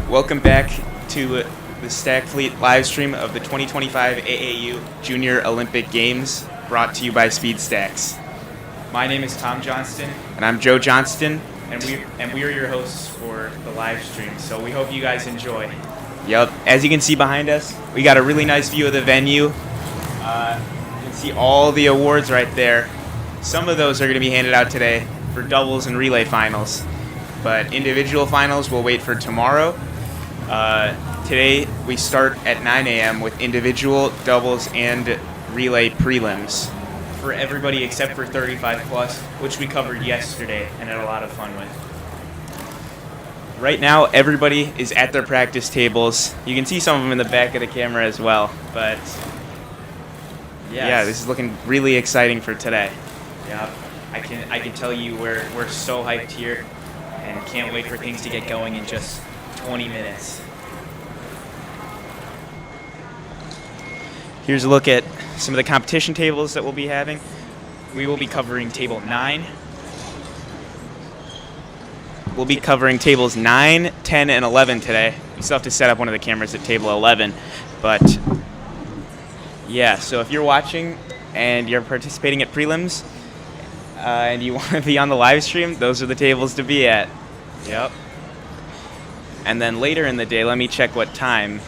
Welcome back to the Stack Fleet live stream of the 2025 AAU Junior Olympic Games, brought to you by Speed Stacks. My name is Tom Johnston, and I'm Joe Johnston, and we are your hosts for the live stream. So we hope you guys enjoy. Yep. As you can see behind us, we got a really nice view of the venue. You can see all the awards right there. Some of those are going to be handed out today for doubles and relay finals, but individual finals will wait for tomorrow. Today we start at 9 a.m. with individual, doubles, and relay prelims. For everybody except for 35 plus, which we covered yesterday and had a lot of fun with. Right now, everybody is at their practice tables. You can see some of them in the back of the camera as well, but yeah, this is looking really exciting for today. Yeah, I can tell you we're so hyped here and can't wait for things to get going in just 20 minutes. Here's a look at some of the competition tables that we'll be having. We will be covering table 9. We'll be covering tables 9, 10, and 11 today. We still have to set up one of the cameras at table 11. But yeah, so if you're watching and you're participating at prelims and you want to be on the live stream, those are the tables to be at. Yep. And then later in the day, let me check what time.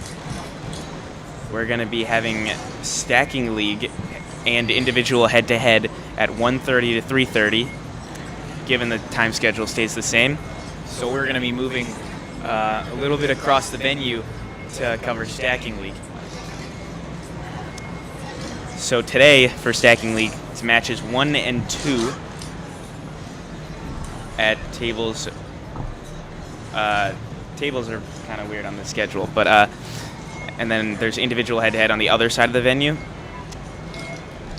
We're going to be having Stacking League and individual head-to-head at 1:30 to 3:30, given the time schedule stays the same. So we're going to be moving a little bit across the venue to cover Stacking League. So today for Stacking League, it's matches 1 and 2 at tables. Tables are kind of weird on the schedule, but and then there's individual head-to-head on the other side of the venue.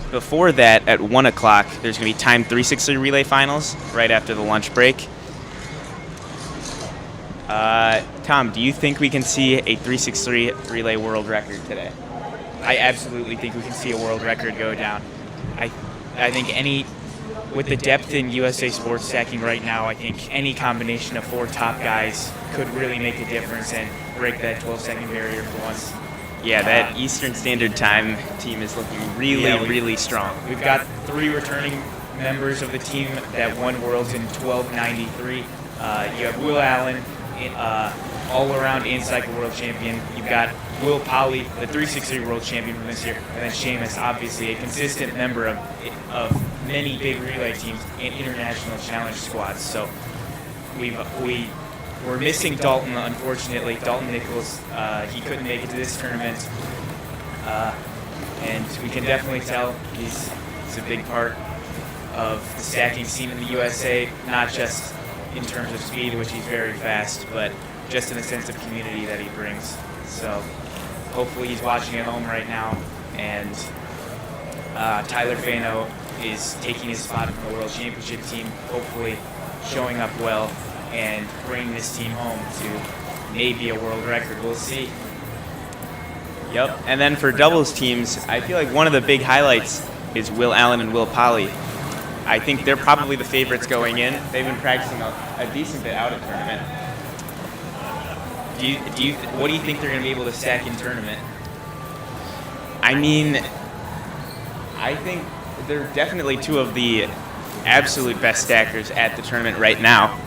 Before that, at 1 o'clock, there's going to be timed 360 relay finals right after the lunch break. Tom, do you think we can see a 363 relay world record today? I absolutely think we can see a world record go down. I think with the depth in USA sports stacking right now, I think any combination of 4 top guys could really make a difference and break that 12-second barrier for once. Yeah, that Eastern Standard Time team is looking really strong. We've got 3 returning members of the team that won Worlds in 1293. You have Will Allen, all-around in-cycle world champion. You've got Will Polly, the 360 world champion from this year, and then Seamus, obviously a consistent member of many big relay teams and international challenge squads. So we're missing Dalton, unfortunately. Dalton Nichols, he couldn't make it to this tournament, and we can definitely tell he's a big part of the stacking scene in the USA, not just in terms of speed, which he's very fast, but just in the sense of community that he brings. So hopefully he's watching at home right now, and Tyler Fano is taking his spot in the World Championship team, hopefully showing up well and bringing this team home to maybe a world record. We'll see. Yep. And then for doubles teams, I feel like one of the big highlights is Will Allen and Will Polly. I think they're probably the favorites going in. They've been practicing a decent bit out of tournament. What do you think they're going to be able to stack in tournament? I mean, I think they're definitely 2 of the absolute best stackers at the tournament right now.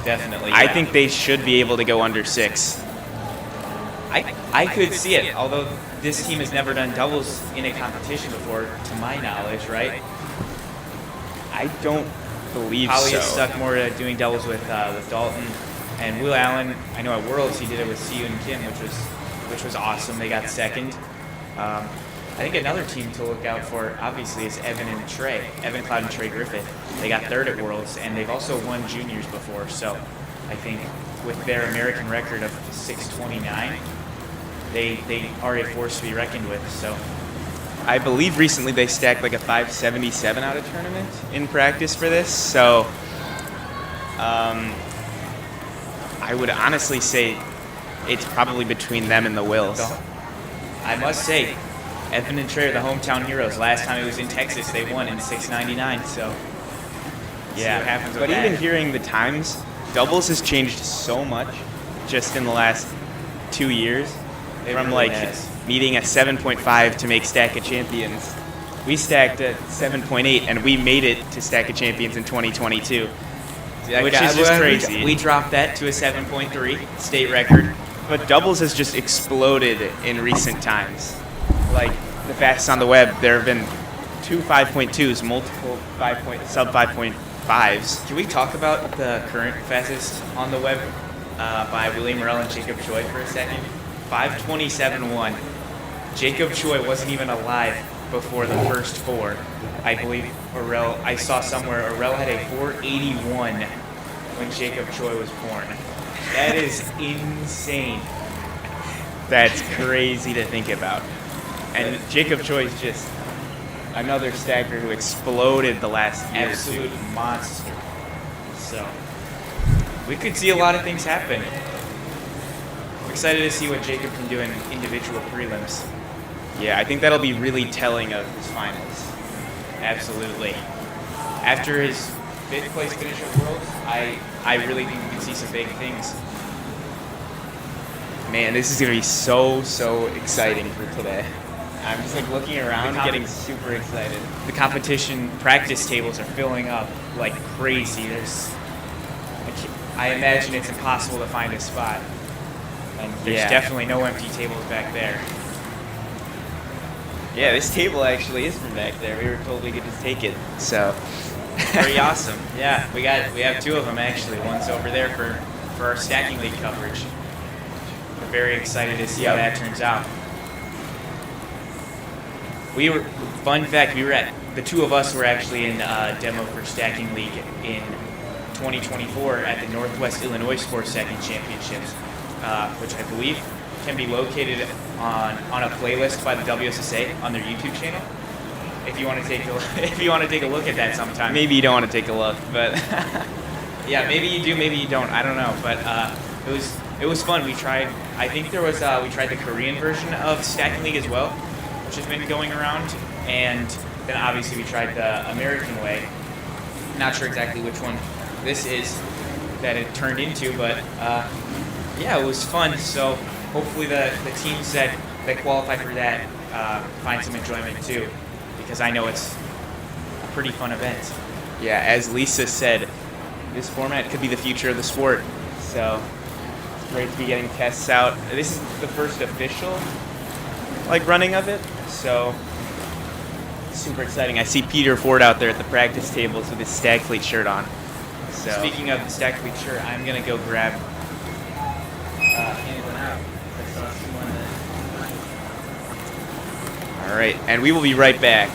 Definitely. Yeah. I think they should be able to go under 6. I could see it, although this team has never done doubles in a competition before, to my knowledge, right? I don't believe Polly so. is stuck more to doing doubles with Dalton. And Will Allen, I know at Worlds he did it with Siu and Kim, which was awesome. They got second. I think another team to look out for, obviously, is Evan Cloud and Trey Griffith. They got 3rd at Worlds, and they've also won juniors before. So I think with their American record of 629, they are a force to be reckoned with. So I believe recently they stacked like a 577 out of tournament in practice for this. So I would honestly say it's probably between them and the Wills. I must say, Evan and Trey are the hometown heroes. Last time it was in Texas, they won in 699. So yeah, see what happens with but that. even hearing the times, doubles has changed so much just in the last 2 years. It From really like has. meeting a 7.5 to make Stack of Champions. We stacked at 7.8 and we made it to Stack of Champions in 2022. Which is just crazy. We dropped that to a 7.3 state record. But doubles has just exploded in recent times. Like the fastest on the web, there have been 2 5.2s, multiple sub 5.5s. Can we talk about the current fastest on the web by William Morrell and Jacob Choi for a second? 5:27.1. Jacob Choi wasn't even alive before the first 4. I believe I saw somewhere Orel had a 4:81 when Jacob Choi was born. That is insane. That's crazy to think about. And Jacob Choi is just another stacker who exploded the last year. Absolute monster. So we could see a lot of things happen. I'm excited to see what Jacob can do in individual prelims. Yeah, I think that'll be really telling of his finals. Absolutely. After his 5th place finish at Worlds, I really think we can see some big things. Man, this is going to be so exciting for today. I'm just like looking around, getting super excited. The competition practice tables are filling up like crazy. I imagine it's impossible to find a spot. And there's definitely no empty tables back there. Yeah, this table actually is from back there. We were told we could just take it. So pretty awesome. Yeah, we have 2 of them actually. One's over there for our stacking league coverage. We're very excited to see how that turns out. Fun fact, the 2 of us were actually in demo for Stacking League in 2024 at the Northwest Illinois Sports Stacking Championships, which I believe can be located on a playlist by the WSSA on their YouTube channel. If you want to take a look at that sometime. Maybe you don't want to take a look, but yeah, maybe you do, maybe you don't. I don't know, but it was fun. We tried the Korean version of Stacking League as well, which has been going around, and then obviously we tried the American way. Not sure exactly which one this is that it turned into, but yeah, it was fun. So hopefully the teams that qualify for that find some enjoyment too, because I know it's a pretty fun event. Yeah, as Lisa said, this format could be the future of the sport. So it's great to be getting tests out. This is the first official running of it. So super exciting. I see Peter Ford out there at the practice tables with his Stag Fleet shirt on. So speaking of the Stag Fleet shirt, I'm gonna go grab anyone out. All right, and we will be right back.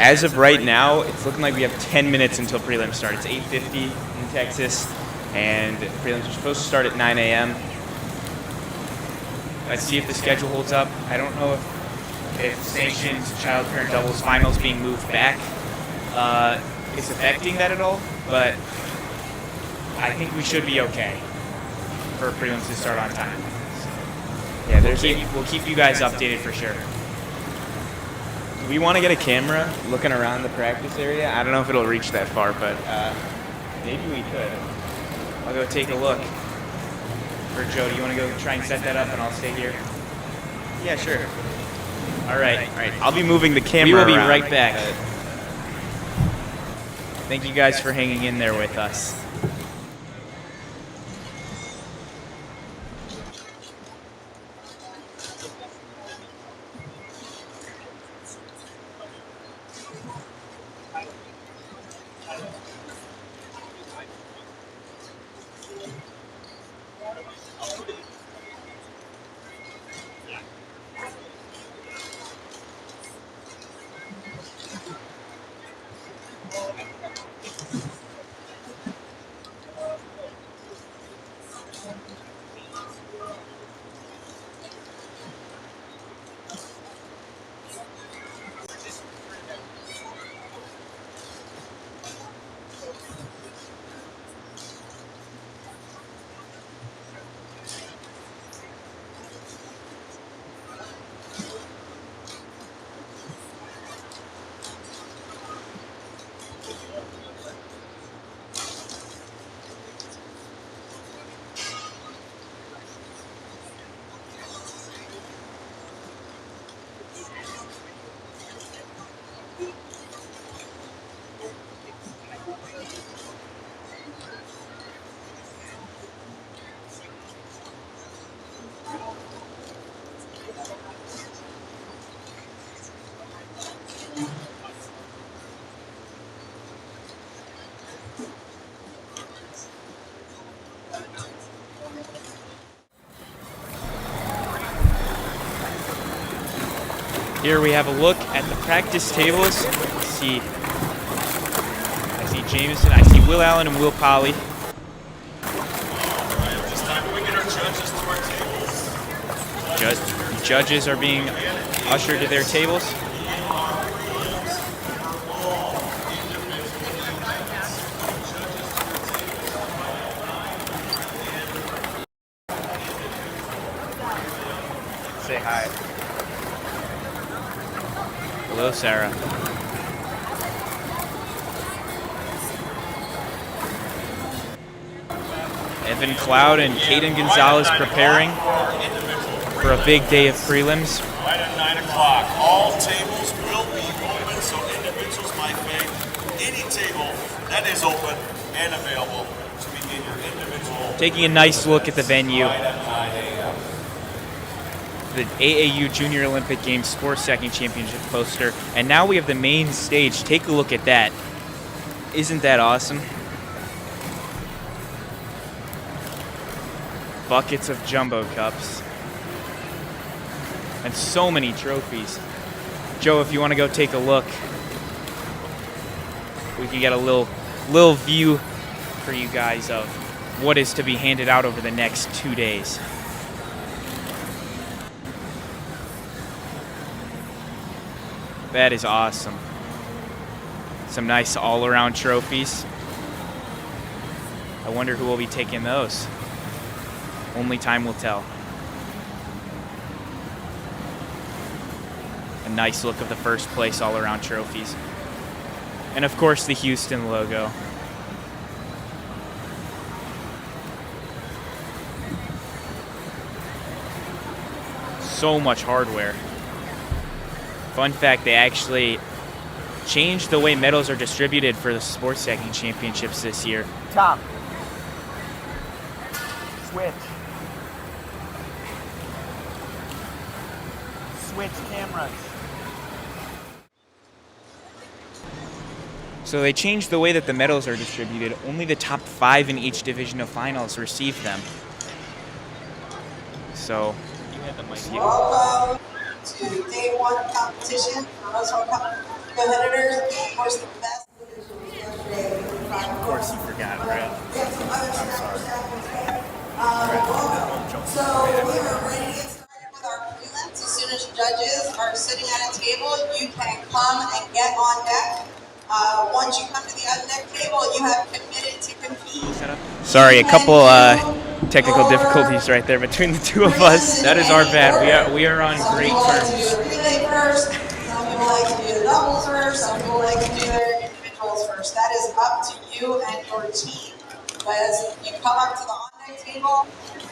As of right now, it's looking like we have 10 minutes until prelims start. It's 8:50 in Texas, and prelims are supposed to start at 9 a.m. Let's see if the schedule holds up. I don't know if sanctioned child-parent doubles finals being moved back is affecting that at all, but I think we should be okay for prelims to start on time. Yeah, we'll keep you guys updated for sure. We want to get a camera looking around the practice area. I don't know if it'll reach that far, but maybe we could. I'll go take a look. Or Joe, do you want to go try and set that up and I'll stay here? Yeah, sure. All right. I'll be moving the camera. We will be right back. Thank you guys for hanging in there with us. Here we have a look at the practice tables. I see Jameson, I see Will Allen and Will Polly. This time we get our judges to our tables. Judges are being ushered to their tables. Say hi. Hello, Sarah. Evan Cloud and Caden Gonzalez preparing for a big day of prelims. Right at 9 o'clock. All tables will be open, so individuals might pick any table that is open and available to begin your individual. Taking a nice look at the venue. Right at 9 a.m. The AAU Junior Olympic Games Sports Stacking Championship poster. And now we have the main stage. Take a look at that. Isn't that awesome? Buckets of jumbo cups. And so many trophies. Joe, if you want to go take a look, we can get a little view for you guys of what is to be handed out over the next 2 days. That is awesome. Some nice all-around trophies. I wonder who will be taking those. Only time will tell. A nice look of the first place all-around trophies. And of course the Houston logo. So much hardware. Fun fact, they actually changed the way medals are distributed for the Sports Stacking Championships this year. Top. Switch. Switch cameras. So they changed the way that the medals are distributed. Only the top 5 in each division of finals receive them. So you had the mic. Welcome to day 1 competition for Roswell competitors. Of course, the best. Of course, you forgot, right? I'm sorry. So we are ready to get started with our prelims. As soon as judges are sitting at a table, you can come and get on deck. Once you come to the on-deck table, you have committed to compete. Sorry, a couple technical difficulties right there between the two of us. That is our bad. We are on great terms. Some people like to do the relay first. Some people like to do the doubles first. Some people like to do their individuals first. That is up to you and your team. Because you come up to the on-deck table,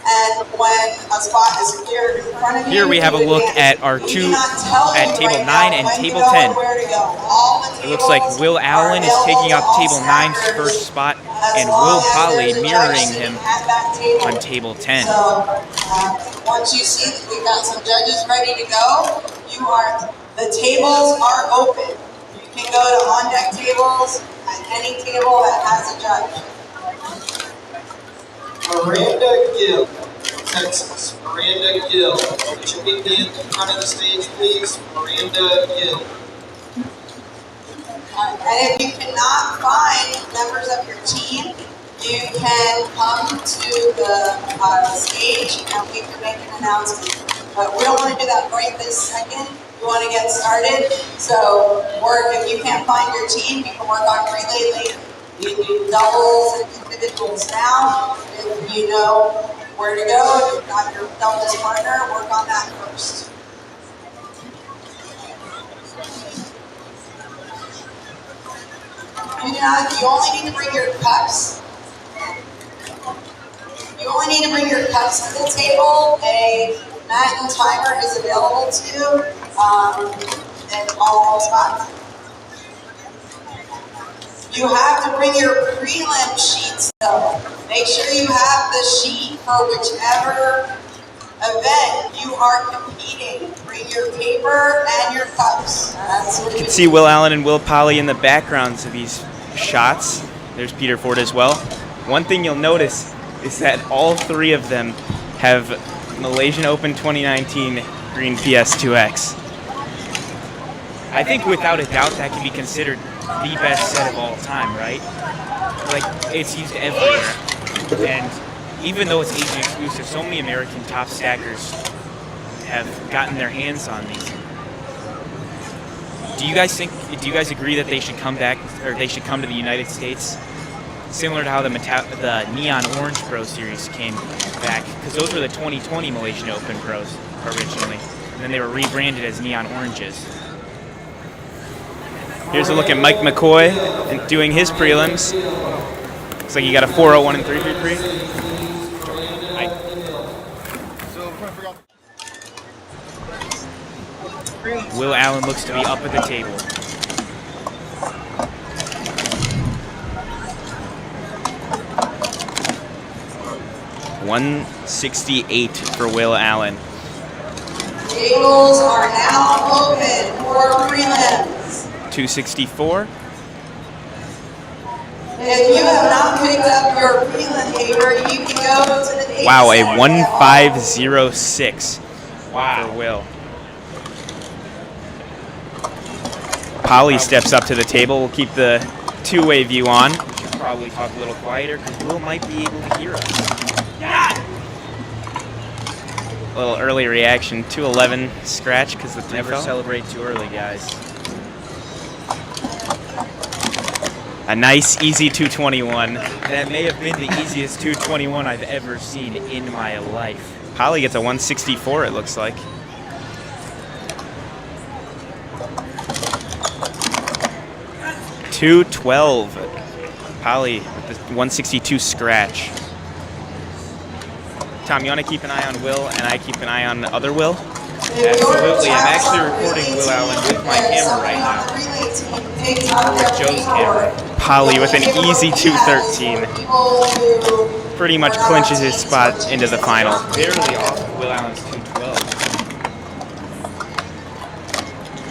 and when a spot is cleared in front of you, here we have a look at our table 9 and table 10. It looks like Will Allen is taking up table 9's first spot, and Will Polly mirroring him on table 10. So once you see that we've got some judges ready to go, the tables are open. You can go to on-deck tables at any table that has a judge. Miranda Gill, Texas. Miranda Gill. Would you meet me in front of the stage, please? Miranda Gill. And if you cannot find members of your team, you can come to the stage and we can make an announcement. But we don't want to do that right this second. We want to get started. So if you can't find your team, you can work on relay later. You can do doubles and individuals now. If you know where to go, you've got your doubles partner, work on that first. You only need to bring your cups. You only need to bring your cups to the table. A mat and timer is available to you in all spots. You have to bring your prelim sheets though. Make sure you have the sheet for whichever event you are competing. Bring your paper and your cups. You can see Will Allen and Will Polly in the backgrounds of these shots. There's Peter Ford as well. One thing you'll notice is that all 3 of them have Malaysian Open 2019 green PS2X. I think without a doubt that can be considered the best set of all time, right? Like, it's used everywhere. And even though it's Asian exclusive, so many American top stackers have gotten their hands on these. Do you guys agree that they should come back, or they should come to the United States? Similar to how the Neon Orange Pro Series came back, because those were the 2020 Malaysian Open Pros originally. And then they were rebranded as Neon Oranges. Here's a look at Mike McCoy and doing his prelims. Looks like he got a 401 and 333. Will Allen looks to be up at the table. $168 for Will Allen. Tables are now open for prelims. 264. If you have not picked up your prelim paper, you can go to the table. Wow, a 1506 for Will. Polly steps up to the table. We'll keep the two-way view on. Should probably talk a little quieter because Will might be able to hear us. A little early reaction. 211 scratch because the never celebrate too early, guys. A nice, easy 221. That may have been the easiest 221 I've ever seen in my life. Polly gets a 164, it looks like. $212. Polly with the 162 scratch. Tom, you want to keep an eye on Will, and I keep an eye on the other Will? Absolutely. I'm actually recording Will Allen with my camera right now. With Joe's camera. Polly with an easy 213. Pretty much clinches his spot into the final. Barely off of Will Allen's 212.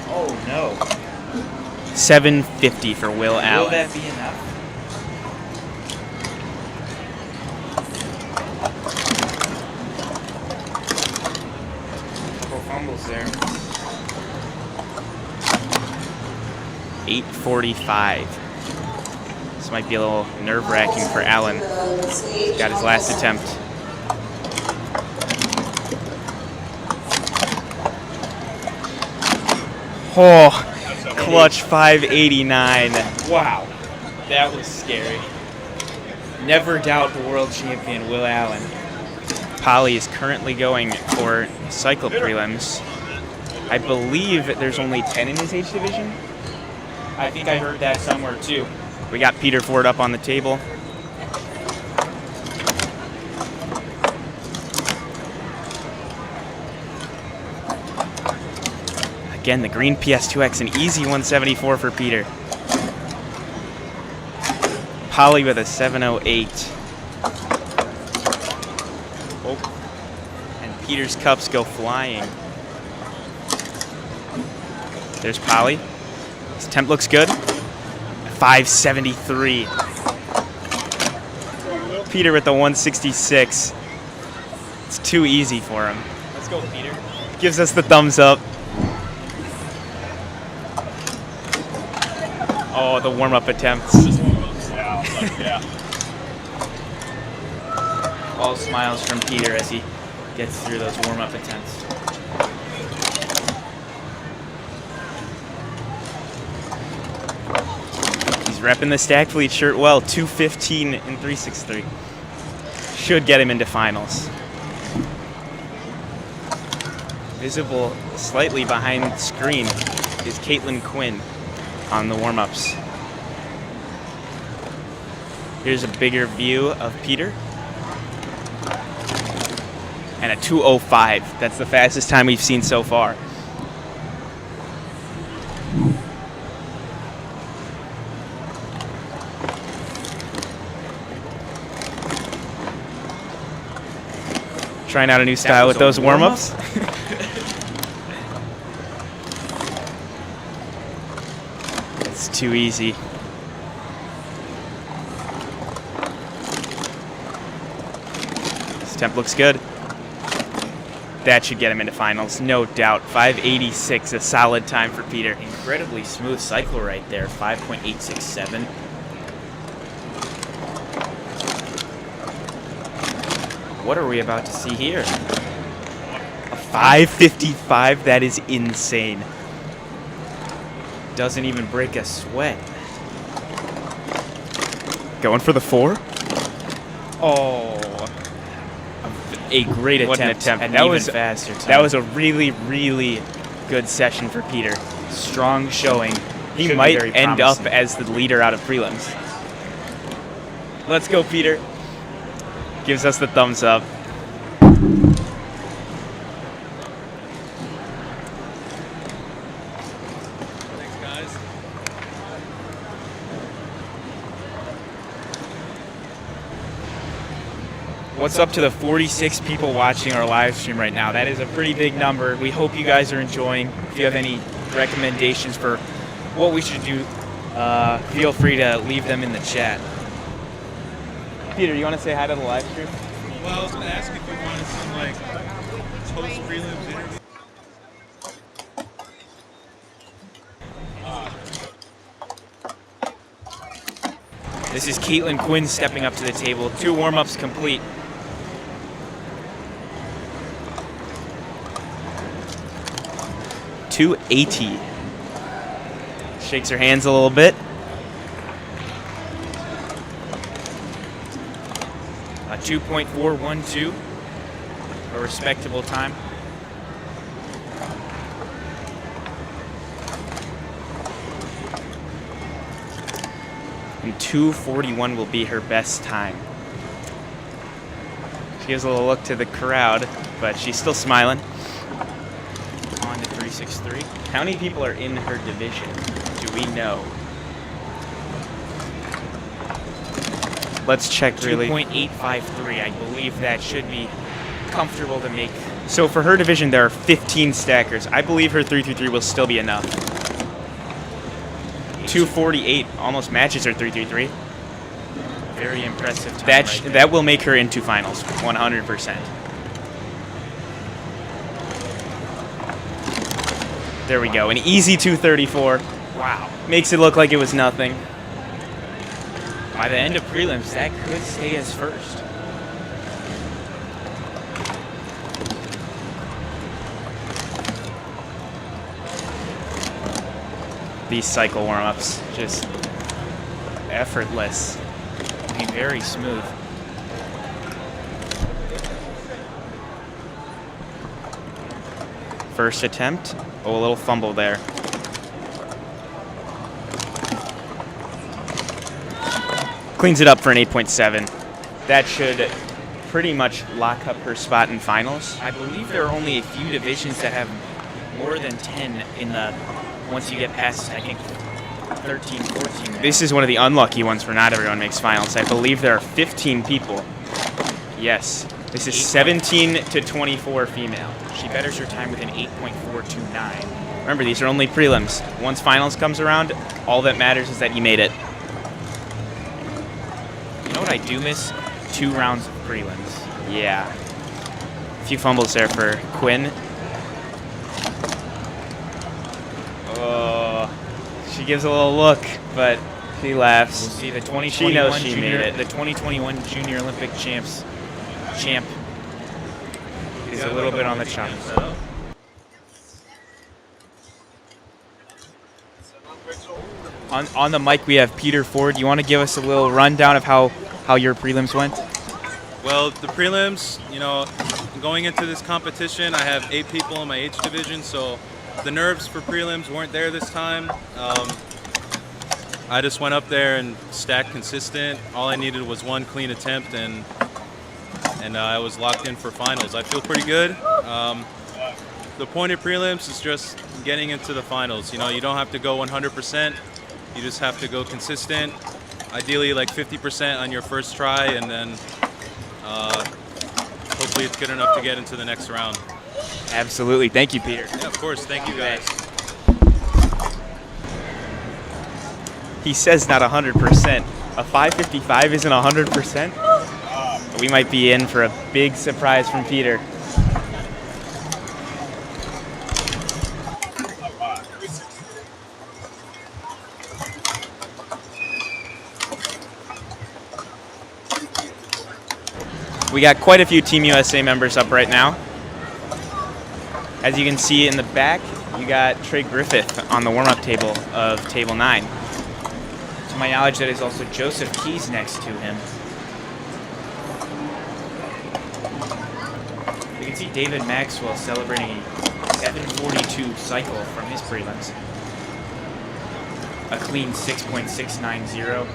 Oh no. 750 for Will Allen. Will that be enough? Couple fumbles there. 845. This might be a little nerve-wracking for Allen. Got his last attempt. Oh, clutch 589. Wow, that was scary. Never doubt the world champion, Will Allen. Polly is currently going for cycle prelims. I believe there's only 10 in his age division. I think I heard that somewhere too. We got Peter Ford up on the table. Again, the green PS2X, an easy 174 for Peter. Polly with a 708. Oh. And Peter's cups go flying. There's Polly. His temp looks good. 573. Peter with the 166. It's too easy for him. Let's go, Peter. Gives us the thumbs up. Oh, the warm-up attempts. All smiles from Peter as he gets through those warm-up attempts. He's repping the Stack Fleet shirt well. 215 and 363. Should get him into finals. Visible slightly behind the screen is Caitlin Quinn on the warm-ups. Here's a bigger view of Peter. And a 2:05. That's the fastest time we've seen so far. Trying out a new style with those warm-ups. It's too easy. His temp looks good. That should get him into finals, no doubt. 586, a solid time for Peter. Incredibly smooth cycle right there, 5.867. What are we about to see here? A 555, that is insane. Doesn't even break a sweat. Going for the 4? Oh, a great What an attempt. attempt. And That even was- faster time. That was a really, really good session for Peter. strong showing. He Should be might very end promising. up as the leader out of prelims. Let's go, Peter. Gives us the thumbs up. What's up to the 46 people watching our live stream right now? That is a pretty big number. We hope you guys are enjoying. If you have any recommendations for what we should do, feel free to leave them in the chat. Peter, you want to say hi to the live stream? Well, I was going to ask if you wanted some, like, post prelims interview. This is Caitlin Quinn stepping up to the table. 2 warm-ups complete. .280. Shakes her hands a little bit. A 2.412. A respectable time. And 2:41 will be her best time. She gives a little look to the crowd, but she's still smiling. On to 363. How many people are in her division? Do we know? Let's check really. 2.853. I believe that should be comfortable to make. So for her division, there are 15 stackers. I believe her 333 will still be enough. 2:48, almost matches her 3:33. Very impressive time right there. That will make her into finals, 100%. There we go, an easy 2:34. Wow. Makes it look like it was nothing. By the end of prelims, that could stay as first. These cycle warm-ups, just effortless. Be very smooth. First attempt. Oh, a little fumble there. Cleans it up for an 8.7. That should pretty much lock up her spot in finals. I believe there are only a few divisions that have more than 10 in the, once you get past, I think, 13, 14. Now. This is one of the unlucky ones where not everyone makes finals. I believe there are 15 people. Yes. This is 17 to 24 female. She betters her time with an 8.429. Remember, these are only prelims. Once finals comes around, all that matters is that you made it. You know what I do miss? 2 rounds of prelims. Yeah. A few fumbles there for Quinn. Oh, she gives a little look, but she laughs. We'll see the She knows 2021 she junior, made it. the 2021 Junior Olympic champ is a little bit on the chopping block. On the mic, we have Peter Ford. You want to give us a little rundown of how your prelims went? Well, the prelims, you know, going into this competition, I have 8 people in my age division, so the nerves for prelims weren't there this time. I just went up there and stacked consistent. All I needed was 1 clean attempt, and I was locked in for finals. I feel pretty good. The point of prelims is just getting into the finals. You know, you don't have to go 100%. You just have to go consistent. Ideally, like 50% on your first try, and then hopefully it's good enough to get into the next round. Absolutely. Thank you, Peter. Yeah, of course. Thank you, guys. He says not 100%. A 555 isn't 100%? We might be in for a big surprise from Peter. We got quite a few Team USA members up right now. As you can see in the back, you got Trey Griffith on the warm-up table of Table 9. To my knowledge, that is also Joseph Keys next to him. We can see David Maxwell celebrating a 742 cycle from his prelims. A clean 6.690.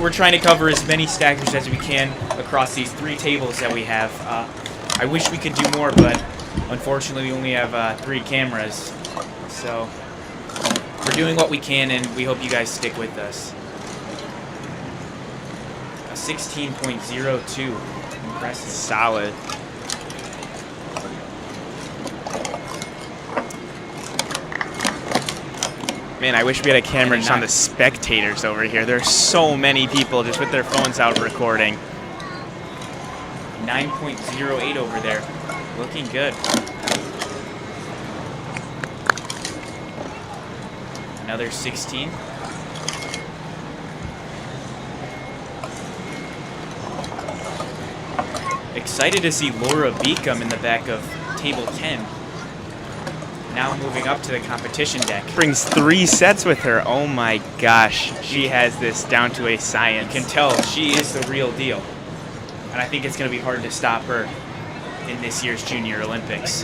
We're trying to cover as many stackers as we can across these 3 tables that we have. I wish we could do more, but unfortunately we only have 3 cameras. So we're doing what we can, and we hope you guys stick with us. A 16.02. Impressive. Solid. Man, I wish we had a camera just on the spectators over here. There's so many people just with their phones out recording. 9.08 over there. Looking good. Another 16. Excited to see Laura Beacom in the back of table 10. Now moving up to the competition deck. Brings 3 sets with her. Oh my gosh. She has this down to a science. You can tell she is the real deal. And I think it's going to be hard to stop her in this year's Junior Olympics.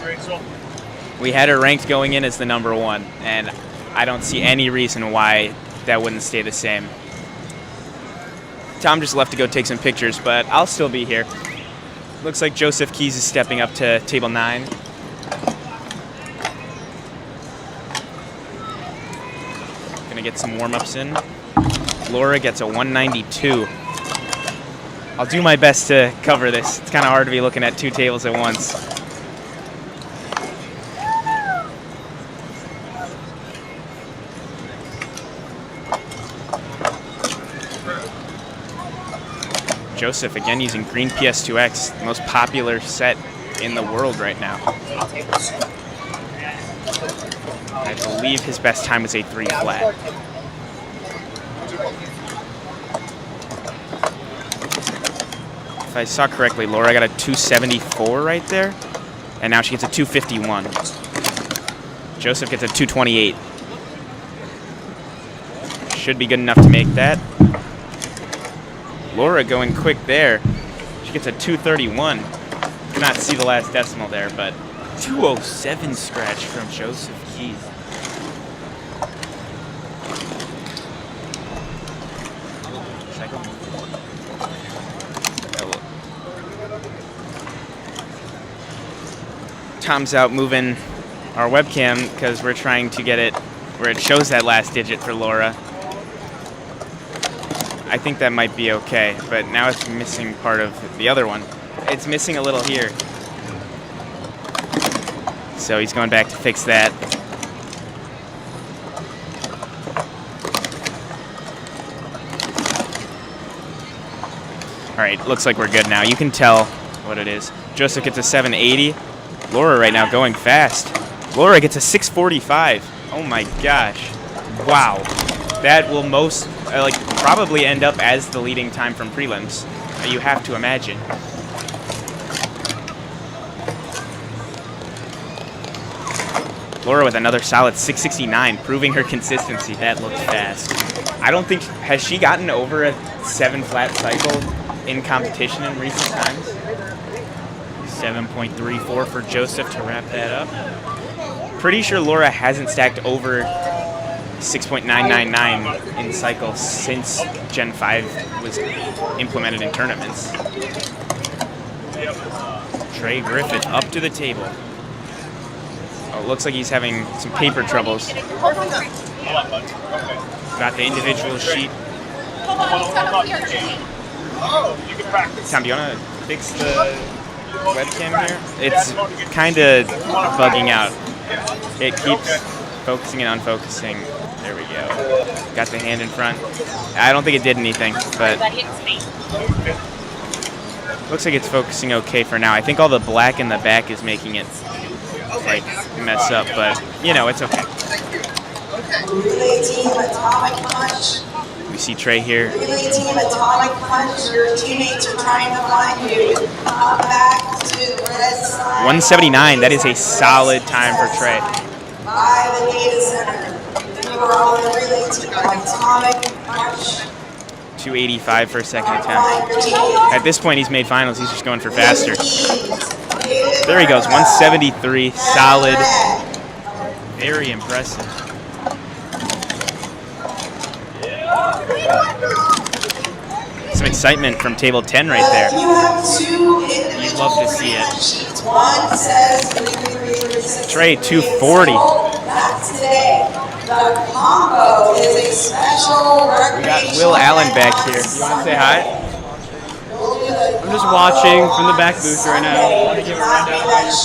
We had her ranked going in as the #1, and I don't see any reason why that wouldn't stay the same. Tom just left to go take some pictures, but I'll still be here. Looks like Joseph Keys is stepping up to table 9. Gonna get some warm-ups in. Laura gets a 192. I'll do my best to cover this. It's kind of hard to be looking at 2 tables at once. Joseph again using green PS2X, the most popular set in the world right now. I believe his best time was a 3 flat. If I saw correctly, Laura got a 274 right there, and now she gets a 251. Joseph gets a 228. Should be good enough to make that. Laura going quick there. She gets a 231. Cannot see the last decimal there, but 207 scratch from Joseph Keys. Tom's out moving our webcam because we're trying to get it where it shows that last digit for Laura. I think that might be okay, but now it's missing part of the other one. It's missing a little here. So he's going back to fix that. All right, looks like we're good now. You can tell what it is. Joseph gets a 780. Laura right now going fast. Laura gets a 645. Oh my gosh. Wow. That will probably end up as the leading time from prelims. You have to imagine. Laura with another solid 669, proving her consistency. That looked fast. I don't think, has she gotten over a 7 flat cycle in competition in recent times? 7.34 for Joseph to wrap that up. Pretty sure Laura hasn't stacked over 6.999 in cycles since Gen 5 was implemented in tournaments. Trey Griffith up to the table. Oh, looks like he's having some paper troubles. Got the individual sheet. Tom, do you want to fix the webcam here? It's kind of bugging out. It keeps focusing and unfocusing. There we go. Got the hand in front. I don't think it did anything, but looks like it's focusing okay for now. I think all the black in the back is making it mess up, but you know, it's okay. Relay team Atomic Punch. We see Trey here. Relay team Atomic Punch. Your teammates are trying to find you. Come back to the red side. 179. That is a solid time for Trey. By the data center. You are on the relay team Atomic Punch. 285 for a second attempt. At this point, he's made finals. He's just going for faster. There he goes, 173, solid, very impressive. Some excitement from table 10 right there. You have 2 individual You'd love to see it. sheets. One says Trey, 240. That's today. The combo is a special We got Will Allen back here. You want to say hi? I'm just watching from the back booth right now. Want to give a rundown about your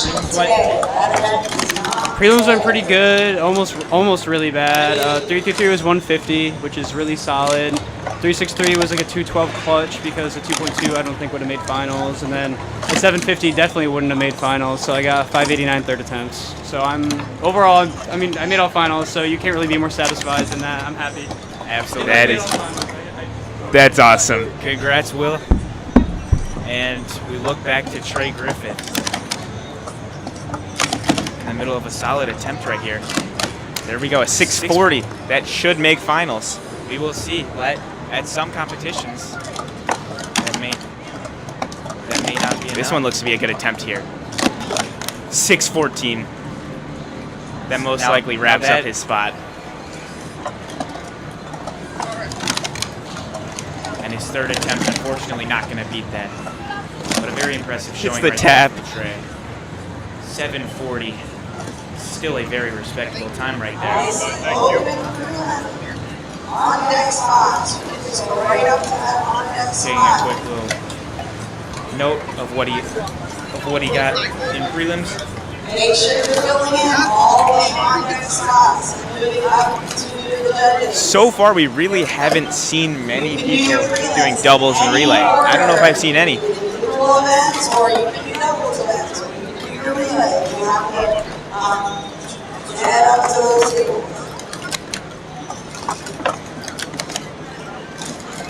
Prelims went pretty good, almost really bad. 333 was 150, which is really solid. 363 was like a 212 clutch because the 2.2 I don't think would have made finals, and then the 750 definitely wouldn't have made finals. So I got 589 third attempts. So I'm overall, I mean, I made all finals, so you can't really be more satisfied than that. I'm happy. Absolutely. That's awesome. Congrats, Will. And we look back to Trey Griffin in the middle of a solid attempt right here. There we go, a 640. That should make finals. We will see. At some competitions, that may not be enough. This one looks to be a good attempt here. 614. That most likely wraps up his spot. And his third attempt, unfortunately, not going to beat that. But a very impressive showing. It's the right tap. there for Trey. 740. Still a very respectable time right there. On deck spots. Just go right up to that on deck Taking a spot. quick little note of what he got in prelims. Make sure you're filling in all the way on deck spots and moving up to the judges. So far, we really haven't seen many people doing doubles and relay. I don't know if I've seen any. Individual events, or you can do doubles events, or you can do your relay. You have to head up to those tables.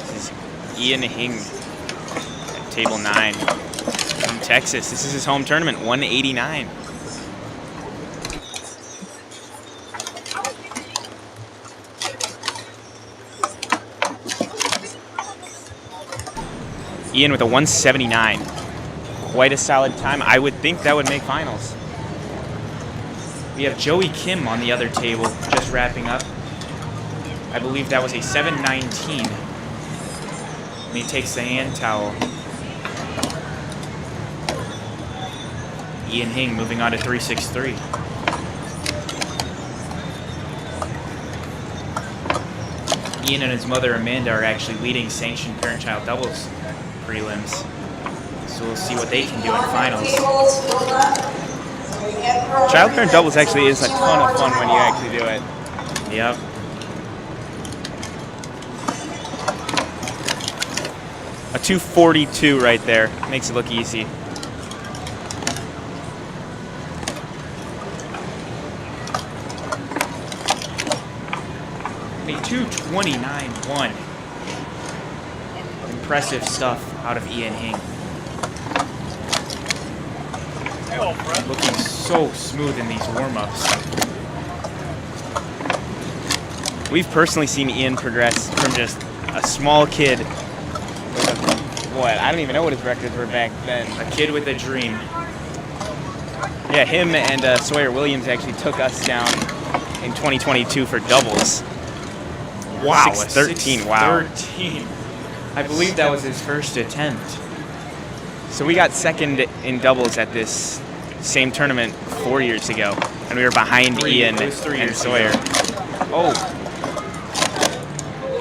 This is Ian Hing at table 9 from Texas. This is his home tournament, 189. Ian with a 179. Quite a solid time. I would think that would make finals. We have Joey Kim on the other table, just wrapping up. I believe that was a 719. And he takes the hand towel. Ian Hing moving on to 363. Ian and his mother Amanda are actually leading sanctioned parent-child doubles prelims. So we'll see what they can do in finals. Child parent doubles actually is a ton of fun when you actually do it. Yep. A 242 right there. Makes it look easy. A 229.1. Impressive stuff out of Ian Hing. Looking so smooth in these warm-ups. We've personally seen Ian progress from just a small kid. What? I don't even know what his records were back then. A kid with a dream. Yeah, him and Sawyer Williams actually took us down in 2022 for doubles. Wow, 613. Wow. 613. I believe that was his first attempt. So we got second in doubles at this same tournament 4 years ago, and we were behind Ian It was 3 and years Sawyer. ago. Oh,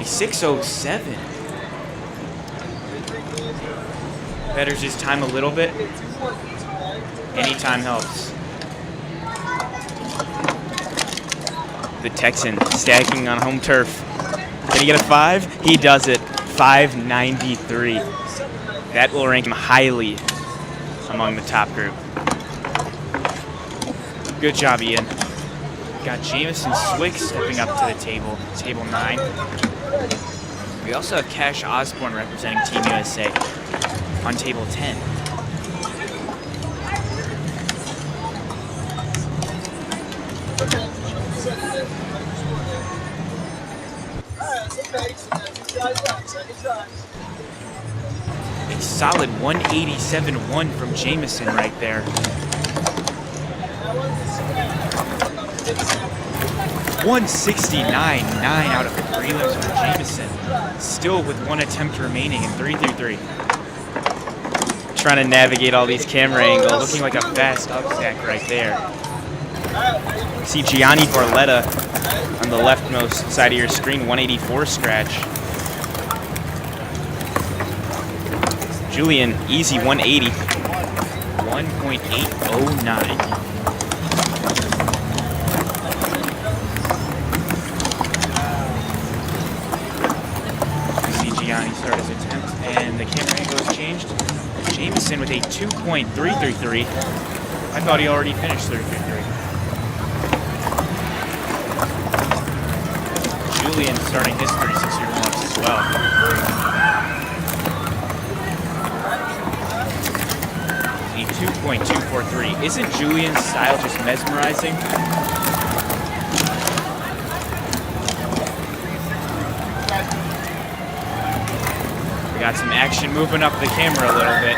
a 607. Betters his time a little bit. Any time helps. The Texan stacking on home turf. Can he get a 5? He does it. 593. That will rank him highly among the top group. Good job, Ian. Got Jamison Swick stepping up to the table, table 9. We also have Cash Osborne representing Team USA on table 10. A solid 187.1 from Jamison right there. 169.9 out of the prelims for Jamison. Still with one attempt remaining in 3-3-3. Trying to navigate all these camera angles. Looking like a fast upstack right there. See Gianni Barletta on the leftmost side of your screen, 184 scratch. Julian, easy 180. 1.809. with a 2.333. I thought he already finished 333. Julian starting his 360 warm-ups as well. A 2.243. Isn't Julian's style just mesmerizing? We got some action moving up the camera a little bit.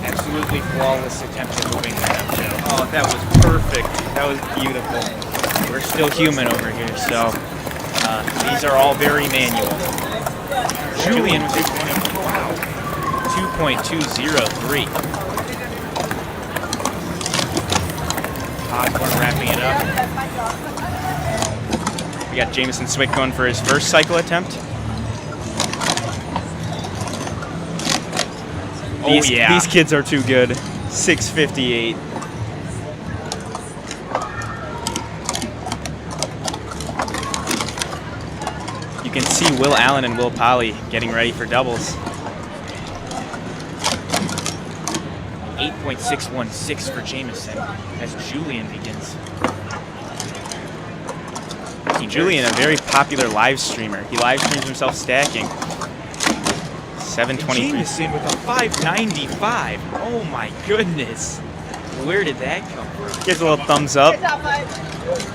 Absolutely flawless attempt at moving that up, Joe. Oh, that was perfect. That was beautiful. We're still human over here, so these are all very manual. Julian was 2.203. Osborne wrapping it up. We got Jameson Swick going for his first cycle attempt. These kids are too good. 658. You can see Will Allen and Will Polly getting ready for doubles. 8.616 for Jameson as Julian begins. Julian, a very popular live streamer. He live streams himself stacking. 723. Jameson with a 595. Oh my goodness. Where did that come from? Gives a little thumbs up.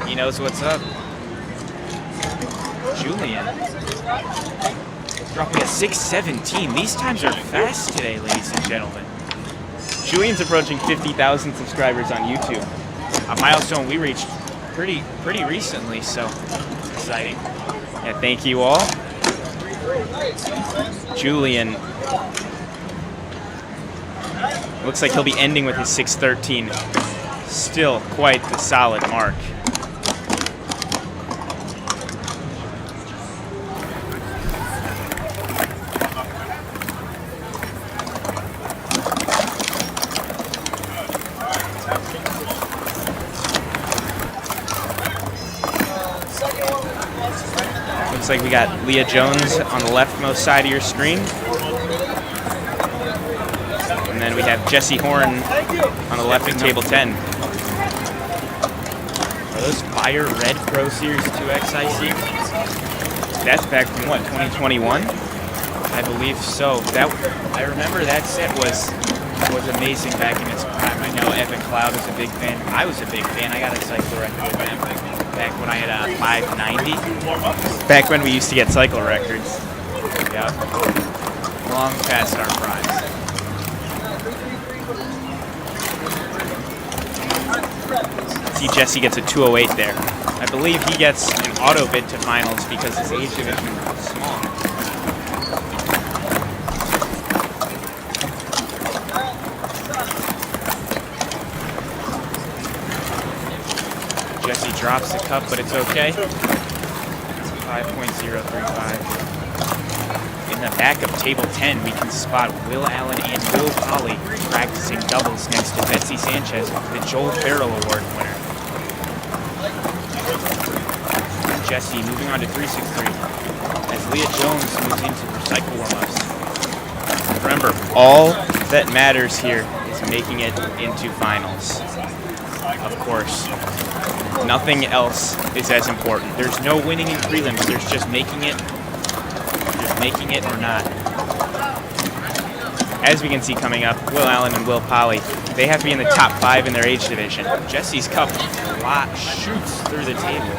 He knows what's up. Julian dropping a 617. These times are fast today, ladies and gentlemen. Julian's approaching 50,000 subscribers on YouTube. A milestone we reached pretty recently, so exciting. Yeah, thank you all. Julian looks like he'll be ending with his 613. Still quite the solid mark. Looks like we got Leah Jones on the leftmost side of your screen. And then we have Jesse Horn on the left of table 10. Are those Fire Red Pro Series 2X I see? That's back from what, 2021? I believe so. I remember that set was amazing back in its prime. I know Evan Cloud was a big fan. I was a big fan. I got a cycle record with them back when I had a 590. Back when we used to get cycle records. Yeah. Long past our primes. See, Jesse gets a 208 there. I believe he gets an auto bid to finals because his age division is small. Jesse drops the cup, but it's okay. It's 5.035. In the back of table 10, we can spot Will Allen and Will Polly practicing doubles next to Betsy Sanchez, the Joel Farrell Award winner. Jesse moving on to 363 as Leah Jones moves into her cycle warm-ups. Remember, all that matters here is making it into finals. Of course. Nothing else is as important. There's no winning in prelims. There's just making it. Just making it or not. As we can see coming up, Will Allen and Will Polly, they have to be in the top 5 in their age division. Jesse's cup shoots through the table.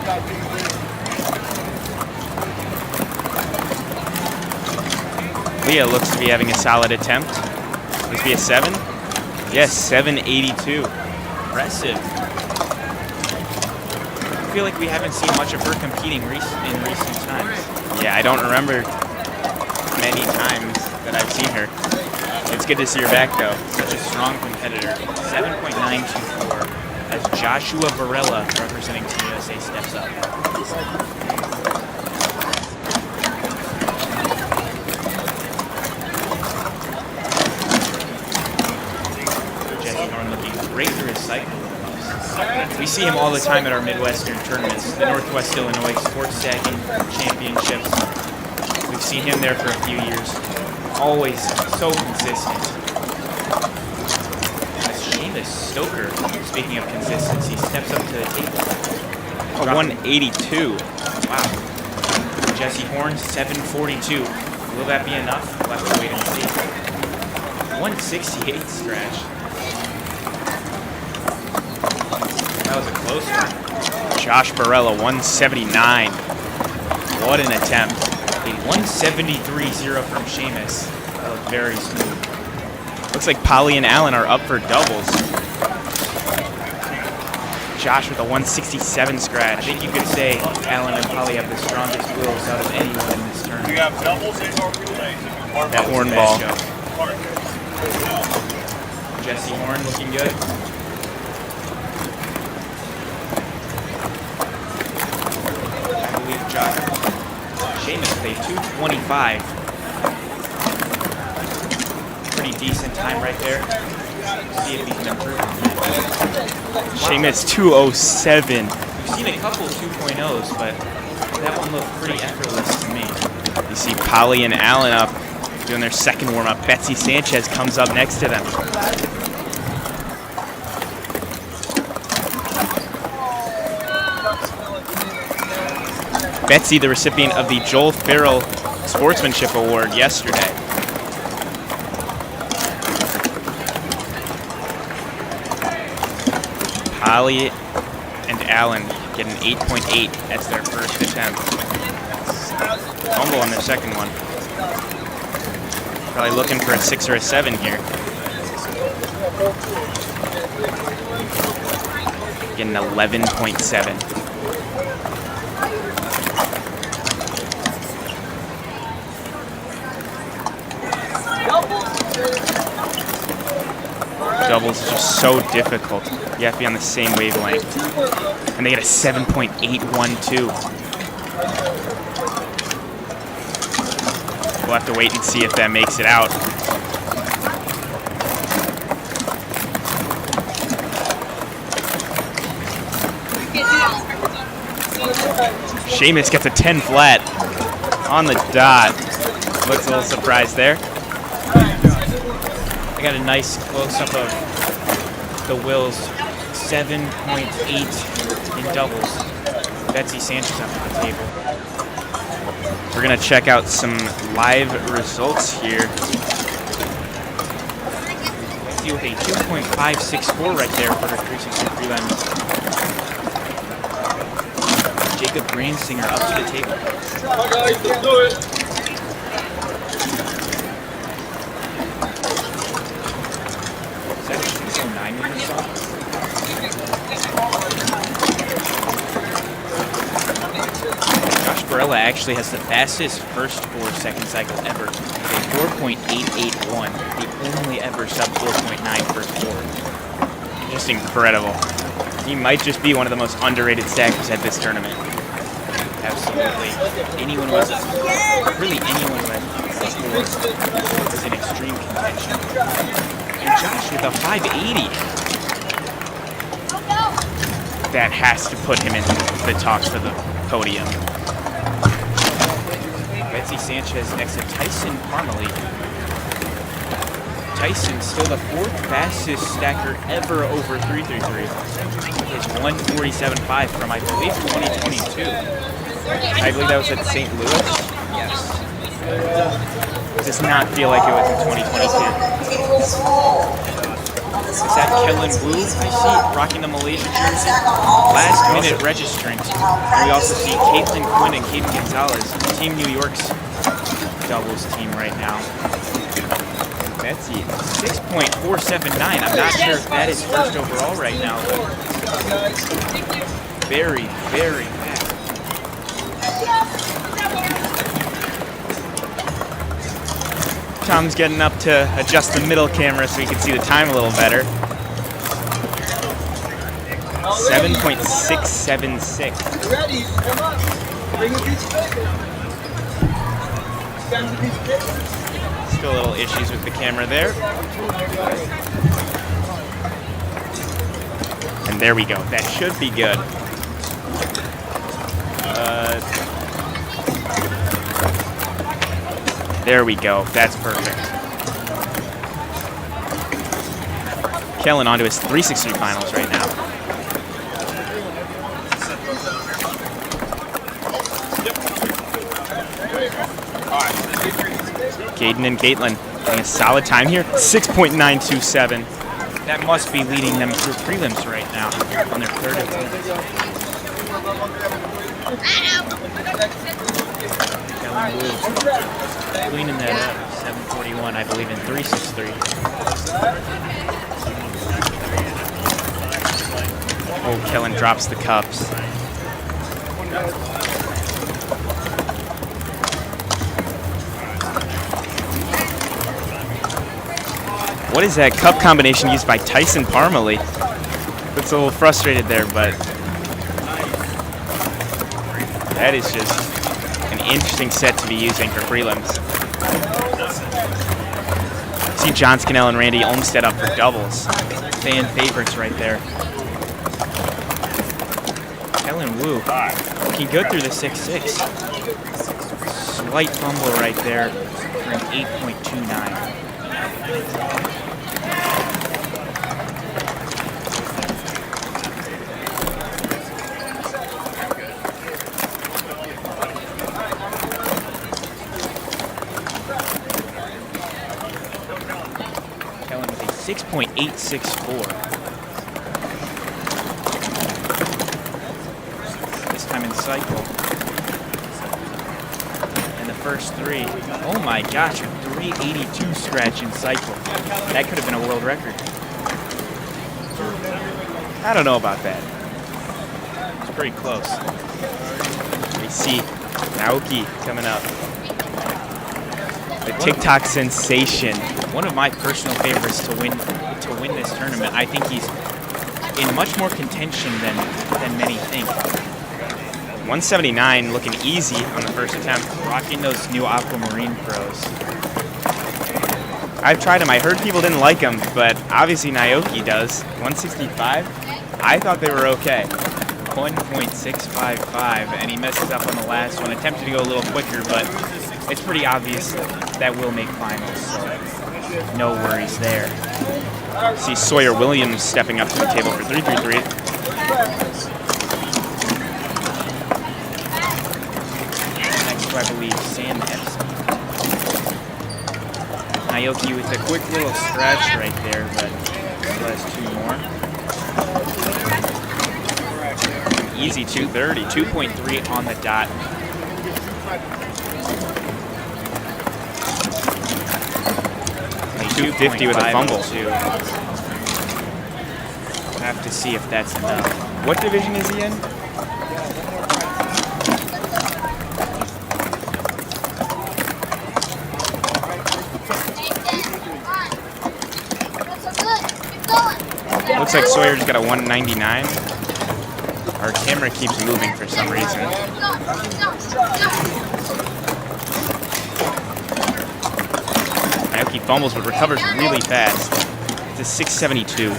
Leah looks to be having a solid attempt. Would this be a 7? Yes, 782. Impressive. I feel like we haven't seen much of her competing in recent times. Yeah, I don't remember many times that I've seen her. It's good to see her back, though. Such a strong competitor. 7.924 as Joshua Varela, representing Team USA, steps up. Jesse Horn looking great through his cycle. We see him all the time at our Midwestern tournaments, the Northwest Illinois Sports Stacking Championships. We've seen him there for a few years. Always so consistent. As Seamus Stoker, speaking of consistency, steps up to the table. A 182. Wow. Jesse Horn, 742. Will that be enough? We'll have to wait and see. 168 scratch. That was a close one. Josh Barella, 179. What an attempt. A 173-0 from Seamus. That was very smooth. Looks like Polly and Allen are up for doubles. Josh with a 167 I scratch. think you could say Allen and Polly have the strongest wills out of anyone in this We tournament. have doubles and or relays. That horn ball. Jesse Horn looking good. I believe Josh. Seamus with a 225. Pretty decent time right there. See if he can improve. Seamus 207. We've seen a couple 2.0s, but that one looked pretty effortless to me. You see Polly and Allen up doing their second warm-up. Betsy Sanchez comes up next to them. Betsy, the recipient of the Joel Farrell Sportsmanship Award yesterday. Polly and Allen get an 8.8. That's their first attempt. Fumble on their second one. Probably looking for a 6 or a 7 here. Getting 11.7. Doubles is just so difficult. You have to be on the same wavelength. And they get a 7.812. We'll have to wait and see if that makes it out. Seamus gets a 10 flat on the dot. Looks a little surprised there. I got a nice close-up of the Wills, 7.8 in doubles. Betsy Sanchez up on the table. We're gonna check out some live results here. Betsy with a 2.564 right there for her 360 prelims. Jacob Grandsinger up to the table. Is that a 609 in this song? Josh Barella actually has the fastest first 4-second cycle ever, with a 4.881, the only ever sub 4.9 first 4. Just incredible. He might just be one of the most underrated stackers at this tournament. Absolutely. Anyone was really anyone who had was in extreme contention. And Josh with a 580. That has to put him in the talks for the podium. Betsy Sanchez next to Tyson Parmalee. Tyson still the 4th fastest stacker ever over 333. His 147.5 from, I believe, 2022. I believe that was at St. Louis. Yes. Does not feel like it was in 2022. Is that Kellen Wu I see rocking the Malaysia jersey? Last minute registrant. And we also see Caitlin Quinn and Kaden Gonzalez, Team New York's doubles team right now. Betsy, 6.479. I'm not sure if that is first overall right now, but very, very fast. Tom's getting up to adjust the middle camera so he can see the time a little better. 7.676. Ready? Come on. Bring a piece of paper. Stand a piece of paper. Still little issues with the camera there. And there we go. That should be good. There we go. That's perfect. Kellen onto his 363 finals right now. Caden and Caitlin having a solid time here. 6.927. That must be leading them through prelims right now on their third attempt. Kellen Wu cleaning that up. 741, I believe, in 363. Oh, Kellen drops the cups. What is that cup combination used by Tyson Parmalee? Looks a little frustrated there, but that is just an interesting set to be using for prelims. See John Scannell and Randy Olmstead up for doubles. Fan favorites right there. Kellen Wu can go through the 6-6. Slight fumble right there for an 8.29. Kellen with a 6.864. This time in cycle. And the first three. Oh my gosh, a 382 scratch in cycle. That could have been a world record. I don't know about that. It's pretty close. We see Naoki coming up. The TikTok sensation. One of my personal favorites to win this tournament. I think he's in much more contention than many think. 179 looking easy on the first attempt. Rocking those new Aquamarine Pros. I've tried them. I heard people didn't like them, but obviously Naoki does. 165. I thought they were okay. 1.655, and he messes up on the last one. Attempted to go a little quicker, but it's pretty obvious that will make finals, so no worries there. See Sawyer Williams stepping up to the table for 333. Next to, I believe, Sam Epstein. Naoki with a quick little scratch right there, but still has two more. Easy 230. 2.3 on the dot. And 250 with a fumble. We'll have to see if that's enough. What division is he in? Looks like Sawyer just got a 199. Our camera keeps moving for some reason. Naoki fumbles but recovers really fast. It's a 672.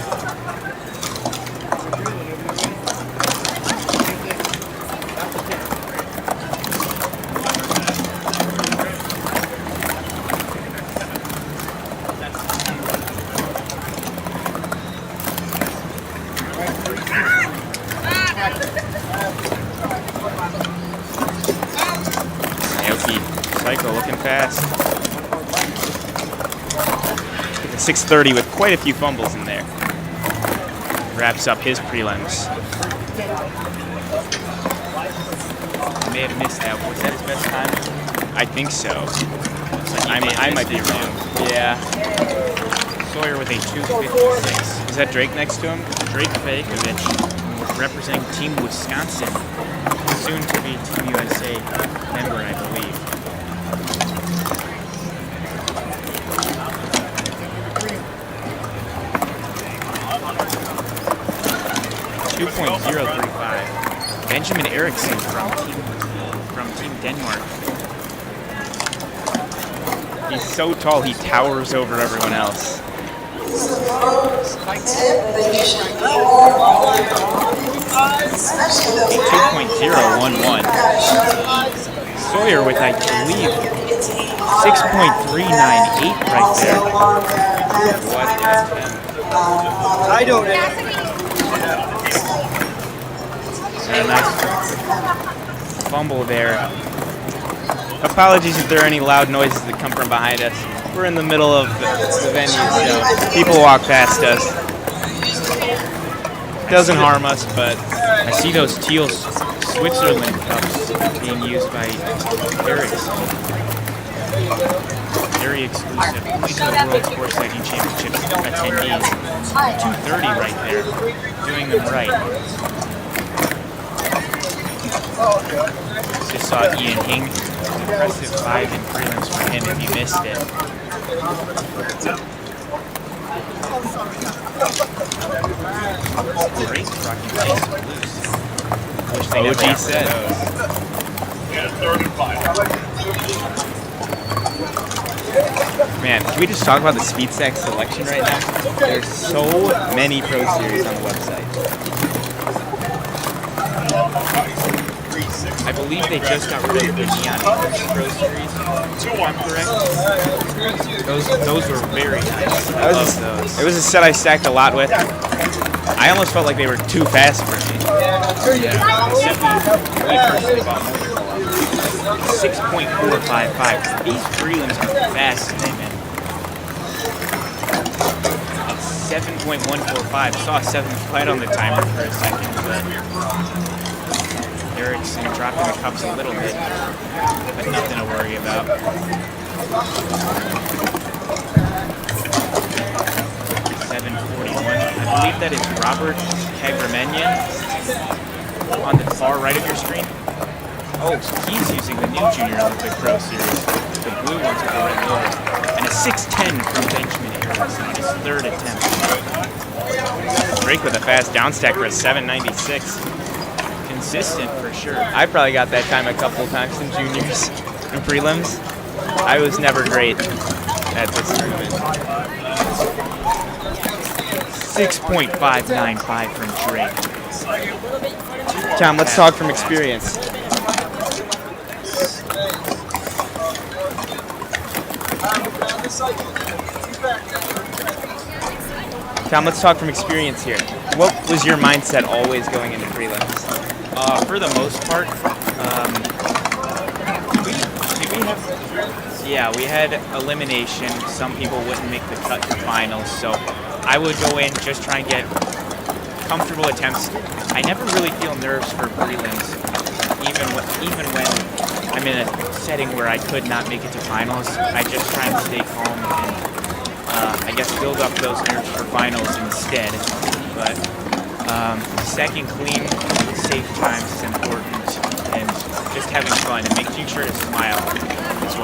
Psycho looking fast. Get the 630 with quite a few fumbles in there. Wraps up his prelims. May have missed that. Was that his best time? I think so. Like I might be wrong. Yeah. Sawyer with a 256. Is that Drake next to him? Drake Fakovich, representing Team Wisconsin. Soon to be Team USA member, I believe. 2.035. Benjamin Eriksson from Team Denmark. He's so tall, he towers over everyone else. 2.011. Sawyer with, I believe, 6.398 right there. What an attempt. I don't know. And a nice Fumble there. Apologies if there are any loud noises that come from behind us. We're in the middle of the venue, so people walk past us. Doesn't harm us, but I see those teal Switzerland cups being used by Ericsson. Very exclusive. Only to the World Sports Cycling Championships attendees. 230 right there. Doing them right. Just saw Ian Hing. Impressive 5 in prelims for him if you missed it. Great rocking base blues. Wish they never OG said. Man, can we just talk about the speed stack selection right now? There's so many Pro Series on the website. I believe they just got rid of the Neon Pro Series, if I'm correct. Those were very nice. I love those. It was a set I stacked a lot with. I almost felt like they were too fast for me. Yeah, except we personally bought more. 6.455. These prelims are fast today, man. At 7.145. Saw 7 flat on the timer for a second, but Ericsson dropping the cups a little bit, but nothing to worry about. 7:41. I believe that is Robert Kagramenian on the far right of your screen. Oh, so he's using the new Junior Olympic Pro Series, the blue ones with the red logo, and a 6:10 from Benjamin Ericsson on his 3rd attempt. Drake with a fast down stack for a 796. Consistent for sure. I probably got that time a couple times in juniors and prelims. I was never great at this tournament. 6.595 from Drake. Tom, let's talk from experience. Tom, let's talk from experience here. What was your mindset always going into prelims? For the most part, we had elimination. Some people wouldn't make the cut to finals, so I would go in, just try and get comfortable attempts. I never really feel nerves for prelims, even when I'm in a setting where I could not make it to finals. I just try and stay calm and I guess build up those nerves for finals instead. But stacking clean, safe times is important, and just having fun and making sure to smile is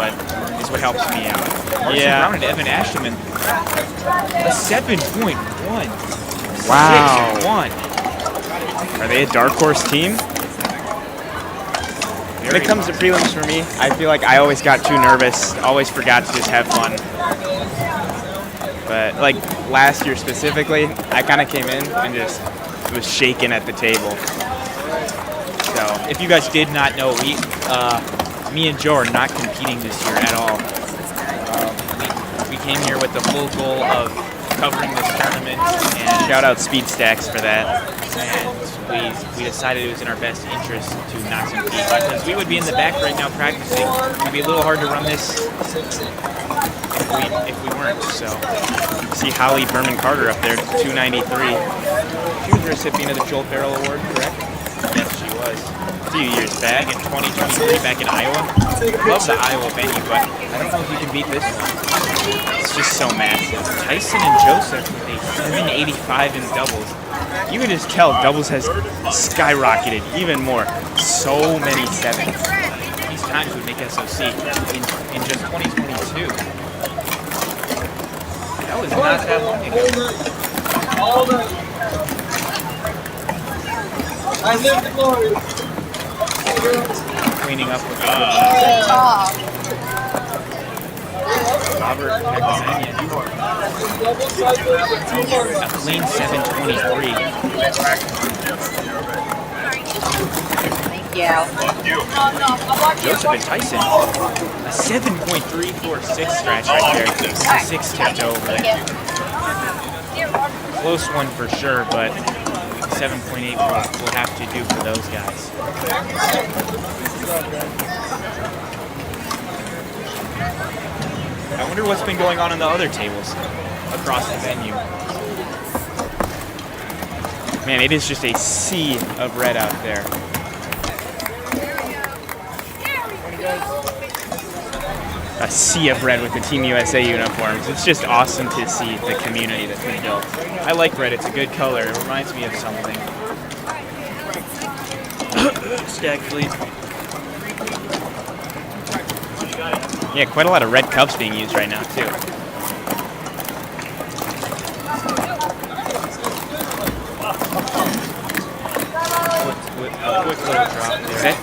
what helps me out. Marcin Brown and Evan Ashman, a 7.1. Wow. 6-1. Are they a dark horse team? When it comes to prelims for me, I feel like I always got too nervous, always forgot to just have fun. But like last year specifically, I kind of came in and just was shaking at the table. So if you guys did not know, me and Joe are not competing this year at all. We came here with the full goal of covering this tournament, and shout out Speed Stacks for that. And we decided it was in our best interest to not compete, because we would be in the back right now practicing. It would be a little hard to run this if we weren't. So see Holly Berman Carter up there, 293. She was a recipient of the Joel Farrell Award, correct? Yes, she was. A few years back. In 2023, back in Iowa. Love the Iowa venue, but I don't know if you can beat this one. It's just so massive. Tyson and Joseph with a 785 in doubles. You can just tell doubles has skyrocketed even more. So many sevens. These times would make SOC in just 2022. That was not that long ago. I live the glory. Cleaning up with the Robert Kagramenian. A clean 723. Joseph and Tyson. A 7.346 scratch right there. A 6 tipped over. Close one for sure, but 7.8 will have to do for those guys. I wonder what's been going on the other tables across the venue. Man, it is just a sea of red out there. A sea of red with the Team USA uniforms. It's just awesome to see the community that's been built. I like red, it's a good color. It reminds me of something. Stag fleet. Yeah, quite a lot of red cups being used right now, too. Quick little drop there.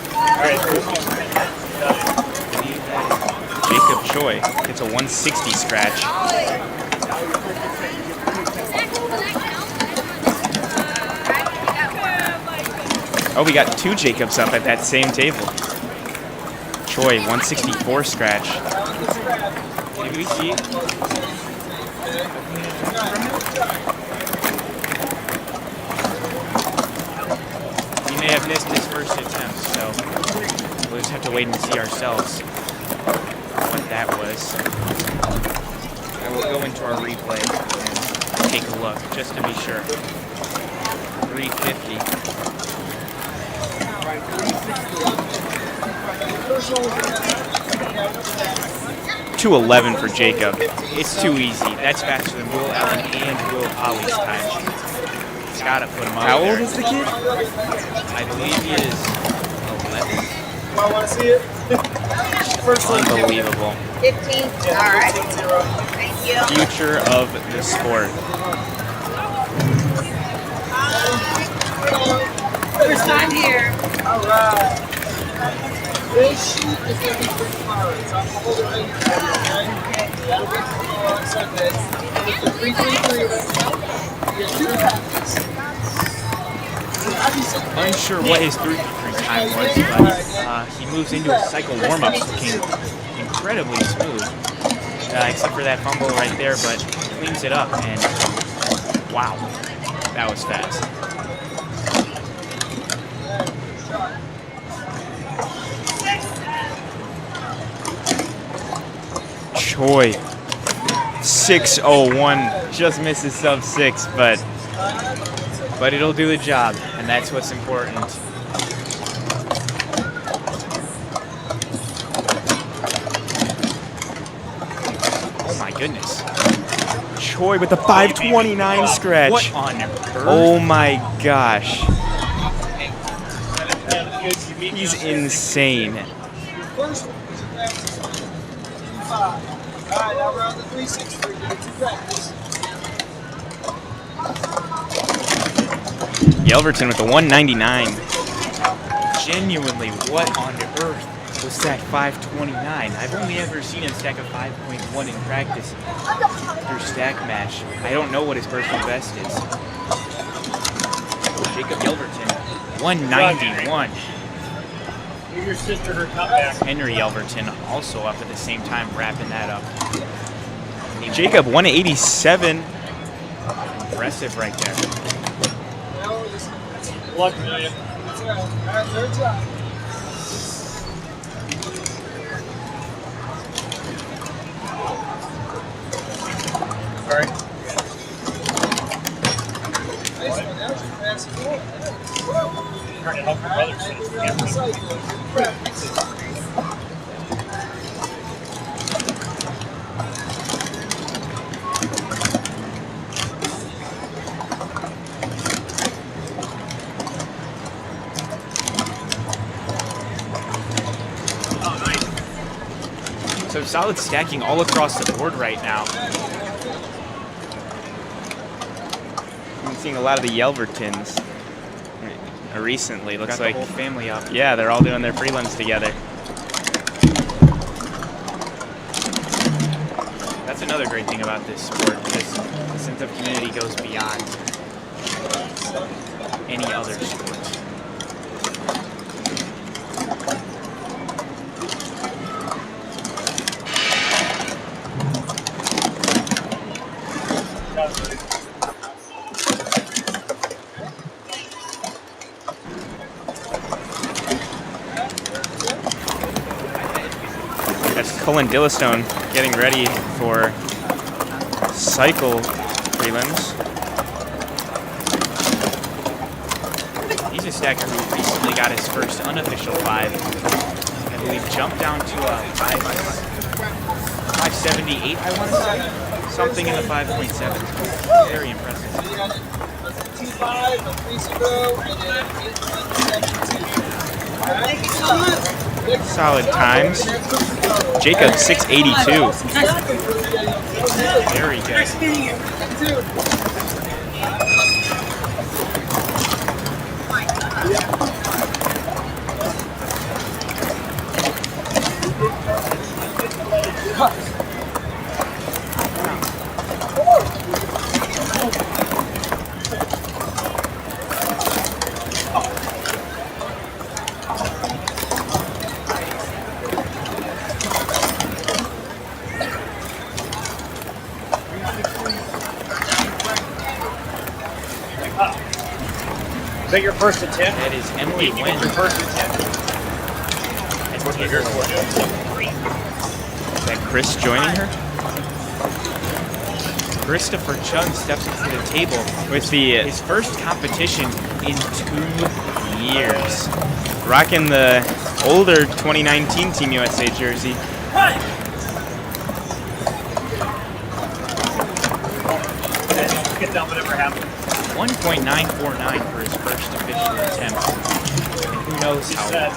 Jacob Choi gets a 160 scratch. Oh, we got 2 Jacobs up at that same table. Choi, 164 scratch. Did we see? He may have missed his first attempt, so we'll just have to wait and see ourselves what that was. I will go into our replay and take a look, just to be sure. 350. 211 for Jacob. It's too easy. That's faster than Will Allen and Will Polly's time. He's got to put him up. How old is the kid? I believe he is 11. I want to see it. First one. Unbelievable. 15. All right. Thank you. Future of the sport. First time here. All right. This sheet is going to be for tomorrow. So I'm going to hold it right here, okay? That'll be tomorrow on Sunday. It's the 333 right now. You get 2 packets. Unsure what his 3-3 time was, but he moves into his cycle warm-ups looking incredibly smooth. Except for that fumble right there, but cleans it up, and wow, that was fast. Choi, 6:01, just misses sub 6, but it'll do the job, and that's what's important. Oh my goodness. Choi with the 529 scratch. What on earth? Oh my gosh. He's insane. First one is a 5. All right, now we're on the 363. You get 2 packets. Yelverton with the 199. Genuinely, what on earth was stack 529? I've only ever seen him stack a 5.1 in practice through stack match. I don't know what his personal best is. Jacob Yelverton, 191. Give your sister her cup back. Henry Yelverton also up at the same time, wrapping that up. Jacob, 187. Impressive right there. Luck, million. That's right. All right, third try. Sorry. Nice one. That was a fast goal. Trying to help your brother since we have the cycle. Practice. So solid stacking all across the board right now. I'm seeing a lot of the Yelvertons recently. Looks like the whole family up. Yeah, they're all doing their prelims together. That's another great thing about this sport, because the sense of community goes beyond any other sport. That's Cullen Dillistone getting ready for cycle prelims. He's a stacker who recently got his first unofficial 5. I believe jumped down to a 578, I want to say. Something in the 5.7. Very impressive. 2-5, a 3-0, and then 8-7-2. Thank you so much. Solid times. Jacob 682. Very good. Is that your first attempt? That is Emily Nguyen. Your first attempt? Is that Chris joining her? Christopher Chung steps up to the table With the his first competition in 2 years. rocking the older 2019 Team USA jersey. Get down whatever happens. 1.949 for his first official attempt. And who knows how long.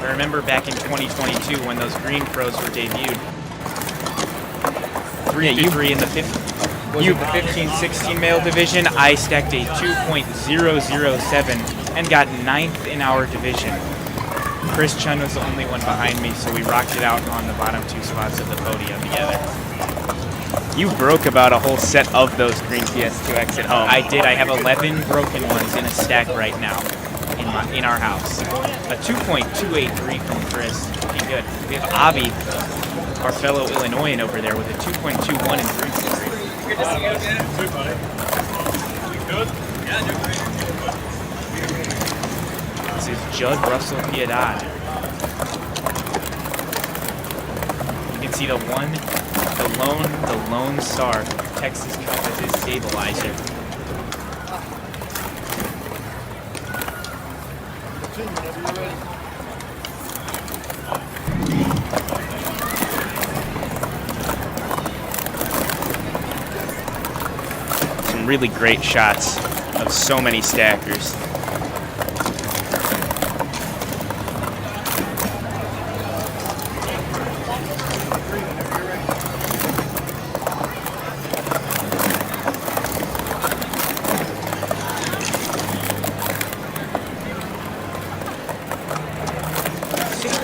I remember back in 2022 when those green pros were debuted. 3-3 in the 15-16 male division. I stacked a 2.007 and got 9th in our division. Chris Chun was the only one behind me, so we rocked it out on the bottom 2 spots of the podium together. You broke about a whole set of those green PS2X at home. I did. I have 11 broken ones in a stack right now in our house. A 2.283 from Chris. Looking good. We have Avi, our fellow Illinoisan over there, with a 2.21 in 3.3. Good to see you again. Good, buddy. You good? Yeah, doing great. This is Judd Russell Piedad. You can see the lone star, Texas Cup as his stabilizer. Some really great shots of so many stackers.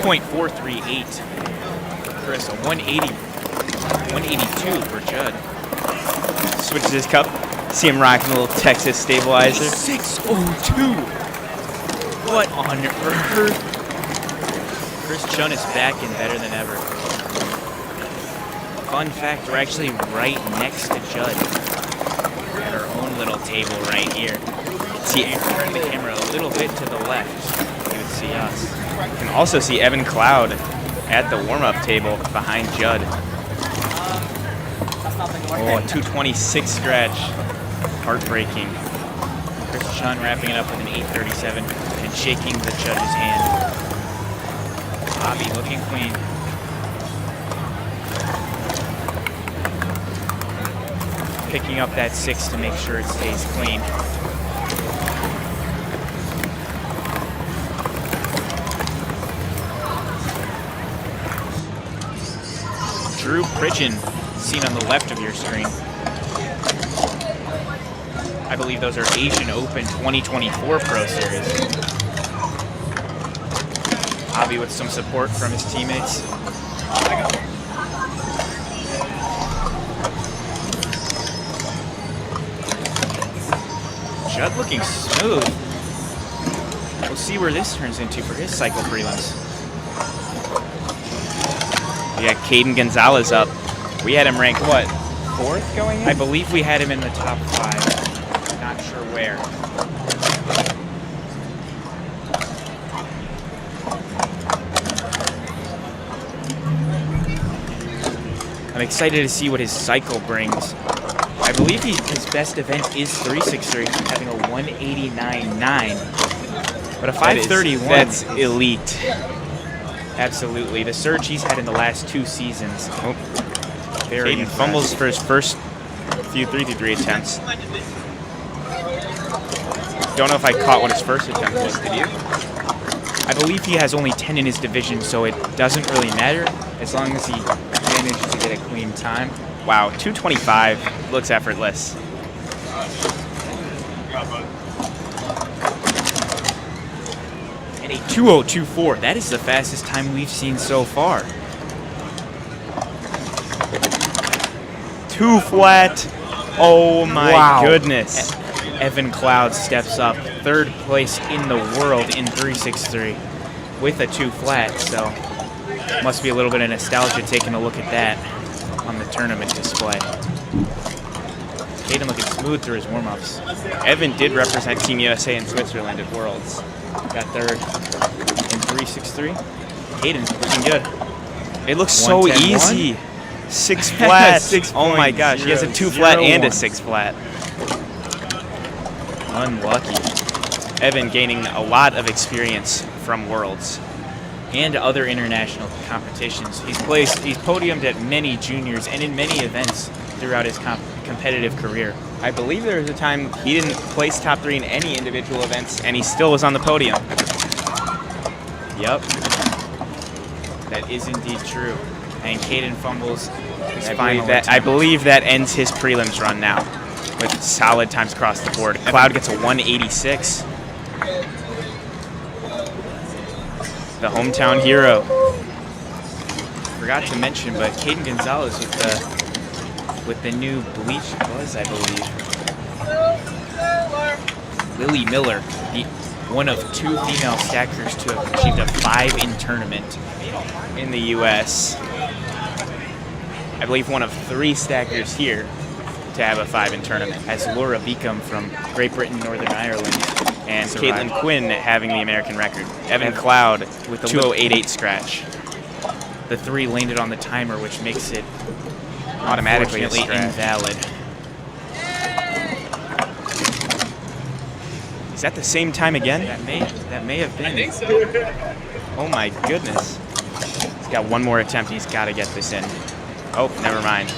.438 for Chris, a 182 for Judd. Switches his cup. See him rocking a little Texas stabilizer. 602. What on earth? Chris Chun is back and better than ever. Fun fact, we're actually right next to Judd at our own little table right here. See, turn the camera a little bit to the left, you would see us. You can also see Evan Cloud at the warm-up table behind Judd. Oh, a 226 scratch. Heartbreaking. Chris Chun wrapping it up with an 837 and shaking the judge's hand. Bobby looking clean. Picking up that 6 to make sure it stays clean. Drew Pridgeon, seen on the left of your screen. I believe those are Asian Open 2024 Pro Series. Avi with some support from his teammates. Judd looking smooth. We'll see where this turns into for his cycle prelims. We got Caden Gonzalez up. We had him ranked, what, 4th going in? I believe we had him in the top 5. Not sure where. I'm excited to see what his cycle brings. I believe his best event is 363, having a 189.9. But a 531. That's elite. Absolutely. The surge he's had in the last 2 seasons. Oh. Very Caden impressive. fumbles for his first few 3-3 attempts. Don't know if I caught what his first attempt was. Did you? I believe he has only 10 in his division, so it doesn't really matter as long as he manages to get a clean time. Wow, 225 looks effortless. And a 2:02.4. That is the fastest time we've seen so far. 2 flat. Oh my goodness. Evan Cloud steps up, 3rd place in the world in 363 with a 2 flat, so must be a little bit of nostalgia taking a look at that on the tournament display. Caden looking smooth through his warm-ups. Evan did represent Team USA in Switzerland at Worlds. Got 3rd in 363. Caden looking good. It looks so 110.1. easy. 6 flat. 6.001. Oh my gosh, he has a 2 flat and a 6 flat. Unlucky. Evan gaining a lot of experience from Worlds. And other international competitions. He's podiumed at many juniors and in many events throughout his competitive career. I believe there was a time he didn't place top 3 in any individual events, and he still was on the podium. Yep. That is indeed true. And Caden fumbles his final attempt. I believe that ends his prelims run now with solid times across the board. Cloud gets a 186. The hometown hero. Forgot to mention, but Caden Gonzalez with the new bleach buzz, I believe. Lily Miller, one of 2 female stackers to have achieved a 5 in tournament In the U.S. I believe one of 3 stackers here to have a 5 in tournament. as Laura Beacom from Great Britain, Northern Ireland. And survived. Caitlin Quinn having the American record. Evan Cloud with the the 2088 scratch. The 3 landed on the timer, which makes it Automatically a unfortunately scratch. invalid. Is that the same time again? That may have been. Oh my goodness. He's got one more attempt. He's got to get this in. Oh, never mind.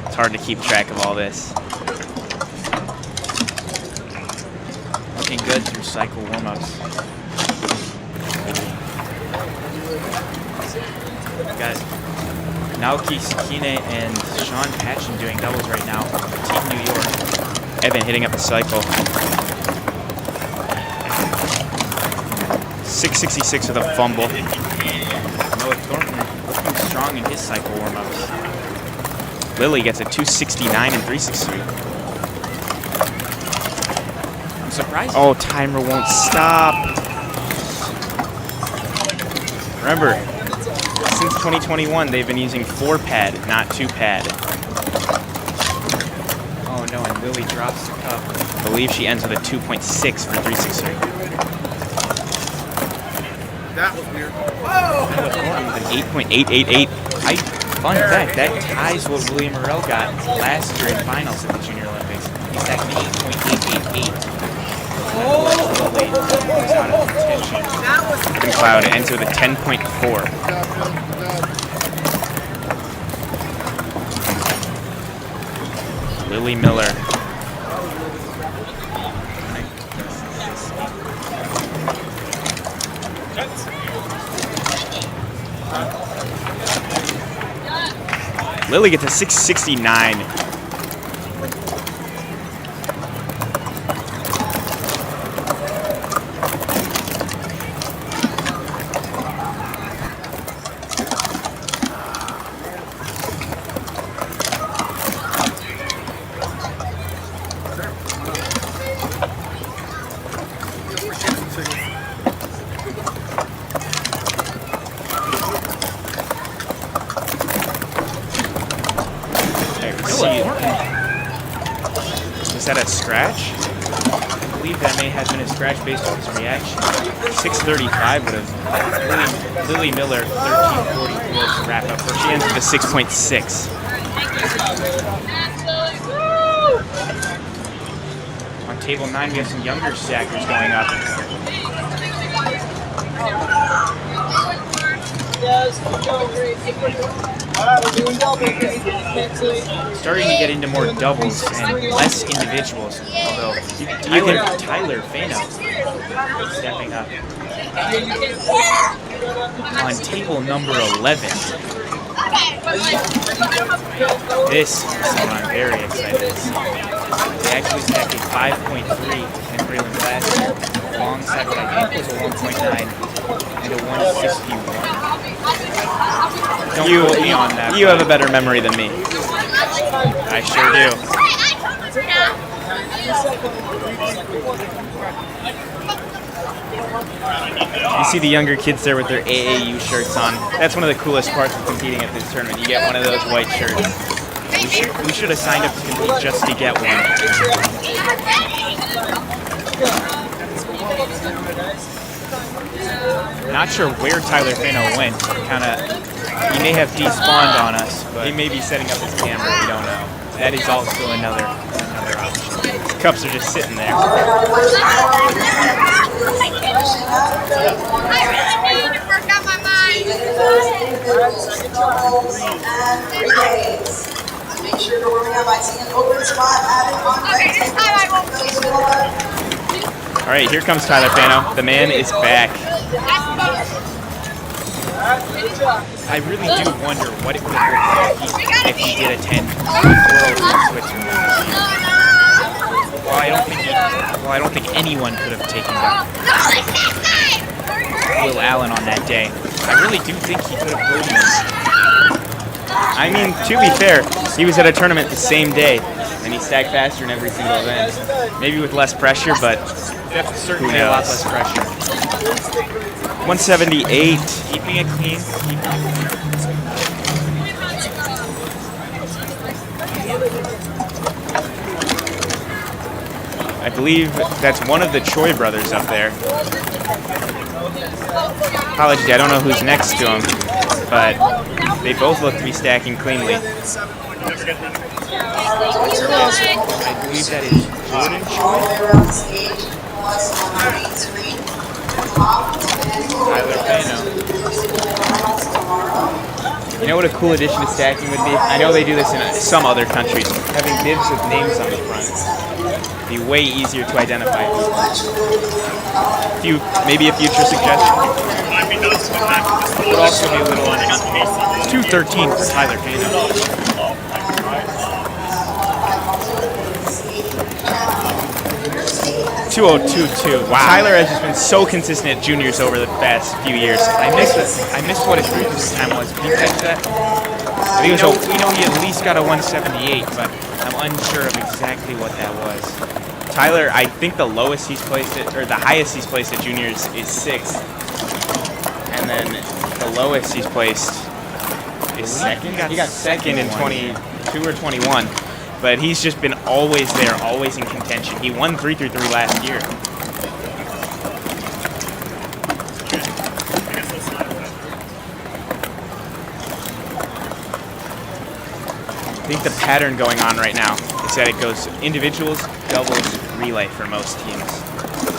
It's hard to keep track of all this. Looking good through cycle warm-ups. Got Naoki Sakine and Sean Patchen doing doubles right now for Team New York. Evan hitting up a cycle. 666 with a fumble. Noah Thornton looking strong in his cycle warm-ups. Lily gets a 269 and 363. I'm surprised. Oh, timer won't stop. Remember, since 2021, they've been using 4-pad, not 2-pad. Oh no, and Lily drops the cup. I believe she ends with a 2.6 for 363. That was weird. An 8.888. Fun fact, that ties what William Morrell got last year in finals at the Junior Olympics. He stacked an 8.888. Absolutely was out of contention. Evan Cloud ends with a 10.4. Lily Miller. Lily gets a 669. Was that a scratch? believe that may have been a scratch based on his reaction. 6:35 would have Lily Miller 13:44 to wrap up. She ends with a 6.6. On table 9, we have some younger stackers going up. Starting to get into more doubles and less individuals, although Tyler Fano stepping up. On table number 11, this is someone I'm very excited to see. They actually stacked a 5.3 in prelim last year, alongside what I think was a 1.9 and a 151. Don't quote me on that. You have a better memory than me. I sure do. You see the younger kids there with their AAU shirts on. That's one of the coolest parts of competing at this tournament. You get one of those white shirts. We should have signed up to compete just to get one. Not sure where Tyler Fano went. He may have despawned on us, but He may be setting up his camera, we don't know. that is also another option. His cups are just sitting there. I really need to work out my mind. Make sure you're warming up. I see an open spot added on. Okay, this time I won't. All right, here comes Tyler Fano. The man is back. I really do wonder what it would have looked like if he did attend Worlds in Switzerland. Well, I don't think anyone could have taken down Will Allen on that day. I really do think he could have played him. I mean, to be fair, he was at a tournament the same day, and he stacked faster in every single event. Maybe with less pressure, but Certainly a lot less pressure. 178. Keeping it clean. I believe that's one of the Choi brothers up there. Apologies, I don't know who's next to him, but they both look to be stacking cleanly. I believe that is Jordan Choi. Tyler Fano. You know what a cool addition to stacking would be? I know they do this in some other countries. Having bibs with names on the front. Be way easier to identify people. Maybe a future suggestion. Would also be a little uncomfortable. 213 for Tyler Fano. 2022. Wow. Tyler has just been so consistent at juniors over the past few years. I missed what his previous time was. Can you catch that? I think We know he at least got a 178, but I'm unsure of exactly what that was. Tyler, I think the lowest he's placed at, or the highest he's placed at juniors is 6th. And then the lowest he's placed is 2nd. He got second in 22 or 21. But he's just been always there, always in contention. He won 3-3 last year. I think the pattern going on right now is that it goes individuals, doubles, relay for most teams.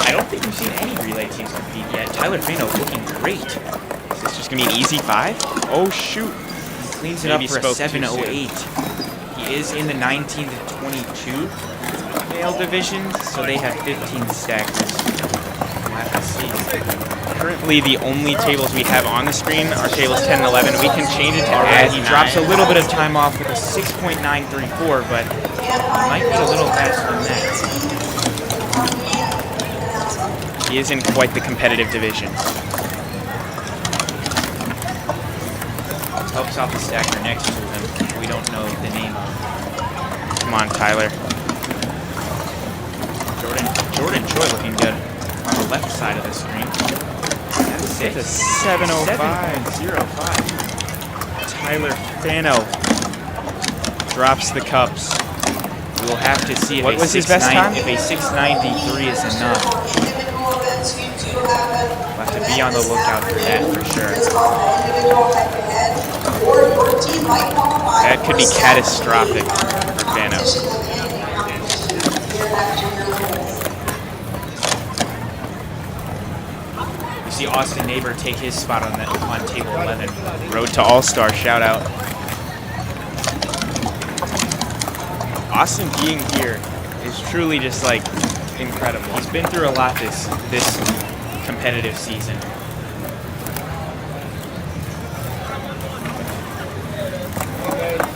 I don't think we've seen any relay teams compete yet. Tyler Fano looking great. Is this just going to be an easy 5? Oh, shoot. He cleans it up for a 708. He is in the 19 to 22 male division, so they have 15 stackers. We'll have to see. Currently, the only tables we have on the screen are tables 10 and 11. We can change it to add. He drops a little bit of time off with a 6.934, but he might be a little faster than that. He is in quite the competitive division. Helps out the stacker next to him. We don't know the name of. Come on, Tyler. Jordan Choi looking good on the left side of the screen. It's a 705. 7.05. Tyler Fano drops the cups. We'll have to see if What was his best time? If a 693 is enough. Individual events, you do have We'll have to be on the lookout for that for sure. it's called the individual head-to-head, or your team might qualify. That could be for a catastrophic competition for Fano. with any competition here at Junior Olympics. You see Austin Neighbor take his spot on table 11. Road to All-Star, shout out. Austin being here is truly just like incredible. He's been through a lot this competitive season.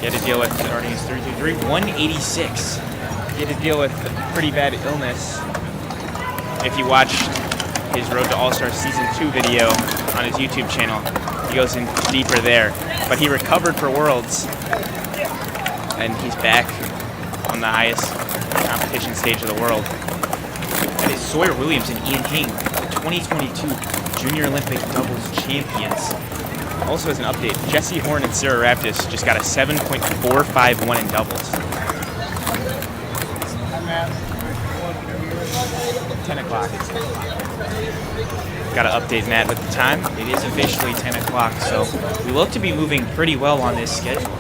Get to deal with Starting his 3-3, 186. get to deal with pretty bad illness. If you watch his Road to All-Star Season 2 video on his YouTube channel, he goes in deeper there. But he recovered for Worlds, and he's back on the highest competition stage of the world. That is Sawyer Williams and Ian Hing, the 2022 Junior Olympic doubles champions. Also as an update, Jesse Horn and Sarah Raptis just got a 7.451 in doubles. 10 o'clock. Got to update Matt with the time. It is officially 10 o'clock, so we look to be moving pretty well on this schedule.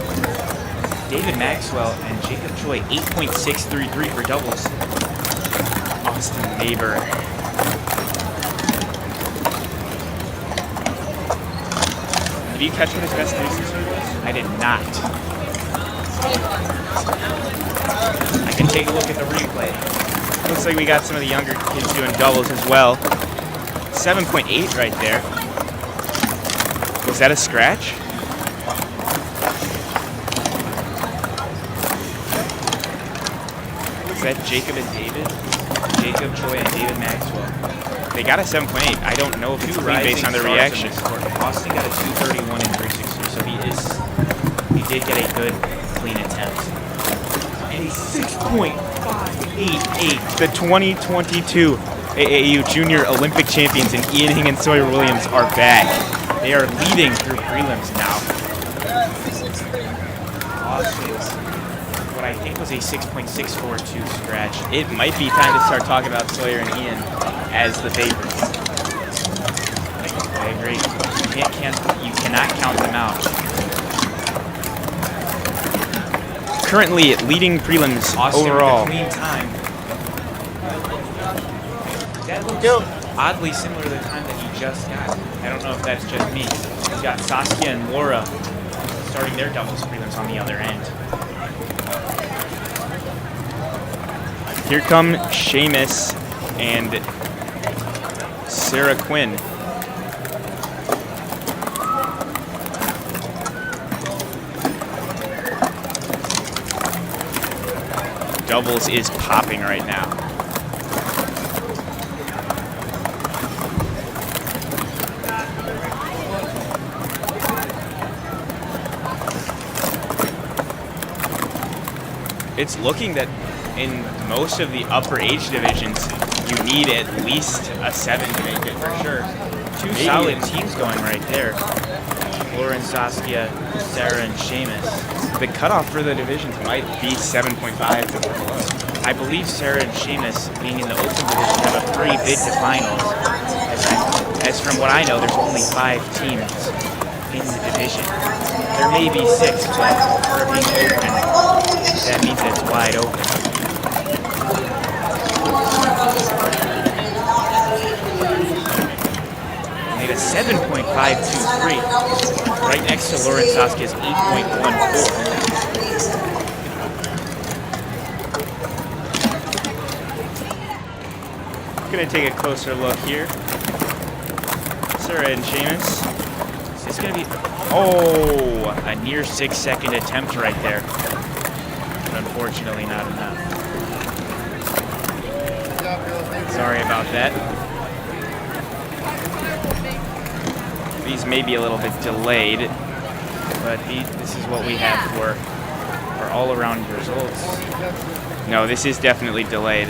David Maxwell and Jacob Choi, 8.633 for doubles. Austin Neighbor. Did you catch what his best 360 was? I did not. I can take a look at the replay. Looks like we got some of the younger kids doing doubles as well. 7.8 right there. Was that a scratch? Is that Jacob and David? Jacob Choi and David Maxwell. They got a 7.8. I don't know if it's Two clean based on their rising reaction. stars in this court. Austin got a 231 and 360, so he did get a good clean attempt. And he's 6.588. The 2022 AAU Junior Olympic champions in Ian Hing and Sawyer Williams are back. They are leading through prelims now. Austin's what I think was a 6.642 scratch. It might be time to start talking about Sawyer and Ian as the favorites. I agree. You cannot count them out. Currently leading prelims Austin overall. with a clean time. That looks oddly similar to the time that he just got. I don't know if that's just me. He's got Saskia and Laura starting their doubles prelims on the other end. Here come Seamus and Sarah Quinn. Doubles is popping right now. It's looking that in most of the upper age divisions, you need at least a 7 to make it for sure. Two solid teams going right there. Lauren, Saskia, Sarah, and Seamus. The cutoff for the divisions might be 7.5 to below. I believe Sarah and Seamus, being in the open division, have a free bid to finals. As from what I know, there's only 5 teams in the division. There may be 6, but for being open, that means it's wide open. Made a 7.523, right next to Lauren Saskia's 8.14. Gonna take a closer look here. Sarah and Seamus. Is this gonna be? Oh, a near 6-second attempt right there. But unfortunately, not enough. Sorry about that. These may be a little bit delayed, But this is what we have for our all-around results. no, this is definitely delayed.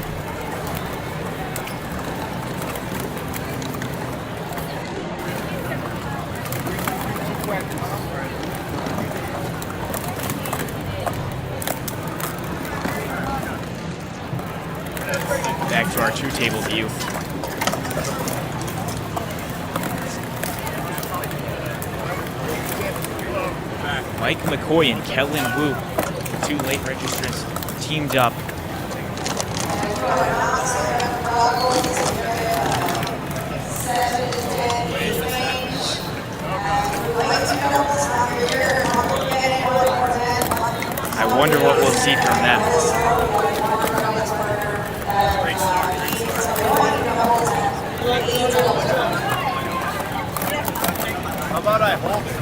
back to our two-table view. Mike McCoy and Kellen Wu, the two late registrants, teamed up. I wonder what we'll see from them. How about I hold it?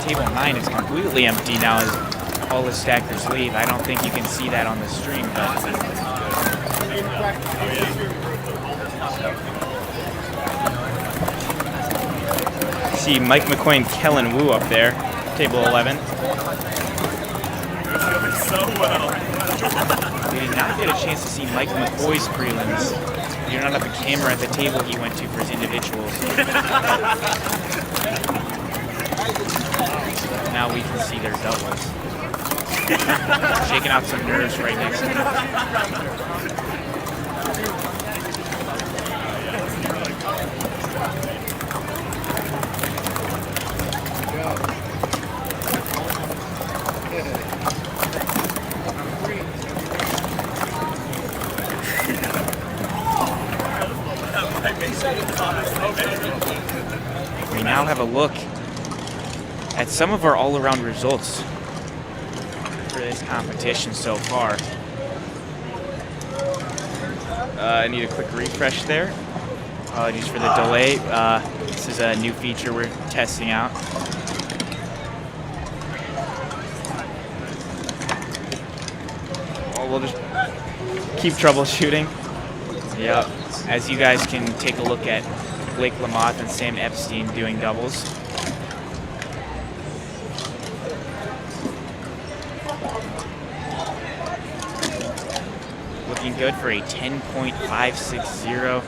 Table 9 is completely empty now as all the stackers leave. I don't think you can see that on the stream, but see Mike McCoy and Kellen Wu up there, table 11. We did not get a chance to see Mike McCoy's prelims. We do not have a camera at the table he went to for his individuals. Now we can see their doubles. Shaking out some nerves right next to him. We now have a look at some of our all-around results for this competition so far. I need a quick refresh there. Apologies for the delay. This is a new feature we're testing out. Well, we'll just keep troubleshooting. Yep. As you guys can take a look at Blake Lamoth and Sam Epstein doing doubles. Looking good for a 10.560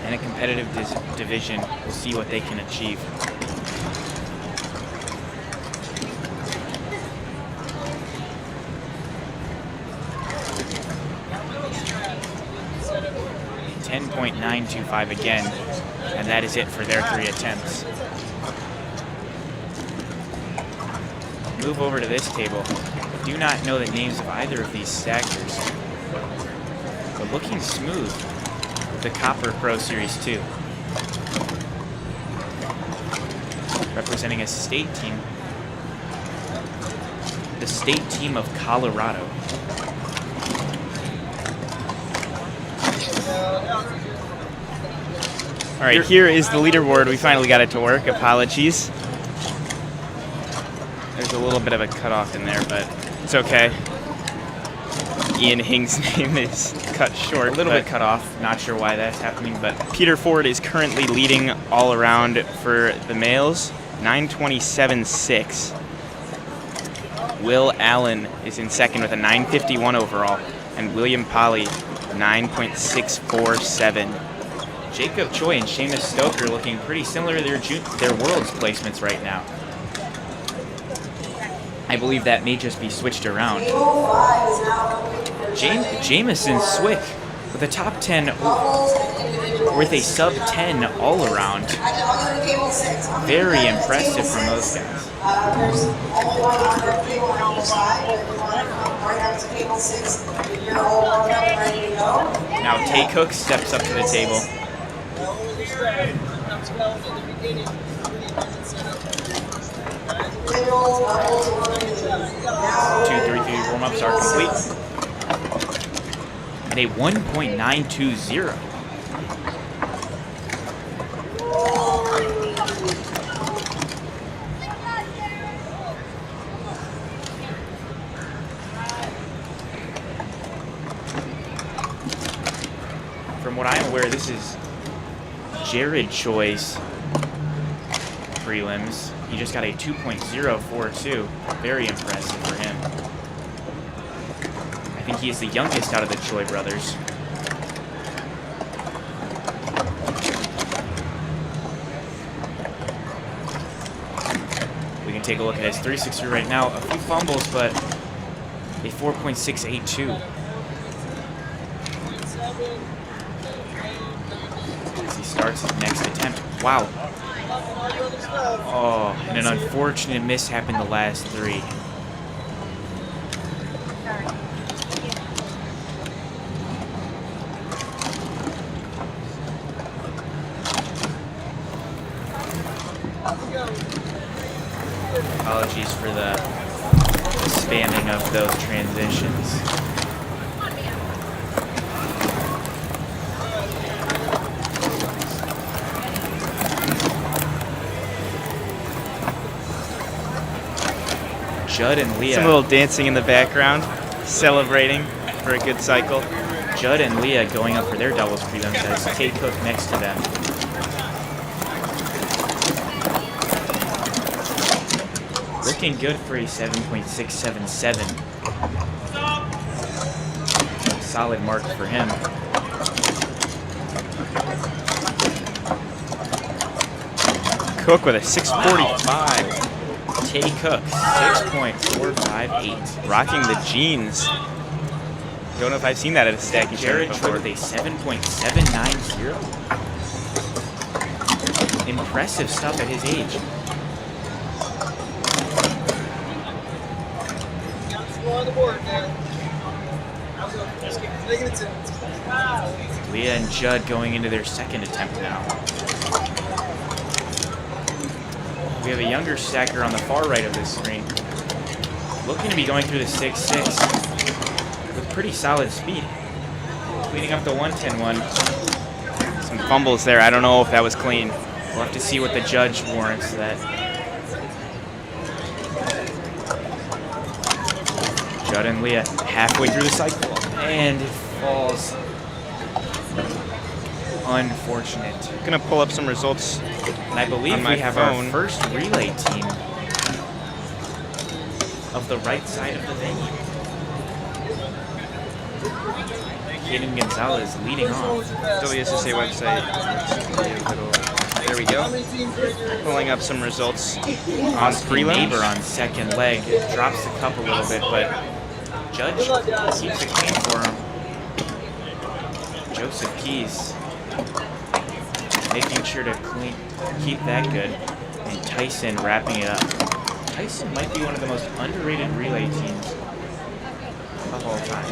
in a competitive division. We'll see what they can achieve. .925 again, and that is it for their 3 attempts. Move over to this table. I do not know the names of either of these stackers, but looking smooth with the Copper Pro Series 2. Representing a state team, the state team of Colorado. All right, here is the leaderboard. We finally got it to work. Apologies. There's a little bit of a cutoff in there, but it's okay. Ian Hing's name is cut short. A little bit cut off. Not sure why that's happening, but Peter Ford is currently leading all around for the males, 927.6. Will Allen is in second with a 951 overall, and William Polly, 9.647. Jacob Choi and Seamus Stoker looking pretty similar to their world's placements right now. I believe that may just be switched around. Jamison Swick with a top 10 with a sub 10 all around. Very impressive from those guys. There's only one on the table on each side, but you want to come right up to table 6. You're all warmed up and ready to go. Now Tay Cook steps up to the table. 2, 3, 3 warm-ups are complete. And a 1.920. From what I'm aware, this is Jared Choi's prelims. He just got a 2.042. Very impressive for him. I think he is the youngest out of the Choi brothers. We can take a look at his 363 right now. A few fumbles, but a 4.682. As he starts his next attempt. Wow. Oh, and an unfortunate mishap in the last 3. Apologies for the spamming of those transitions. Judd and Leah. Some little dancing in the background, celebrating for a good cycle. Judd and Leah going up for their doubles prelims as Kate Cook next to them. Looking good for a 7.677. Solid mark for him. Cook with a 645. Tay Cook, 6.458. Rocking the jeans. Don't know if I've seen that at a stacking Jared tournament Tripp before. with a 7.790. Impressive stuff at his age. On the board, man. Just keep taking it. Leah and Judd going into their second attempt now. We have a younger stacker on the far right of this screen. Looking to be going through the 6.6 with pretty solid speed. Cleaning up the 110-1. Some fumbles there. I don't know if that was clean. We'll have to see what the judge warrants that. Judd and Leah halfway through the cycle, and it falls. Unfortunate. Gonna pull up some results. And I believe on my we have phone. our first relay team of the right side of the venue. Kaden Gonzalez leading off. WSSA website. There we go. Pulling up some results on prelims. Neighbor on second leg. It drops the cup a little bit, but Judge keeps it clean for him. Joseph Keys making sure to keep that good. And Tyson wrapping it up. Tyson might be one of the most underrated relay teams of all time.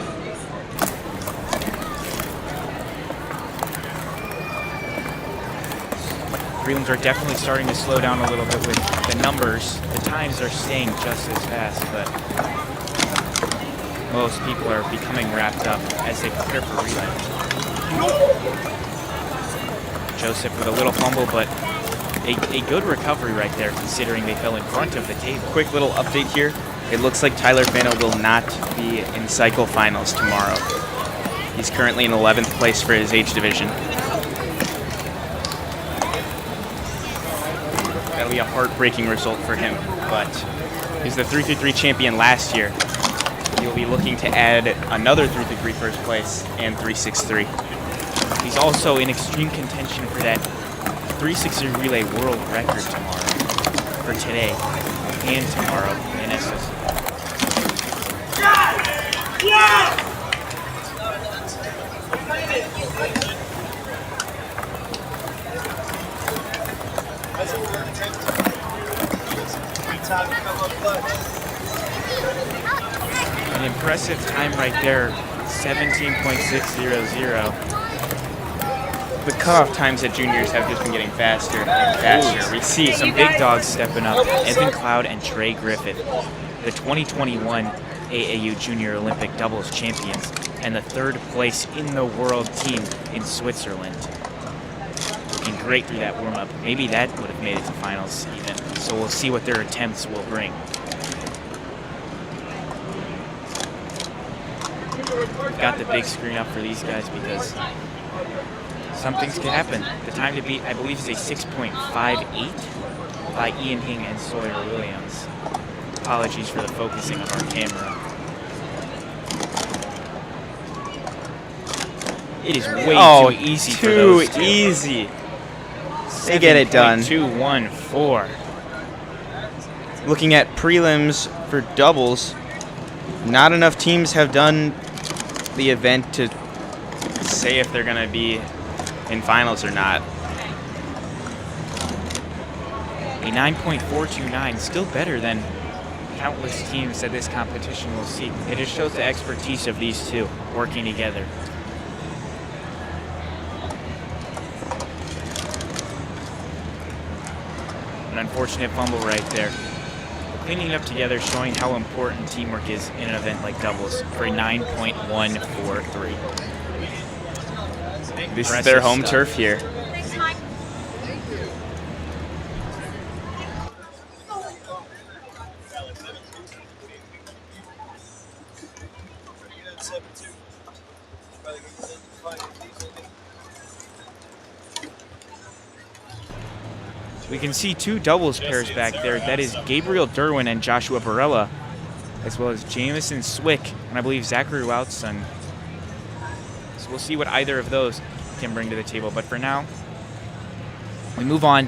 Prelims are definitely starting to slow down a little bit with the numbers. The times are staying just as fast, but most people are becoming wrapped up as they prepare for relay. Joseph with a little fumble, but a good recovery right there considering they fell in front of the table. Quick little update here. It looks like Tyler Fano will not be in cycle finals tomorrow. He's currently in 11th place for his age division. That'll be a heartbreaking result for him, but he's the 333 champion last year. He'll be looking to add another 333 first place and 363. He's also in extreme contention for that 360 relay world record tomorrow, for today and tomorrow in SSC. An impressive time right there, 17.600. The cutoff times at juniors have just been getting faster and faster. We see Some big dogs stepping up, Evan Cloud and Trey Griffith, the 2021 AAU Junior Olympic doubles champions and the 3rd place in the world team in Switzerland. Looking great through that warm-up. Maybe that would have made it to finals even. So we'll see what their attempts will bring. Got the big screen up for these guys because some things can happen. The time to beat, I believe, is a 6.58 by Ian Hing and Sawyer Williams. Apologies for the focusing of our camera. It is way too easy for those two. Too easy. They get it done. 7.214. Looking at prelims for doubles, Not enough teams have done the event to say if they're going to be in finals or not. A 9.429, still better than countless teams that this competition will see. It just shows the expertise of these two working together. An unfortunate fumble right there. Cleaning up together, showing how important teamwork is in an event like doubles for a 9.143. This is their home turf here. We can see two doubles pairs back there. That is Gabriel Derwin and Joshua Barella, as well as Jamison Swick and I believe Zachary Woutson. So we'll see what either of those can bring to the table. But for now, we move on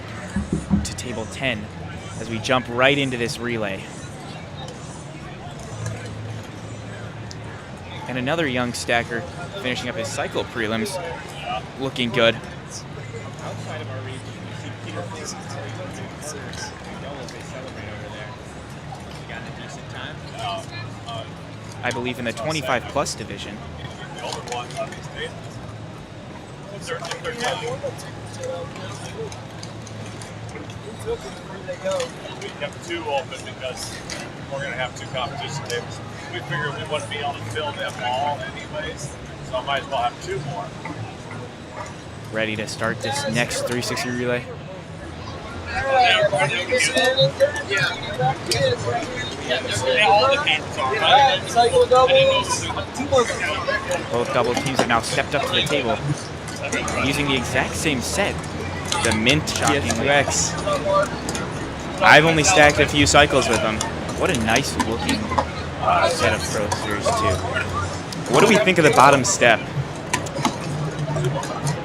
to table 10 as we jump right into this relay. And another young stacker finishing up his cycle prelims, looking good. Outside of our region, we see Peter Fields and Terry Williams. Doubles they celebrate over there. You got a decent time? I believe in the 25 plus division. We kept two open because we're going to have two competition tables. We figured we wouldn't be able to fill them all anyways, so I might as well have two more. Ready to start this next 360 relay. Both double teams have now stepped up to the table using the exact same set. The Mint Shockingly. X. I've only stacked a few cycles with them. What a nice looking set of Pro Series 2. What do we think of the bottom step?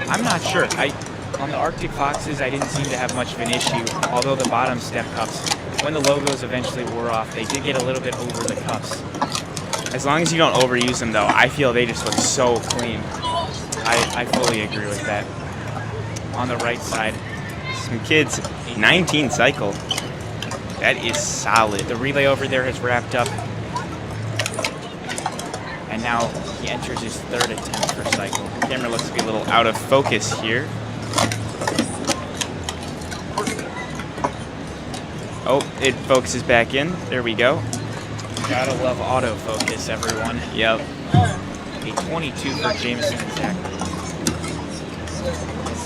I'm not sure. On the Arctic Foxes, I didn't seem to have much of an issue, although the bottom step cups, when the logos eventually wore off, they did get a little bit over the cups. As long as you don't overuse them, though, I feel they just look so clean. I fully agree with that. On the right side, Some kids, 19 cycle. That is solid. the relay over there has wrapped up. And now he enters his third attempt per cycle. Camera looks to be a little out of focus here. Oh, it focuses back in. There we go. Gotta love autofocus, everyone. Yep. A 22 for Jameson and Zachary.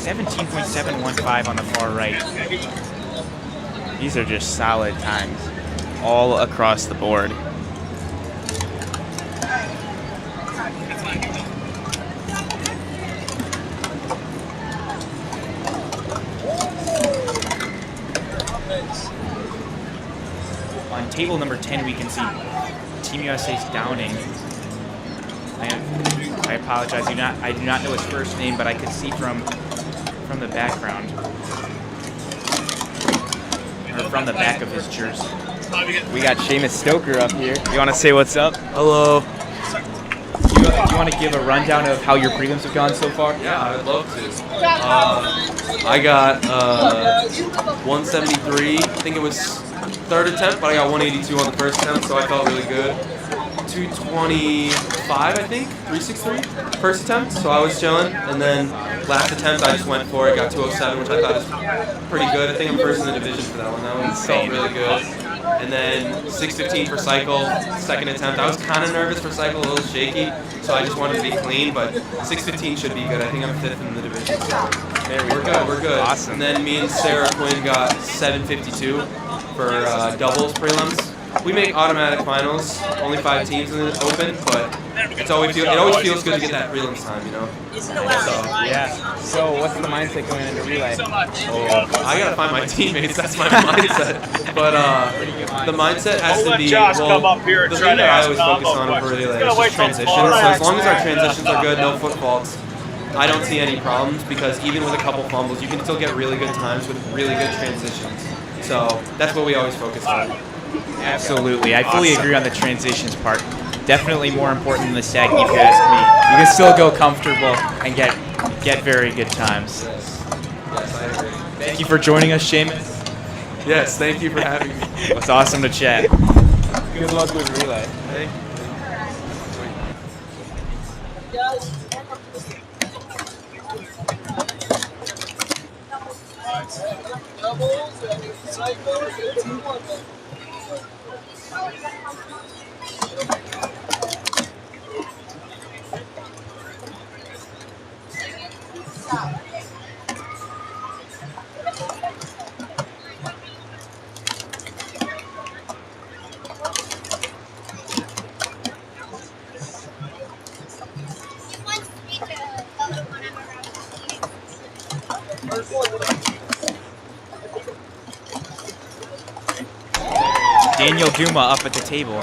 17.715 on the far right. These are just solid times all across the board. On table number 10, we can see Team USA's Downing. I apologize. I do not know his first name, but I could see from the background, or from the back of his jersey. We got Seamus Stoker up here. You want to say what's up? Hello. Do you want to give a rundown of how your prelims have gone so far? Yeah, I'd love to. I got 173. I think it was third attempt, but I got 182 on the first attempt, so I felt really good. 225, I think, 363 first attempt, so I was chilling. And then last attempt, I just went for it, got 207, which I thought was pretty good. I think I'm first in the division for that one. That one felt really good. And then 615 for cycle, second attempt. I was kind of nervous for cycle, a little shaky, so I just wanted to be clean, but 615 should be good. I think I'm fifth in the division, so we're good, we're good. Awesome. And then me and Sarah Quinn got 752 for doubles prelims. We make automatic finals, only 5 teams in the open, but it always feels good to get that prelims time, you know? So, Yeah. So what's the mindset going into relay? I gotta find my teammates. That's my mindset. But the mindset has to be the thing that I always focus on for relay is just transitions. So as long as our transitions are good, no foot faults, I don't see any problems because even with a couple fumbles, you can still get really good times with really good transitions. So that's what we always focus on. Absolutely. I fully agree on the transitions part. Definitely more important than the stacking if you ask me. You can still go comfortable and get very good times. Yes, I agree. Thank you for joining us, Seamus. Yes, thank you for having me. It was awesome to chat. Good luck with relay. Thank you. Doubles and cycles and 2-1. Daniel Duma up at the table.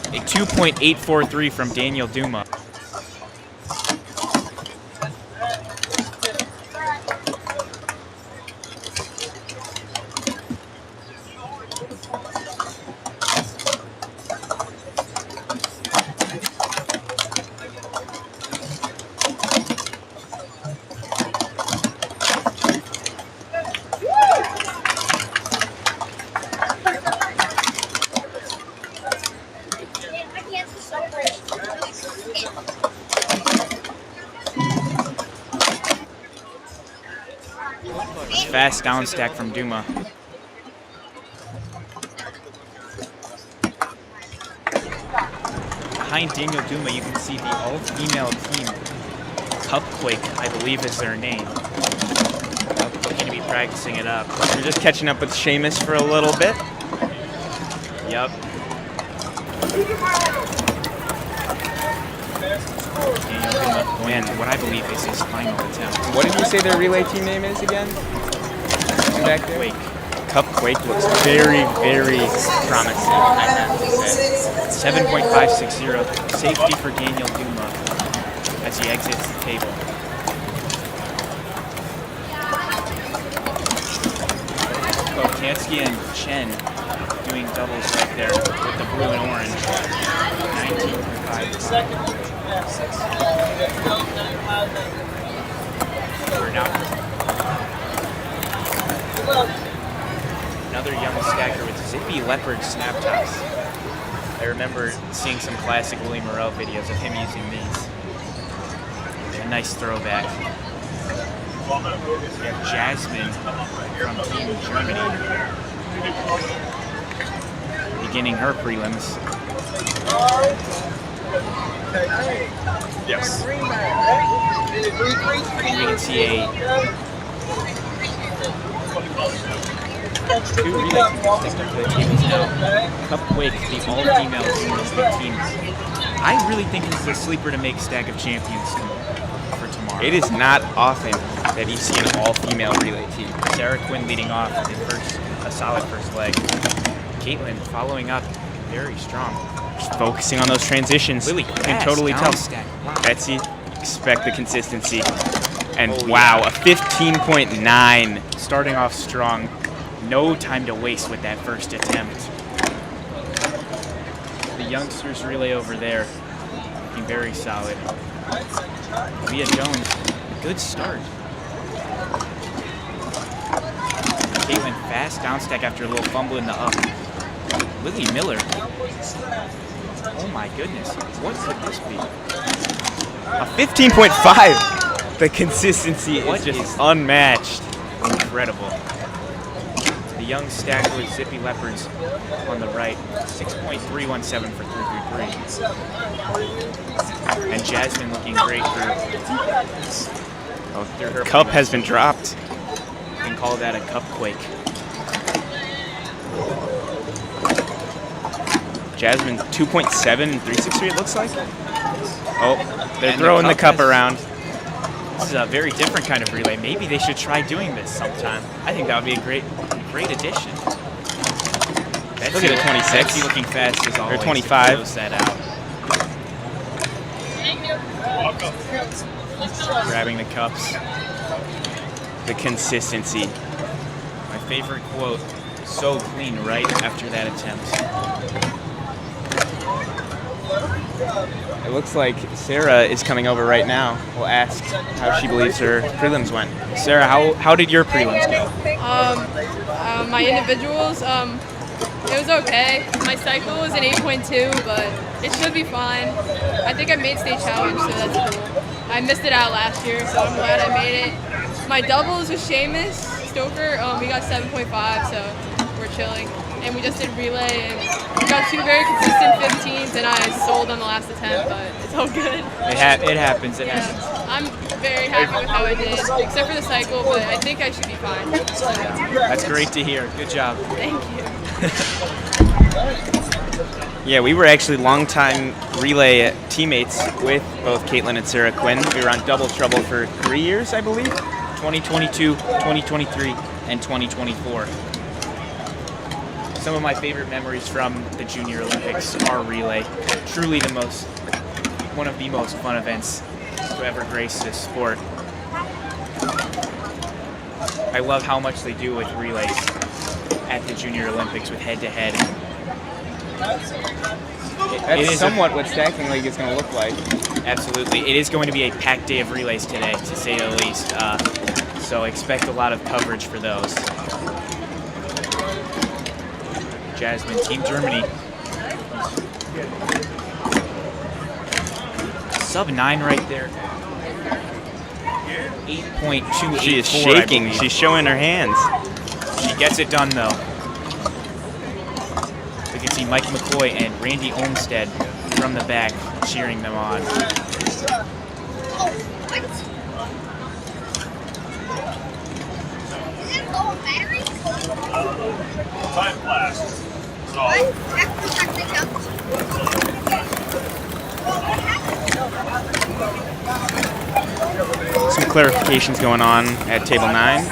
A 2.843 from Daniel Duma. Fast down stack from Duma. Behind Daniel Duma, you can see the all-female team. Cupquake, I believe is their name. Looking to be practicing it up. We're just catching up with Seamus for a little bit. Yep. Daniel Duma going in what I believe is his final attempt. What did you say their relay team name is again? Back there? Quake. Cupquake looks very, very promising, I have to say. 7.560. Safety for Daniel Duma as he exits the table. Kotansky and Chen doing doubles right there with the blue and orange. 19.5. We're now another young stacker with zippy leopard snap tops. I remember seeing some classic Willie Morel videos of him using these. A nice throwback. We have Jasmine from Team Germany beginning her prelims. Yes. And you can see two relay teams picked up to the tables now. Cupquake, the all-female team. I really think this is a sleeper to make stack of champions for tomorrow. It is not often that you see an all-female relay team. Sarah Quinn leading off a solid first leg. Caitlin following up very strong. Just focusing on those transitions. Lily, you can totally tell. Wow. Betsy, expect the consistency. And wow, a 15.9. Starting off strong. No time to waste with that first attempt. The youngsters relay over there looking very solid. Leah Jones, good start. Caitlin fast down stack after a little fumble in the up. Lily Miller. Oh my goodness, what could this be? A 15.5. The consistency is just unmatched. Incredible. The young stacker with zippy leopards on the right. 6.317 for 333. And Jasmine looking great through her Cup has been dropped. You can call that a cupquake. Jasmine 2.7 and 363 it looks like. Oh, they're And throwing the cup has- around. This is a very different kind of relay. Maybe they should try doing this sometime. I think that would be a great addition. Look at the 26. Betsy looking fast as always. 25. Close that out. Grabbing the cups. The consistency. My favorite quote, so clean right after that attempt. It looks like Sarah is coming over right now. We'll ask how she believes her prelims went. Sarah, how did your prelims go? My individuals, it was okay. My cycle was an 8.2, but it should be fine. I think I made state challenge, so that's cool. I missed it out last year, so I'm glad I made it. My doubles with Seamus Stoker, we got 7.5, so we're chilling. And we just did relay, and we got 2 very consistent 15s, and I sold on the last attempt, but it's all good. It happens. It happens. I'm very happy with how I did, except for the cycle, but I think I should be fine. So, That's great to hear. Good job. thank you. Yeah, we were actually longtime relay teammates with both Caitlin and Sarah Quinn. We were on double trouble for 3 years, I believe. 2022, 2023, and 2024. Some of my favorite memories from the Junior Olympics are relay. Truly one of the most fun events to ever grace this sport. I love how much they do with relays at the Junior Olympics with head-to-head. That's somewhat what Stacking League is going to look like. Absolutely. It is going to be a packed day of relays today, to say the least. So expect a lot of coverage for those. Jasmine, Team Germany. Sub 9 right there. 8.284. She is shaking. She's showing her hands. She gets it done, though. We can see Mike McCoy and Randy Olmstead from the back cheering them on. Time blast. Some clarifications going on at table 9.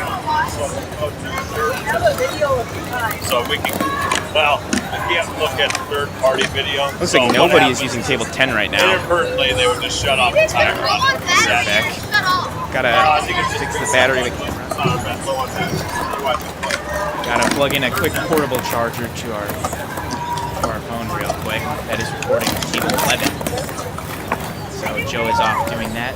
So we can, we can't look at third-party video. Looks like nobody is using table 10 right now. Inadvertently, they would just shut off the timer on the Back. Gotta fix the battery of the camera. Gotta plug in a quick portable charger to our phone real quick. That is recording table 11. So Joe is off doing that.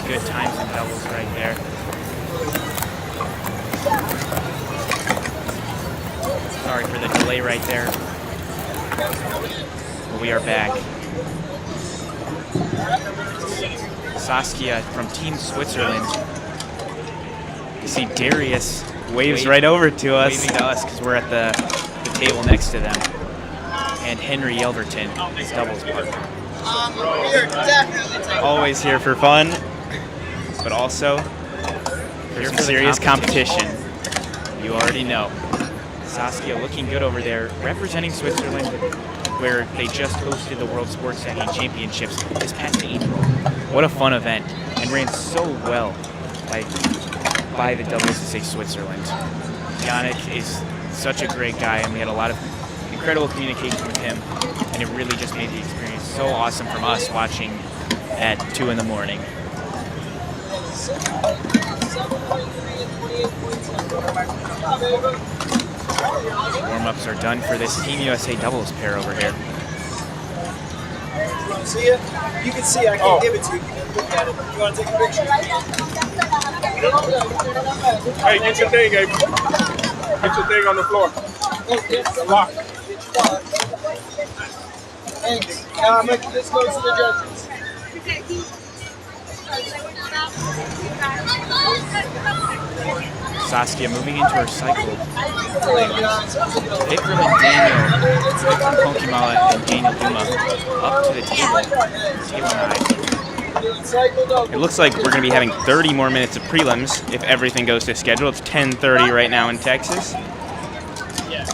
Good times and doubles right there. Sorry for the delay right there. But we are back. Saskia from Team Switzerland. You see Darius Waves right over to us. waving to us because we're at the table next to them. And Henry Yelverton, his doubles partner. Always here for fun, but also for some serious competition. You already know. Saskia looking good over there, representing Switzerland, where they just hosted the World Sports Stacking Championships this past April. What a fun event, and ran so well by the WSSA Switzerland. Yannick is such a great guy, and we had a lot of incredible communication with him, and it really just made the experience so awesome from us watching at 2 in the morning. Warm-ups are done for this Team USA doubles pair over here. You want to see it? You can see. I can give it to you. You can look at it. You want to take a picture? Hey, get your thing, Abe. Get your thing on the floor. It's locked. Thanks. This goes to the judges. Saskia moving into her cycle. Vikram and Daniel, Vikram Pokimala and Daniel Duma up to the table. Table 9. It looks like we're going to be having 30 more minutes of prelims if everything goes to schedule. It's 10:30 right now in Texas.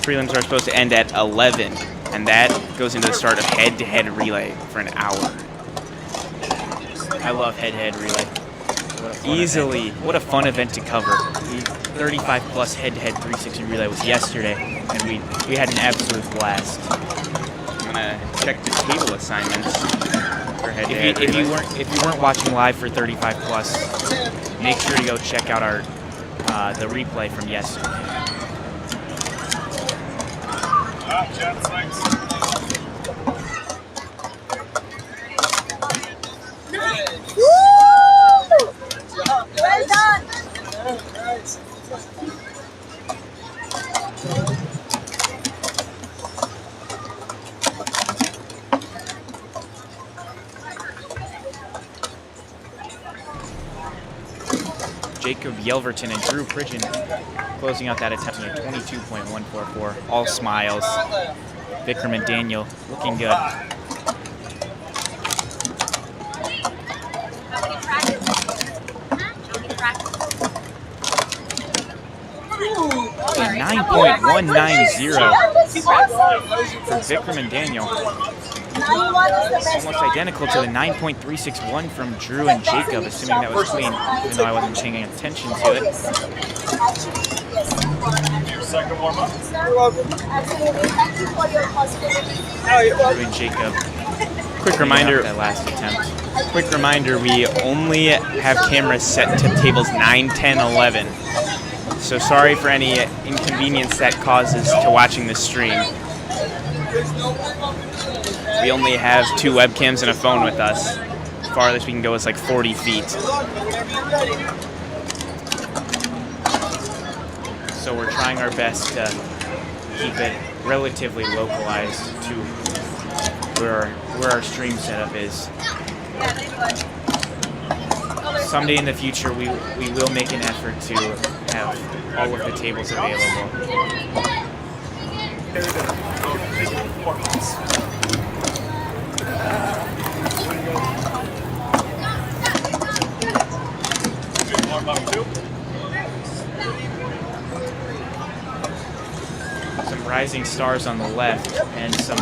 Prelims are supposed to end at 11, and that goes into the start of head-to-head relay for an hour. I love head-to-head relay. Easily, what a fun event to cover. The 35+ head-to-head 360 relay was yesterday, and we had an absolute blast. I'm gonna check the table assignments for head-to-head If you relay. weren't watching live for 35+, make sure to go check out our the replay from yesterday. Well done. Jacob Yelverton and Drew Pridgeon closing out that attempt at 22.144. All smiles. Vikram and Daniel looking good. 9.190 for Vikram and Daniel. Almost identical to the 9.361 from Drew and Jacob, assuming that was clean, even though I wasn't paying attention to it. Second warm-up. Drew and Jacob. Quick reminder, That last attempt. quick reminder, we only have cameras set to tables 9, 10, 11. So sorry for any inconvenience that causes to watching the stream. We only have 2 webcams and a phone with us. Farthest we can go is like 40 feet. So we're trying our best to keep it relatively localized to where our stream setup is. Someday in the future, we will make an effort to have all of the tables available. Some rising stars on the left, and some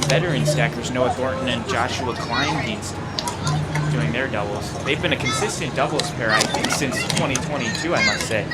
veteran stackers, Noah Thornton and Joshua Kleindienst, doing their doubles. They've been a consistent doubles pair, I think, since 2022, I must say.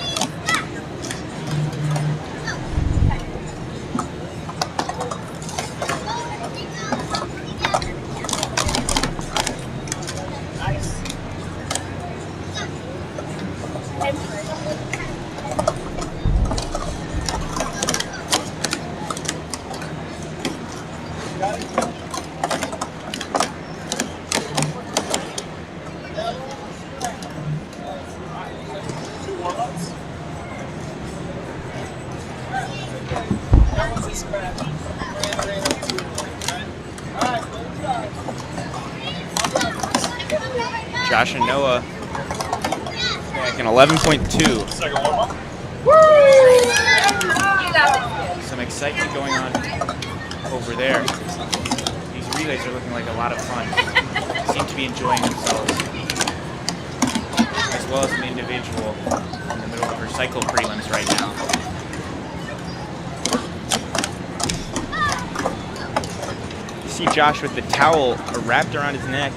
Josh and Noah back in 11.2. Second warm-up. Some excitement going on over there. These relays are looking like a lot of fun. Seem to be enjoying themselves. As well as an individual in the middle of her cycle prelims right now. You see Josh with the towel wrapped around his neck.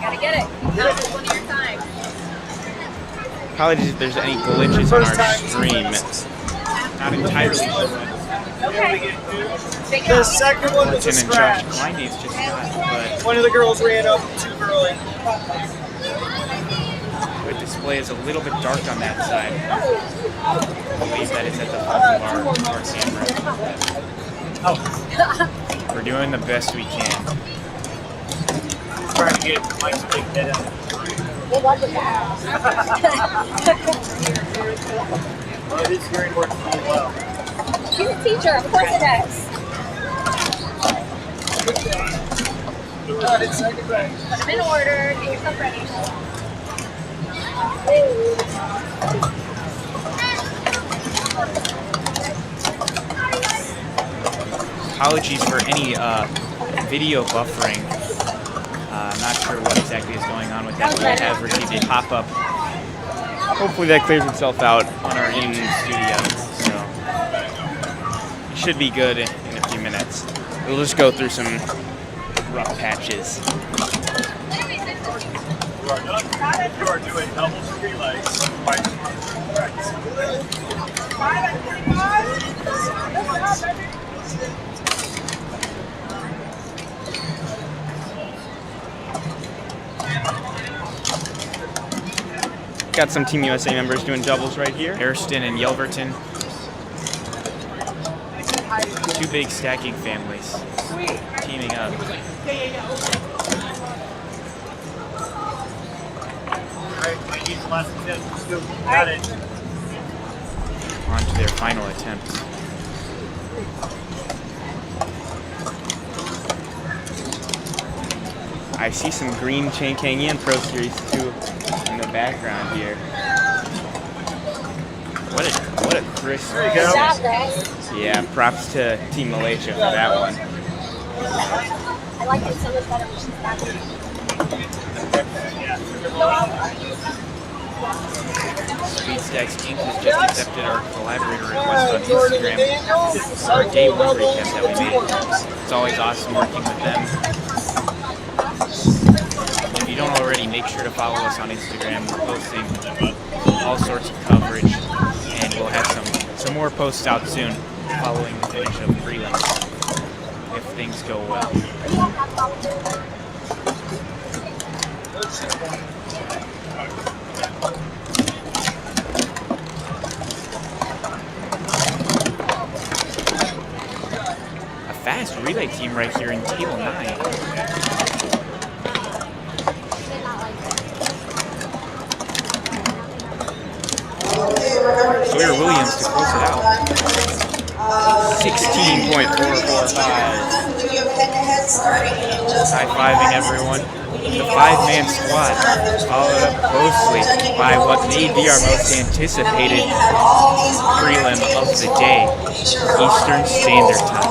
Gotta get it. That was one of your times. Apologies if there's any glitches on our stream. Not entirely sure. Okay. The second one was a Thornton and Josh scratch. Kleindienst just got, but One of the girls ran up too early. the display is a little bit dark on that side. I believe that it's at the fault of our camera. We're doing the best we can. Trying to get Mike's big head out. Good luck with that. Yeah, this hearing works really well. She's a teacher, of course it does. Got it, second grade. Put them in order, get yourself ready. Apologies for any video buffering. I'm not sure what exactly is going on with that, but we have received a pop-up. Hopefully that clears itself out on our YouTube studio, so it should be good in a few minutes. We'll just go through some rough patches. You are done. You are doing doubles relays. Got some Team USA members doing doubles right here. Ariston and Yelverton. Two big stacking families teaming up. Got it. On to their final attempts. I see some green Chain Kangian Pro Series 2 in the background here. What a crisp. Good job, guys. Yeah, props to Team Malaysia for that one. I like it so much better when she's back. Speed Stacks Inc. has just accepted our collaborator request on Instagram for our day one recap that we made. It's always awesome working with them. If you don't already, make sure to follow us on Instagram. We're posting all sorts of coverage, and we'll have some more posts out soon following the finish of prelims, if things go well. A fast relay team right here in table 9. Sawyer Williams to close it out. 16.445. High-fiving everyone. The 5-man squad followed up closely by what may be our most anticipated prelim of the day, Eastern Standard Time.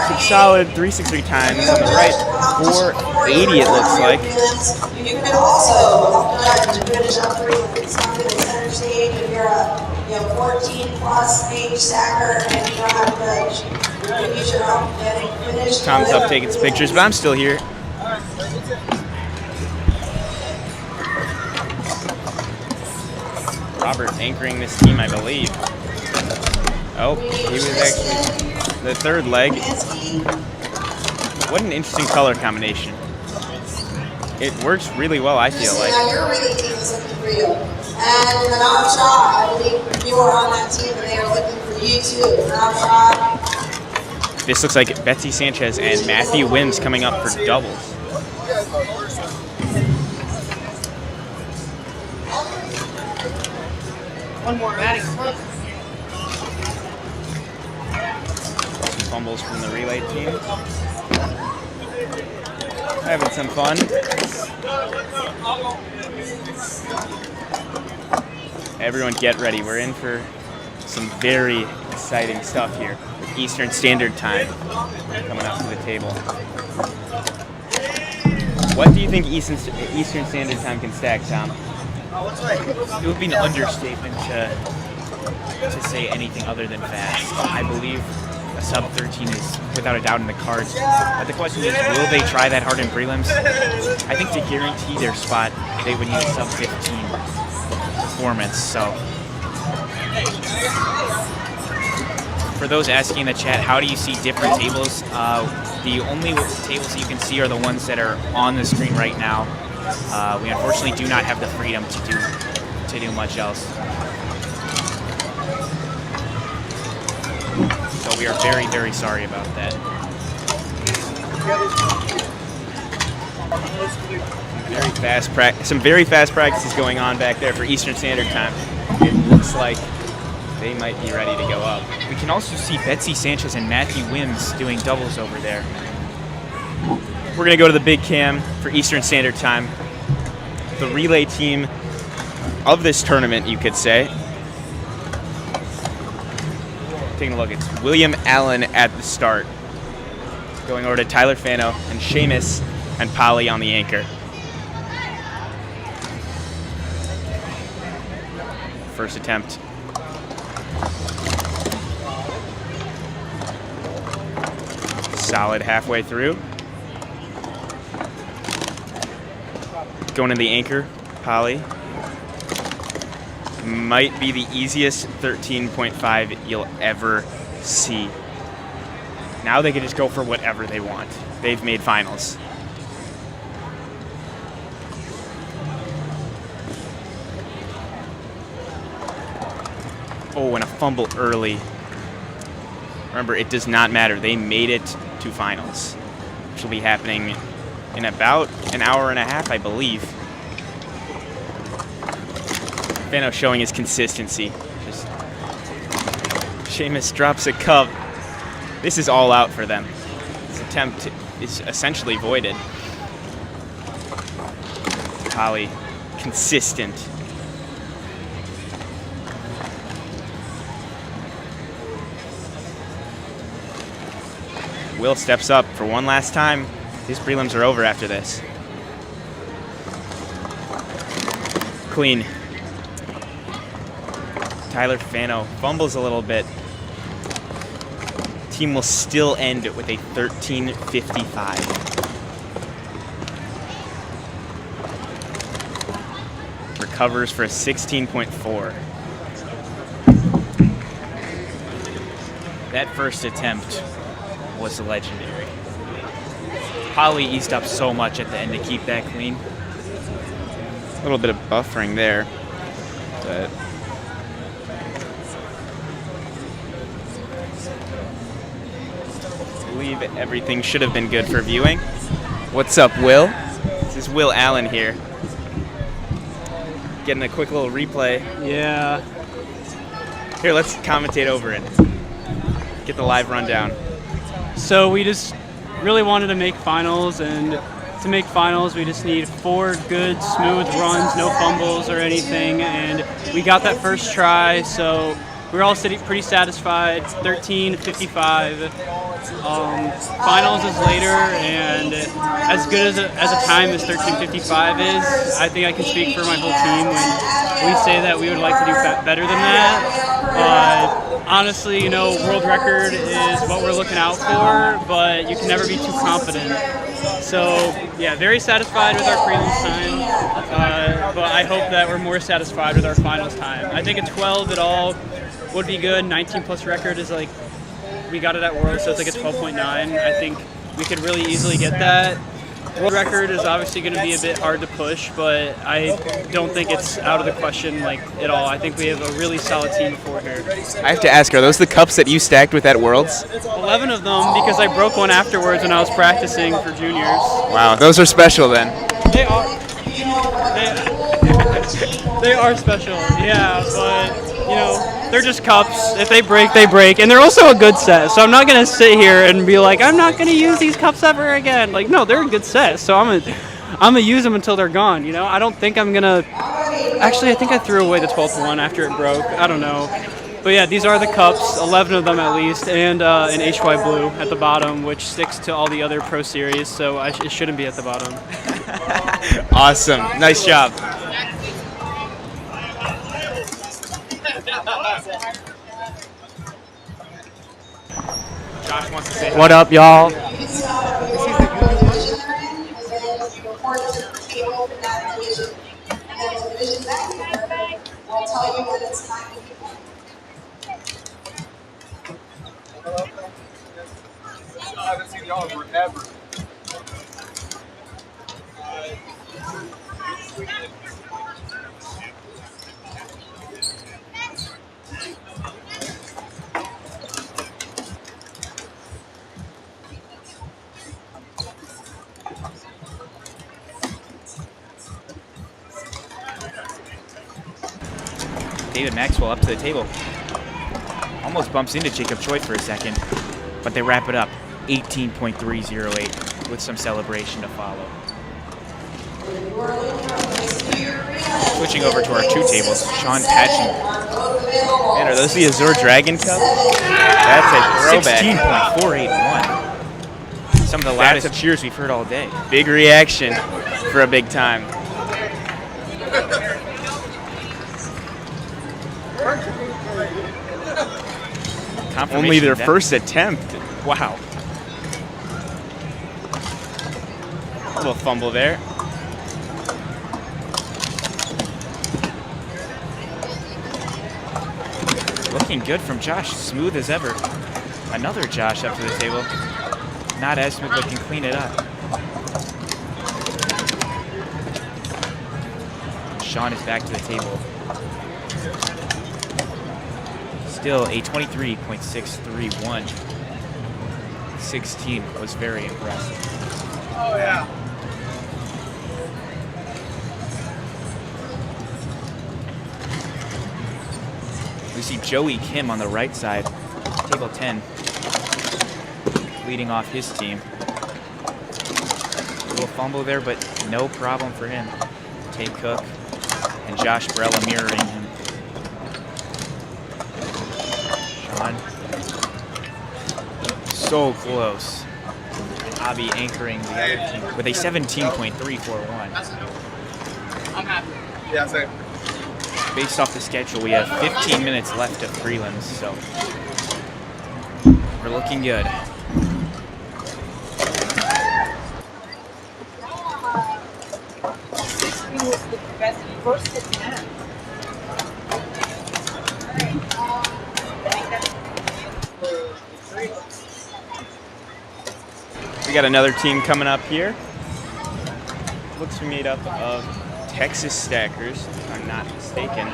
Some solid 363 times on the right, 480 it looks like. You can also help to finish up prelims. Come to the center stage if you're a 14 plus age stacker and you don't have coach. You need your help getting finished. Tom's up taking some pictures, but I'm still here. Robert anchoring this team, I believe. Oh, he was actually the third leg. What an interesting color combination. It works really well, I feel like. Now your relay team is looking for you. And the Nam Shah, I believe you were on that team and they are looking for you too. Nam Shah. This looks like Betsy Sanchez and Matthew Wims coming up for doubles. One more, Maddie. Some fumbles from the relay team. Having some fun. Everyone get ready. We're in for some very exciting stuff here. Eastern Standard Time coming up to the table. What do you think Eastern Standard Time can stack, Tom? It would be an understatement to say anything other than fast. I believe a sub 13 is without a doubt in the cards. But the question is, will they try that hard in prelims? I think to guarantee their spot, they would need a sub 15 performance. So for those asking in the chat, how do you see different tables? The only tables that you can see are the ones that are on the screen right now. We unfortunately do not have the freedom to do much else. So we are very, very sorry about that. Some very fast practices going on back there for Eastern Standard Time. It looks like they might be ready to go up. We can also see Betsy Sanchez and Matthew Wims doing doubles over there. We're going to go to the big cam for Eastern Standard Time. The relay team of this tournament, you could say. Taking a look, it's William Allen at the start. Going over to Tyler Fano and Seamus and Polly on the anchor. First attempt. Solid halfway through. Going in the anchor, Polly. Might be the easiest 13.5 you'll ever see. Now they can just go for whatever they want. They've made finals. Oh, and a fumble early. Remember, it does not matter. They made it to finals, which will be happening in about an hour and a half, I believe. Fano showing his consistency. Just Seamus drops a cup. This is all out for them. This attempt is essentially voided. Polly, consistent. Will steps up for one last time. These prelims are over after this. Clean. Tyler Fano fumbles a little bit. Team will still end with a 13.55. Recovers for a 16.4. That first attempt was legendary. Polly eased up so much at the end to keep that clean. A little bit of buffering there, but I believe everything should have been good for viewing. What's up, Will? This is Will Allen here. Getting a quick little replay. Yeah. Here, let's commentate over it. Get the live rundown. So we just really wanted to make finals, and to make finals we just need 4 good, smooth runs, no fumbles or anything, and we got that first try, so we were all pretty satisfied. 13.55. Finals is later, and as good as a time as 13.55 is, I think I can speak for my whole team when we say that we would like to do better than that. Honestly, you know, world record is what we're looking out for, but you can never be too confident. So, yeah, very satisfied with our prelims time, but I hope that we're more satisfied with our finals time. I think a 12 at all would be good. 19 plus record is like, we got it at Worlds, so it's like a 12.9. I think we could really easily get that. World record is obviously going to be a bit hard to push, but I don't think it's out of the question like at all. I think we have a really solid team before here. I have to ask, are those the cups that you stacked with at Worlds? 11 of them, because I broke one afterwards when I was practicing for juniors. Wow, those are special then. They are. They are special, yeah, but, you know, they're just cups. If they break, they break. And they're also a good set, so I'm not going to sit here and be like, I'm not going to use these cups ever again. Like, no, they're a good set, so I'm gonna use them until they're gone, you know? I don't think I'm going to... Actually, I think I threw away the 12th one after it broke. I don't know. But yeah, these are the cups, 11 of them at least, and an HY blue at the bottom, which sticks to all the other Pro Series, so it shouldn't be at the bottom. Awesome. Nice job. Josh wants to say What up, y'all? I haven't seen y'all forever. David Maxwell up to the table. Almost bumps into Jacob Choi for a second, but they wrap it up 18.308 with some celebration to follow. Switching over to our two tables, Sean Patchen. Man, are those the Azure Dragon Cup? That's a throwback. 16.481. Some of the loudest cheers we've heard all day. Big reaction for a big time. Only their first attempt. Wow. A little fumble there. Looking good from Josh, smooth as ever. Another Josh up to the table. Not as smooth, but can clean it up. Sean is back to the table. Still a 23.631. 16 was very impressive. Oh, yeah. We see Joey Kim on the right side, table 10, leading off his team. A little fumble there, but no problem for him. Tay Cook and Josh Brella mirroring him. Sean, so close. Abi anchoring the other team with a 17.341. I'm happy. Yeah, same. Based off the schedule, we have 15 minutes left of prelims, so we're looking good. We got another team coming up here. Looks to be made up of Texas Stackers, if I'm not mistaken.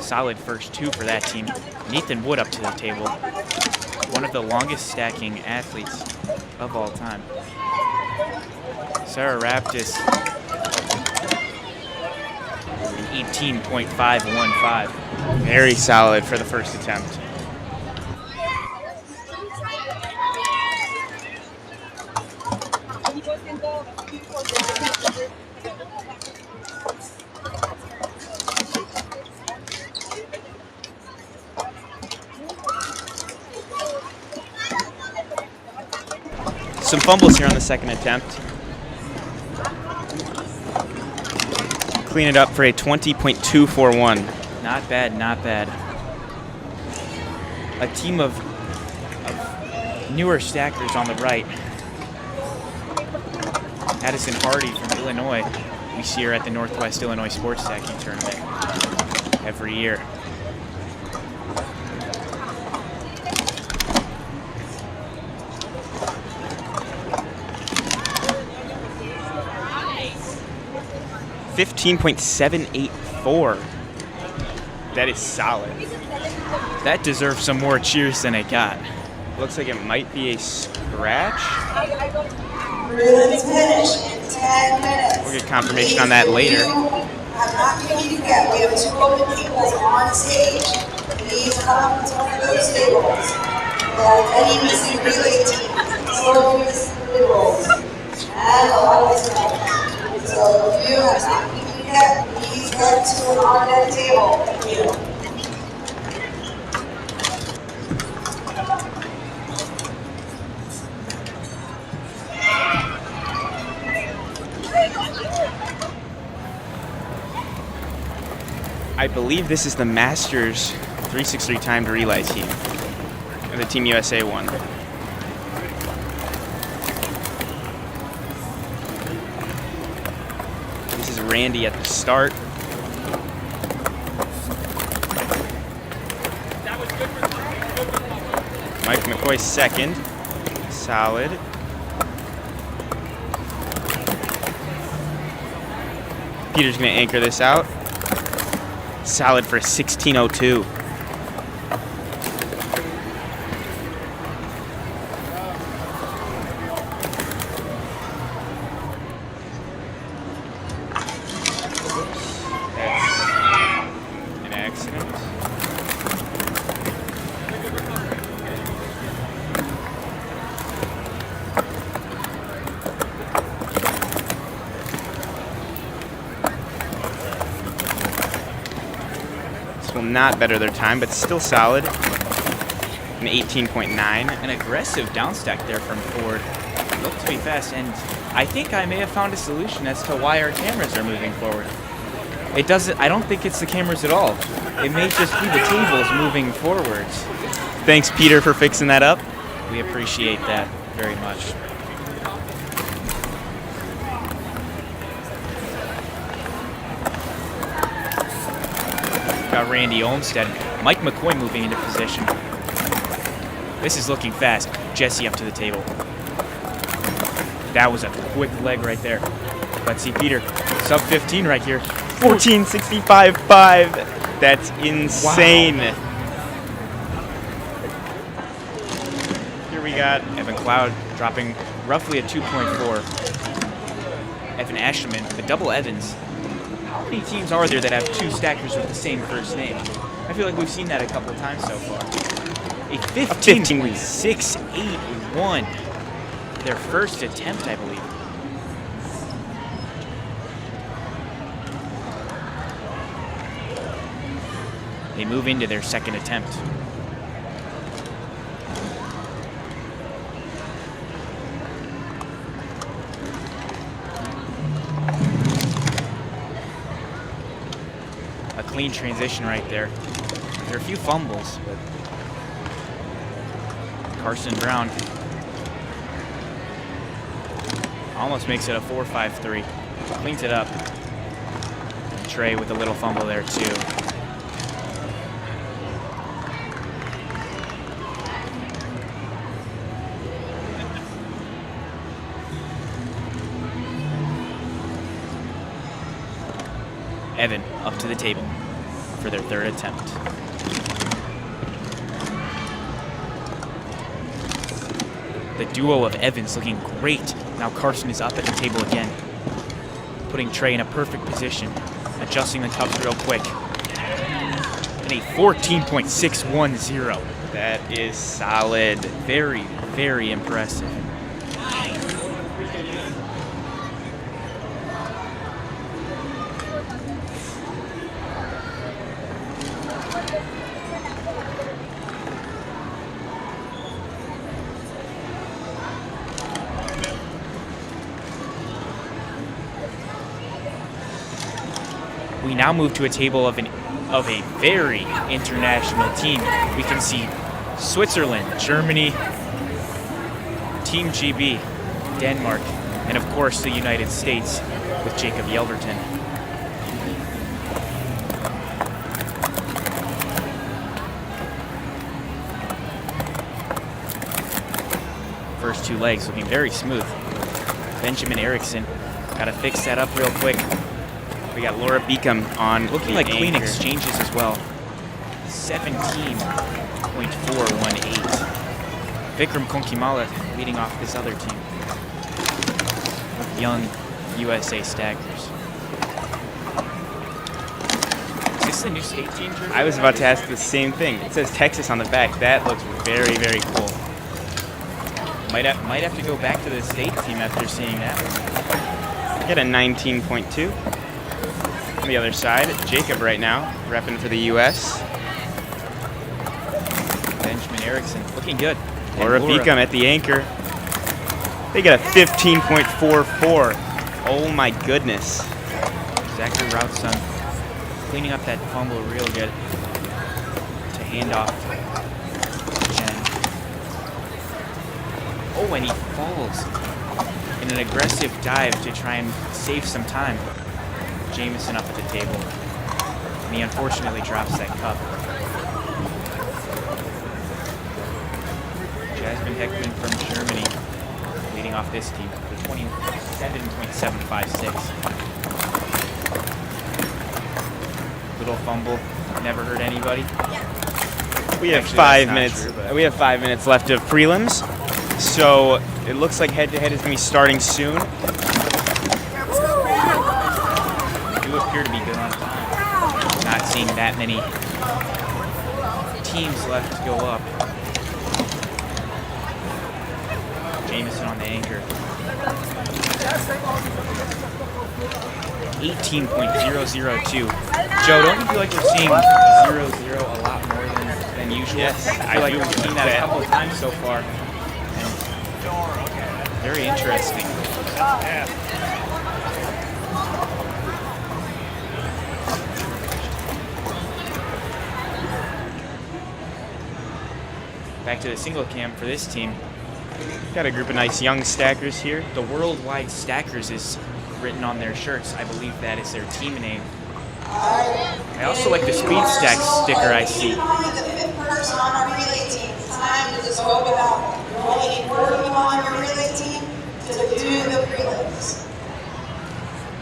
Solid first two for that team. Nathan Wood up to the table. One of the longest stacking athletes of all time. Sarah Raptis, an 18.515. Very solid for the first attempt. Some fumbles here on the second attempt. Clean it up for a 20.241. Not bad, not bad. A team of newer stackers on the right. Addison Hardy from Illinois. We see her at the Northwest Illinois Sports Stacking Tournament every year. .784. That is solid. That deserves some more cheers than it got. Looks like it might be a scratch. Prelims finish in 10 minutes. We'll get confirmation on that later. I'm not going to forget, we have two open tables on stage. Please come to one of those tables. Any missing relay team, so missing individuals, and a lot of stuff. So if you have something to get, please get to on that table. Thank you. I believe this is the Masters 363 timed relay team. And the Team USA won. This is Randy at the start. Mike McCoy second. Solid. Peter's going to anchor this out. Solid for 16:02. An accident. This will not better their time, but still solid. An 18.9. An aggressive downstack there from Ford. Looked to be fast, and I think I may have found a solution as to why our cameras are moving forward. It doesn't. I don't think it's the cameras at all. It may just be the tables moving forwards. Thanks, Peter, for fixing that up. We appreciate that very much. Got Randy Olmstead. Mike McCoy moving into position. This is looking fast. Jesse up to the table. That was a quick leg right there. Let's see Peter. Sub 15 right here. 14.65.5. That's insane. Wow. Here we got Evan Cloud dropping roughly a 2.4. Evan Asherman, the double Evans. How many teams are there that have two stackers with the same first name? I feel like we've seen that a couple times so far. A 15.681. Their first attempt, I believe. They move into their second attempt. A clean transition right there. There are a few fumbles, but Carson Brown almost makes it a 4.53. Cleans it up. Trey with a little fumble there too. Evan up to the table for their third attempt. The duo of Evans looking great. Now Carson is up at the table again, putting Trey in a perfect position, adjusting the cups real quick. And a 14.610. that is solid. Very, very impressive. We now move to a table of a very international team. We can see Switzerland, Germany, Team GB, Denmark, and of course the United States with Jacob Yelverton. First two legs looking very smooth. Benjamin Erickson, gotta fix that up real quick. We got Laura Beacom on. Looking like clean exchanges as well. 17.418. Vikram Konkimala leading off this other team. Young USA stackers. Is this the new state team jersey? I was about to ask the same thing. It says Texas on the back. That looks very, very cool. Might have to go back to the state team after seeing that. Get a 19.2. On the other side, Jacob right now, repping for the U.S. Benjamin Erickson looking good. Laura Beacom at the anchor. They get a 15.44. Oh my goodness. Zachary Routson cleaning up that fumble real good to hand off Jen. Oh, and he falls in an aggressive dive to try and save some time. Jameson up at the table, and he unfortunately drops that cup. Jasmine Heckman from Germany leading off this team with 27.756. Little fumble, never hurt anybody. We have Actually, 5 that's not minutes. true, but- We have 5 minutes left of prelims, so it looks like head-to-head is going to be starting soon. They do appear to be good on time. Not seeing that many teams left to go up. Jameson on the anchor. 18.002. Joe, don't you feel like we're seeing 0-0 a lot more than usual? Yes, I feel like we've seen that a couple of times so far. And very interesting. Back to the single cam for this team. Got a group of nice young stackers here. The Worldwide Stackers is written on their shirts. I believe that is their team name. I also like the Speed Stack sticker I see. The fifth person on our relay team. It's time to just go about. You only need 4 people on your relay team to do the prelims.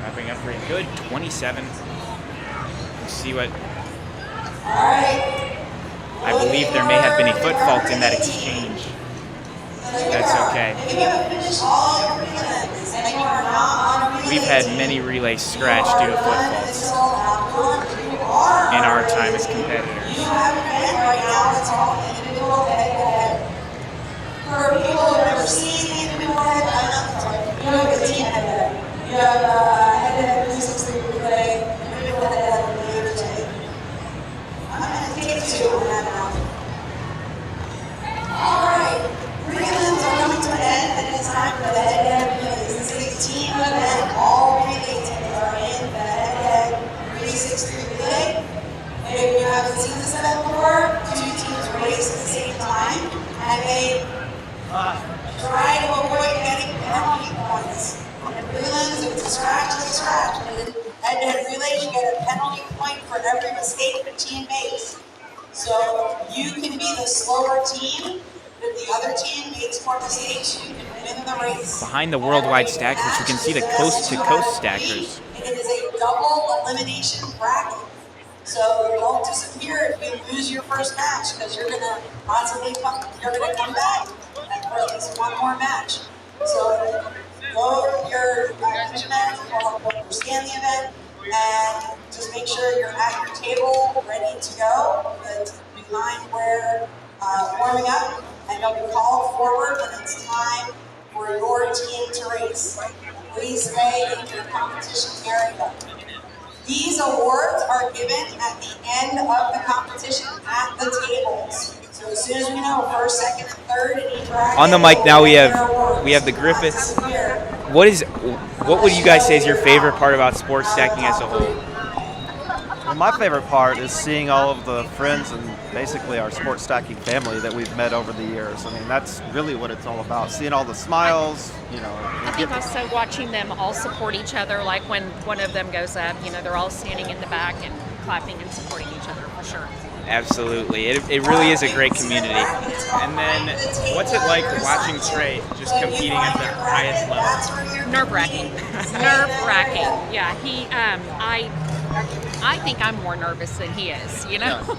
Wrapping up pretty good. 27. We'll see what. Alright. I believe there may have been a foot fault in that exchange. That's okay. If you haven't finished all your prelims and you are not on a relay We've had team, many relays scratched due to foot faults in our time as competitors. you have an event right now that's all individual head-to-head. For people who have never seen the individual head-to-head, you have the team head-to-head. You have head-to-head 363 relay, individual head-to-head relay today. I'm going to take 2 on that now. Alright, prelims are coming to an end and it's time for the head-to-head relays. This is a team event. All relay teams are in the head-to-head 363 relay. If you haven't seen this event before, 2 teams race at the same time and they try to avoid getting penalty points. In prelims, if it's a scratch, it's a scratch. But in head-to-head relays, you get a penalty point for every mistake the team makes. So you can be the slower team, but if the other team makes more mistakes, you can win the race. Behind the Worldwide Stackers, you can see the coast-to-coast stackers. And it is a double elimination bracket. So don't disappear if you lose your first match, because you're gonna constantly come back and for at least one more match. So go to your division manager will help understand the event and just make sure you're at your table ready to go, but behind where warming up, and you'll be called forward when it's time for your team to race. Please stay in your competition area. These awards are given at the end of the competition at the tables. So as soon as we know first, second, and third in each bracket, On the mic now we their have awards. the Griffiths. That's here. What would you guys say is your favorite part about sports stacking as a whole? Well, my favorite part is seeing all of the friends and basically our sports stacking family that we've met over the years. I mean, that's really what it's all about. Seeing all the smiles, you know. I think also watching them all support each other, like when one of them goes up, you know, they're all standing in the back and clapping and supporting each other for sure. Absolutely. It really is a great community. And then what's it like watching Trey just competing at the highest level? Nerve-wracking. Nerve-wracking. Yeah, I think I'm more nervous than he is, you know? Yeah.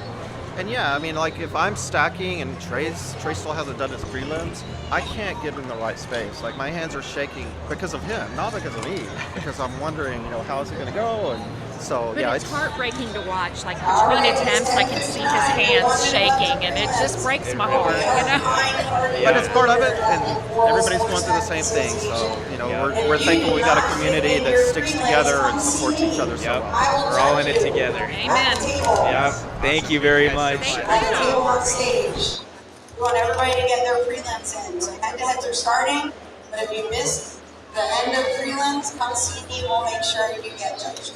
And yeah, I mean, like if I'm stacking and Trey still hasn't done his prelims, I can't get in the right space. Like my hands are shaking because of him, not because of me. Because I'm wondering, you know, how is it going to go? And so But yeah, it's heartbreaking to watch. Like between attempts, I can see his hands shaking, and it just breaks my heart, you know? But it's part of it, and everybody's going through the same thing. So you know, we're thankful we got a community that sticks together and supports each other so well. We're all in it together. Amen. Yep. Thank you very much. Table on stage. We want everybody to get their prelims in. So head-to-heads are starting, but if you missed the end of prelims, come see me. We'll make sure you get judged.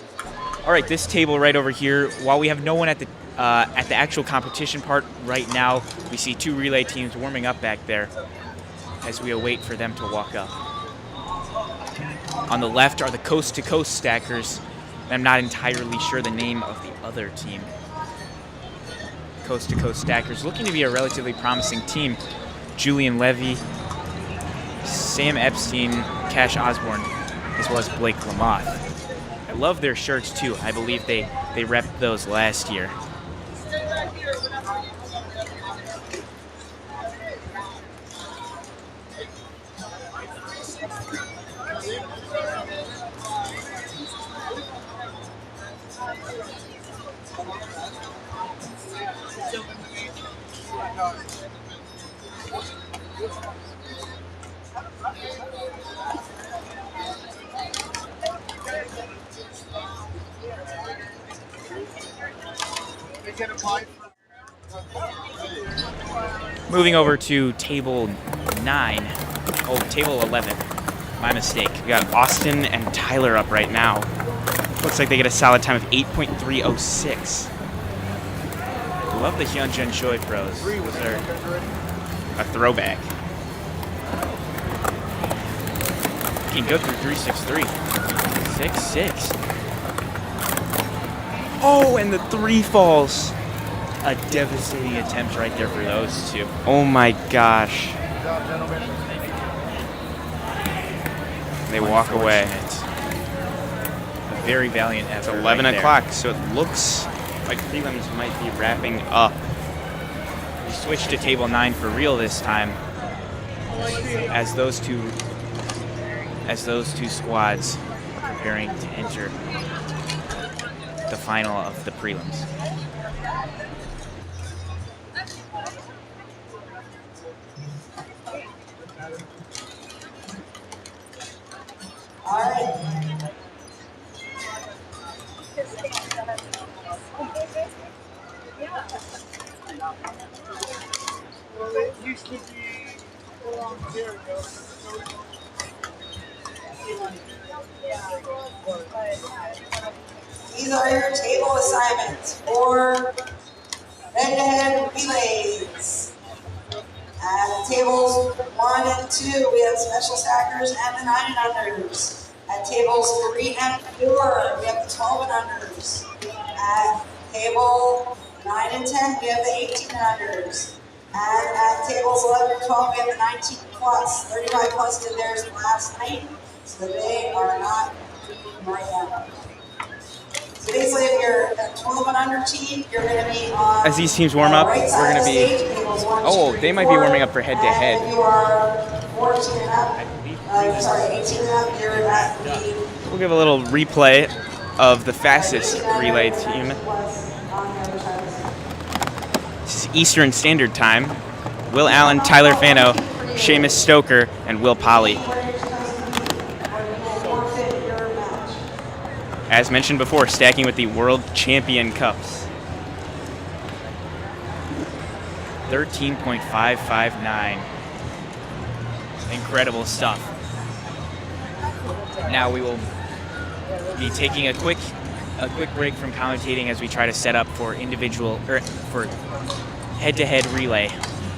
All right, this table right over here, while we have no one at the actual competition part right now, we see 2 relay teams warming up back there as we await for them to walk up. On the left are the coast-to-coast stackers. I'm not entirely sure the name of the other team. Coast-to-coast stackers, looking to be a relatively promising team. Julian Levy, Sam Epstein, Cash Osborne, as well as Blake Lamoth. I love their shirts too. I believe they They repped those last year. Moving over to table 9. Oh, table 11. My mistake. We got Austin and Tyler up right now. Looks like they get a solid time of 8.306. Love the Hyunjin Choi pros. Those are a throwback. Can go through 3.63. 6.6. Oh, and the 3 falls. A devastating attempt right there for those two. Oh my gosh. They walk away. A very valiant effort. It's 11 o'clock, so it looks like prelims might be wrapping up. We switched to table 9 for real this time, as those two squads are preparing to enter the final of the prelims. All right. Well, it used to be a long here ago. These are your table assignments for head-to-head relays. At tables 1 and 2, we have special stackers and the 9 and unders. At tables 3 and 4, we have the 12 and unders. At table 9 and 10, we have the 18 and unders. And at tables 11 and 12, we have the 19 plus. 35 plus did theirs last night, so they are not competing right now. So basically, if you're a 12 and under team, you're going to be on as these teams warm up, right we're going to be. Oh, they might be warming up for head-to-head. And if you are 14 and up, 18 and up, you're at the. We'll give a little replay of the fastest relay team. This is Eastern Standard Time. Will Allen, Tyler Fano, Seamus Stoker, and Will Polly. As mentioned before, stacking with the World Champion Cups. 13.559. Incredible stuff. Now we will be taking a quick break from commentating as we try to set up for for head-to-head relay.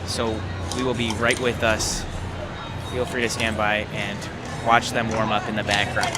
So we will be right with us. Feel free to stand by and watch them warm up in the background.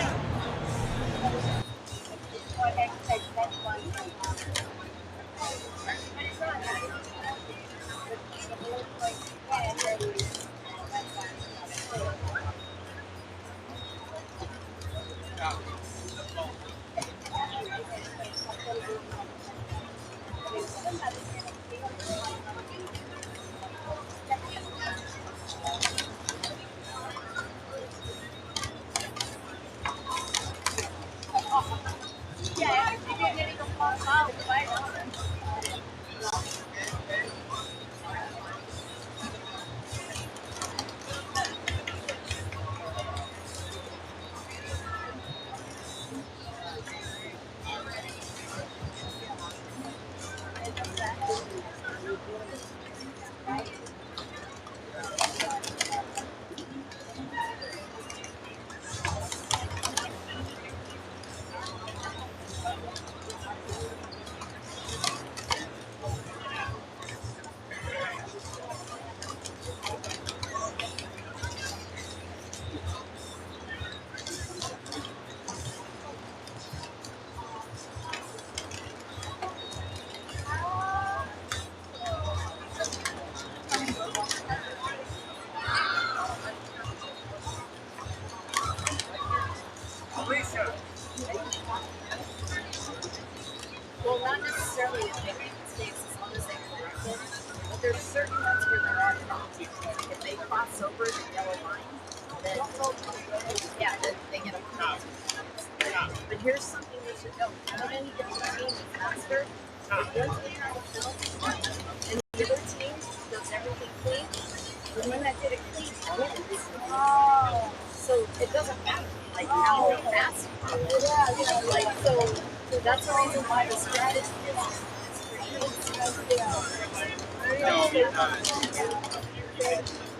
necessarily make mistakes as long as they correct them. But there's certain ones where there are penalties. Like if they cross over the yellow line, then then they get a penalty. But here's something you should know. When any different team is faster, if one team has a penalty and the other team does everything clean, the one that did it clean wins. Oh. So it doesn't matter like how fast you are. Like so that's the reason why the strategy is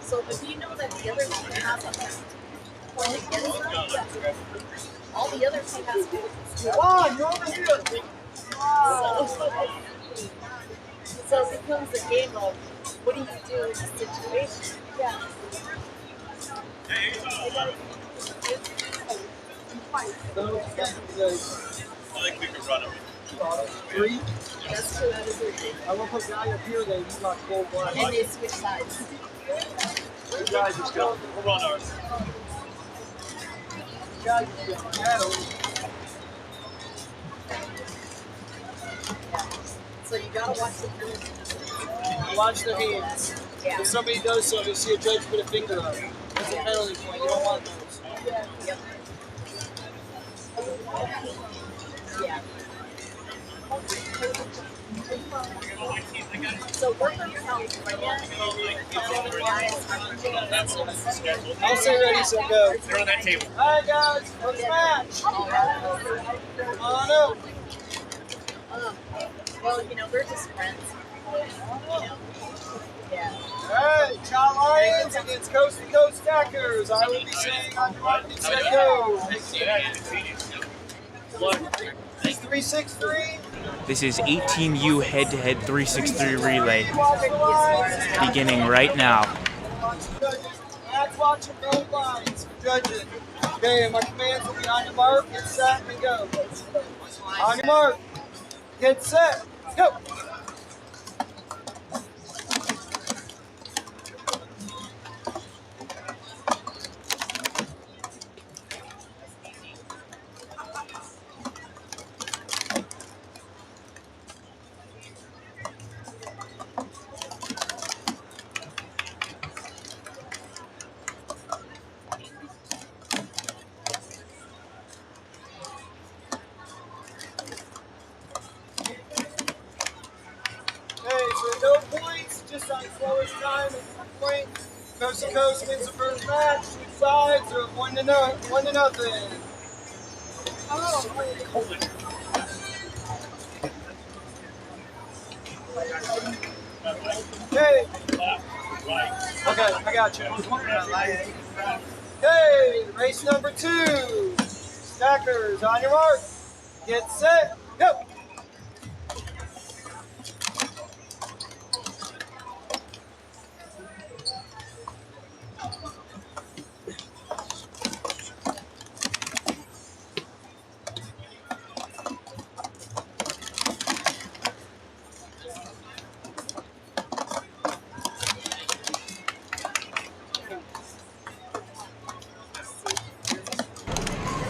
so if you know that the other team has a point against them, all the other team has to do is Come on, you're over here. so it becomes a game of what do you do in this situation? Yeah. I think we can run them. 3. That's true. That is okay. I will put guy up here that you got full one. And they switch sides. You guys just go. We'll run ours. Guys, yeah. So you gotta watch the penalty. Watch their hands. Yeah. If somebody does so, you see a judge put a finger up. That's a penalty point. You don't want those. Yep. Yeah. So we're going to tell you right now. I'll say ready, so go. They're on that table. All right, guys. Let's match. Come on up. Well, we're just friends. Yeah. All right, Child Lions against Coast to Coast Stackers. I will be saying on your mark, get set, go. 363. This is 18U head-to-head 363 relay beginning right now. That's watching both lines for judging. Okay, my commands will be on your mark, get set, and go. On your mark, get set, go. No points, just on slowest time and 1 point. Coast to Coast wins the first match. Switch sides are 1-0. Okay. Okay, I got you. Okay, race number 2. Stackers, on your mark. Get set, go.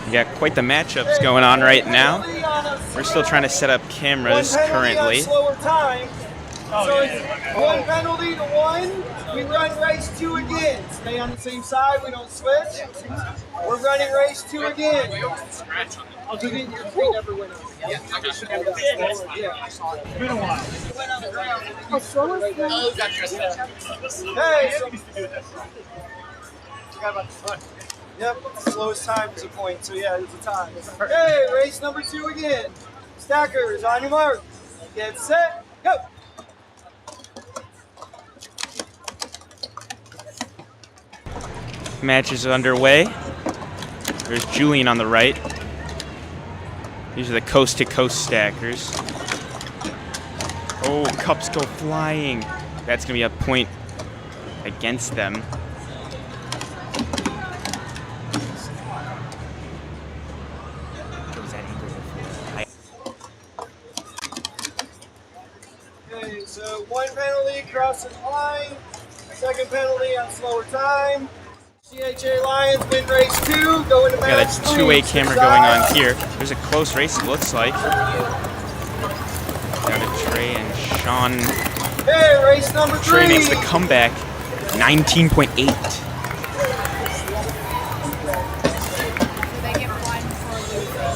We got quite the matchups going on right now. We're still trying to set up cameras currently. So it's 1 penalty to 1. We run race 2 again. Stay on the same side. We don't switch. We're running race 2 again. I'll do it. We never win. Yeah. It's been a while. Hey, yep, slowest time is a point, so yeah, it's a time. Hey, race number 2 again. Stackers, on your mark. Get set, go. Match is underway. There's Julian on the right. These are the coast-to-coast stackers. Oh, cups go flying. That's going to be a point against them. Okay, so 1 penalty crossing the line. 2nd penalty on slower time. CHA Lions win race 2, go into match 3. Got a two-way camera going on here. There's a close race, it looks like. Down to Sean Okay, race number 3. Trey makes the comeback, 19.8.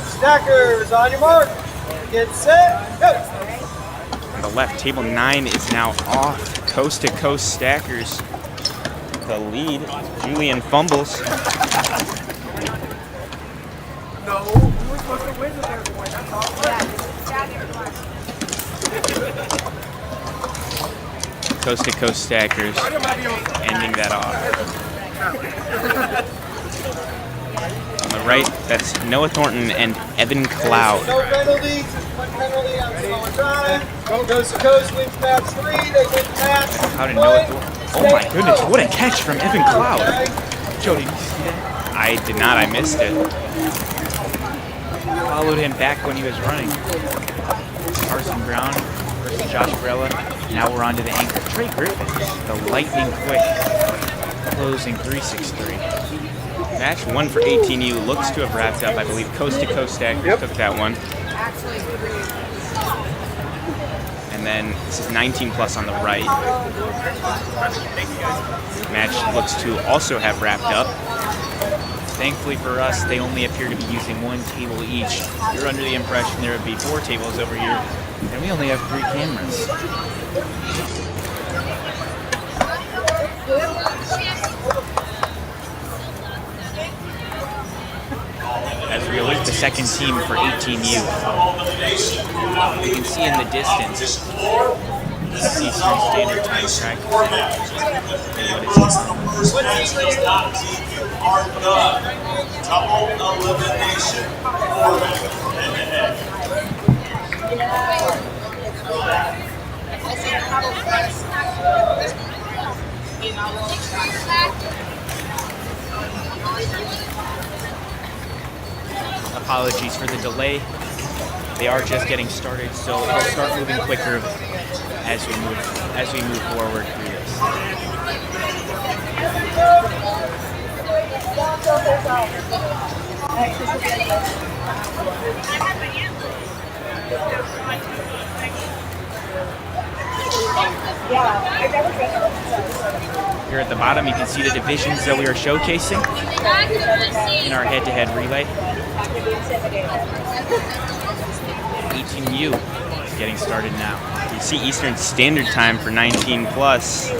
Stackers, on your mark. Get set, go. On the left, table 9 is now off. Coast to coast stackers. The lead. Julian fumbles. No, you were supposed to win the third point. That's all. Coast to coast stackers ending that off. On the right, that's Noah Thornton and Evan Cloud. No penalties. One penalty on slow time. Coast to coast wins match 3. They win match. How did Noah Thornton? Oh my goodness, what a catch from Evan Cloud. Joe, did you see that? I did not, I missed it. Followed him back when he was running. Carson Brown versus Josh Brella. Now we're on to the anchor, Trey Griffin, the lightning quick, closing 363. Match 1 for 18U looks to have wrapped up. I believe Coast to Coast Stackers took that one. And then this is 19 plus on the right. Match looks to also have wrapped up. Thankfully for us, they only appear to be using one table each. You're under the impression there would be 4 tables over here, and we only have 3 cameras. As we await the second team for 18U. You can see in the distance, Eastern Standard Time track. Are done. Double elimination format. Apologies for the delay. They are just getting started, so it'll start moving quicker as we move forward through this. Here at the bottom, you can see the divisions that we are showcasing in our head-to-head relay. 18U is getting started now. You see Eastern Standard Time for 19 plus.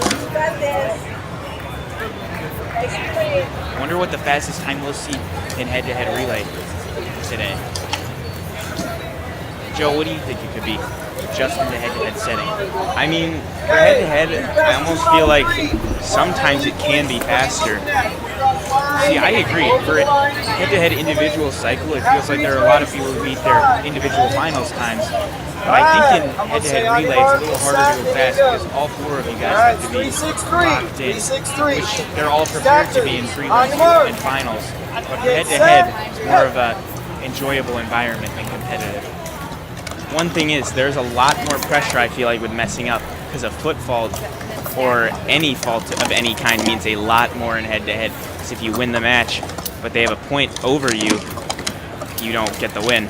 I wonder what the fastest time we'll see in head-to-head relay today. Joe, what do you think it could be just in the head-to-head setting? I mean, for head-to-head, I almost feel like sometimes it can be faster. See, I agree. For head-to-head individual cycle, it feels like there are a lot of people who meet their individual finals times. But I think in head-to-head relay, it's a little harder to go fast because all 4 of you guys have to be locked in, which they're all prepared to be in prelims and finals. But for head-to-head, it's more of a enjoyable environment than competitive. One thing is, there's a lot more pressure, I feel like, with messing up, because a foot fault or any fault of any kind means a lot more in head-to-head. Because if you win the match, but they have a point over you, you don't get the win.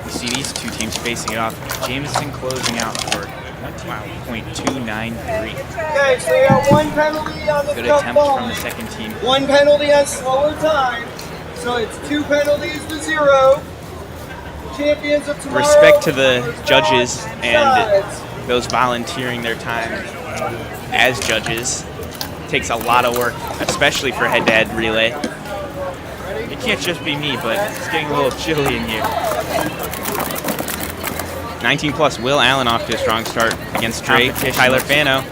You see these 2 teams facing it off. Jameson closing out for .293. Okay, so we have 1 penalty on the Good cup attempt ball. from the second team. 1 penalty on slower time. So it's 2 penalties to 0. Champions of tomorrow. Respect to the judges and those volunteering their time as judges. It takes a lot of work, especially for head-to-head relay. It can't just be me, but it's getting a little chilly in here. 19 plus, Will Allen off to a strong start against Drake. Tyler Fano.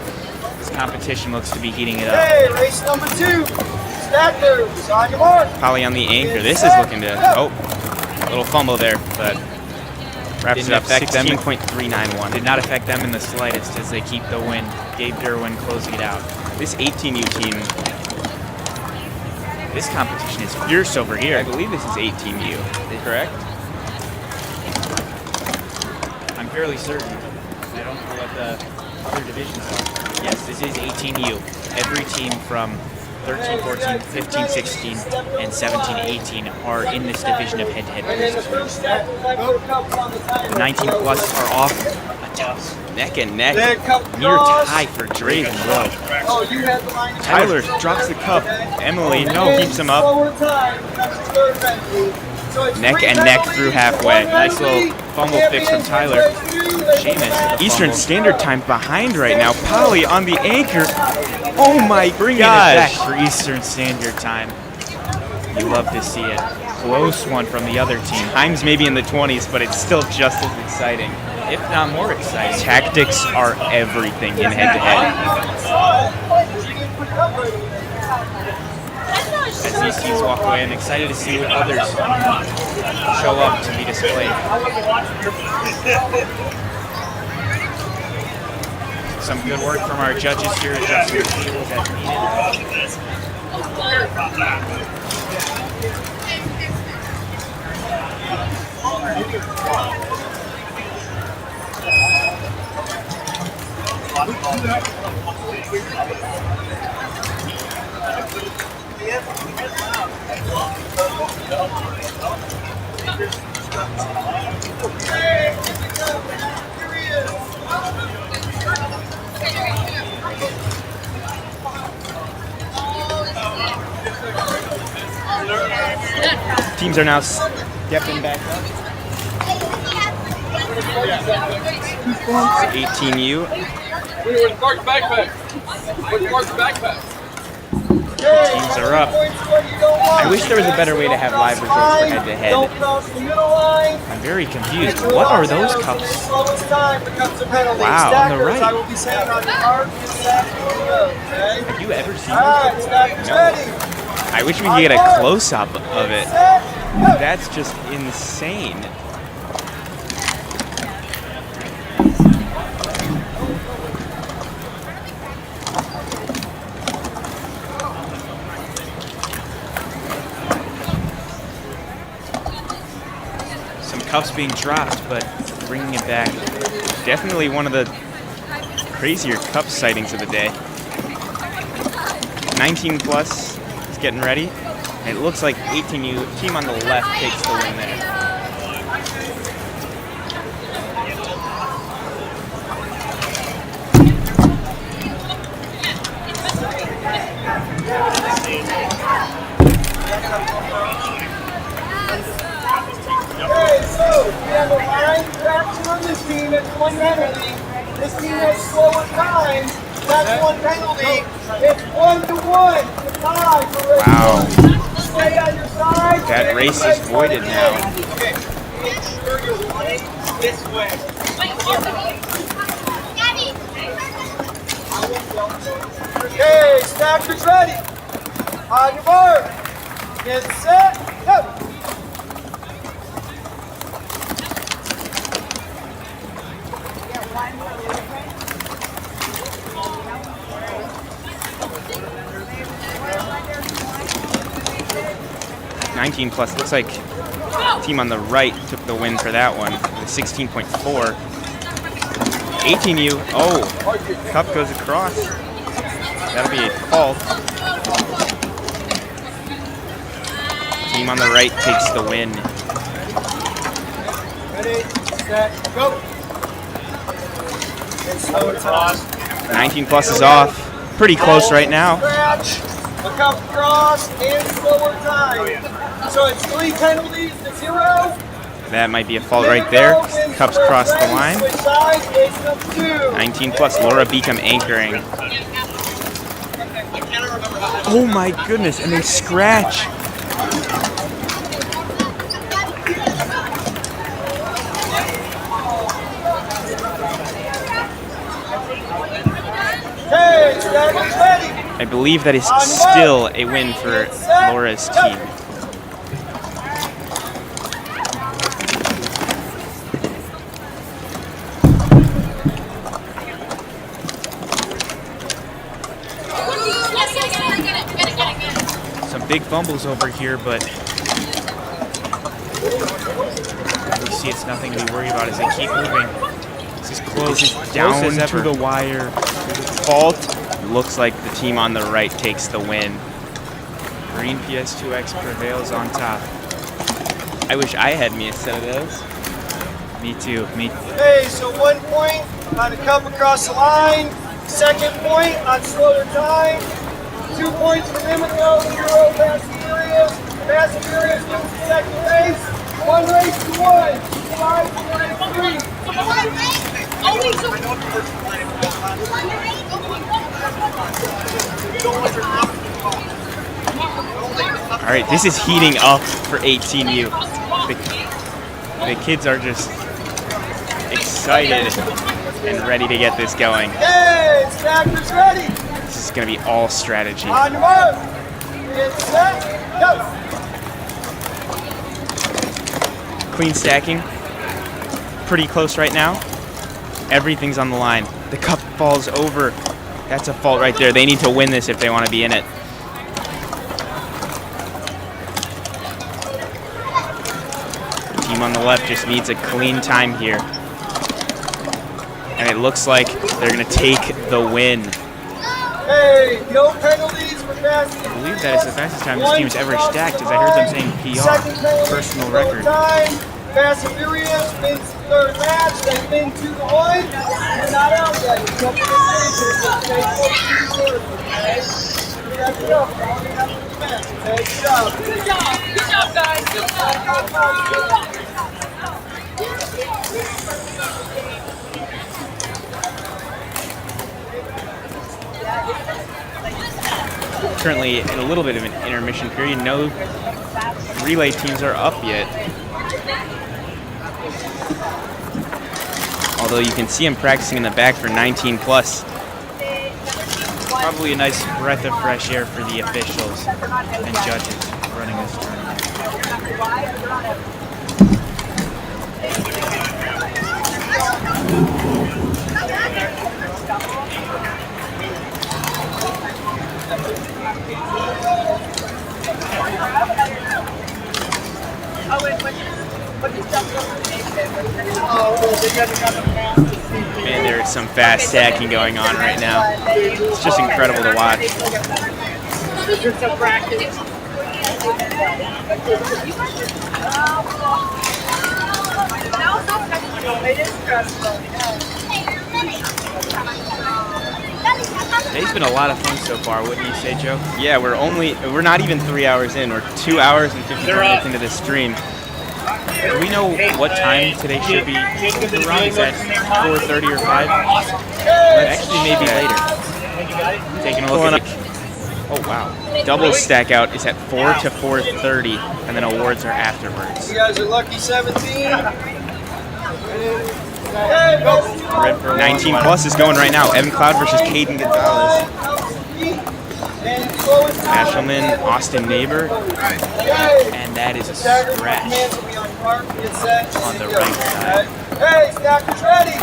This competition looks to be heating it up. Hey, race number 2. Stackers, on your mark. Polly on the anchor. This is looking to, a little fumble there, but wraps it up 16.391. Did not affect them in the slightest as they keep the win. Gabe Derwin closing it out. This 18U team, this competition is fierce over here. I believe this is 18U, correct? I'm fairly certain. I don't know what the other divisions are. Yes, this is 18U. Every team from 13-14, 15-16, and 17-18 are in this division of head-to-head races. The 19 plus are off a tough Neck and neck. Near tie for Drake and Will. Tyler drops the cup. Emily keeps him up. Neck and neck through halfway. Nice little fumble fix from Tyler. Seamus. Eastern Standard Time behind right now. Polly on the anchor. Oh my Bringing gosh. it back for Eastern Standard Time. You love to see it. Close one from the other team. Time's maybe in the 20s, but it's still just as exciting. If not more exciting. Tactics are everything in head-to-head. As these teams walk away, I'm excited to see what others show up to be displayed. Some good work from our judges here, adjusting the tables as Teams are now stepping back up. 18U. teams are up. I wish there was a better way to have live results for head-to-head. I'm very confused. What are those cups? Wow, on the right. Have you ever seen those? No. I wish we could get a close-up of it. That's just insane. Some cups being dropped, but bringing it back. Definitely one of the crazier cup sightings of the day. 19 plus is getting ready. And it looks like 18U, team on the left, takes the win there. Okay, so we have a line fraction on this team. That's one penalty. This team has slower times. That's one penalty. It's 1-1. It's tie for race. Wow. Stay on your side. That race is voided now. Okay, make sure you're running this way. Okay, stackers ready. On your mark. Get set. Go. 19 plus. Looks like team on the right took the win for that one. With 16.4. 18U. Oh, cup goes across. That'll be a fault. Team on the right takes the win. Ready, set, go. 19 plus is off. Pretty close right now. Scratch, a cup cross, and slower time. So it's 3 penalties to 0. That might be a fault right there. Cups cross the line. Switch sides, race number 2. 19 plus, Laura Beacom anchoring. Oh my goodness, and they scratch. Okay, stackers ready. I believe that is still a win for Laura's team. Some big fumbles over here, but You see it's nothing to be worried about as they keep moving. this is close. This is down to the wire. Fault. Looks like the team on the right takes the win. Green PS2X prevails on top. I wish I had me a set of those. Me too. Me. Hey, so 1 point on the cup across the line. Second point on slower time. 2 points for Immanuel, 0 Fast and Furious. Fast and Furious wins the second race. 1 race to 1. 5 All right, this is heating up for 18U. The kids are just excited and ready to get this going. Hey, stackers ready. This is going to be all strategy. On your mark. Get set. Go. Clean stacking. Pretty close right now. Everything's on the line. The cup falls over. That's a fault right there. They need to win this if they want to be in it. The team on the left just needs a clean time here. And it looks like they're going to take the win. Hey, no penalties for fast. I believe that is the fastest time this team has ever stacked, as I heard them saying PR, personal record. Time. Fast and Furious wins the third match. They win 2-1. You're not out yet. You don't get Good job. Good job, guys. Good Currently in a little bit of an intermission period. No relay teams are up yet. Although you can see him practicing in the back for 19 plus. Probably a nice breath of fresh air for the officials and judges running this tournament. Man, there's some fast stacking going on right now. It's just incredible to watch. Today's been a lot of fun so far, wouldn't you say, Joe? Yeah, we're not even 3 hours in. We're 2 hours and 50 minutes into this stream. Do we know what time today should be around? Is that 4:30 or 5? Actually, maybe later. Taking a look at it. Oh, wow. Double stack out is at 4 to 4:30, and then awards are afterwards. You guys are lucky 17. 19 plus is going right now. Evan Cloud versus Caden Gonzalez. Ashelman, Austin Neighbor, and that is a scratch on the right side. Hey, stackers ready.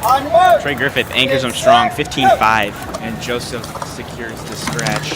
On your mark. Trey Griffith anchors him strong, 15-5, and Joseph secures the scratch.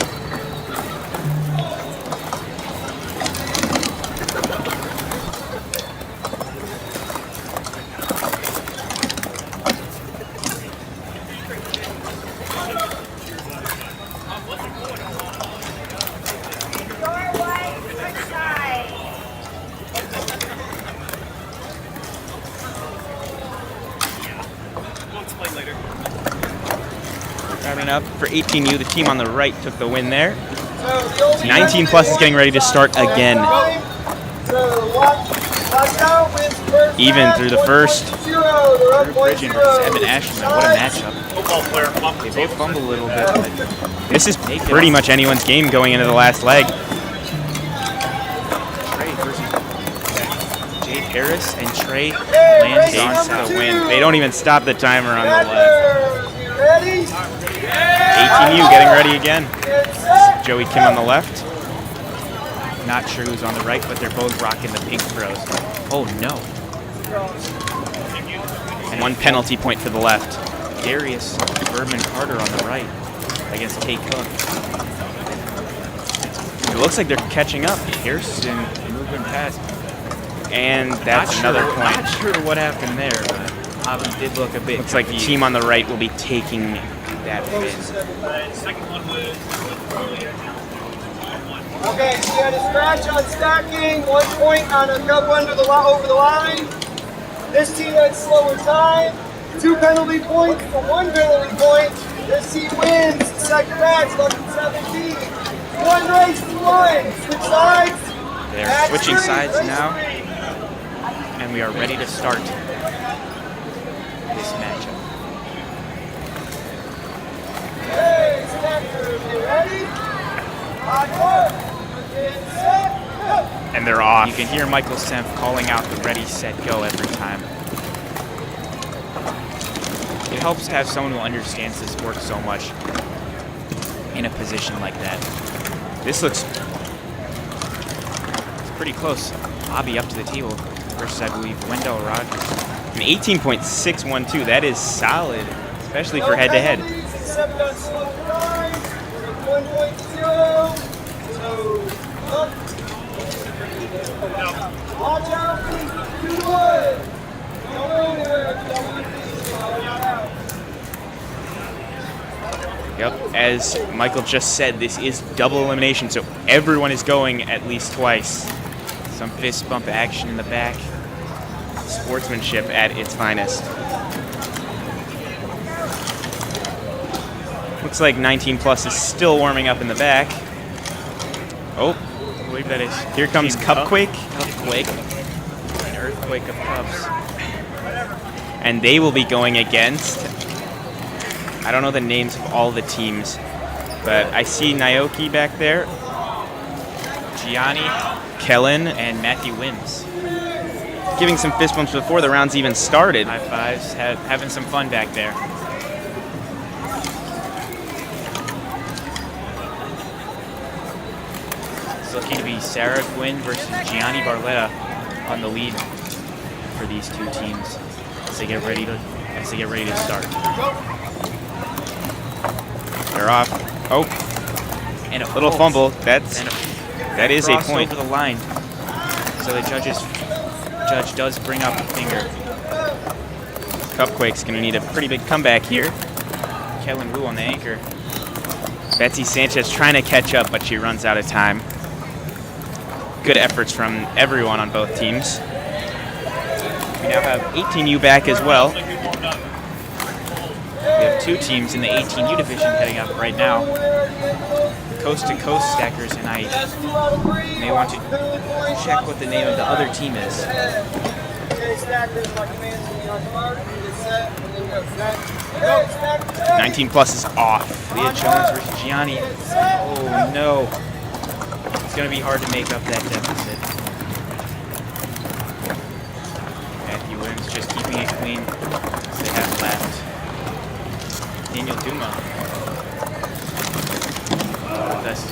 Up for 18U, the team on the right took the win there. 19 plus is getting ready to start again. Even through the first. Bridgen versus Evan Ashman. What a matchup. They both fumble a little bit, but this is pretty much anyone's game going into the last leg. Trey versus Jay Harris, and Trey lands on the win. They don't even stop the timer on the left. 18U getting ready again. Joey Kim on the left. Not sure who's on the right, but they're both rocking the pink throws. Oh no. And 1 penalty point for the left. Darius Berman Carter on the right against Kate Cook. It looks like they're catching up. Harrison moving past. And that's another point. Not sure what happened there, but Avon did look a bit. Looks like the team on the right will be taking that win. Okay, so you had a scratch on stacking, 1 point on a cup over the line. This team had slower time, 2 penalty points for 1 penalty point. This team wins the second match, lucky 17. 1 race to 1. Switch sides. They're Match switching 3, sides race now, 3. and we are ready to start this matchup. Hey, stackers, you ready? On work. Get set, go. And they're off. You can hear Michael Senf calling out the ready, set, go every time. It helps to have someone who understands this sport so much in a position like that. This looks It's pretty close. Bobby up to the table versus, I believe, Wendell Rogers. an 18.612. That is solid, especially for head-to-head. 7 on slow line. 1.0. So, up. Watch out, 2-1. Don't go anywhere. Yep, as Michael just said, this is double elimination, so everyone is going at least twice. Some fist bump action in the back. Sportsmanship at its finest. Looks like 19 plus is still warming up in the back. Oh, I believe that is. here comes Team Cupquake, Cupquake. An earthquake of cups. and they will be going against, I don't know the names of all the teams, but I see Naoki back there, Gianni Kellen, and Matthew Wims. giving some fist bumps before the rounds even started. High fives, having some fun back there. It's looking to be Sarah Gwynn versus Gianni Barletta on the lead for these two teams as they get ready to start. They're off. Oh, And a little fumble. That is a cross point. over the line. So the judge does bring up a finger. Cupquake's going to need a pretty big comeback here. Kellen Wu on the anchor. Betsy Sanchez trying to catch up, but she runs out of time. Good efforts from everyone on both teams. We now have 18U back as well. We have two teams in the 18U division heading up right now. Coast to coast stackers, and I may want to check what the name of the other team is. Okay, stackers, my commands will be on mark. Get set, and then go set. Go, stackers. 19 plus is off. Leah Jones versus Gianni. Oh no. It's going to be hard to make up that deficit. Matthew Williams just keeping it clean as they have left. Daniel Duma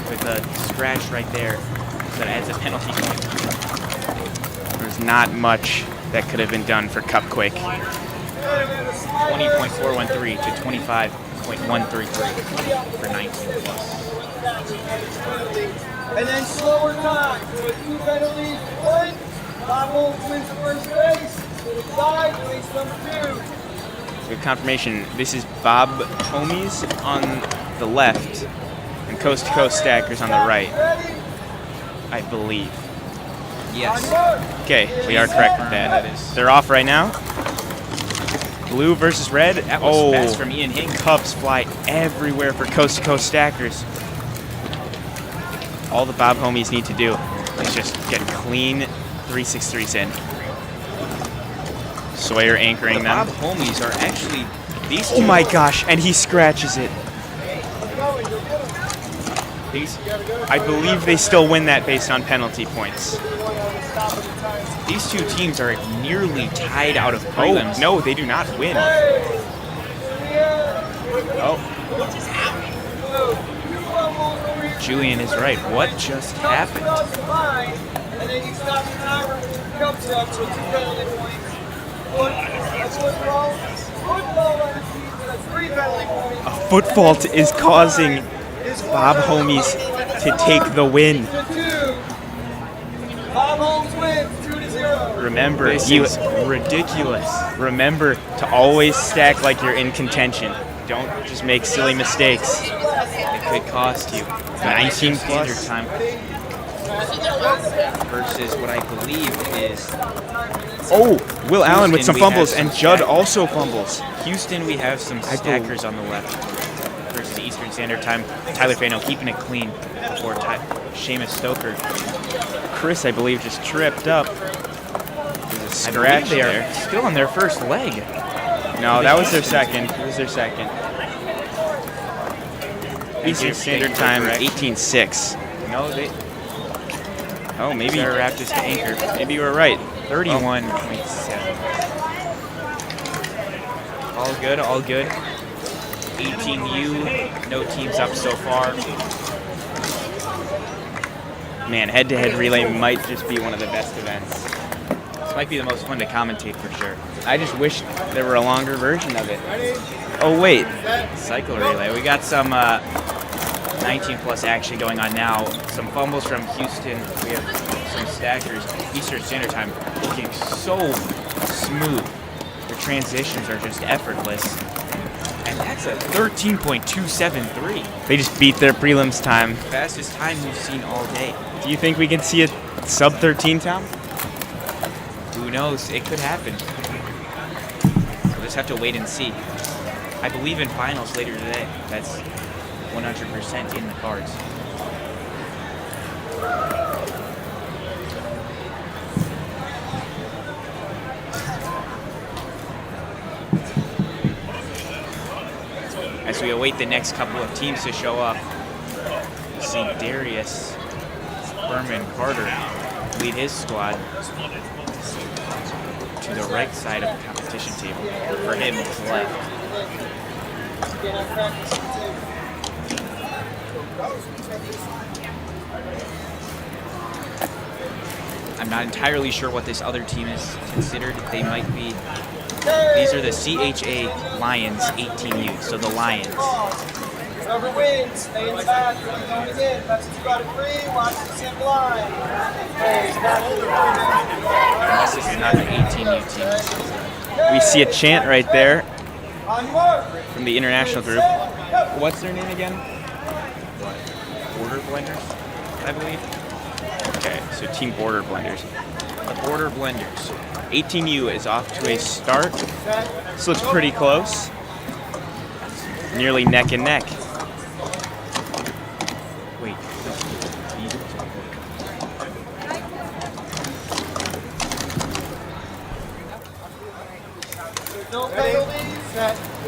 with a scratch right there. So that adds a penalty point. There's not much that could have been done for Cupquake. 20.413 to 25.133 for 19 plus. And then slower time. So 2 penalties, 1. Bob Holmes wins first base. To the side, race number 2. Good confirmation. This is Bob Homies on the left and Coast to Coast Stackers on the right, I believe. Yes. Okay, we are correct with that. They're off right now. Blue versus red. That was fast from Ian Hink. Cups fly everywhere for Coast to Coast Stackers. All the Bob Homies need to do is just get clean 363s in. Sawyer anchoring The them. Bob Homies are actually these two. Oh my gosh, and he scratches it. I believe they still win that based on penalty points. These two teams are nearly tied out of Oh, prelims. no, they do not win. Oh, Julian is right. What just happened? And then you stop the timer, cups up, so 2 penalty points. Football on the season, that's 3 penalty points. a foot fault is causing Bob Homies to take the win. To 2. Bob Holmes wins 2-0. Remember, This is ridiculous. remember to always stack like you're in contention. Don't just make silly mistakes. It could cost you. 19 standard plus. time. versus what I believe is Oh, Will Allen with some we have fumbles, some and Judd stack- also fumbles. Houston, we have some stackers on the left versus Eastern Standard Time. Tyler Fano keeping it clean for Seamus Stoker. Chris, I believe, just tripped up. There's a I scratch believe they are there. still on their first leg. No, that was their second. It was their second. Eastern Standard Time, 18:06. No, they. Oh, maybe. Sarah Raptors to anchor. Maybe you were right. 31.7. All good, all good. 18U, no teams up so far. Man, head-to-head relay might just be one of the best events. This might be the most fun to commentate for sure. I just wish there were a longer version of it. Oh, wait. Cycle relay. We got some 19 plus action going on now. Some fumbles from Houston. We have some stackers. Eastern Standard Time looking so smooth. The transitions are just effortless. And that's a 13.273. They just beat their prelims time. Fastest time we've seen all day. Do you think we can see a sub-13 time? Who knows? It could happen. We'll just have to wait and see. I believe in finals later today. That's 100% in the cards. As we await the next couple of teams to show up, we see Darius Berman Carter lead his squad to the right side of the competition table. For him, it's left. I'm not entirely sure what this other team is considered. They might be. These are the CHA Lions 18U, so the Lions. Whoever wins, stay in the back. You're going in. That's what you got to free. Watch the same line. Unless this is not the 18U team. We see a chant right there On your mark. from the international group. What's their name again? Border Blenders, I believe. Okay, so Team Border Blenders. The Border Blenders. 18U is off to a start. This looks pretty close. Nearly neck and neck. Wait. No penalties.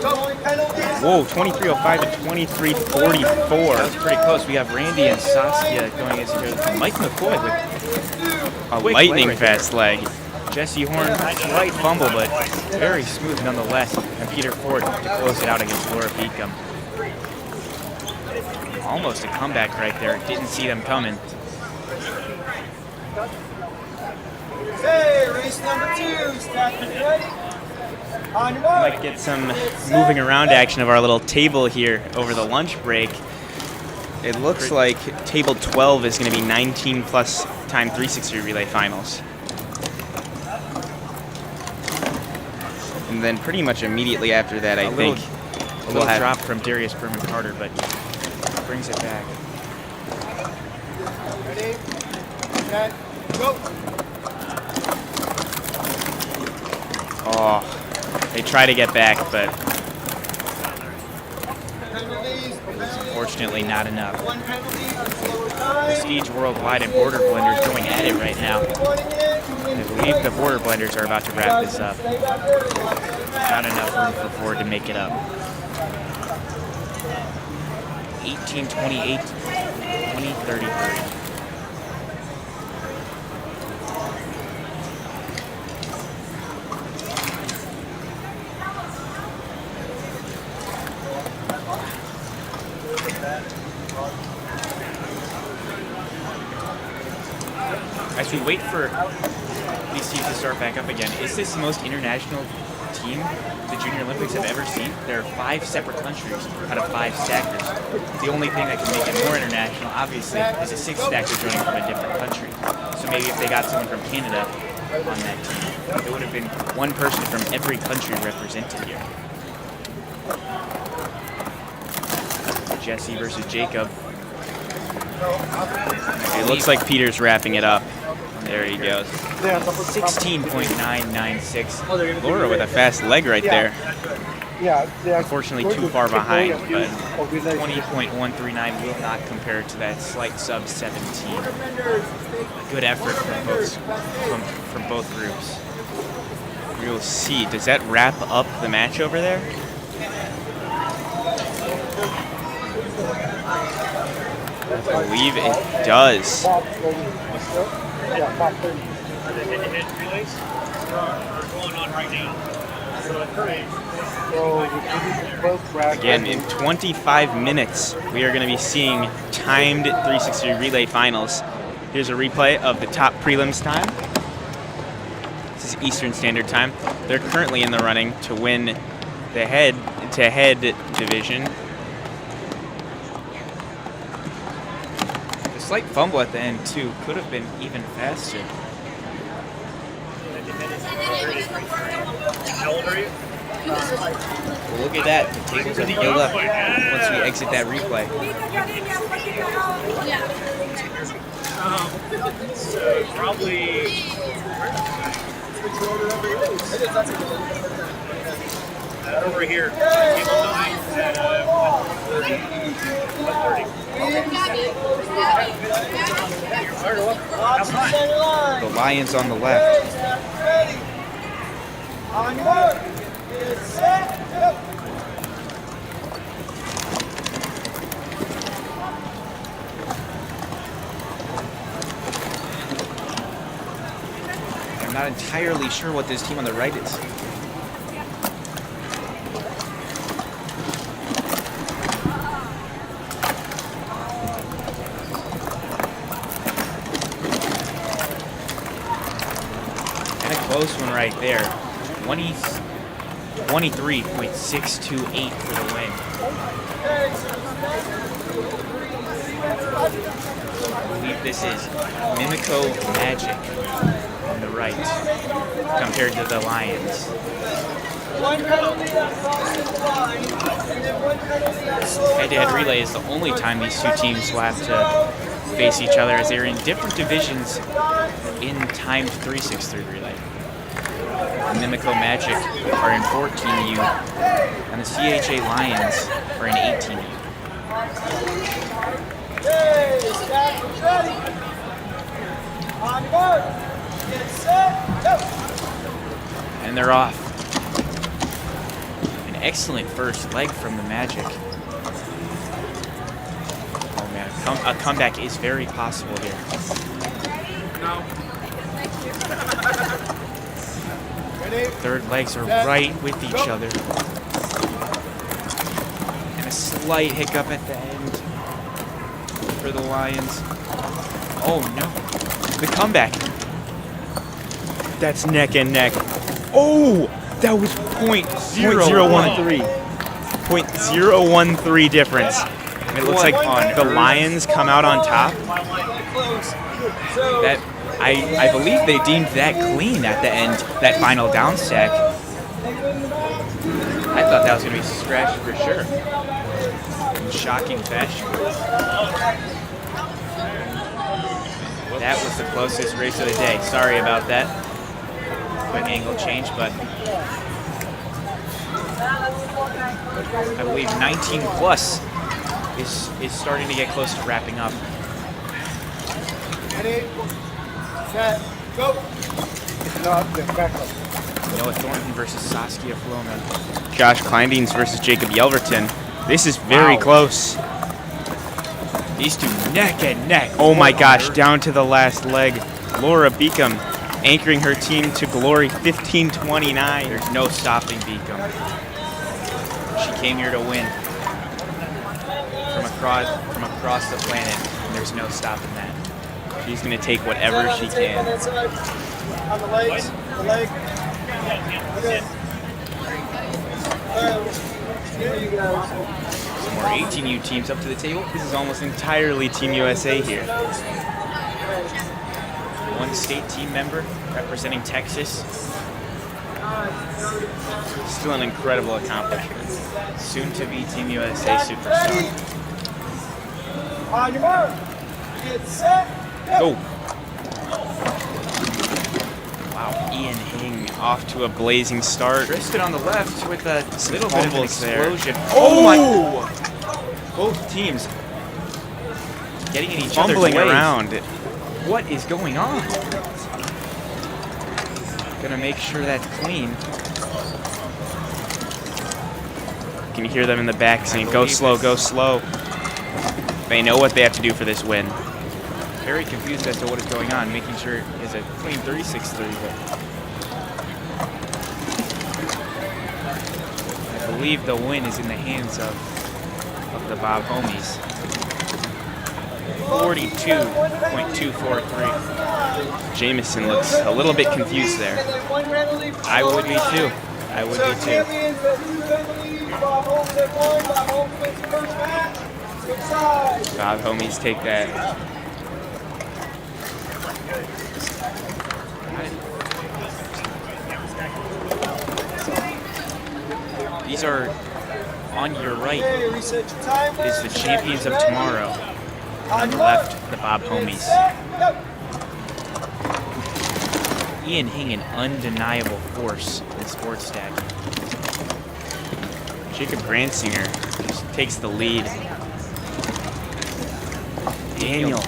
No penalties. Whoa, 23:05 to 23:44. That was pretty close. We have Randy and Saskia going against each other. Mike McCoy with A quick lightning leg right fast leg. Jesse Horn, slight fumble, but very smooth nonetheless. And Peter Ford to close it out against Laura Beacom. Almost a comeback right there. Didn't see them coming. Hey, race number 2. Stack ready. On your mark. Might get some moving around action of our little table here over the lunch break. It looks like table 12 is going to be 19 plus time 360 relay finals. And then pretty much immediately after that, I think A we'll little have drop from Darius Berman Carter, but brings it back. Ready, set, go. Oh, they try to get back, but Penalties. Unfortunately, not enough. One penalty on slower time. Prestige Worldwide and Border Blenders going at it right now. Reporting in. I believe the Border Blenders are about to wrap this up. Stay back there. Watch the back. Not enough room for Ford to make it up. 18-28, 20-33. As we wait for these teams to start back up again, is this the most international team the Junior Olympics have ever seen? There are 5 separate countries out of 5 stackers. The only thing that can make it more international, obviously, is a 6th stacker joining from a different country. So maybe if they got someone from Canada on that team, it would have been one person from every country represented here. Jesse versus Jacob. It looks like Peter's wrapping it up. There he goes. 16.996. Laura with a fast leg right there. Unfortunately, too far behind, but 20.139 will not compare to that slight sub 17. A good effort from both groups. We'll see. Does that wrap up the match over there? I believe it does. Again, in 25 minutes, we are going to be seeing timed 360 relay finals. Here's a replay of the top prelims time. This is Eastern Standard Time. They're currently in the running to win the head-to-head division. The slight fumble at the end, too, could have been even faster. Well, look at that. The tables are filled up once we exit that replay. Probably. Over here. The Lions on the left. On your mark, get set, go. I'm not entirely sure what this team on the right is. And a close one right there. 23.628 for the win. I believe this is Mimico Magic on the right compared to the Lions. One penalty that crosses the line, and then one penalty that slows Head-to-head relay is the only time these two teams will have to face each other, as they're in different divisions in timed 363 relay. Mimico Magic are in 14U, and the CHA Lions are in 18U. Okay, stack ready. On your mark, get set, go. And they're off. An excellent first leg from the Magic. Oh man, a comeback is very possible here. No. Third legs are right with each other. And a slight hiccup at the end for the Lions. Oh no. The comeback. That's neck and neck. Oh, that was .013. .013 difference. And it looks like the Lions come out on top. That I believe they deemed that clean at the end, that final down stack. I thought that was going to be scratched for sure. In shocking fashion. That was the closest race of the day. Sorry about that. Quick angle change, but I believe 19 plus is starting to get close to wrapping up. Ready, set, go. Noah Thornton versus Saskia Floman. Josh Kleindienst versus Jacob Yelverton. This is very close. These two neck and neck. Oh my gosh, down to the last leg. Laura Beacom anchoring her team to glory, 15:29. There's no stopping Beacom. She came here to win from across the planet, and there's no stopping that. She's going to take whatever she can. On the legs, the leg. Okay. Here you go. Some more 18U teams up to the table. This is almost entirely Team USA here. One state team member representing Texas. Still an incredible accomplishment. Soon to be Team USA superstar. On your mark. Get set, Go. Wow, Ian Hing off to a blazing start. Tristan on the left with a little bit of an fumbles there. explosion. Oh my! Both teams getting in each Fumbling other's ways. around. What is going on? Gonna make sure that's clean. Can you hear them in the back saying, go slow, go slow. They know what they have to do for this win. Very confused as to what is going on, making sure it's a clean 36-3. I believe the win is in the hands of the Bob Homies. 42.243. Jameson looks a little bit confused there. I would be too. I would be too. Bob Homies take that. These are, on your right, is the champions of tomorrow. On the left, the Bob Homies. Ian Hing, an undeniable force in sports stacking. Jacob Gransinger just takes the lead. Daniel.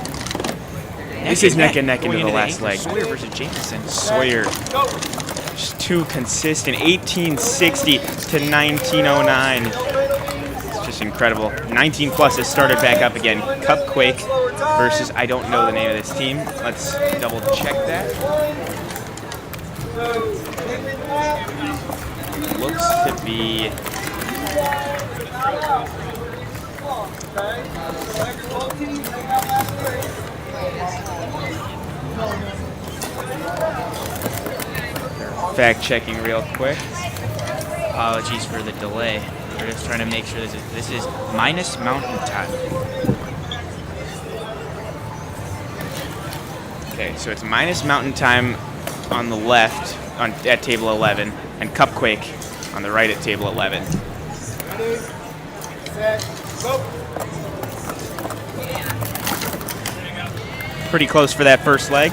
This is neck and neck into the last leg. Sawyer versus Jameson. Sawyer. Just too consistent. 1860 to 1909. It's just incredible. 19 plus has started back up again. Cupquake versus, I don't know the name of this team. Let's double check that. Looks to be fact checking real quick. Apologies for the delay. We're just trying to make sure this is minus mountain time. Okay, so it's minus mountain time on the left at table 11, and Cupquake on the right at table 11. Ready, set, go. Pretty close for that first leg.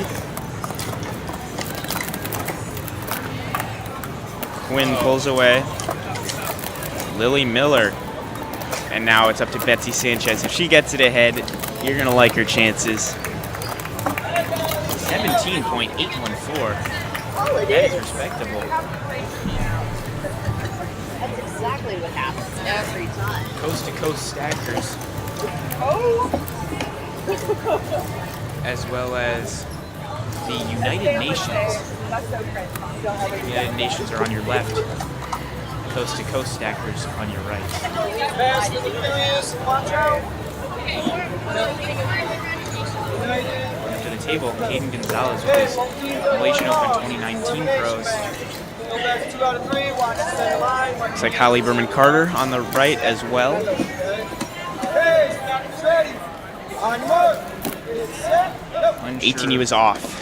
Quinn pulls away. Lily Miller. And now it's up to Betsy Sanchez. If she gets it ahead, you're going to like her chances. 17.814. That is respectable. That's exactly what happens every time. Coast to coast stackers. As well as the United Nations. The United Nations are on your left. Coast to coast stackers on your right. Pass to the Williams, watch out. To the table, Caden Gonzalez with his Malaysian Open 2019 pros. Looks like Holly Berman Carter on the right as well. Ready, on your mark, get set, go. 18U is off.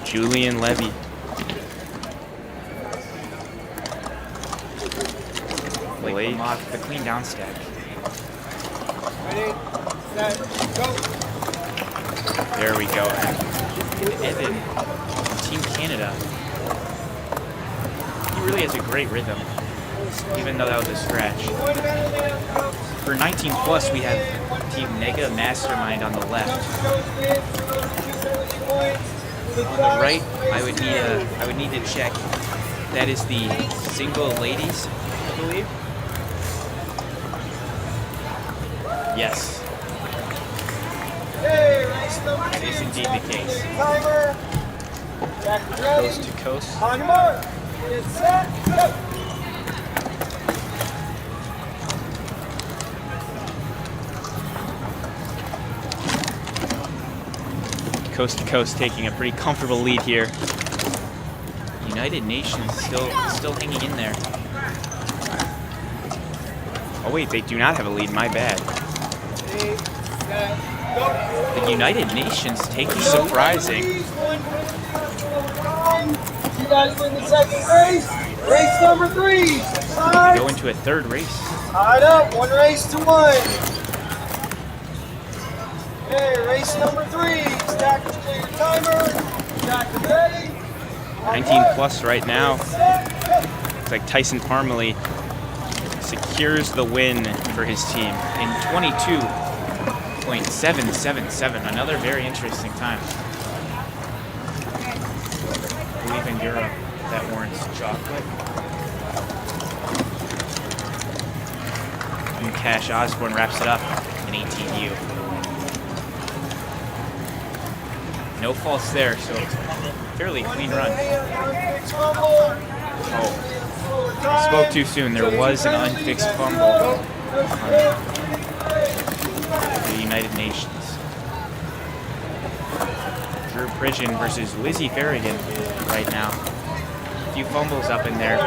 Julian Levy. Blake Mock, the clean down stack. Ready, set, go. There we go. And Evan, Team Canada. He really has a great rhythm, even though that was a scratch. For 19 plus, we have Team Nega Mastermind on the left. On the right, I would need to check. That is the single ladies, I believe. Yes, that is indeed the case. Timer. Jack, ready. Coast to coast. On your mark, get set, go. Coast to coast taking a pretty comfortable lead here. United Nations still hanging in there. Oh wait, they do not have a lead, my bad. The United Nations taking Surprising. You guys win the second race. Race number 3. go into a third race. Tied up, 1 race to 1. Okay, race number 3. Stackers clear your timer. Stackers ready. 19 plus right now. Looks like Tyson Parmalee secures the win for his team in 22.777. Another very interesting time. I believe in Europe that warrants chocolate. And Cash Osborne wraps it up in 18U. No faults there, so fairly clean run. Oh, spoke too soon. There was an unfixed fumble on the United Nations. Drew Pridgeon versus Lizzie Farragut right now. A few fumbles up in there.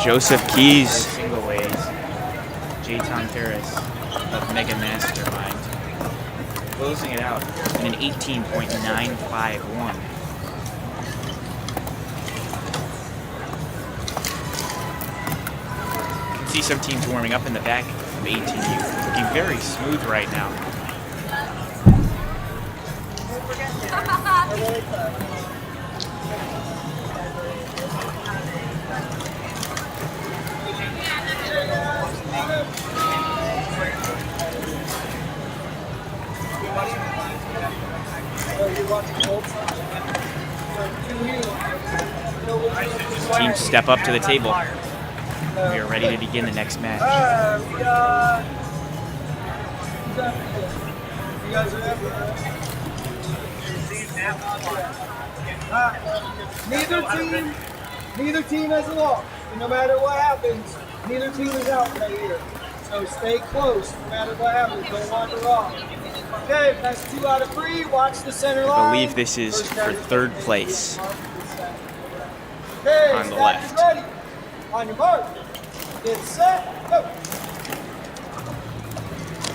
Joseph Keys, single ways. Jayton Ferris of Mega Mastermind. Closing it out in an 18.951. You can see some teams warming up in the back of 18U. Looking very smooth right now. Teams step up to the table. We are ready to begin the next match. Neither team has a loss. And no matter what happens, neither team is out right here. So stay close no matter what happens. Don't wander off. Okay, that's 2 out of 3. Watch the center line. I believe this is for third place Okay, on the left. Ready. On your mark. Get set. Go.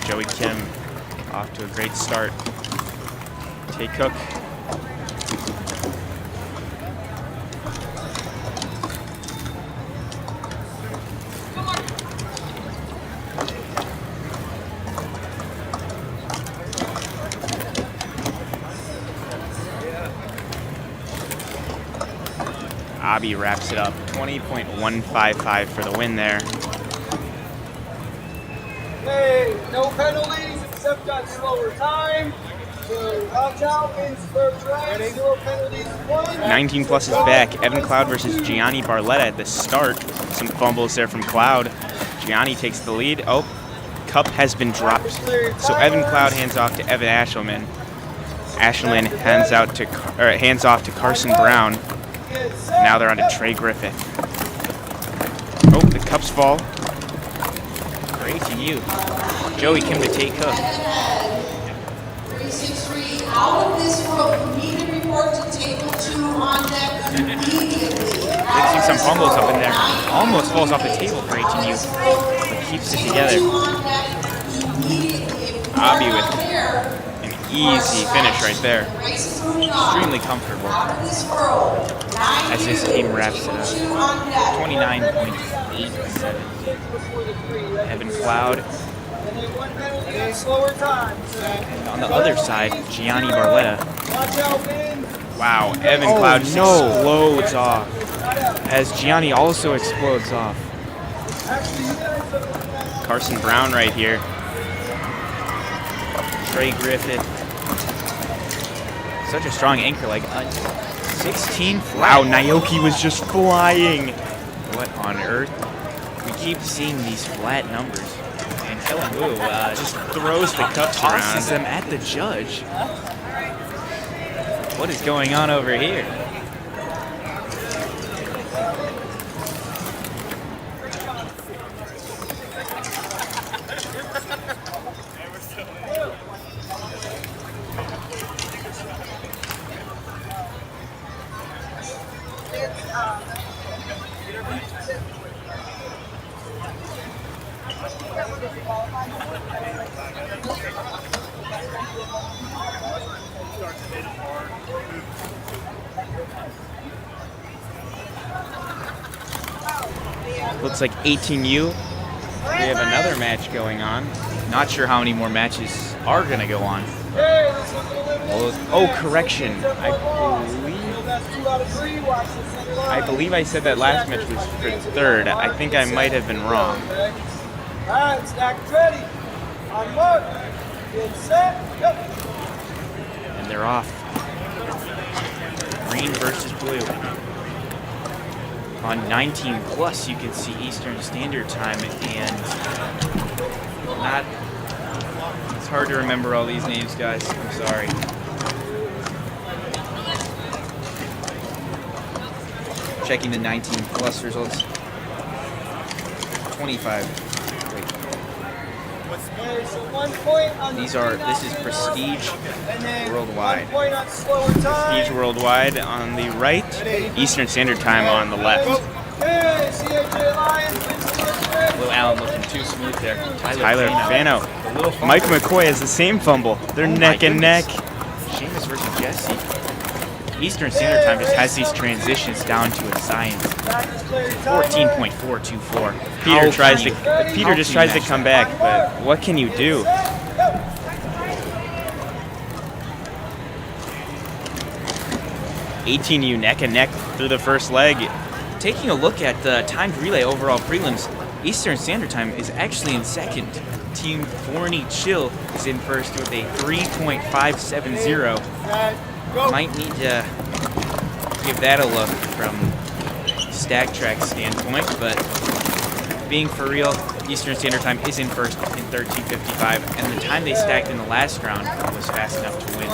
Joey Kim off to a great start. Tay Cook. Abby wraps it up. 20.155 for the win there. Hey, no penalties except on slower time. So watch out, wins first round. 0 penalties. 19 plus is back. Evan Cloud versus Gianni Barletta at the start. Some fumbles there from Cloud. Gianni takes the lead. Oh, cup has been dropped. So Evan Cloud hands off to Evan Ashelman. Ashelman hands off to Carson Brown. Now they're on to Trey Griffith. Oh, the cups fall. Great to you. Joey Kim to Tay Cook. 363 out of this rope. Need to report to table 2 on deck immediately. Did see some fumbles up in there. Almost falls off the table for 18U. But keeps it together. Abby with an easy finish right there. Extremely comfortable. As his team wraps it up. 29.87. Evan Cloud. And on the other side, Gianni Barletta. Wow, Evan Cloud just explodes off. As Gianni also explodes off. Carson Brown right here. Trey Griffith. Such a strong anchor, like 16 flat. Wow, Naoki was just flying. What on earth? We keep seeing these flat numbers. And Helen Wu just throws the cups around. Tosses them at the judge. What is going on over here? Looks like 18U We have another match going on. Not sure how many more matches are going to go on. Oh, correction. I believe I said that last match was for third. I think I might have been wrong. All right, stack ready. On mark. Get set. Go. And they're off. Green versus blue. On 19 plus, you can see Eastern Standard Time, and it's hard to remember all these names, guys. I'm sorry. Checking the 19 plus results. 25. This is Prestige Worldwide. Prestige Worldwide on the right, Eastern Standard Time on the left. Will Allen looking too smooth there. Tyler Fano. Mike McCoy has the same fumble. They're neck and neck. Seamus versus Jesse. Eastern Standard Time just has these transitions down to a science. 14.424. Peter just tries to come back, but what can you do? (18U) neck and neck through the first leg. Taking a look at the timed relay overall prelims, Eastern Standard Time is actually in second. Team Forney Chill is in first with a 3.570. Might need to give that a look from Stack Track standpoint, but being for real, Eastern Standard Time is in first in 13:55, and the time they stacked in the last round was fast enough to win.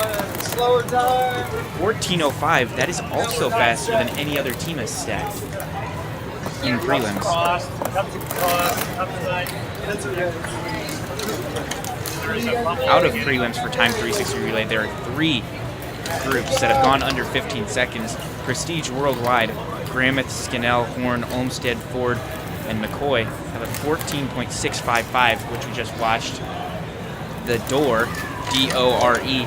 14:05, that is also faster than any other team has stacked in prelims. Out of prelims for Time 360 Relay, there are 3 groups that have gone under 15 seconds. Prestige Worldwide, Grammath, Skinnell, Horn, Olmsted, Ford, and McCoy have a 14.655, which we just watched. The Dore, D-O-R-E,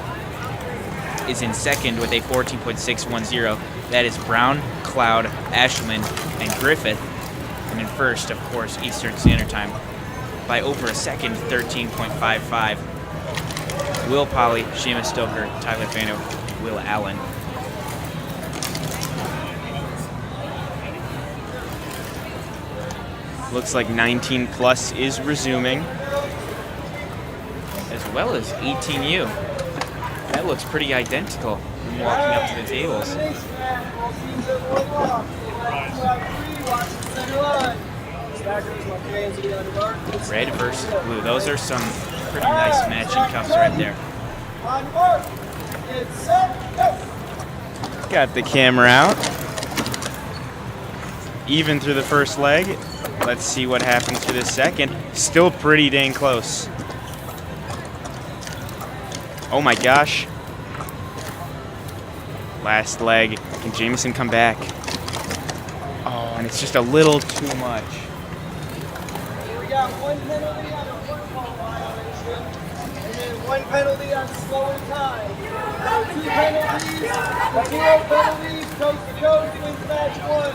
is in second with a 14.610. That is Brown, Cloud, Ashman, and Griffith. And in first, of course, Eastern Standard Time by over a second, 13.55. Will Polly, Seamus Stoker, Tyler Fano, Will Allen. Looks like 19 plus is resuming. As well as 18U. That looks pretty identical when walking up to the tables. Red versus blue. Those are some pretty nice matching cups right there. Got the camera out. Even through the first leg. Let's see what happens for the second. Still pretty dang close. Oh my gosh. Last leg. Can Jameson come back? Oh, and it's just a little too much. We got 1 penalty on a football violation, and then 1 penalty on slower time. 2 penalties, 0 penalties, coast to coast wins match 1.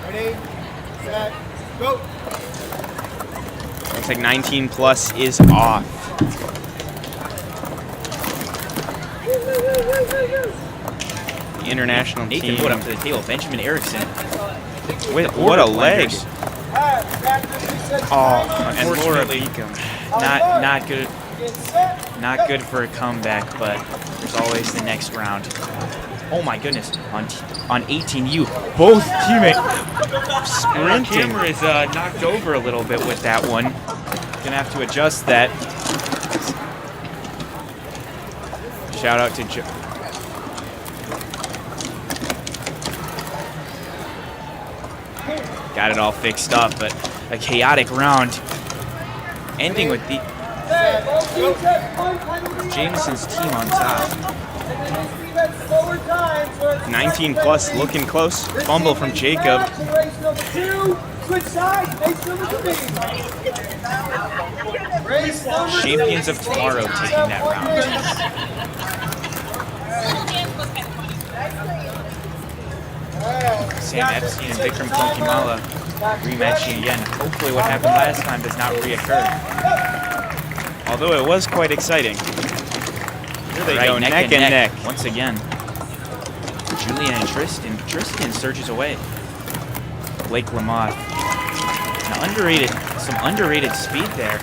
Ready, set, go. Looks like 19 plus is off. The international Nathan team. Wood up to the table. Benjamin Erickson. What a leg. Oh, and Laura Beacom. Not good for a comeback, but there's always the next round. Oh my goodness! On 18U, both teammates sprinting. Camera is knocked over a little bit with that one. Gonna have to adjust that. Shout out to Joe. Got it all fixed up, but a chaotic round, ending with the Jameson's team on top. 19 plus looking close. Fumble from Jacob. Champions of Tomorrow taking that round. Sam Epstein and Vikram Konkimala rematching again. Hopefully what happened last time does not reoccur. Although it was quite exciting. Here they go, neck and neck. Once again. Julian and Tristan. Tristan surges away. Blake Lamotte. Some underrated speed there.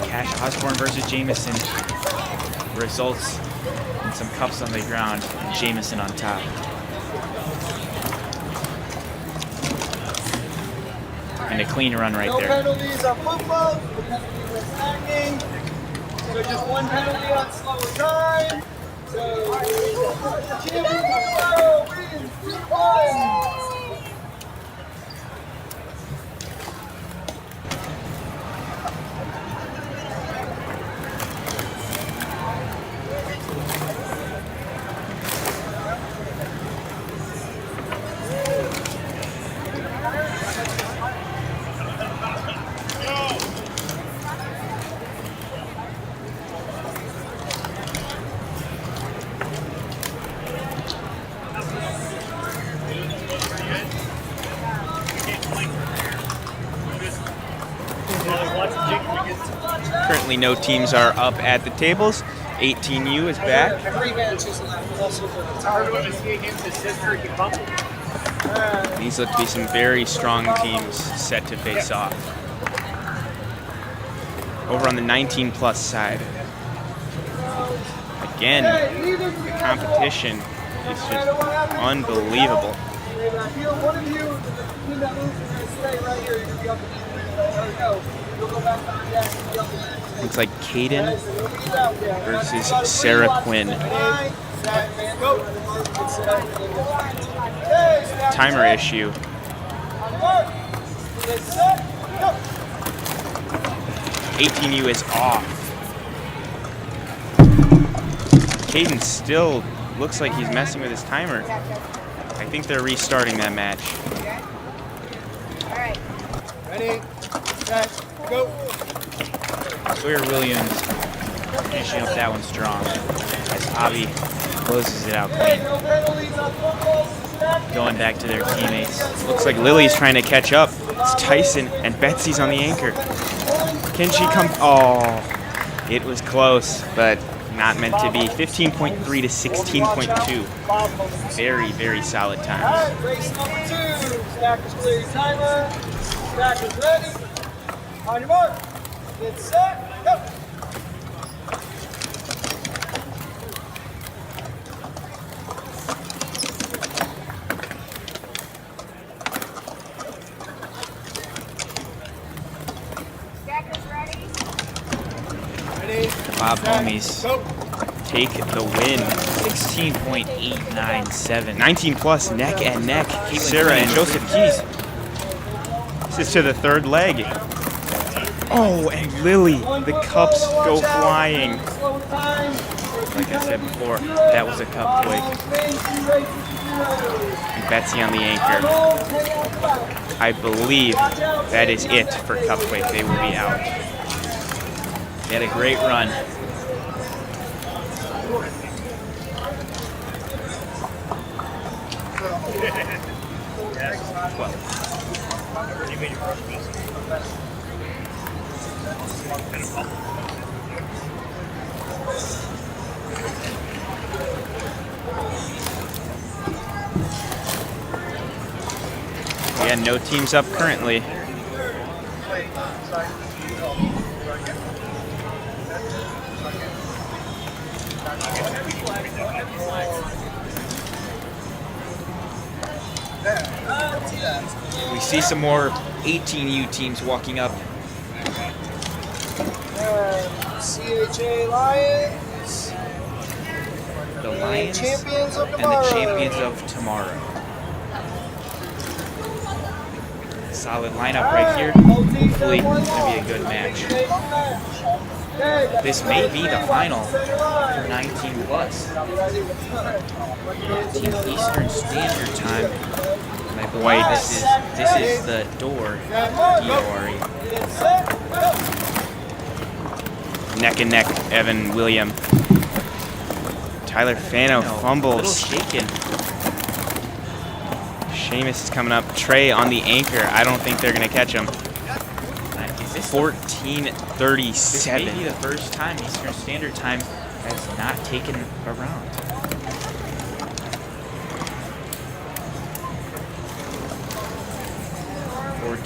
Cash Osborne versus Jameson results in some cups on the ground. And Jameson on top. And a clean run right there. No penalties on football. The penalty was hanging. So just one penalty on slower time. So champion wins 3-1. Currently no teams are up at the tables. 18U is back. These look to be some very strong teams set to face off. Over on the 19+ side. Again, the competition is just unbelievable. One of you, the team that moves is going to stay right here. You're going to be up to You'll go back on deck and be up to Looks like Caden versus Sarah Quinn. Timer issue. 18U is off. Caden still looks like he's messing with his timer. I think they're restarting that match. Ready, set, go. Sawyer Williams finishing up that one strong as Avi closes it out clean. Going back to their teammates. Looks like Lily's trying to catch up. It's Tyson and Betsy's on the anchor. Can she come? Oh, it was close, but not meant to be. 15.3 to 16.2. Very, very solid times. Race number 2. Stack is clear your timer. Stack is ready. On your mark. Get set. Go. Bob Homies take the win. 16.897. 19+ neck and neck. Sarah and Joseph Keys. This is to the third leg. Oh, and Lily, the cups go flying. Like I said before, that was a cup quick. And Betsy on the anchor. I believe that is it for cup quick. They will be out. They had a great run. Yeah, no teams up currently. We see some more 18U teams walking up. CHA Lions. The Lions Champions of and tomorrow. the champions of tomorrow. Solid lineup right here. Hopefully, going to be a good match. This may be the final for 19+. 19 Eastern Standard Time. My boy, this is the door. D-O-R-E. Neck and neck, Evan William. Tyler Fano fumbles. A little shaken. Seamus is coming up. Trey on the anchor. I don't think they're going to catch him. Is this 14:37. This may be the first time Eastern Standard Time has not taken a round.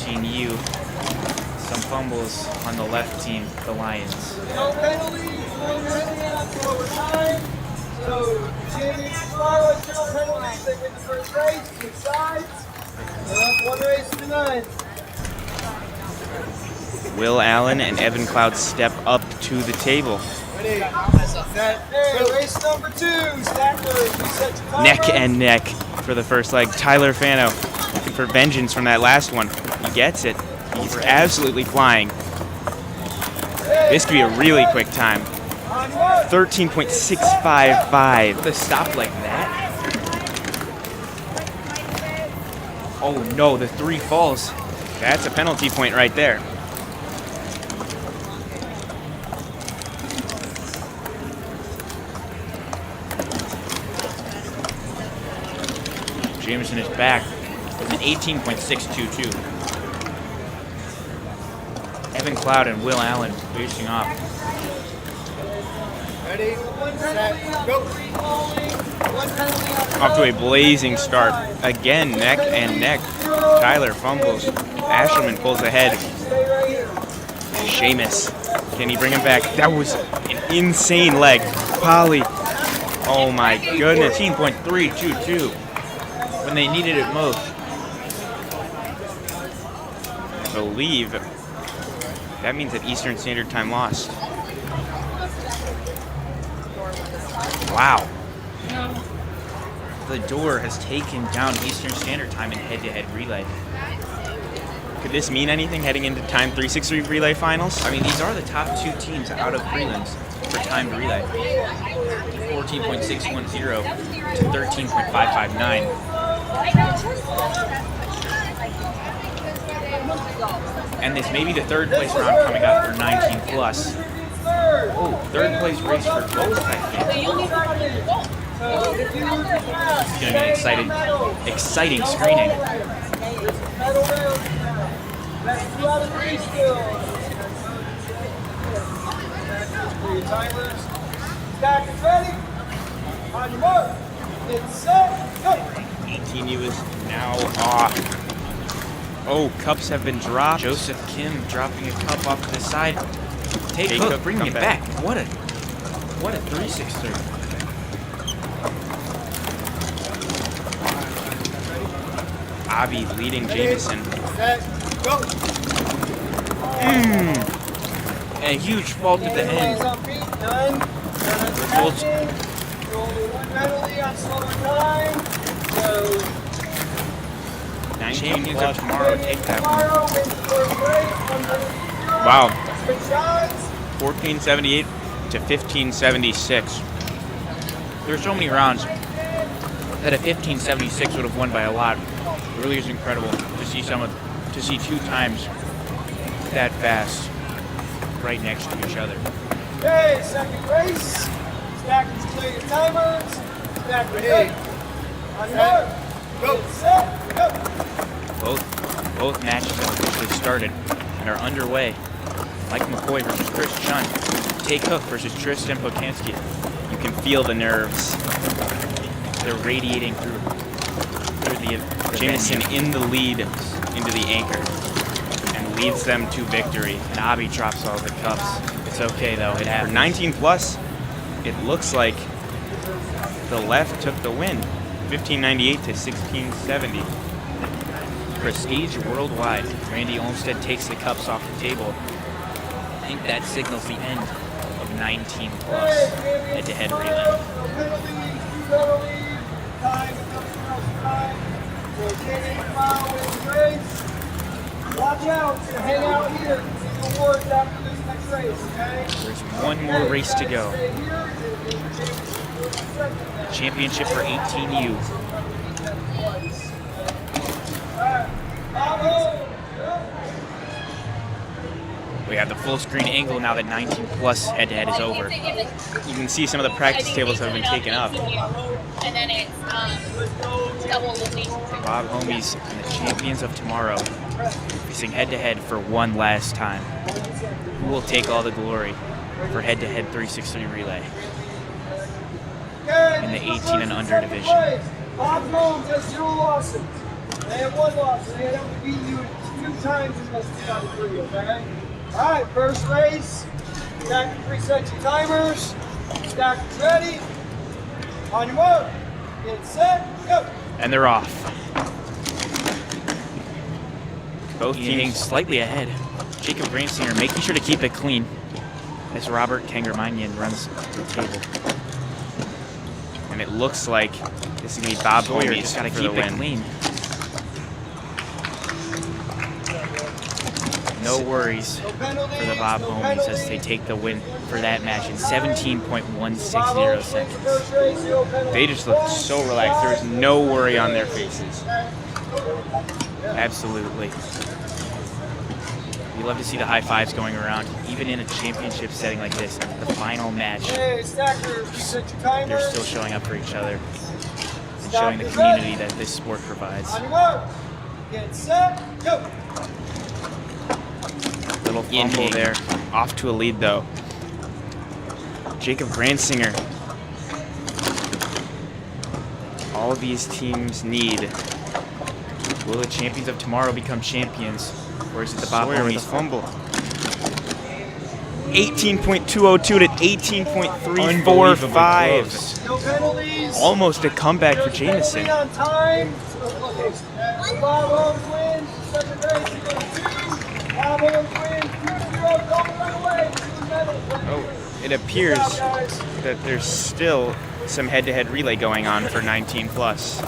U. Some fumbles on the left team, the Lions. No penalties, no penalties, overtime. So, Jamie Scarlett, no penalties. They win the first race, two sides. They're up one race to none. Will Allen and Evan Cloud step up to the table. Ready, set, hey, race number 2. Stackers, you set your timer. Neck and neck for the first leg. Tyler Fano looking for vengeance from that last one. He gets it. He's absolutely flying. This could be a really quick time. 13.655. With a stop like that? Oh no, the 3 falls. That's a penalty point right there. Jameson is back with an 18.622. Evan Cloud and Will Allen facing off. Ready, set, go. Off to a blazing start. Again, neck and neck. Tyler fumbles. Asherman pulls ahead. Seamus, can he bring him back? That was an insane leg. Polly. Oh my goodness. 14.322 when they needed it most. I believe that means that Eastern Standard Time lost. Wow. The door has taken down Eastern Standard Time in head-to-head relay. Could this mean anything heading into Time 363 relay finals? I mean, these are the top 2 teams out of prelims for timed relay. 14.610 to 13.559. And this may be the 3rd place round coming up for 19 plus. Oh, 3rd place race for both, I think. It's going to be an exciting screening. Stackers ready? On your mark. Get set, go. 18U is now off. Oh, cups have been dropped. Joseph Kim dropping a cup off to the side. Take Take hook, hook, bringing come it back. back. What a 363. Avi leading Jameson. Set, go. And a huge fault at the end. On feet, none. Results. Only one penalty on slower time. So, 19 Champions of plus. tomorrow take that one. tomorrow wins the first race. Wow. Switch sides. 1478 to 1576. There's so many rounds that a 1576 would have won by a lot. It really is incredible to see to see 2 times that fast right next to each other. Okay, second race. Stackers clear your timers. Stackers ready. On your mark. Go. Set, go. Both matches have officially started and are underway. Mike McCoy versus Chris Chun. Take Hook versus Tristan Pokansky. You can feel the nerves. They're radiating through the Jameson venue. in the lead into the anchor and leads them to victory. And Abby drops all the cups. It's okay though, it For happens. 19 plus, it looks like the left took the win. 1598 to 1670. Prestige worldwide. Randy Olmstead takes the cups off the table. I think that signals the end of 19 plus head-to-head relay. No penalties, 2 penalties. Time, nothing else time. So, Jamie Mile wins the race. Watch out, so hang out here. See the awards after this next race, okay? There's one more race to go. Stay here. Championship for 18U. We have the full screen angle now that 19 plus head-to-head is over. You can see some of the practice tables have been taken up. And then it's Bob Homies and the champions of tomorrow facing head-to-head for one last time. Who will take all the glory for head-to-head 363 relay in the 18 and under division? Bob Holmes has 0 losses. They have 1 loss. They have to beat you 2 times as much as out of 3, okay? All right, first race. Stack the 3 sets of timers. Stack is ready. On your mark. Get set. Go. And they're off. Both teams slightly ahead. Jacob Greensinger making sure to keep it clean as Robert Kangermanian runs the table. And it looks like this is going to be Bob Hoyer. Just got to keep it clean. No worries for the Bob Homies as they take the win for that match in 17.160 seconds. They just looked so relaxed. There was no worry on their faces. Absolutely. We love to see the high fives going around, even in a championship setting like this. The final match, they're still showing up for each other and showing the community that this sport provides. Get set. Go. Little fumble there. Off to a lead, though. Jacob Grandsinger. All these teams need. Will the champions of tomorrow become champions? Or is it the Bob Homies fumble? 18.202 to 18.345. No penalties. Almost a comeback for Jameson. On time. Bob Holmes wins. Second race, he goes 2. Bob Holmes wins. 2-0. Don't run away. Oh, it appears that there's still some head-to-head relay going on for 19 plus.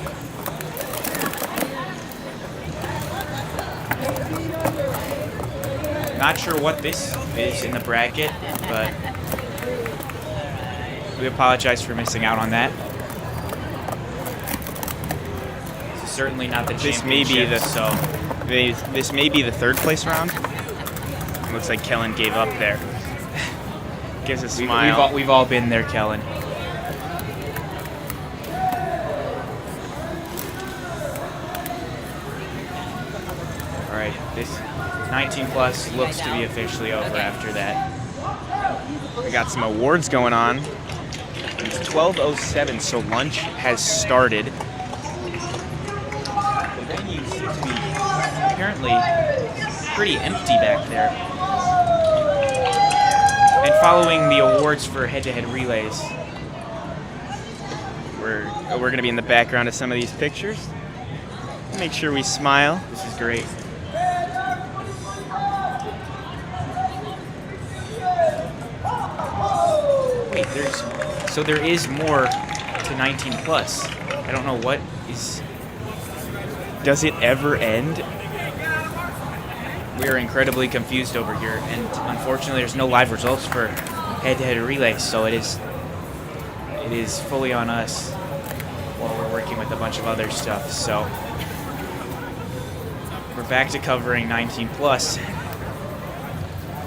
Not sure what this is in the bracket, but we apologize for missing out on that. This is certainly not the This may be championship, this may be the 3rd place round. It looks like Kellen gave up there. Gives a smile. We've all been there, Kellen. All right, this 19 plus looks to be officially over after that. We got some awards going on. It's 12:07, so lunch has started. The venue seems to be apparently pretty empty back there. And following the awards for head-to-head relays, We're going to be in the background of some of these pictures. Make sure we smile. this is great. Wait, there is more to 19 plus. I don't know what is. Does it ever end? We are incredibly confused over here, and unfortunately, there's no live results for head-to-head relays, so it is fully on us while we're working with a bunch of other stuff. So we're back to covering 19 plus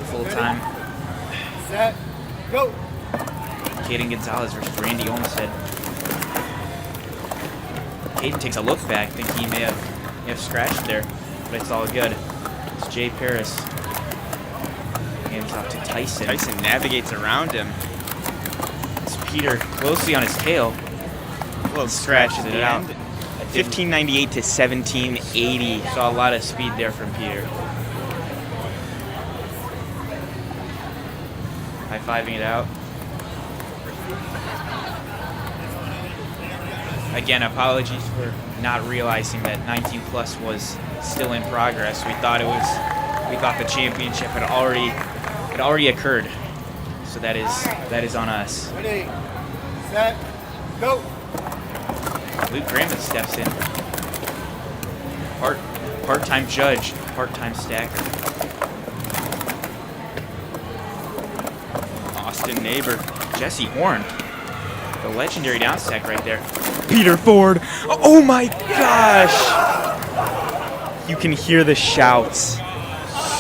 full time. Set. Go. Caden Gonzalez versus Randy Olmstead. Caden takes a look back, thinking he may have scratched there, but it's all good. It's Jay Paris. Hands off to Tyson. Tyson navigates around him. It's Peter closely on his tail. A little scratch at Scratches the it out. end. 1598 to 1780. Saw a lot of speed there from Peter. High-fiving it out. Again, apologies for not realizing that 19 plus was still in progress. We thought the championship had already occurred. So that is on us. Ready. Set. Go. Luke Grandin steps in. Part-time judge, part-time stacker. Austin Neighbor. Jesse Horn, the legendary downstack right there. Peter Ford. Oh my gosh! You can hear the shouts.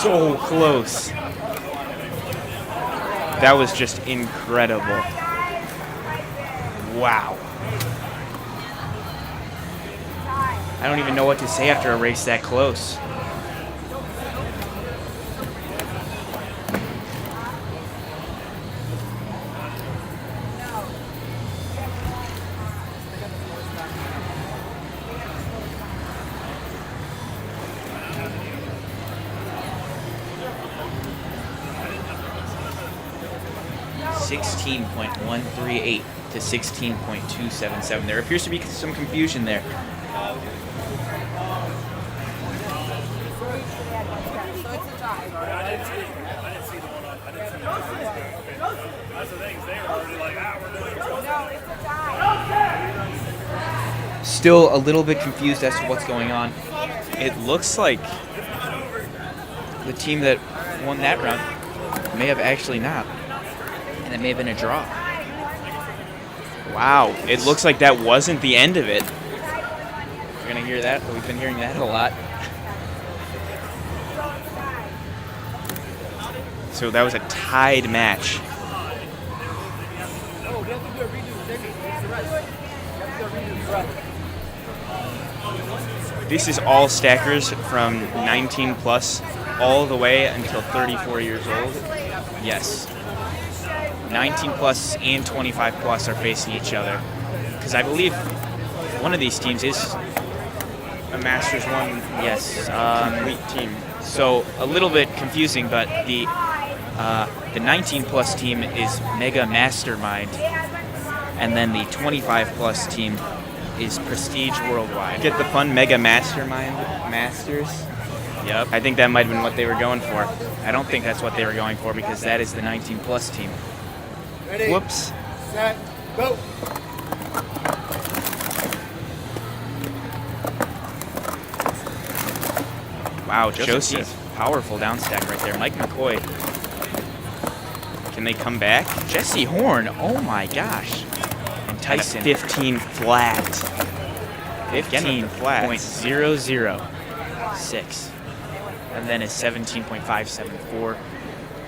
So close. That was just incredible. Wow. I don't even know what to say after a race that close. .138 to 16.277. There appears to be some confusion there. Still a little bit confused as to what's going on. It looks like The team that won that round may have actually not. And it may have been a draw. wow, it looks like that wasn't the end of it. We're going to hear that, but we've been hearing that a lot. So that was a tied match. This is all stackers from 19 plus all the way until 34 years old. Yes. 19 plus and 25 plus are facing each other. Because I believe one of these teams is A Masters 1 yes, complete team. so a little bit confusing, but the 19 plus team is Mega Mastermind, and then the 25 plus team is Prestige Worldwide. Get the fun Mega Mastermind Masters? Yep. I think that might have been what they were going for. I don't think that's what they were going for because that is the 19 plus team. Ready, Whoops. set, go. Wow, Joseph, Joseph. powerful downstack right there. Mike McCoy. Can they come back? Jesse Horn, oh my gosh. And Tyson. 15 flat. Again with the flats. 15.006. And then is 17.574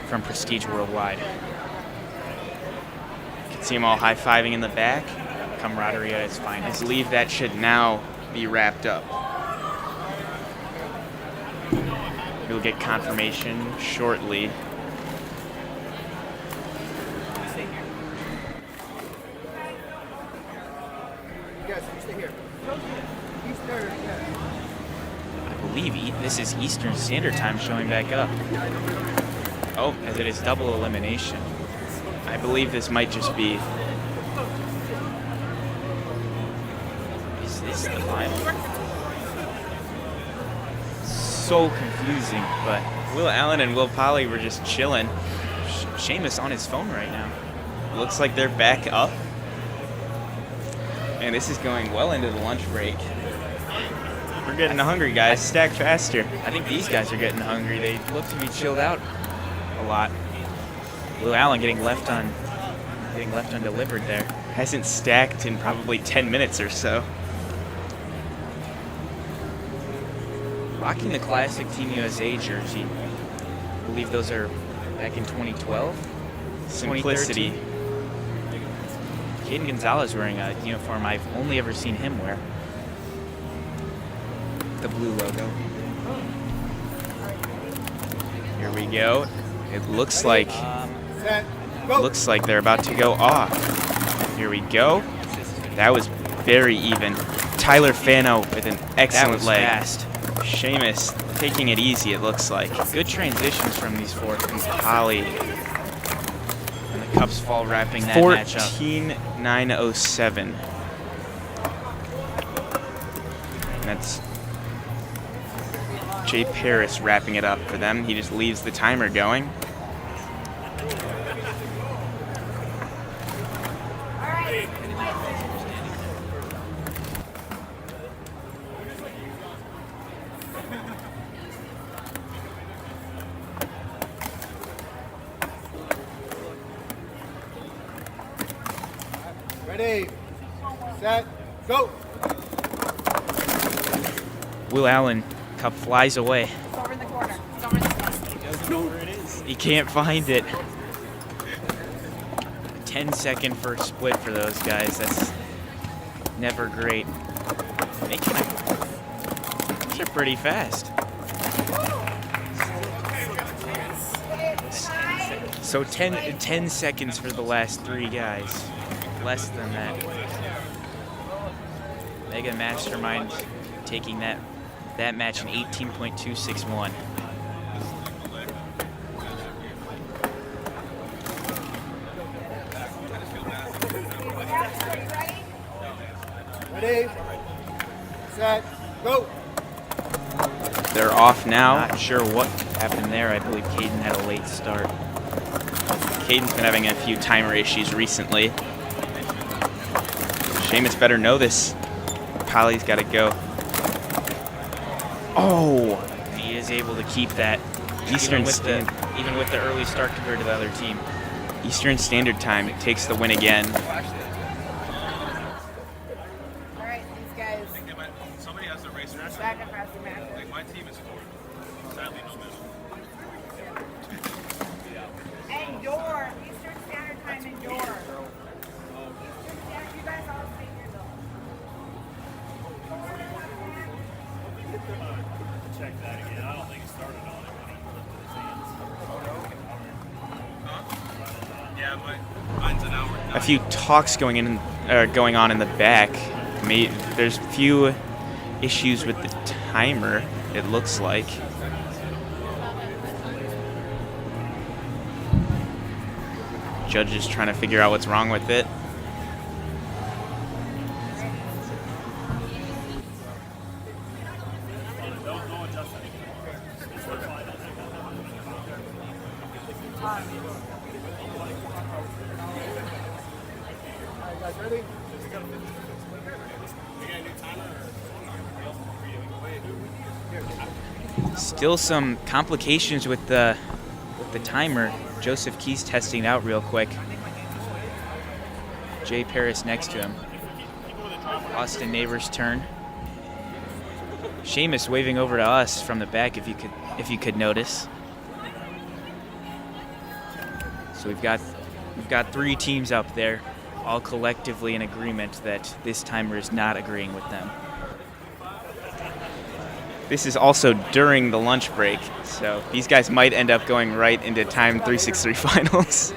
from Prestige Worldwide. You can see them all high-fiving in the back. Camaraderie at its I finest. believe that should now be wrapped up. We'll get confirmation shortly. You guys, you stay here. He's there, yeah. I believe this is Eastern Standard Time showing back up. Oh, as it is double elimination. I believe this might just be. Is this the final? So confusing, but Will Allen and Will Polly were just chilling. Seamus on his phone right now. Looks like they're back up. And this is going well into the lunch break. We're getting hungry, guys. Stack faster. I think these guys are getting hungry. They look to be chilled out a lot. Will Allen getting left undelivered there. Hasn't stacked in probably 10 minutes or so. Rocking the classic Team USA jersey. I believe those are back in 2012. Simplicity. 2013. Caden Gonzalez wearing a uniform I've only ever seen him wear. The blue logo. Here we go. It looks like Set, go. they're about to go off. Here we go. That was very even. Tyler Fano with an That excellent was leg. fast. Seamus taking it easy, it looks like. Good transitions from these four. And Polly. And the Cups fall wrapping that match up. 14.907. And that's Jay Paris wrapping it up for them. He just leaves the timer going. Ready, set, go. Will Allen, Cup flies away. It's over in the corner. It's over in the corner. He doesn't know where it is. He can't find it. 10-second first split for those guys. That's never great. Making a Those are pretty fast. So 10 seconds for the last 3 guys. Less than that. Mega Mastermind taking that match in 18.261. Ready, set, go. They're off now. Not sure what happened there. I believe Caden had a late start. Caden's been having a few timer issues recently. Seamus better know this. Polly's got to go. Oh! He is able to keep that. Even with the early start compared to the other team. Eastern Standard Time takes the win again. Alright, these guys. Somebody has to race next. Back and faster match. Like my team is 4. Sadly, no middle. And your Eastern Standard Time and your. Eastern Standard, you guys all stay here though. Check that again. I don't think it started on it when he lifted his hands. Yeah, mine's an hour. A few talks going on in the back. There's a few issues with the timer, it looks like. Judge is trying to figure out what's wrong with it. Still some complications with the timer. Joseph Keys testing it out real quick. Jay Paris next to him. Austin Neighbors' turn. Seamus waving over to us from the back if you could notice. So we've got 3 teams up there, all collectively in agreement that this timer is not agreeing with them. This is also during the lunch break, so these guys might end up going right into time 363 finals.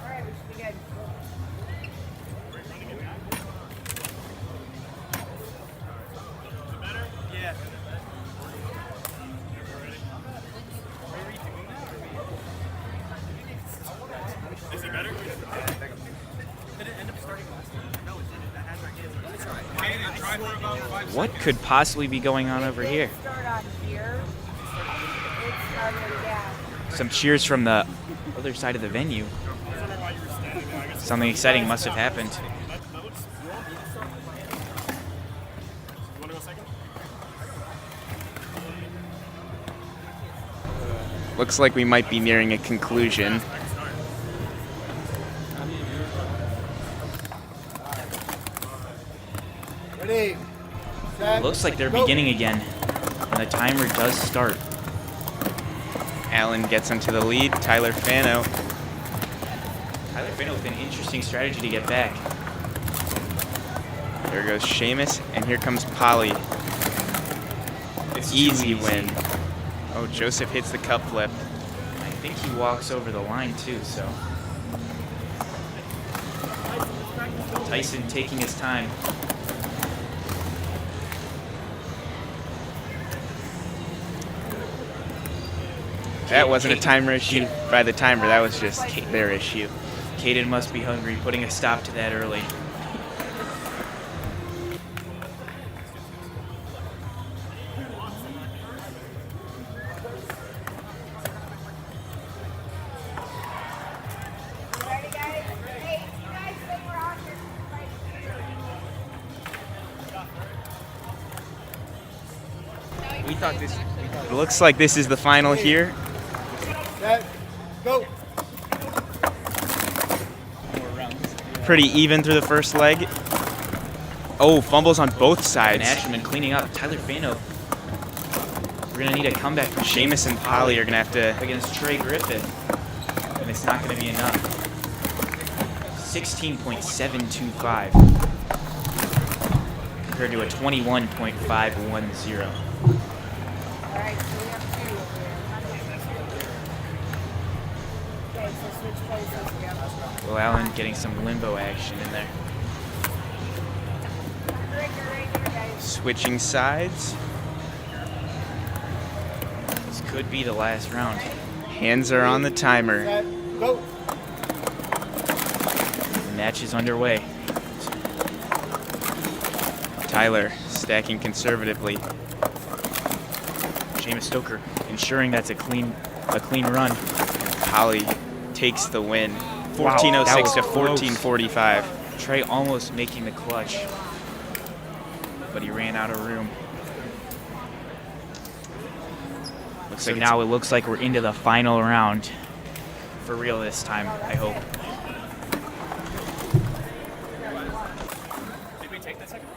Alright, we should be good. Is it better? What could possibly be going on over here? Start on here. It started, yeah. Some cheers from the other side of the venue. Something exciting must have happened. Looks like we might be nearing a conclusion. Ready, set, Looks like they're go. beginning again, and the timer does start. Allen gets into the lead. Tyler Fano with an interesting strategy to get back. There goes Seamus, and here comes Polly. Easy win. Oh, Joseph hits the cup flip. I think he walks over the line too, so. Tyson taking his time. That wasn't a timer issue by the timer, that was just their issue. Caden must be hungry, putting a stop to that early. Ready, guys? Hey, you guys say we're on here. It looks like this is the final here. Set, go. pretty even through the first leg. Oh, fumbles on both sides. And Asherman cleaning up. Tyler Fano. We're going to need a comeback from Seamus and Polly are going to have to... against Trey Griffith. And it's not going to be enough. 16.725 compared to a 21.510. Will Allen getting some limbo action in there. Switching sides. This could be the last round. Hands are on the timer. Go. The match is underway. Tyler stacking conservatively. Seamus Stoker ensuring that's a clean run. Polly takes the win. Wow, 1406 to that was 1445. Trey almost making the clutch, but he ran out of room. So now it looks like we're into the final round. For real this time, I hope. Did we take that second?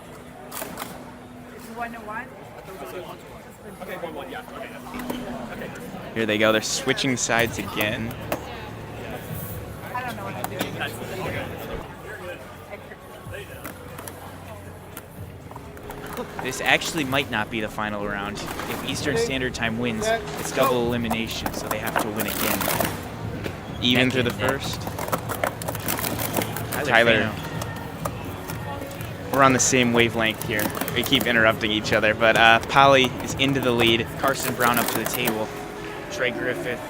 Here they go. They're switching sides again. This actually might not be the final round. If Eastern Standard Time wins, it's double elimination, so they have to win again. Even through the first. Tyler. We're on the same wavelength here. We keep interrupting each other, but Polly is into the lead. Carson Brown up to the table. Trey Griffith.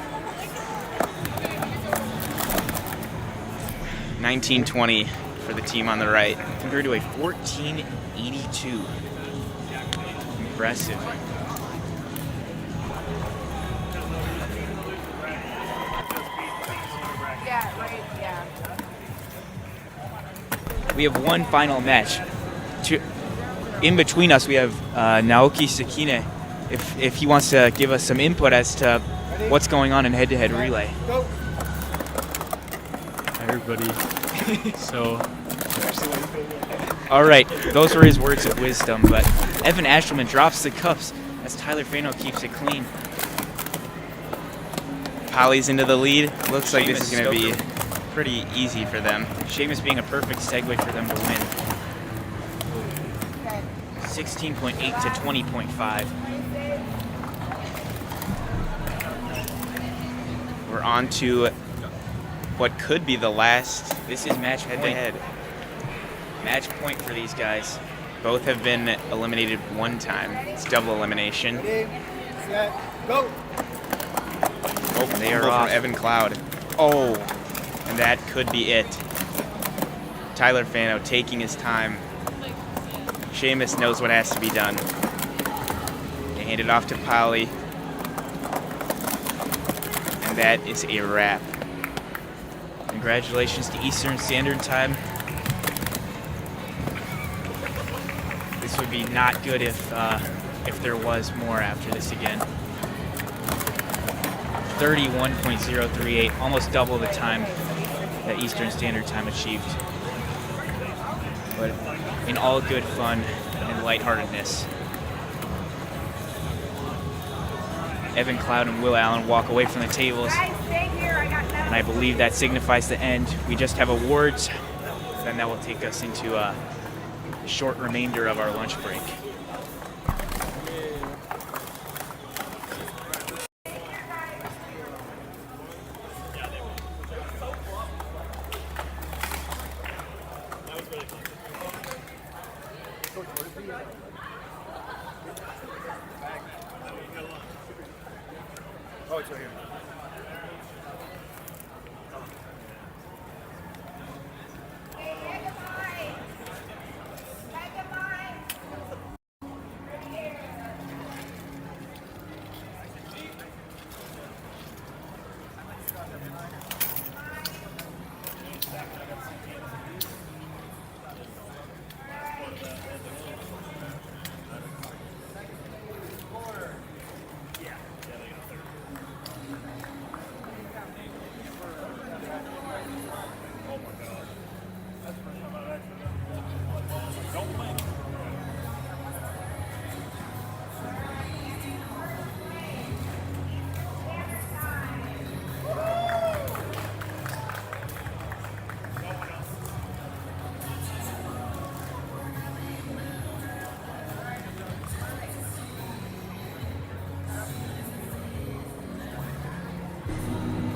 1920 for the team on the right. Compared to a 1482. Impressive. We have one final match. In between us, we have Naoki Sakine. If he wants to give us some input as to what's going on in head-to-head relay. Hi, everybody. So, all right, those were his words of wisdom, but Evan Ashelman drops the cups as Tyler Fano keeps it clean. Polly's into the lead. Looks like this is going to be pretty easy for them. Seamus being a perfect segue for them to win. 16.8 to 20.5. We're on to what could be the last. This is match head-to-head. Match point for these guys. Both have been eliminated one time. It's double elimination. Game, set, go. Oh, they are from off. Evan Cloud. Oh, and that could be it. Tyler Fano taking his time. Seamus knows what has to be done. They hand it off to Polly. And that is a wrap. Congratulations to Eastern Standard Time. This would be not good if there was more after this again. 31.038, almost double the time that Eastern Standard Time achieved. But in all good fun and lightheartedness. Evan Cloud and Will Allen walk away from the tables. And I believe that signifies the end. We just have awards, then that will take us into a short remainder of our lunch break. Oh, it's right here.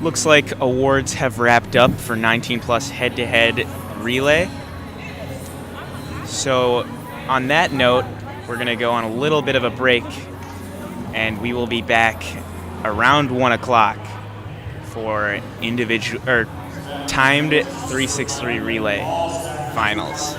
Looks like awards have wrapped up for 19 plus head-to-head relay. So on that note, we're going to go on a little bit of a break, and we will be back around 1 o'clock for individual or timed 363 relay finals.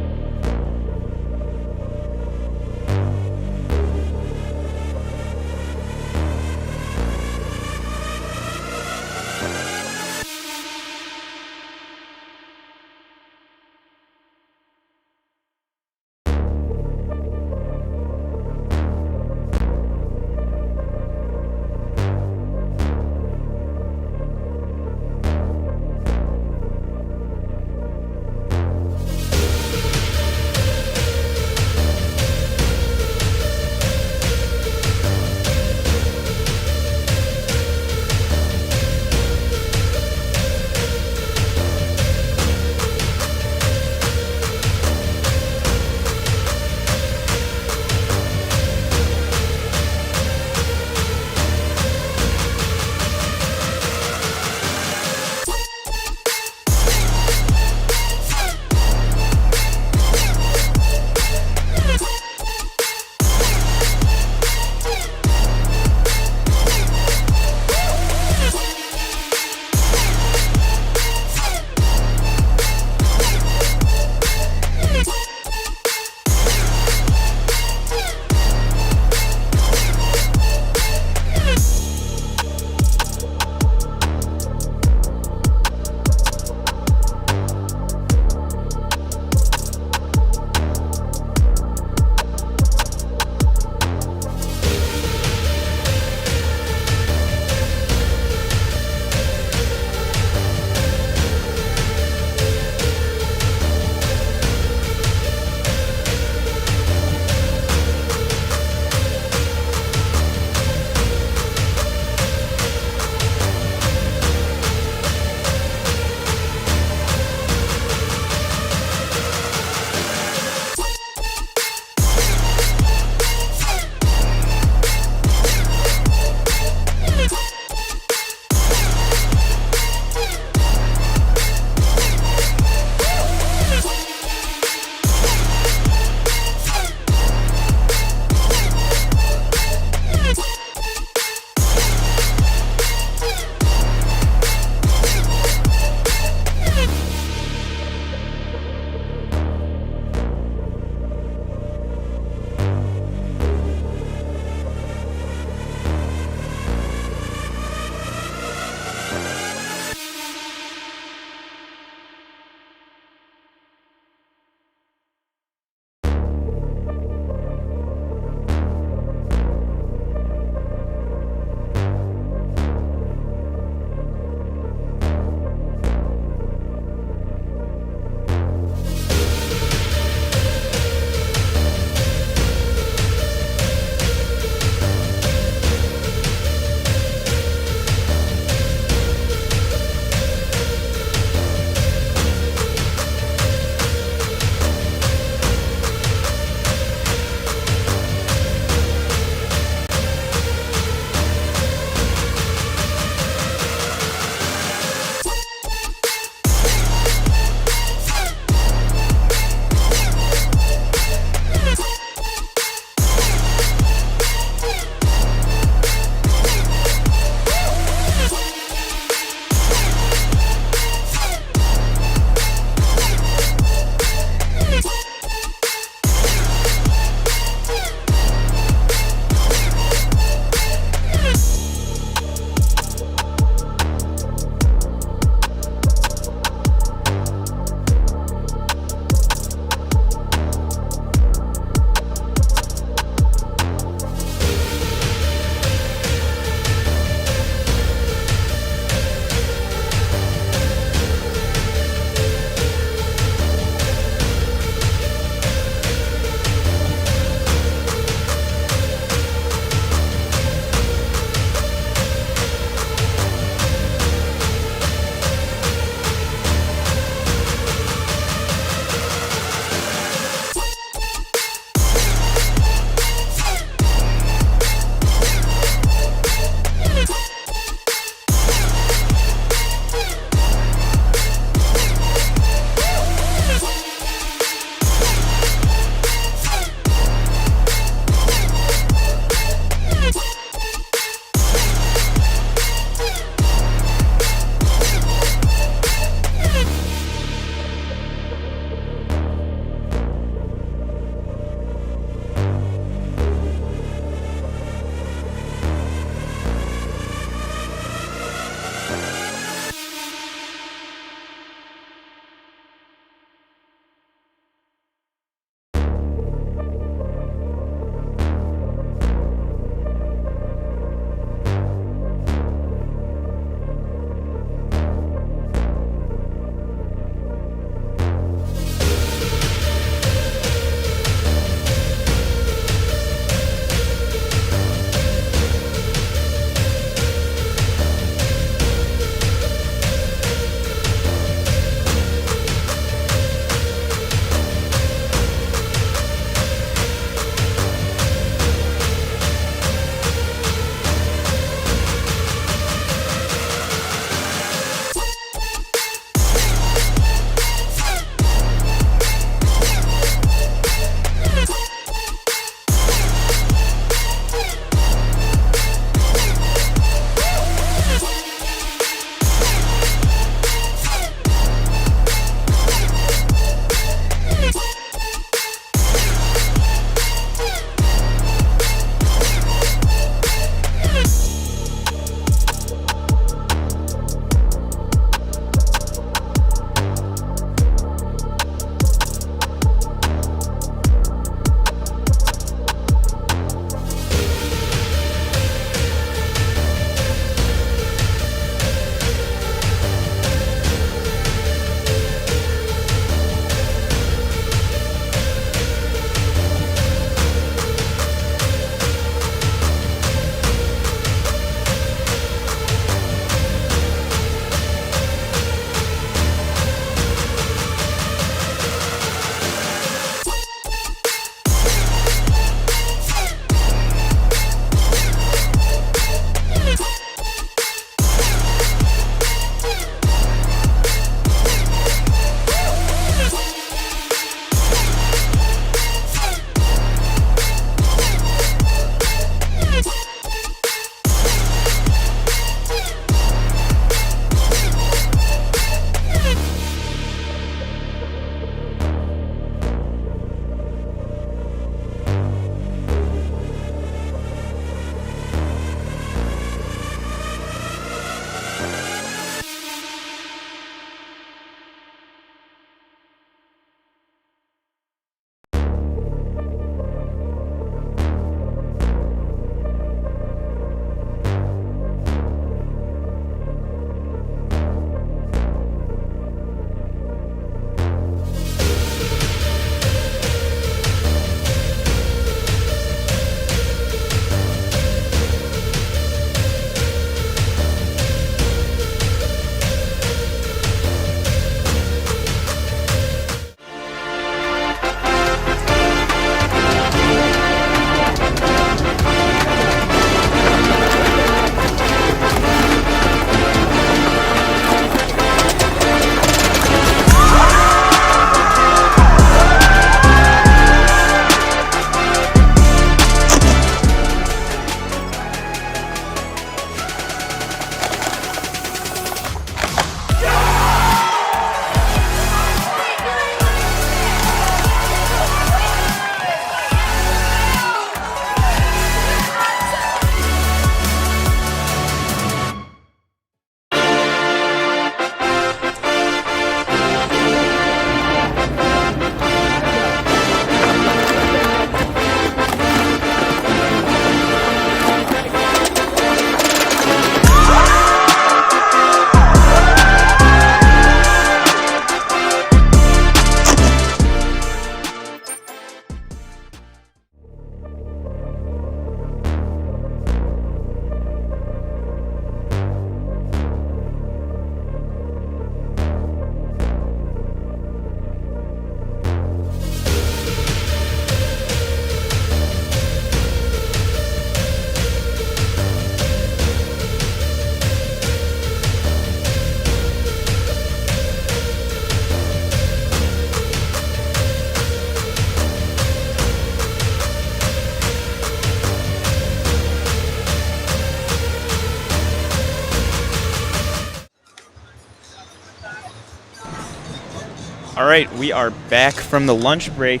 All right, we are back from the lunch break.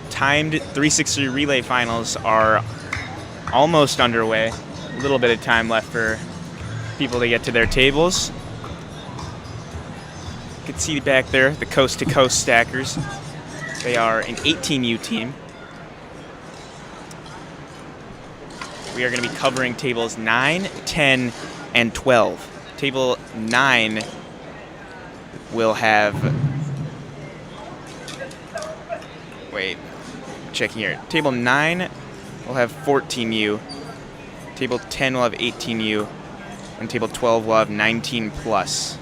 Timed 363 relay finals are almost underway. A little bit of time left for people to get to their tables. You can see back there the coast-to-coast stackers. They are an 18U team. We are going to be covering tables 9, 10, and 12. Table 9 will have... Wait, checking here. Table 9 will have 14U. Table 10 will have 18U. And table 12 will have 19 plus.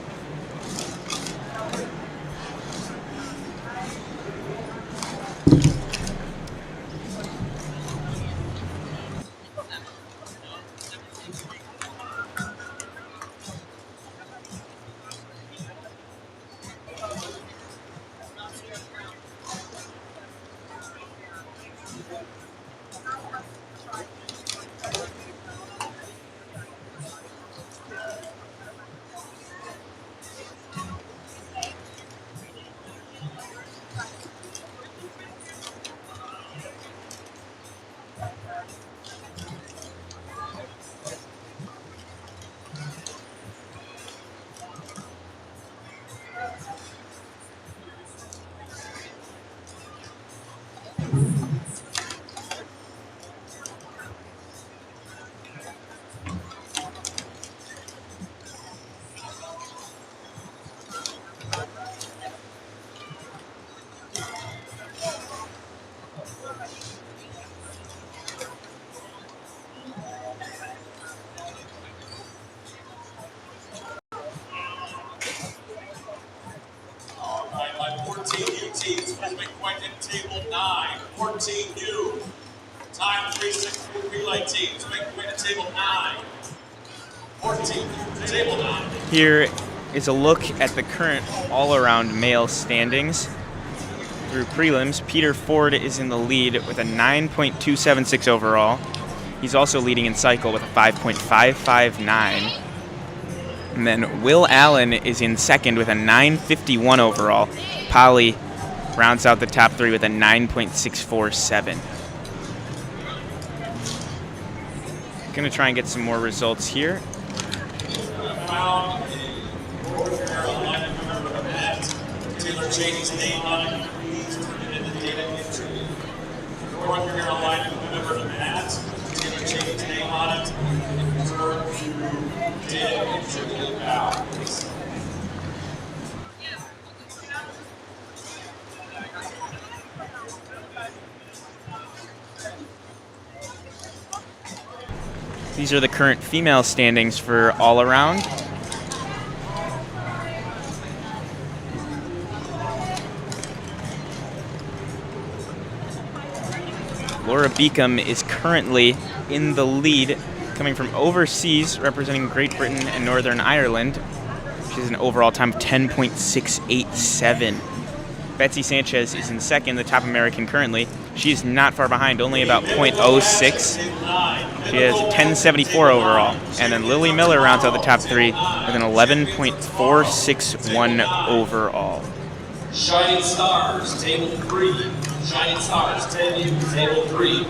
All right, my 14U teams, please make point in table 9. 14U. Time 363 relay teams, make point in table 9. 14U, table 9. Here is a look at the current all-around male standings. Through prelims, Peter Ford is in the lead with a 9.276 overall. He's also leading in cycle with a 5.559. And then Will Allen is in second with a 951 overall. Polly rounds out the top three with a 9.647. Gonna try and get some more results here. Taylor Cheney's name on it. Please turn it into data entry. North Carolina, remember the mat. Taylor Cheney's name on it. And turn to data entry inbound, please. These are the current female standings for all around. Laura Beacom is currently in the lead, coming from overseas, representing Great Britain and Northern Ireland. She has an overall time of 10.687. Betsy Sanchez is in second, the top American currently. She is not far behind, only about .06. She has 10.74 overall. And then Lily Miller rounds out the top three with an 11.461 overall. Shining Stars, table 3. Shining Stars, 10U, table 3.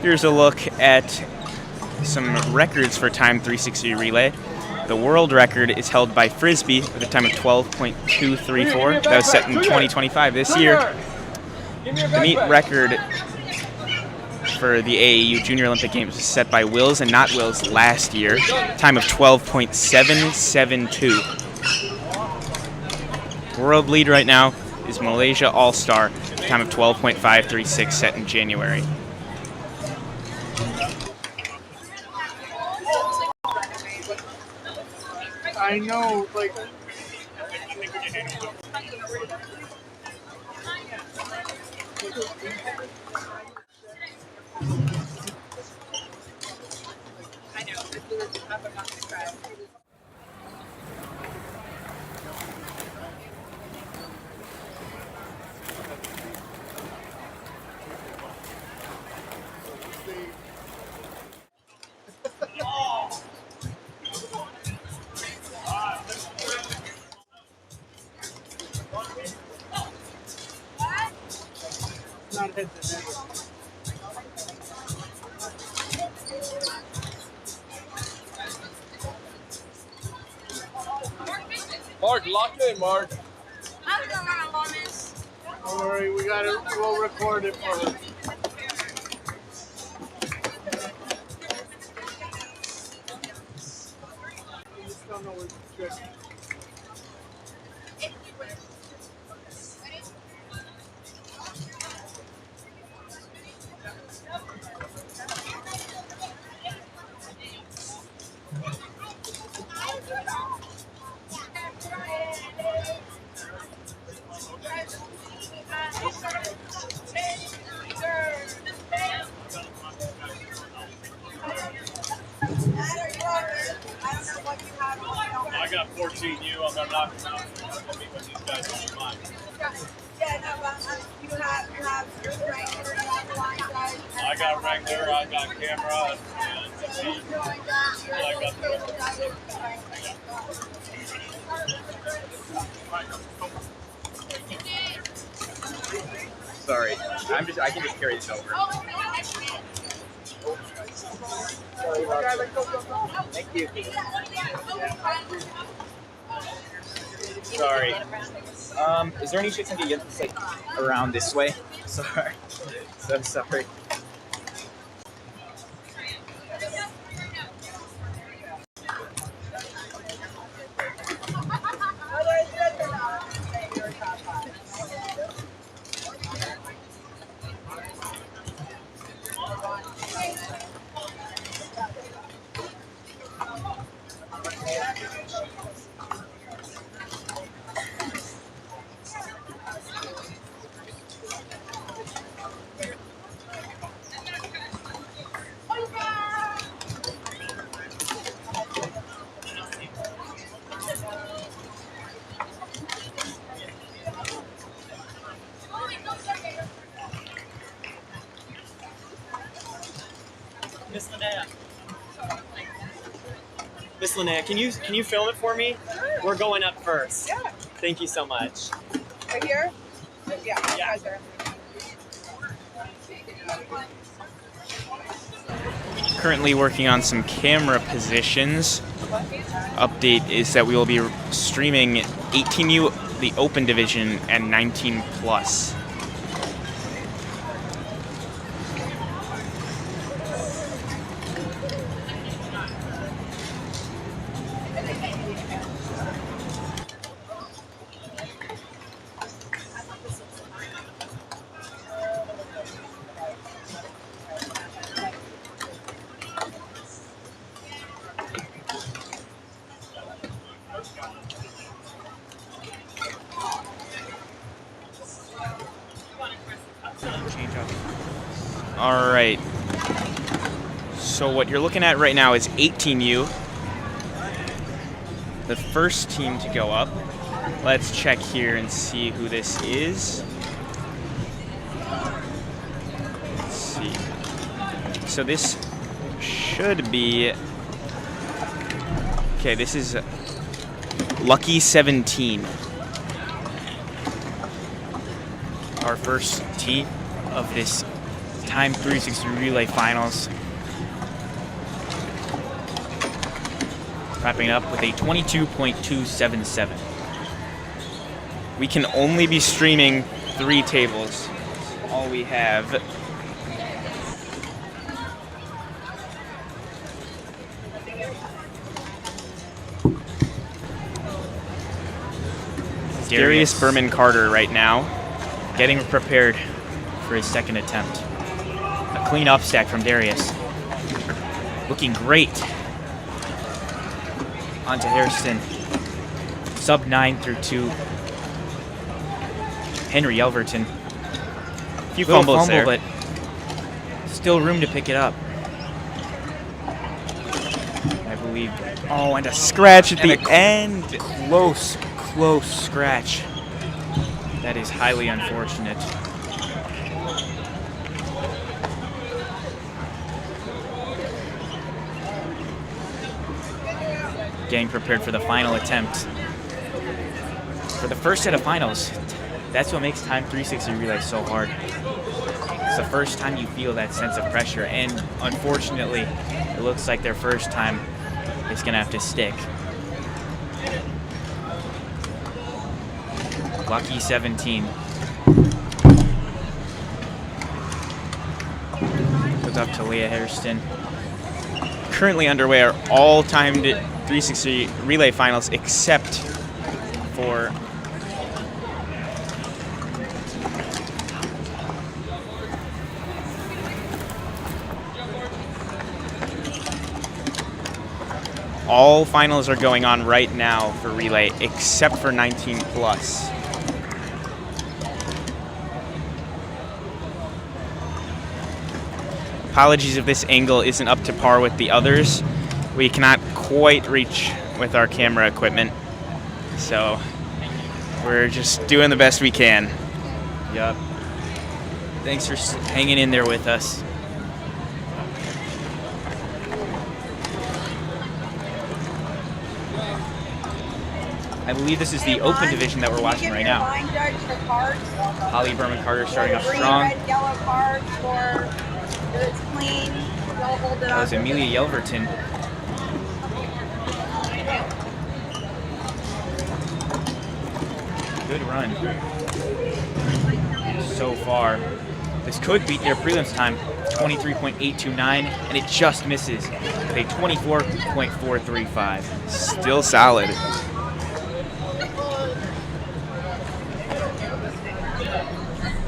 Here's a look at some records for Time 360 Relay. The world record is held by Frisbee with a time of 12.234. That was set in 2025 this year. The meet record for the AAU Junior Olympic Games was set by Wills and Not Wills last year, time of 12.772. World lead right now is Malaysia All-Star, time of 12.536 set in January. I know, like. Not hit the net. Mark, lock in, Mark. Don't worry, we'll record it for her. I just don't know where the trick. I got 14U. I'm gonna knock them out. I'm gonna meet with these guys on mine. Yeah, no, but you have your Wrangler, you have line guys. I got Wrangler. I got camera. And I got the Sorry, I can just carry this over. Thank you. Sorry. Is there any chance I can get this like around this way? Sorry. So sorry. Miss Linnea, can you film it for me? Sure. We're going up first. Yeah. Thank you so much. Right here? Yeah. Yeah. Right there. Currently working on some camera positions. Update is that we will be streaming 18U, the Open Division, and 19 Plus. All right. So what you're looking at right now is 18U. The first team to go up. Let's check here and see who this is. Let's see. So this should be... Okay, this is Lucky 17. Our first team of this Time 360 Relay Finals. wrapping up with a 22.277. We can only be streaming 3 tables. All we have. Darius Berman Carter right now, getting prepared for his second attempt. A clean up stack from Darius. Looking great. On to Hairston. Sub 9 through 2. Henry Yelverton. A few fumbles there, but still room to pick it up. I believe. Oh, and a scratch at the end. Close scratch. That is highly unfortunate. Getting prepared for the final attempt. For the first set of finals, that's what makes Time 360 Relay so hard. It's the first time you feel that sense of pressure, and unfortunately, it looks like their first time is gonna have to stick. Lucky 17. Goes up to Leah Hairston. Currently underway are all timed 360 relay finals except for all finals are going on right now for relay except for 19 plus. Apologies if this angle isn't up to par with the others. We cannot quite reach with our camera equipment, so we're just doing the best we can. Yup. Thanks for hanging in there with us. I believe this is the open division that we're watching right now. Holly Berman Carter starting off strong. Red, yellow card for it's clean. Don't hold it That was Amelia Yelverton. Good run so far. This could beat their prelims time, 23.829, and it just misses with a 24.435. Still solid.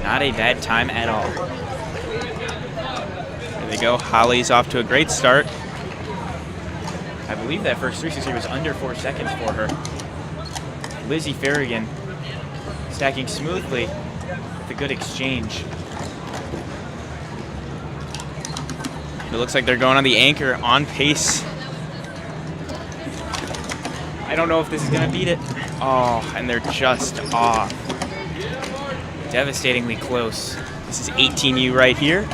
Not a bad time at all. There they go. Holly's off to a great start. I believe that first 360 was under 4 seconds for her. Lizzie Farragon stacking smoothly with a good exchange. It looks like they're going on the anchor on pace. I don't know if this is going to beat it. Oh, and they're just off. Devastatingly close. This is 18U right here.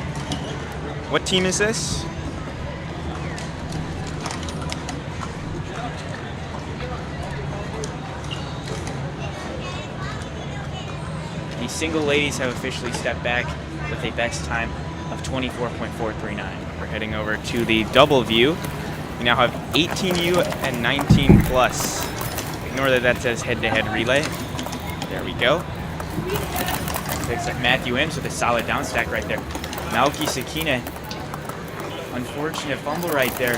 What team is this? The single ladies have officially stepped back with a best time of 24.439. We're heading over to the double view. We now have 18U and 19 plus. Ignore that says head-to-head relay. There we go. Picks up Matthew Ims with a solid down stack right there. Naoki Sakine, unfortunate fumble right there.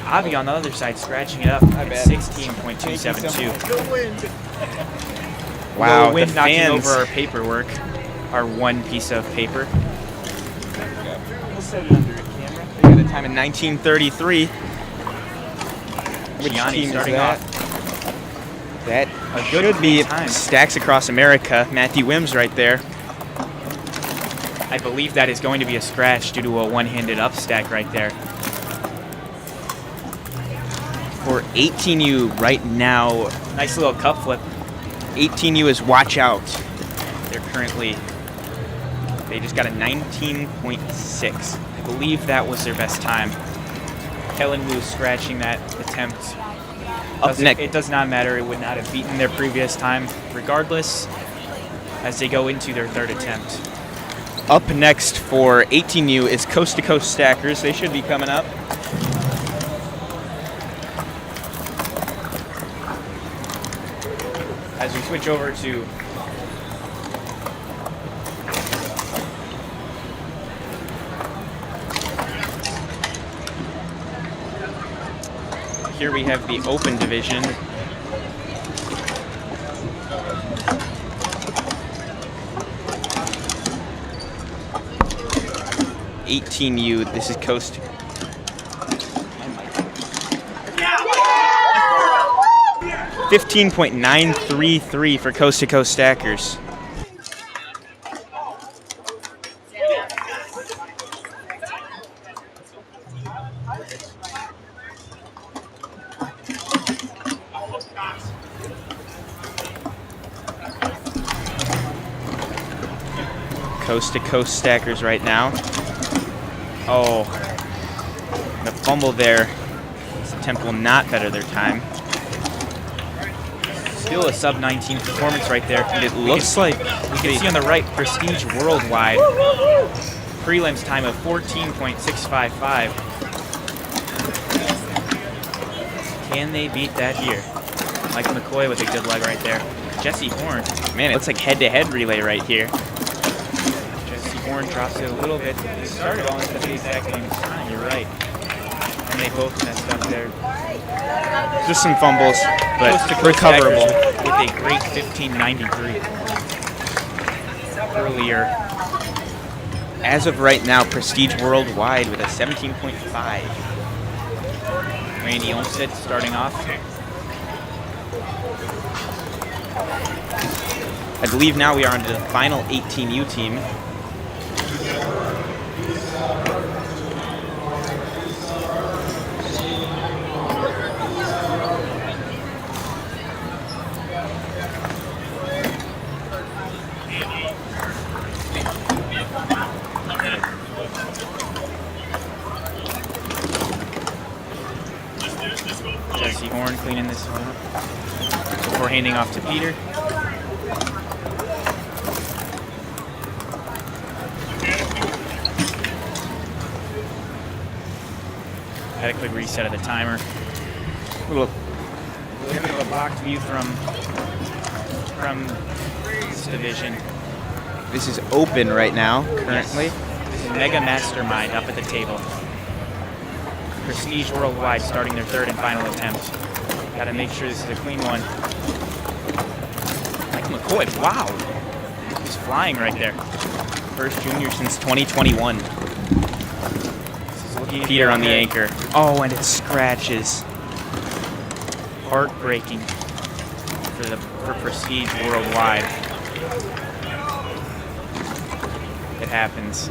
Avi on the other side scratching it up at 16.272. Wow, the wind the knocking fans. over our paperwork, our one piece of paper. We'll set it under a camera. They got a time in 1933. Which Gianni team is starting that? off. That A good should be time. Stacks Across America. Matthew Wims right there. I believe that is going to be a scratch due to a one-handed up stack right there. For 18U right now, Nice little cup flip. 18U is watch out. They're currently, they just got a 19.6. I believe that was their best time. Kellen Wu scratching that attempt. It does not matter. It would not have beaten their previous time, regardless, as they go into their third attempt. Up next for 18U is Coast to Coast Stackers. They should be coming up. As we switch over to here we have the open division. (18U). This is Coast. 15.933 for Coast to Coast Stackers. Coast to Coast Stackers right now. Oh, the fumble there. This attempt will not better their time. Still a sub-19 performance right there. And it looks like we can see on the right Prestige Worldwide. Prelims time of 14.655. Can they beat that here? Mike McCoy with a good leg right there. Jesse Horn. Man, it looks like head-to-head relay right here. Jesse Horn drops it a little bit. They started almost at the exact same time, you're right. And they both messed up there. Just some fumbles, but recoverable. With a great 15.93 earlier. As of right now, Prestige Worldwide with a 17.5. Randy Olmstead starting off. I believe now we are on to the final 18U team. Jesse Horn cleaning this one up before handing off to Peter. Had a quick reset of the timer. A little bit of a blocked view from this division. This is open right now, currently. This is Mega Mastermind up at the table. Prestige Worldwide starting their third and final attempt. Got to make sure this is a clean one. Mike McCoy, wow. He's flying right there. First junior since 2021. Peter on the anchor. Oh, and it scratches. Heartbreaking for Prestige Worldwide. It happens.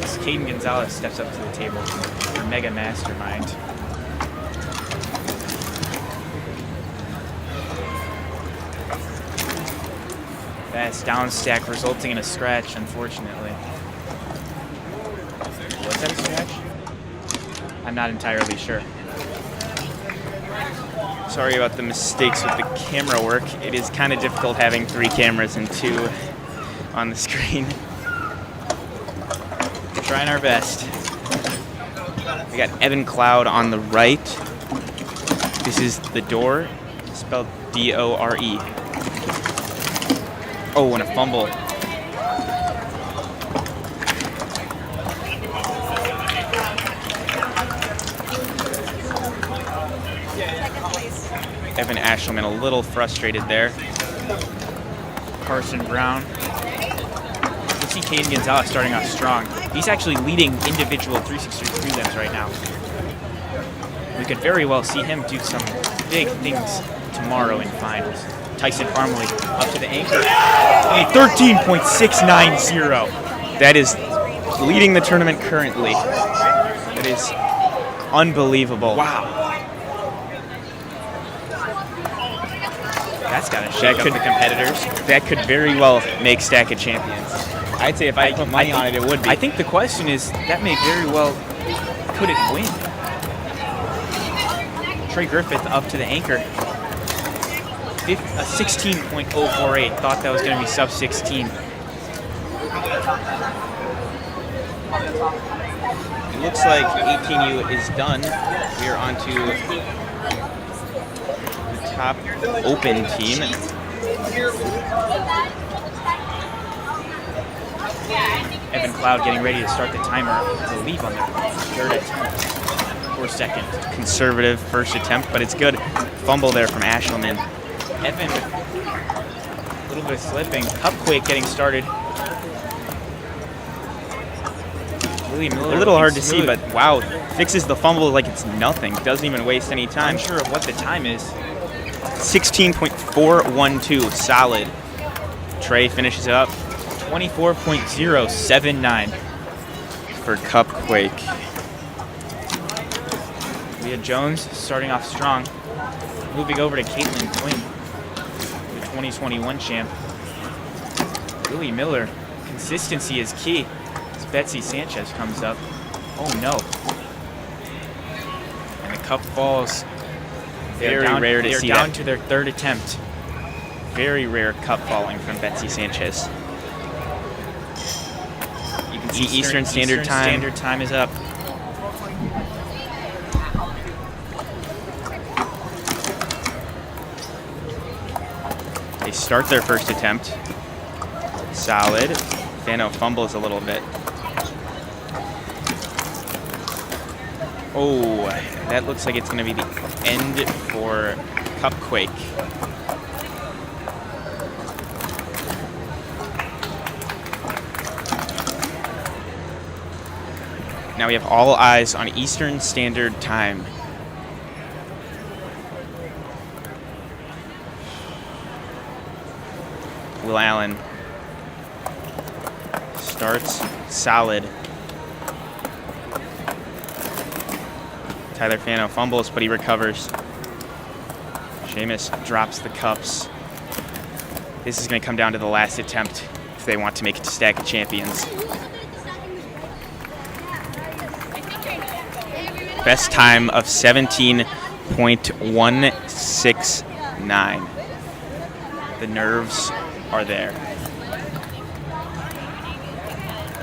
As Caden Gonzalez steps up to the table for Mega Mastermind. Fast down stack resulting in a scratch, unfortunately. Was that a scratch? I'm not entirely sure. Sorry about the mistakes with the camera work. It is kind of difficult having 3 cameras and 2 on the screen. We're trying our best. We got Evan Cloud on the right. This is the door, spelled D-O-R-E. Oh, and a fumble. Evan Ashelman a little frustrated there. Carson Brown. You see Caden Gonzalez starting off strong. He's actually leading individual 363 prelims right now. We could very well see him do some big things tomorrow in finals. Tyson Parmalee up to the anchor. A 13.690. That is leading the tournament currently. That is unbelievable. Wow. That's got to shake up the competitors. That could very well make Stack a champions. I'd say if I put money on it, it would be. I think the question is, that may very well, could it win? Trey Griffith up to the anchor. A 16.048. Thought that was going to be sub 16. It looks like 18U is done. We are on to the top open team. Evan Cloud getting ready to start the timer, I believe, on their third attempt or second. Conservative first attempt, but it's good. Fumble there from Ashelman. Evan, a little bit of slipping. Cupquake getting started. Willie Miller, A little hard to see, smooth. but wow, fixes the fumble like it's nothing. Doesn't even waste any time. Unsure of what the time is. 16.412, solid. Trey finishes it up 24.079 for Cupquake. Leah Jones starting off strong. Moving over to Caitlin Quinn, the 2021 champ. Willie Miller, consistency is key. As Betsy Sanchez comes up. Oh no. And the cup falls. Very rare to see They're down that. to their third attempt. Very rare cup falling from Betsy Sanchez. You can see Eastern Standard Time. Standard Time is up. They start their first attempt. Solid. Fano fumbles a little bit. Oh, that looks like it's going to be the end for Cupquake. Now we have all eyes on Eastern Standard Time. Will Allen starts solid. Tyler Fano fumbles, but he recovers. Seamus drops the cups. This is going to come down to the last attempt if they want to make it to Stack of Champions. Best time of 17.169. The nerves are there.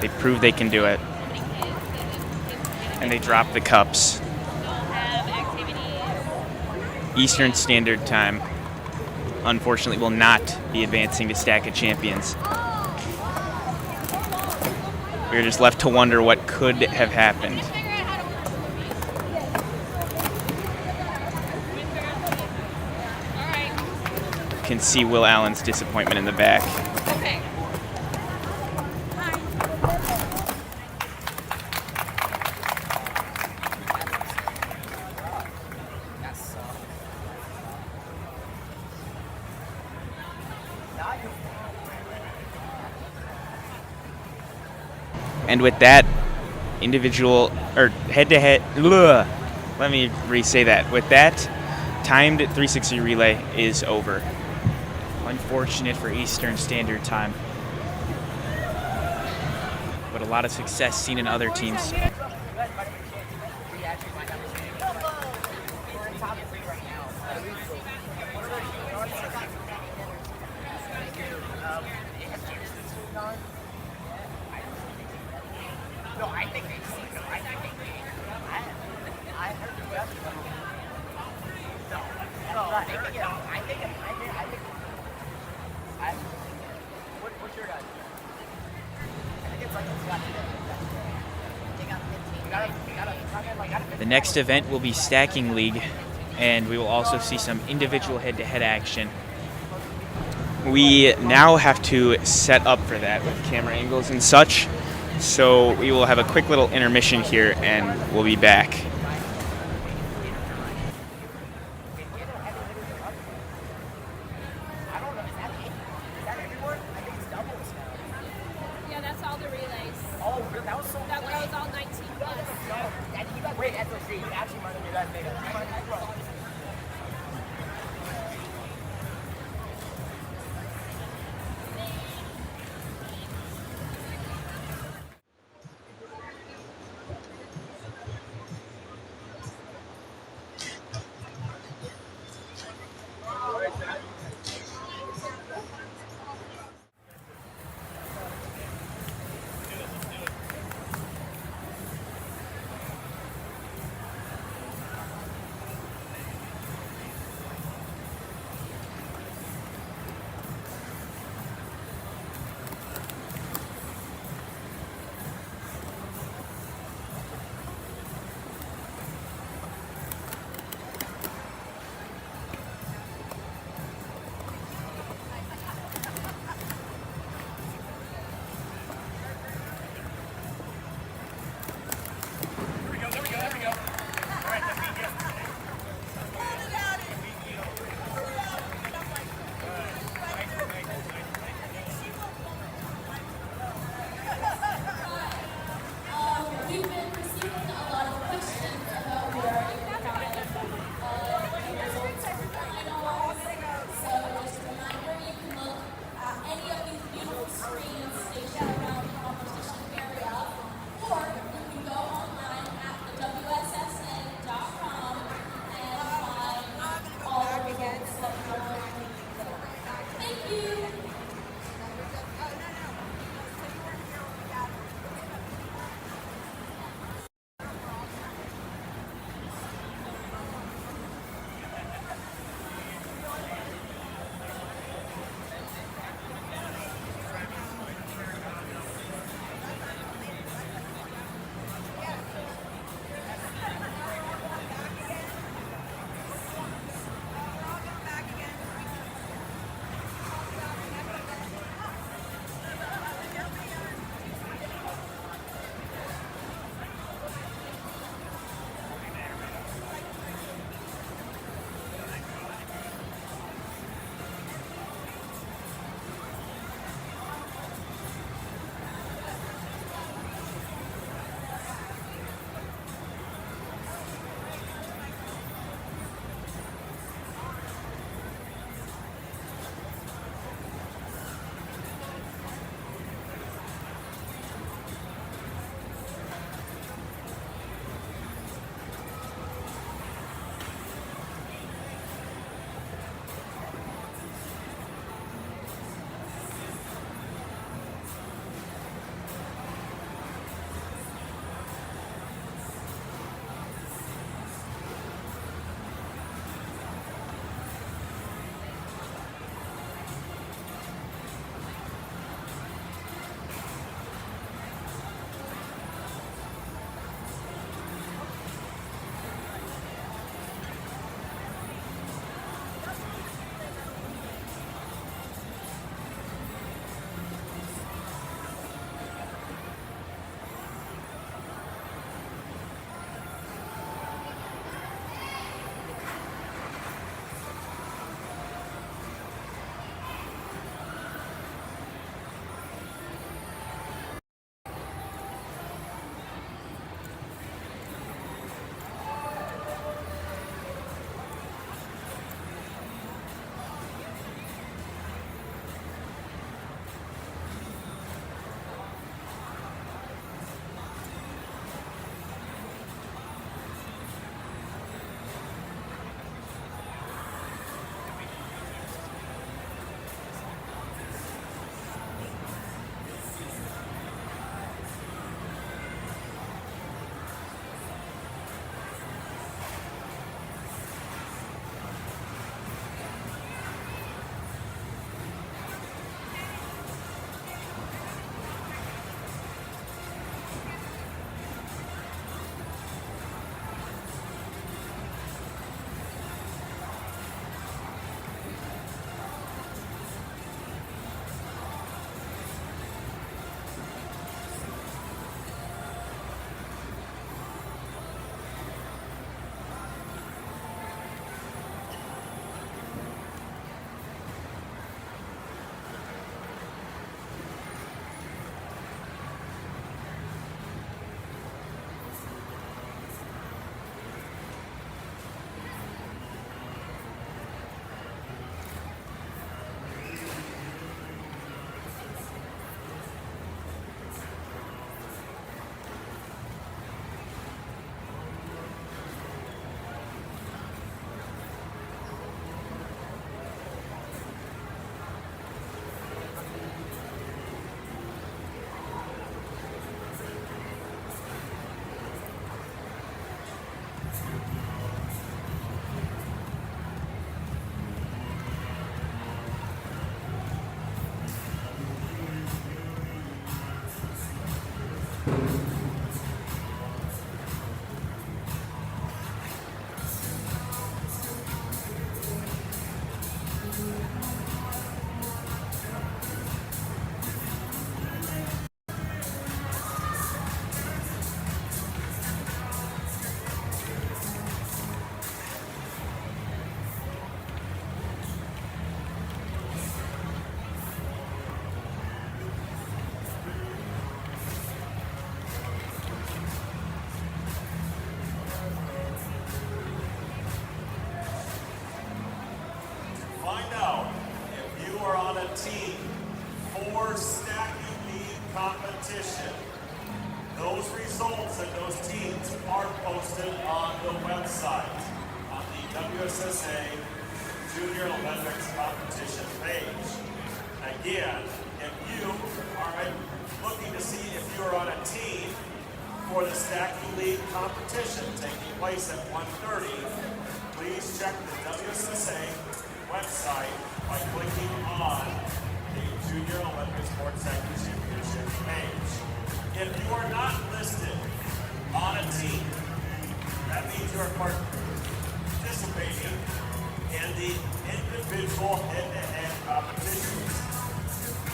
They prove they can do it. And they drop the cups. Eastern Standard Time, unfortunately, will not be advancing to Stack of Champions. We're just left to wonder what could have happened. You can see Will Allen's disappointment in the back. And with that, individual, or head-to-head, let me re-say that. With that, timed 360 relay is over. Unfortunate for Eastern Standard Time. But a lot of success seen in other teams. The next event will be Stacking League, and we will also see some individual head-to-head action. We now have to set up for that with camera angles and such. So we will have a quick little intermission here and we'll be back. Yeah, that's all the relays. Oh, that was so that was all 19 plus. Wait, that's okay. You actually might have made that big. Find out if you are on a team for stacking lead competition. Those results and those teams are posted on the website, on the WSSA Junior Olympics competition page. Again, if you are looking to see if you are on a team for the stacking lead competition taking place at 1:30, please check the WSSA website by clicking on the Junior Olympic Sports Stacking Championship page. If you are not listed on a team, that means you are participating in the individual head-to-head competitions.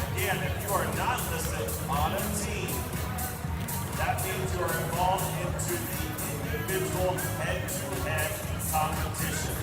Again, if you are not listed on a team, that means you are involved into the individual head-to-head competition.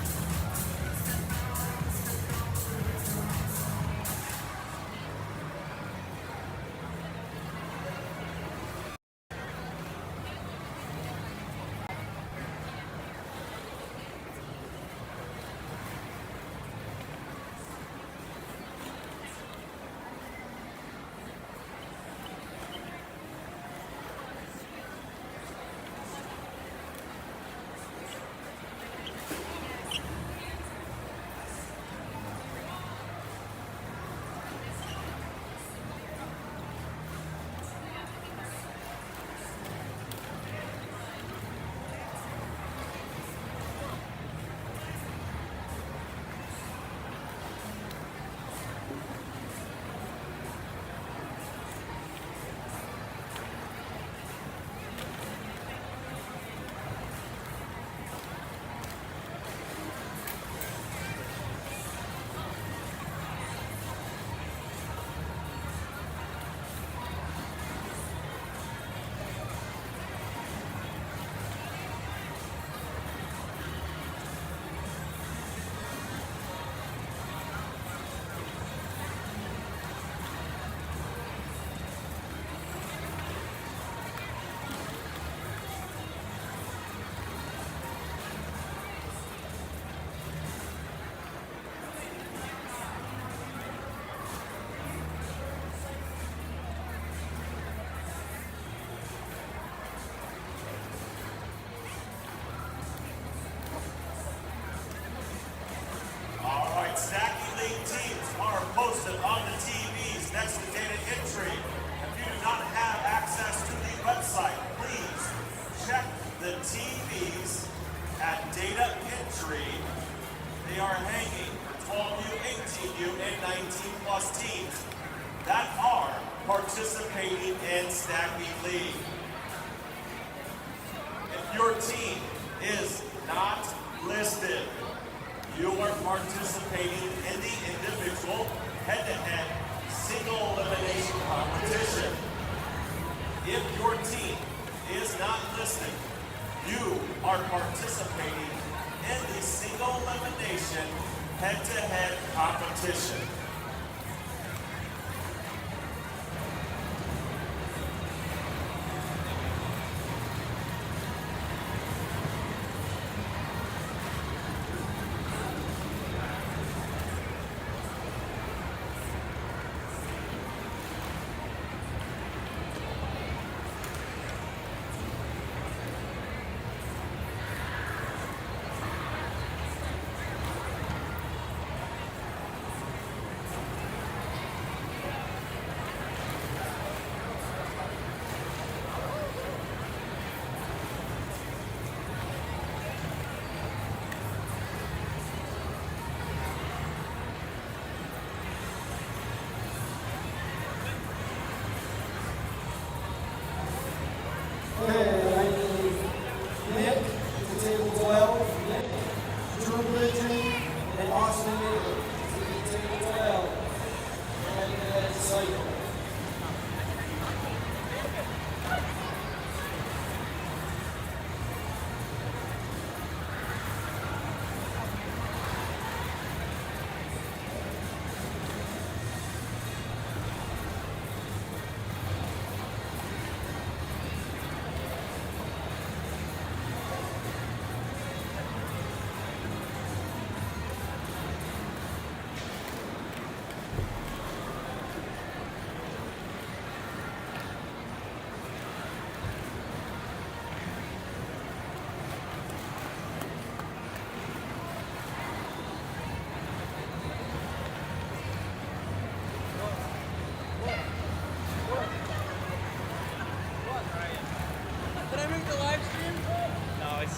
Stacking League teams are posted on the TVs next to data entry. If you do not have access to the website, please check the TVs at data entry. They are hanging for 12U, 18U, and 19 plus teams that are participating in Stacking League. If your team is not listed, you are participating in the individual head-to-head single elimination competition. If your team is not listed, you are participating in the single elimination head-to-head competition.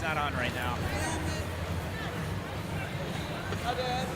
It's not on right now. Hi, Dad.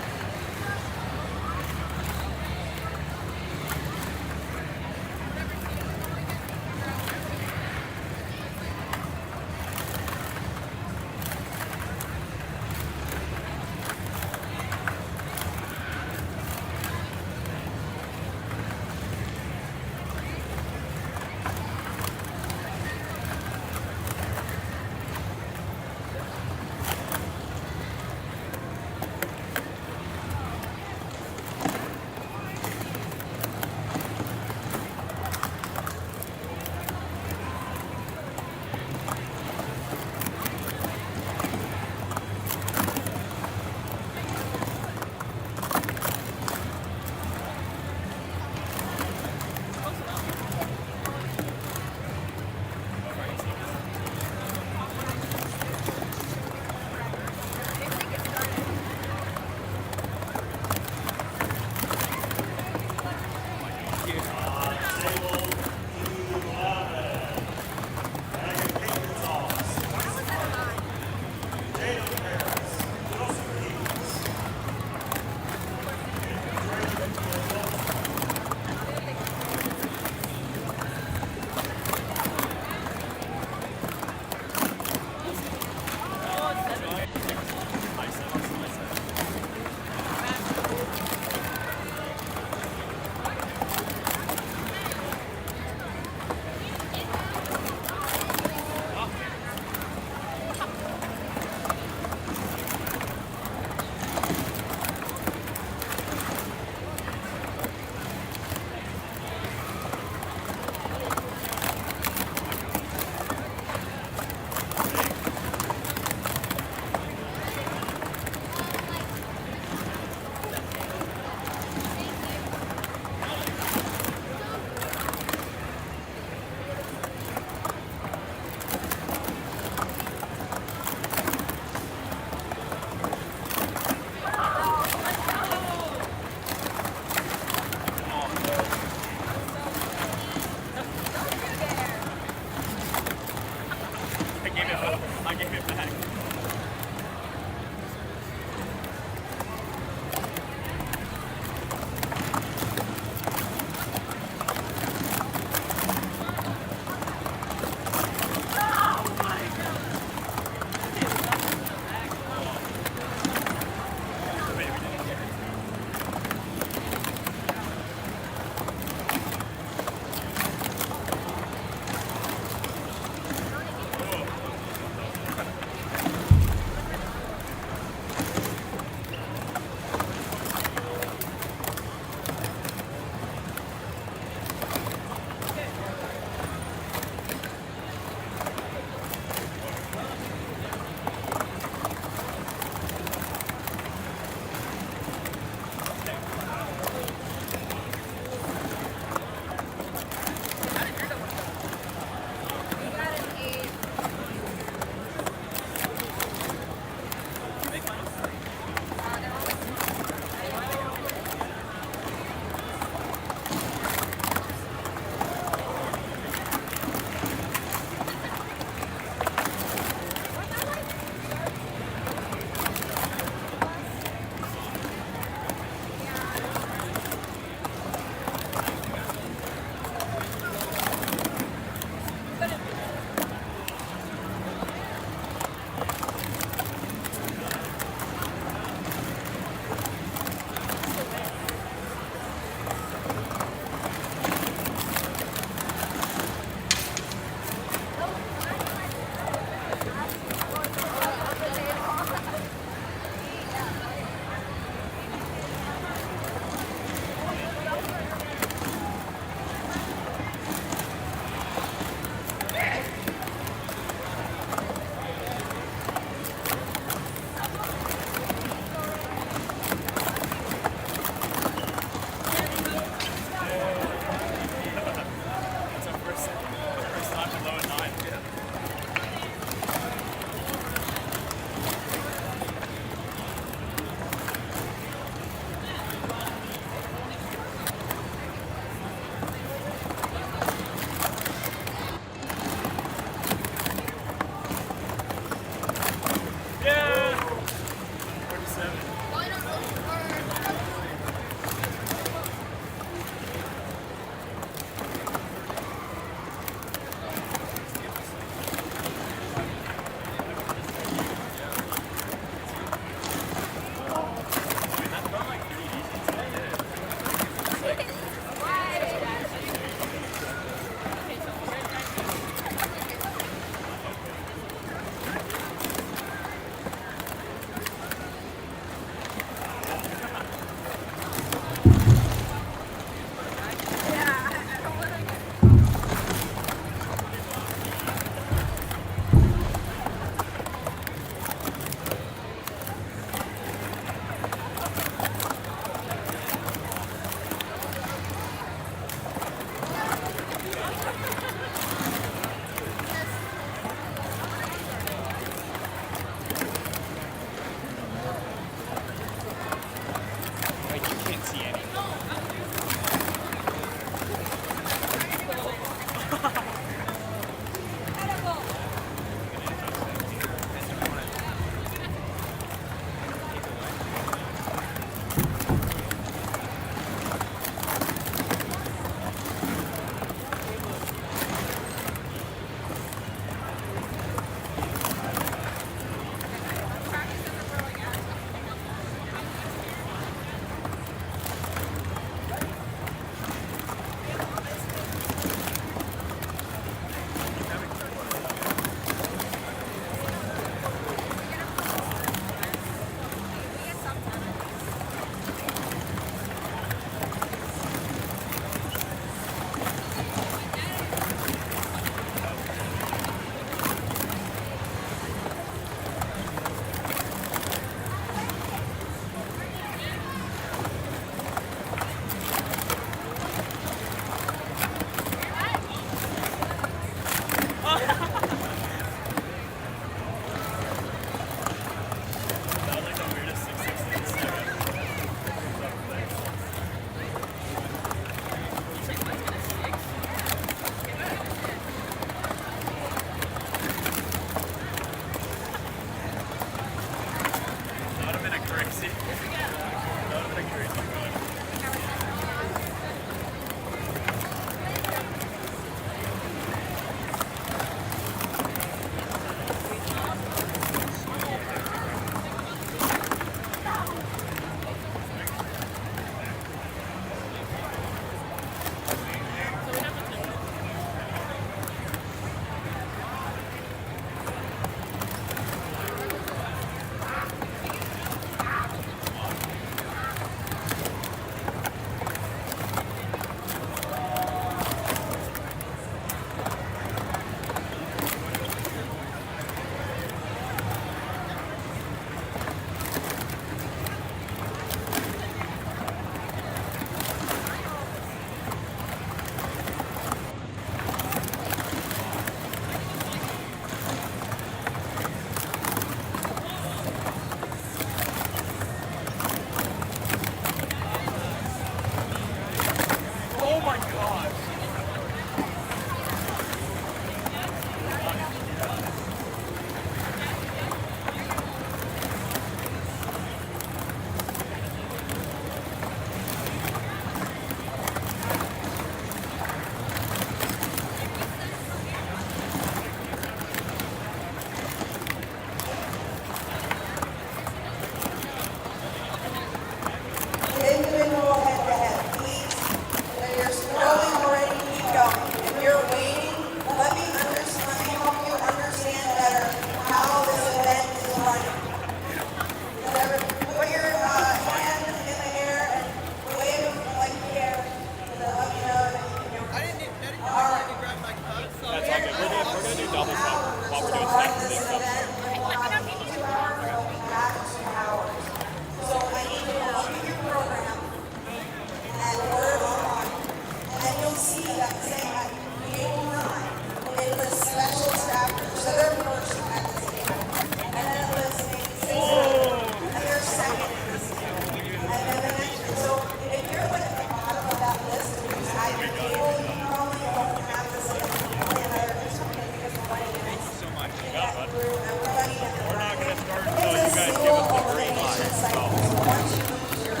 So they're first at this table. And then it lists maybe 6 and they're second at this table. And then the next, so if you're like at the bottom of that list and you just add your table, you probably don't have this probably another because nobody is. So much. Everybody in We're not going to start it's until a you guys give us the green light. cycle. So once you lose your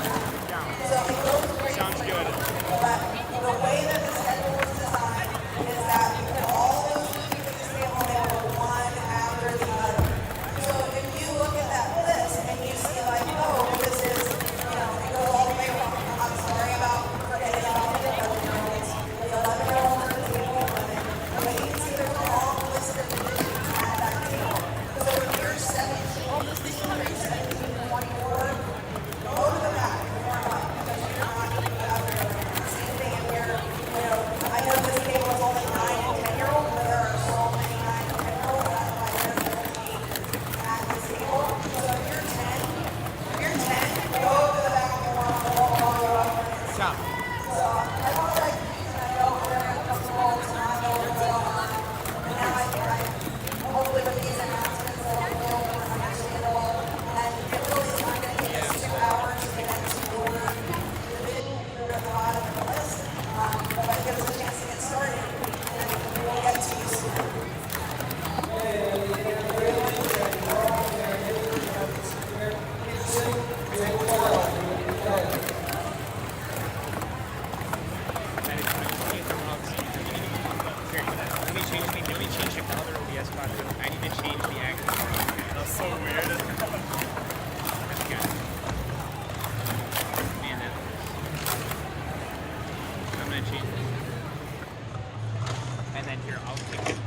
so it goes great. Sounds good. But the way that the schedule is designed is that you put all those movies at this table and they go one after the other. So if you look at that list and you see like, oh, this is, it goes all the way from, I'm sorry about forgetting about the 11-year-olds, the 11-year-olds at the table, but you can see there's a long list of divisions at that table. So if you're 17, 24, go to the back and warm up because you're not going to be out there. Same thing if you're, I know this table is only 9 and 10-year-olds, but there are so many 9 and 10-year-olds. That's why there's so many at this table. So if you're 10, go to the back and warm up while you're up there. Stop. So I want to and I know we're going to come to all the time, I know what's going on. And now hopefully with these announcements, it'll be a little more understandable. And it really is not going to take us 2 hours to get into order. You're at the bottom of the list, but it gives us a chance to get started, and we'll get to you soon. Let me change the color OBS button. I need to change the angle. That's so weird. Man, I'm gonna change it. And then here, I'll take it.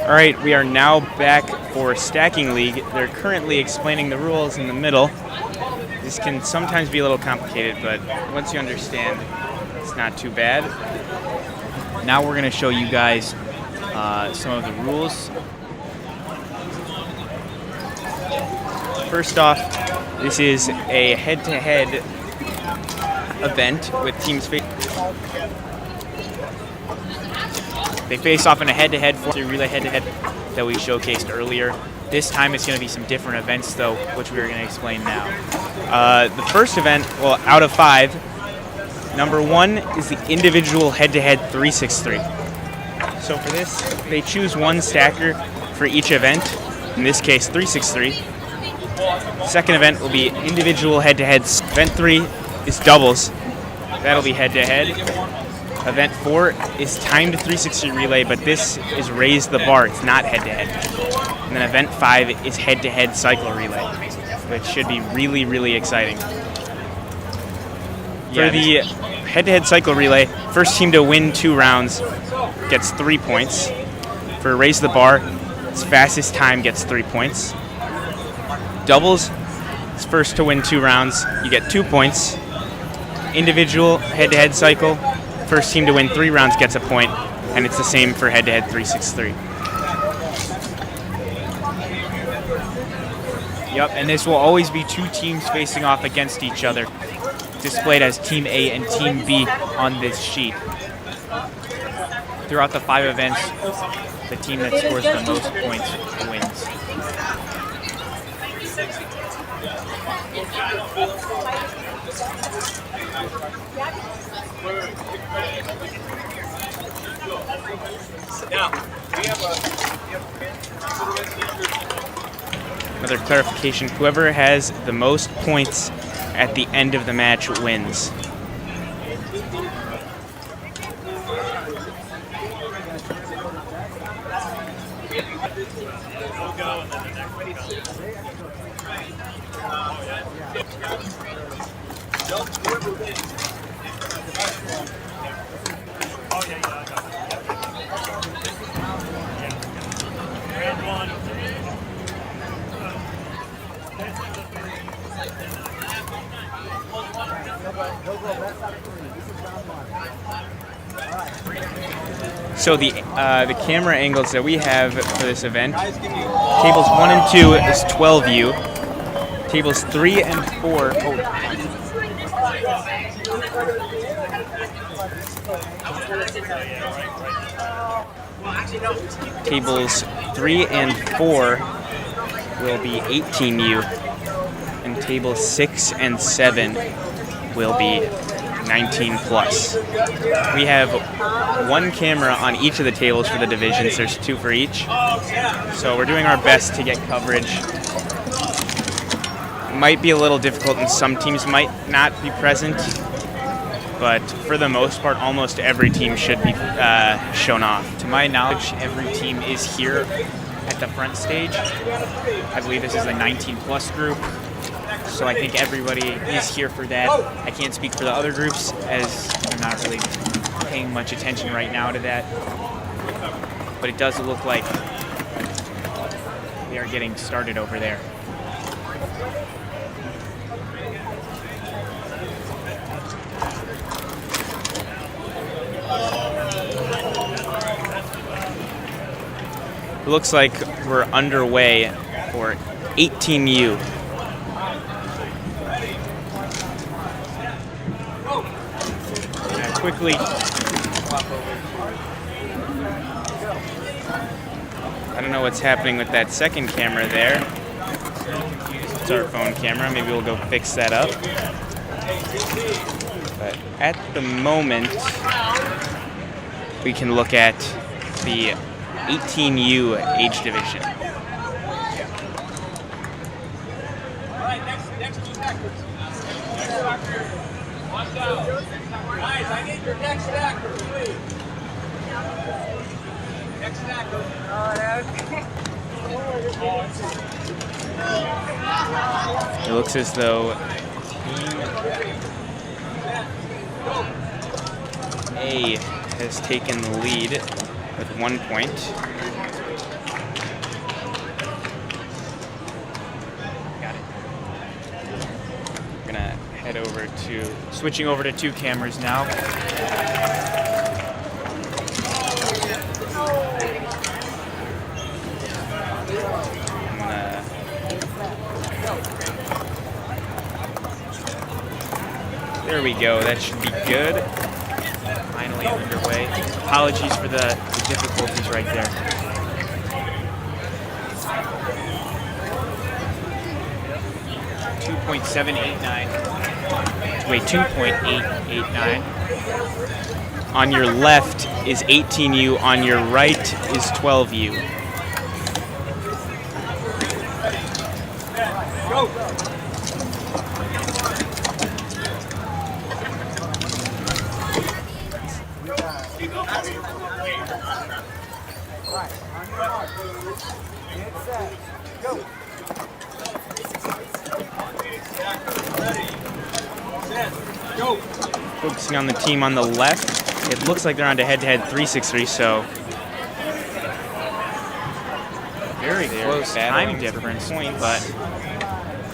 All right, we are now back for Stacking League. They're currently explaining the rules in the middle. This can sometimes be a little complicated, but once you understand, it's not too bad. Now we're going to show you guys some of the rules. First off, this is a head-to-head event with teams they face off in a head-to-head relay head-to-head that we showcased earlier. This time it's going to be some different events, though, which we're going to explain now. The first event, well, out of 5, number 1 is the individual head-to-head 363. So for this, they choose one stacker for each event, in this case 363. Second event will be individual head-to-heads. Event 3 is doubles. That'll be head-to-head. Event 4 is timed 360 relay, but this is raise the bar. It's not head-to-head. And then event 5 is head-to-head cycle relay, which should be really, really exciting. For the head-to-head cycle relay, first team to win 2 rounds gets 3 points. For raise the bar, its fastest time gets 3 points. Doubles, it's first to win 2 rounds, you get 2 points. Individual head-to-head cycle, first team to win 3 rounds gets a point, and it's the same for head-to-head 363. Yep, and this will always be 2 teams facing off against each other, displayed as Team A and Team B on this sheet. Throughout the 5 events, the team that scores the most points wins. Another clarification, whoever has the most points at the end of the match wins. So the camera angles that we have for this event, tables 1 and 2 is 12U, tables 3 and 4, tables 3 and 4 will be 18U, and tables 6 and 7 will be 19 plus. We have 1 camera on each of the tables for the divisions. There's 2 for each. So we're doing our best to get coverage. Might be a little difficult and some teams might not be present, but for the most part, almost every team should be shown off. To my knowledge, every team is here at the front stage. I believe this is a 19 plus group. So I think everybody is here for that. I can't speak for the other groups as I'm not really paying much attention right now to that. But it does look like they are getting started over there. It looks like we're underway for 18U. Quickly swap over. I don't know what's happening with that second camera there. It's our phone camera. Maybe we'll go fix that up. But at the moment, we can look at the 18U age division. Watch out. Guys, I need your next stacker, please. Next stacker. It looks as though A has taken the lead with 1 point. Got it. We're gonna head over to Switching over to 2 cameras now. There we go. That should be good. Finally underway. Apologies for the difficulties right there. Wait, 2.889. On your left is 18U. On your right is 12U. Go. Focusing on the team on the left, it looks like they're on to head-to-head 3-6-3, so Very close time difference, points. but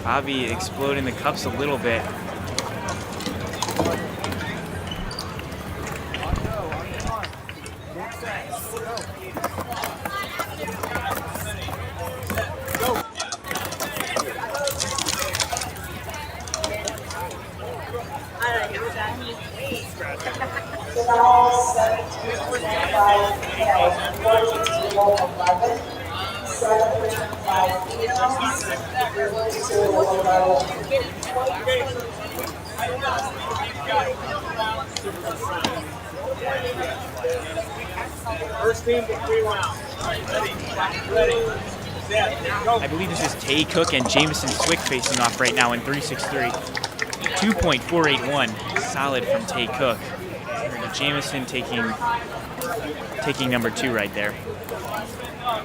Bobby exploding the cups a little bit. First team to 3 rounds. Ready. Set. Go. I believe this is Tay Cook and Jameson Swick facing off right now in 3-6-3. 2.481, solid from Tay Cook. And Jameson taking number 2 right there. All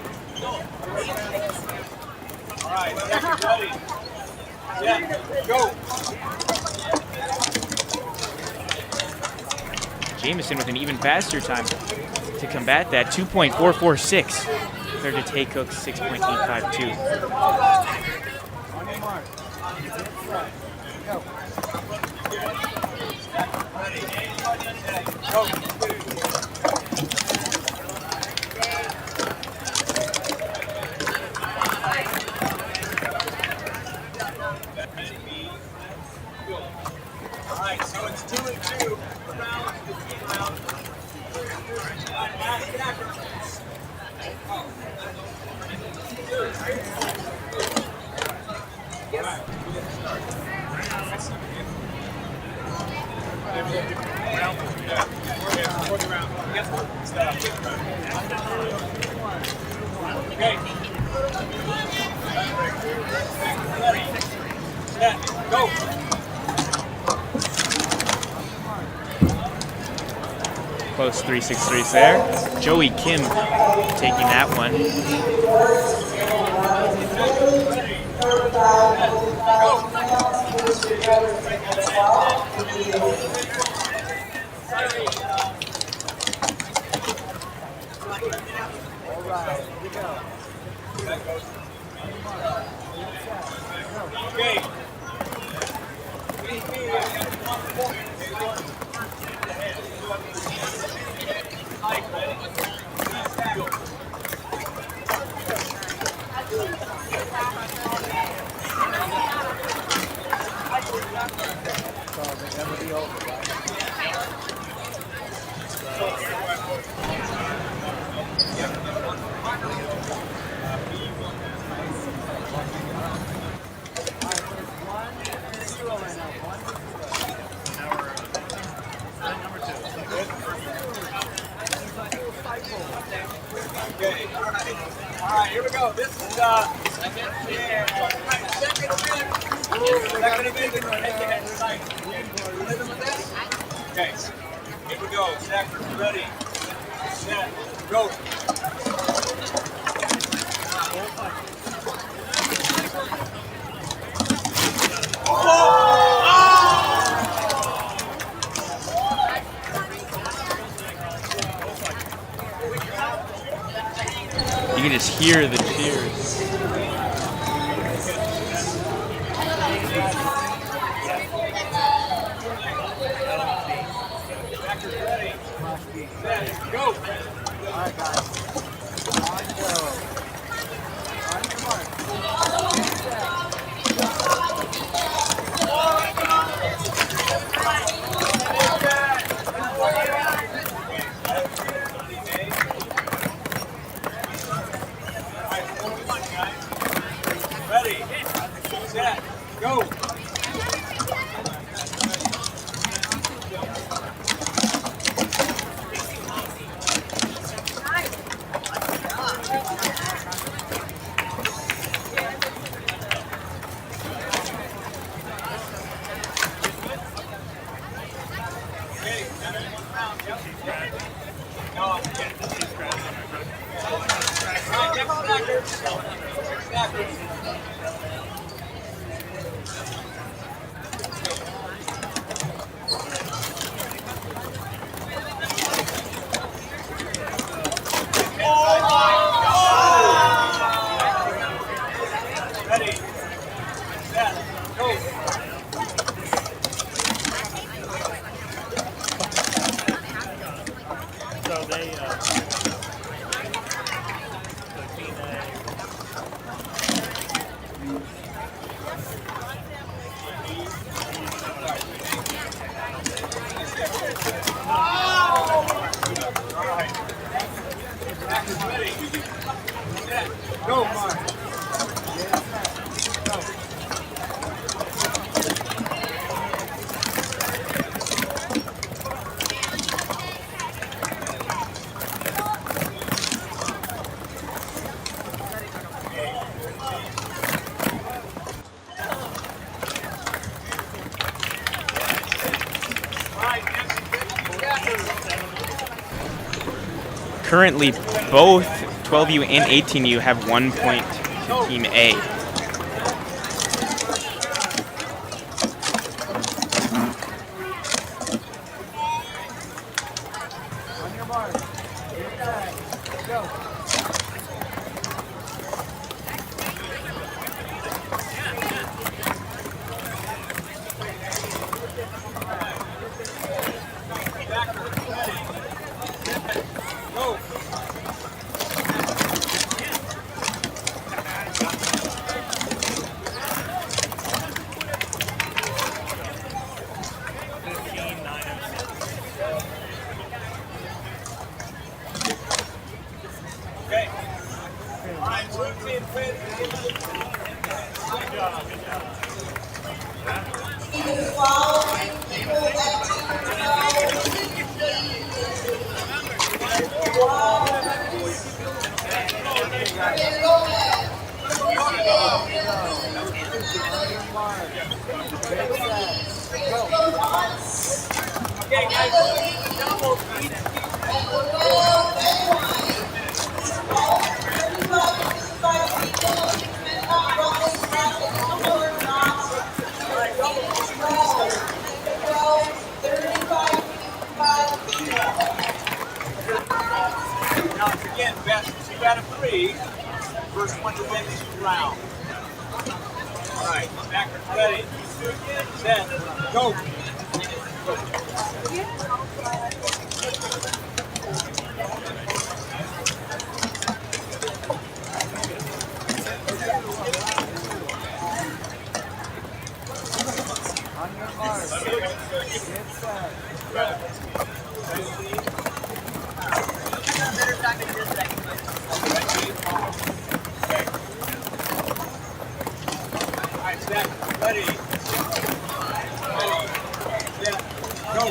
right. Ready. Set. Go. Jameson with an even faster time to combat that, 2.446 compared to Tay Cook's 6.852. All right, so it's 2 and 2. Round, 15 rounds. Last stacker. Okay. Set. Go. Close 3-6-3s there. Joey Kim taking that one. Okay. go. This is second event. Okay, here we go. Stackers, ready, set, go. You can just hear the cheers. Go. All right, guys. On go. Ready, set, go. Ready, set, go. So they, Go, Mark. Currently, both 12U and 18U have 1 point to Team A. On your mark. Get set. Go. Go. Okay. All right, blue team wins. Good job. Good job. Okay, guys. Now, it's again, best 2 out of 3. First one to win this round. All right, backers ready. Set, go. On your mark. Get set. All right, set, ready. Set, go.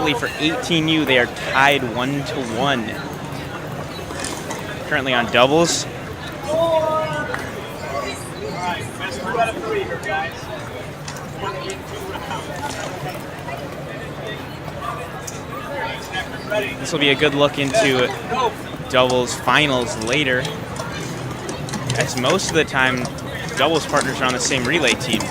Luckily for 18U, they are tied 1-1. Currently on doubles. Best two out of three here, guys. This will be a good look into doubles finals later, as most of the time doubles partners are on the same relay team.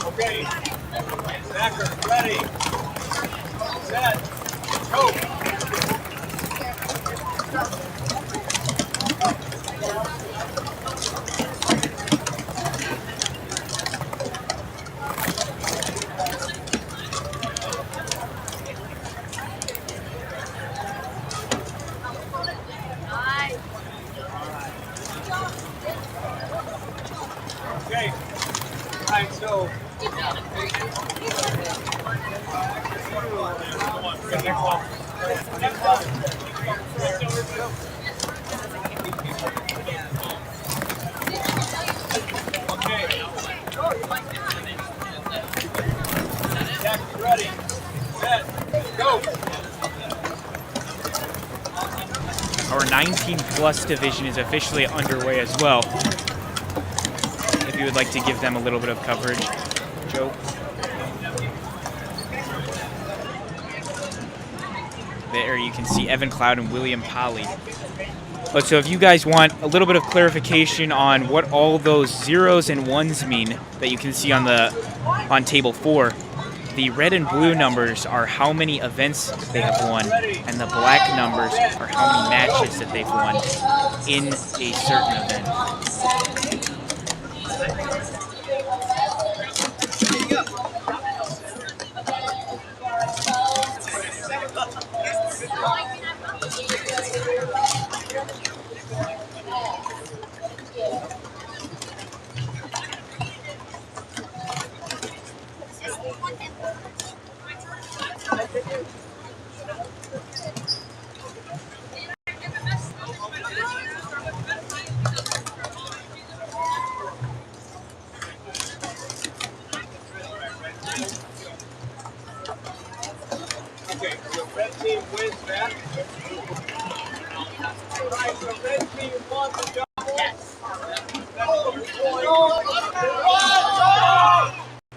Okay. Stacker, ready. Set. Go. Okay. All right, so. Ready, set, go. Our 19 plus division is officially underway as well. If you would like to give them a little bit of coverage, Joe. There you can see Evan Cloud and William Polly. But so if you guys want a little bit of clarification on what all those zeros and ones mean that you can see on table 4, the red and blue numbers are how many events they have won, and the black numbers are how many matches that they've won in a certain event. Okay, so red team wins that. All right, so red team won the double. Yes.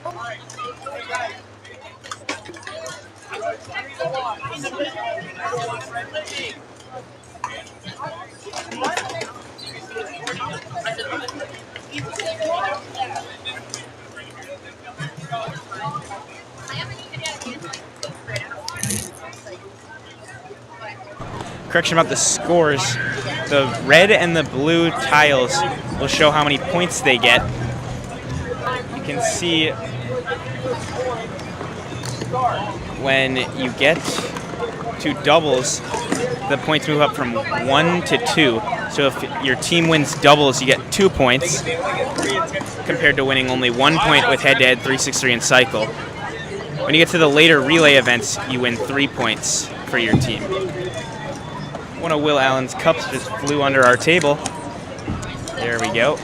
All right, hey guys. Correction about the scores. The red and the blue tiles will show how many points they get. You can see when you get to doubles, the points move up from 1 to 2. So if your team wins doubles, you get 2 points, compared to winning only 1 point with head-to-head, 3-6-3, and cycle. When you get to the later relay events, you win 3 points for your team. One of Will Allen's cups just flew under our table. There we go.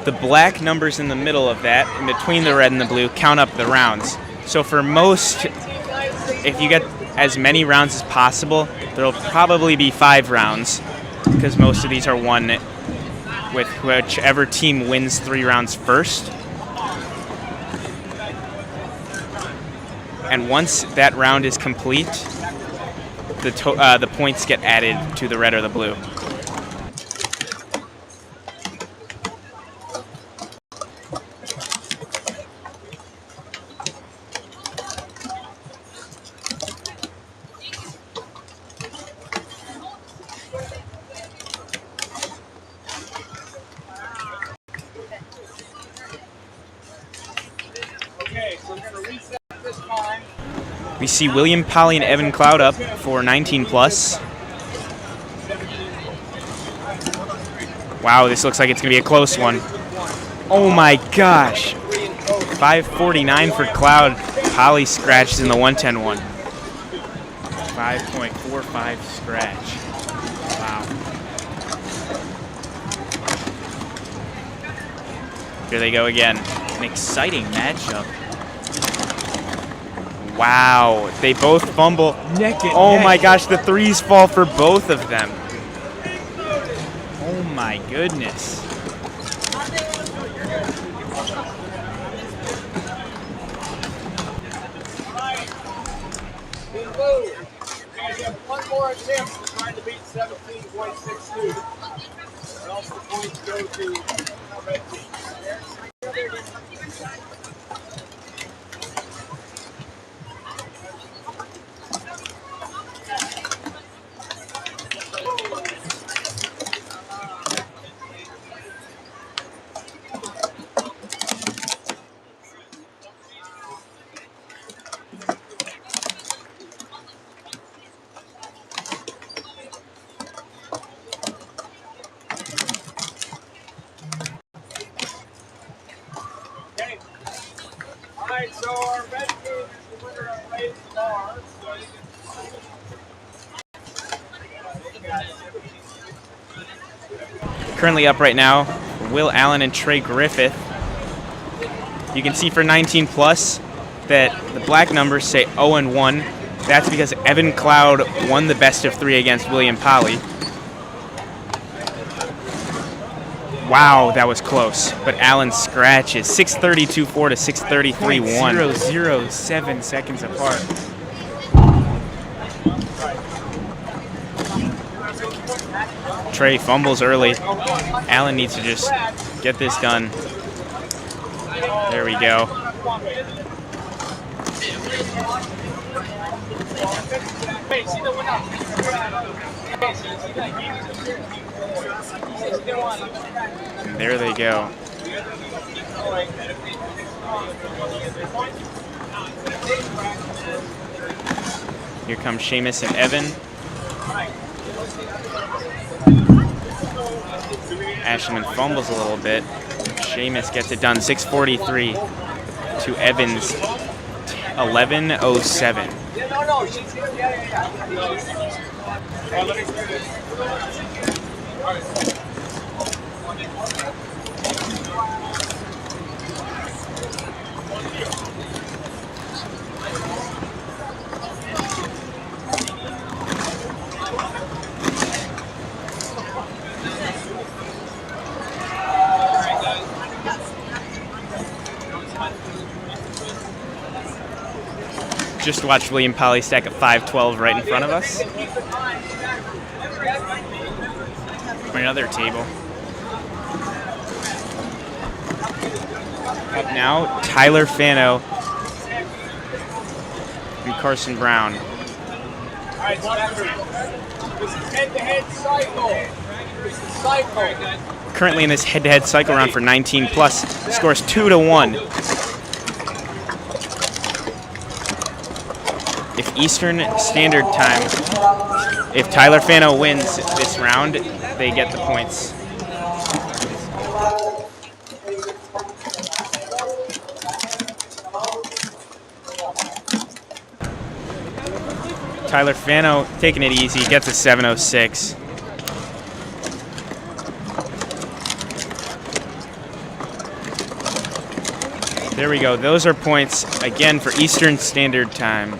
The black numbers in the middle of that, in between the red and the blue, count up the rounds. So for most, if you get as many rounds as possible, there'll probably be 5 rounds, because most of these are won with whichever team wins 3 rounds first. And once that round is complete, the points get added to the red or the blue. We see William Polly and Evan Cloud up for 19 plus. Wow, this looks like it's going to be a close one. Oh my gosh. 5:49 for Cloud. Polly scratches in the 110-1. 5.45 scratch. Wow. Here they go again. An exciting matchup. Wow, they both fumble. Oh my gosh, the threes fall for both of them. Oh my goodness. One more attempt to try to beat 17.62. Or else the points go to red team. Okay. All right, so our red team is the winner of raised bars. So you Currently up right now, Will Allen and Trey Griffith. You can see for 19 plus that the black numbers say 0-1. That's because Evan Cloud won the best of 3 against William Polly. Wow, that was close. But Allen scratches 6:32.4 to 6:33.1. 0.007 seconds apart. Trey fumbles early. Allen needs to just get this done. There we go. And there they go. Here come Seamus and Evan. Ashman fumbles a little bit. Seamus gets it done. 6:43 to Evans. 11:07. Just watched William Polly stack a 5-12 right in front of us. Another table. Up now, Tyler Fano and Carson Brown. All right, this is head-to-head cycle. This is cycle. Currently in this head-to-head cycle round for 19 plus, scores 2-1. If Eastern Standard Time, if Tyler Fano wins this round, they get the points. Tyler Fano taking it easy, gets a 7:06. There we go. Those are points again for Eastern Standard Time.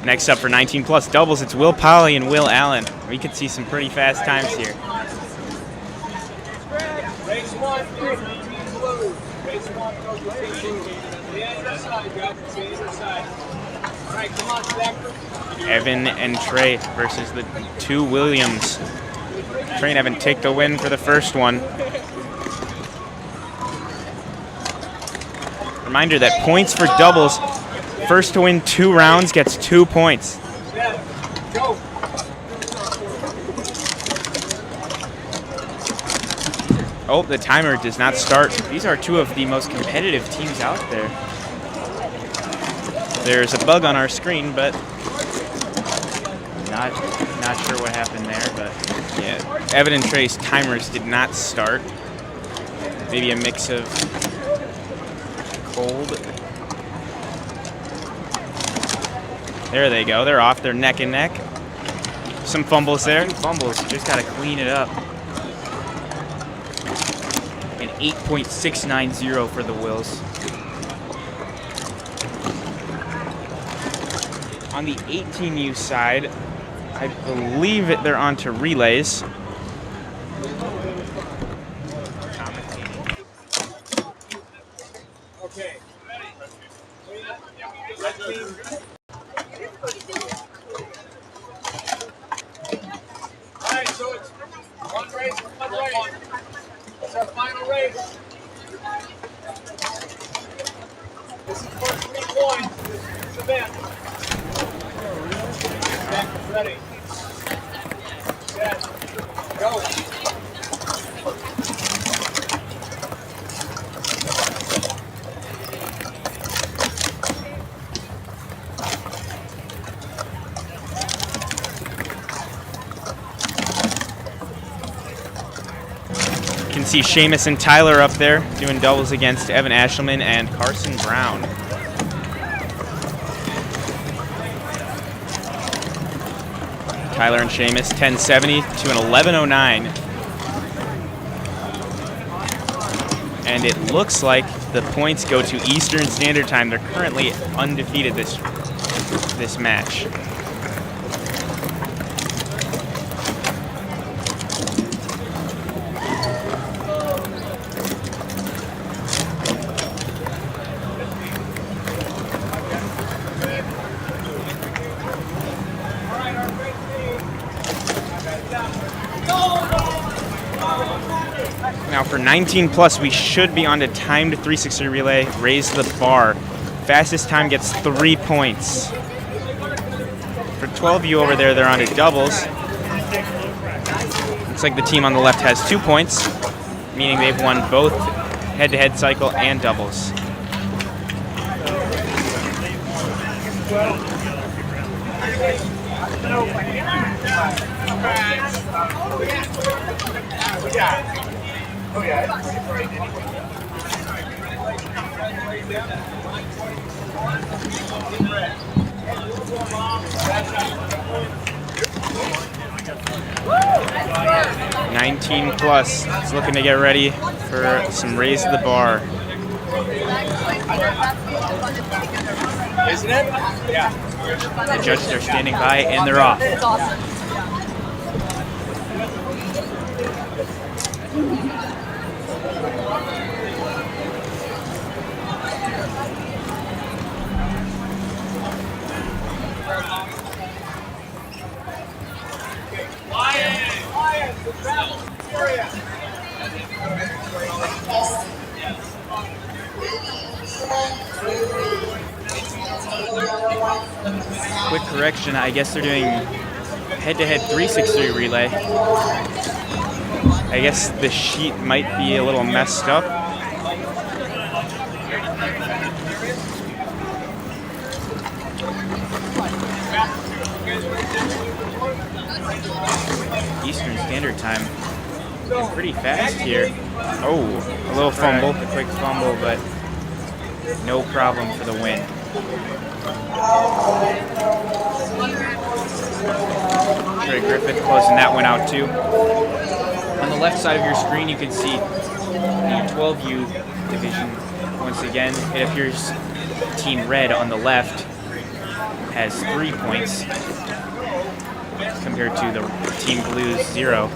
Next up for 19 plus doubles, it's Will Polly and Will Allen. We could see some pretty fast times here. Race one, blue. Race one, go to blue. The other side, guys. The other side. All right, come on, Zachary. Evan and Trey versus the two Williams. Trey and Evan take the win for the first one. Reminder that points for doubles, first to win 2 rounds gets 2 points. Go. Oh, the timer does not start. These are two of the most competitive teams out there. There's a bug on our screen, but not sure what happened there. But yeah, Evan and Trey's timers did not start. Maybe a mix of cold. There they go. They're off. They're neck and neck. Some fumbles there. Fumbles. Just got to clean it up. An 8.690 for the Wills. On the 18U side, I believe they're on to relays. Okay. Red team. All right, so it's one race. It's our final race. This is for 3 points. This is the event. Ready. Set. Go. You can see Seamus and Tyler up there doing doubles against Evan Ashelman and Carson Brown. Tyler and Seamus, 1070 to an 1109. And it looks like the points go to Eastern Standard Time. They're currently undefeated this match. Now for 19 plus, we should be on to timed 360 relay, raise the bar. Fastest time gets 3 points. For 12U over there, they're on to doubles. Looks like the team on the left has 2 points, meaning they've won both head-to-head cycle and doubles. Oh yeah. 19 plus. It's looking to get ready for some raise the bar. Isn't it? Yeah. The judges are standing by and they're off. It's awesome. Quick correction, I guess they're doing head-to-head 360 relay. I guess the sheet might be a little messed up. Eastern Standard Time. It's pretty fast here. Oh, a little fumble. A quick fumble, but no problem for the win. Trey Griffith closing that one out too. On the left side of your screen, you can see the 12U division. Once again, it appears Team Red on the left has 3 points compared to the Team Blue's 0.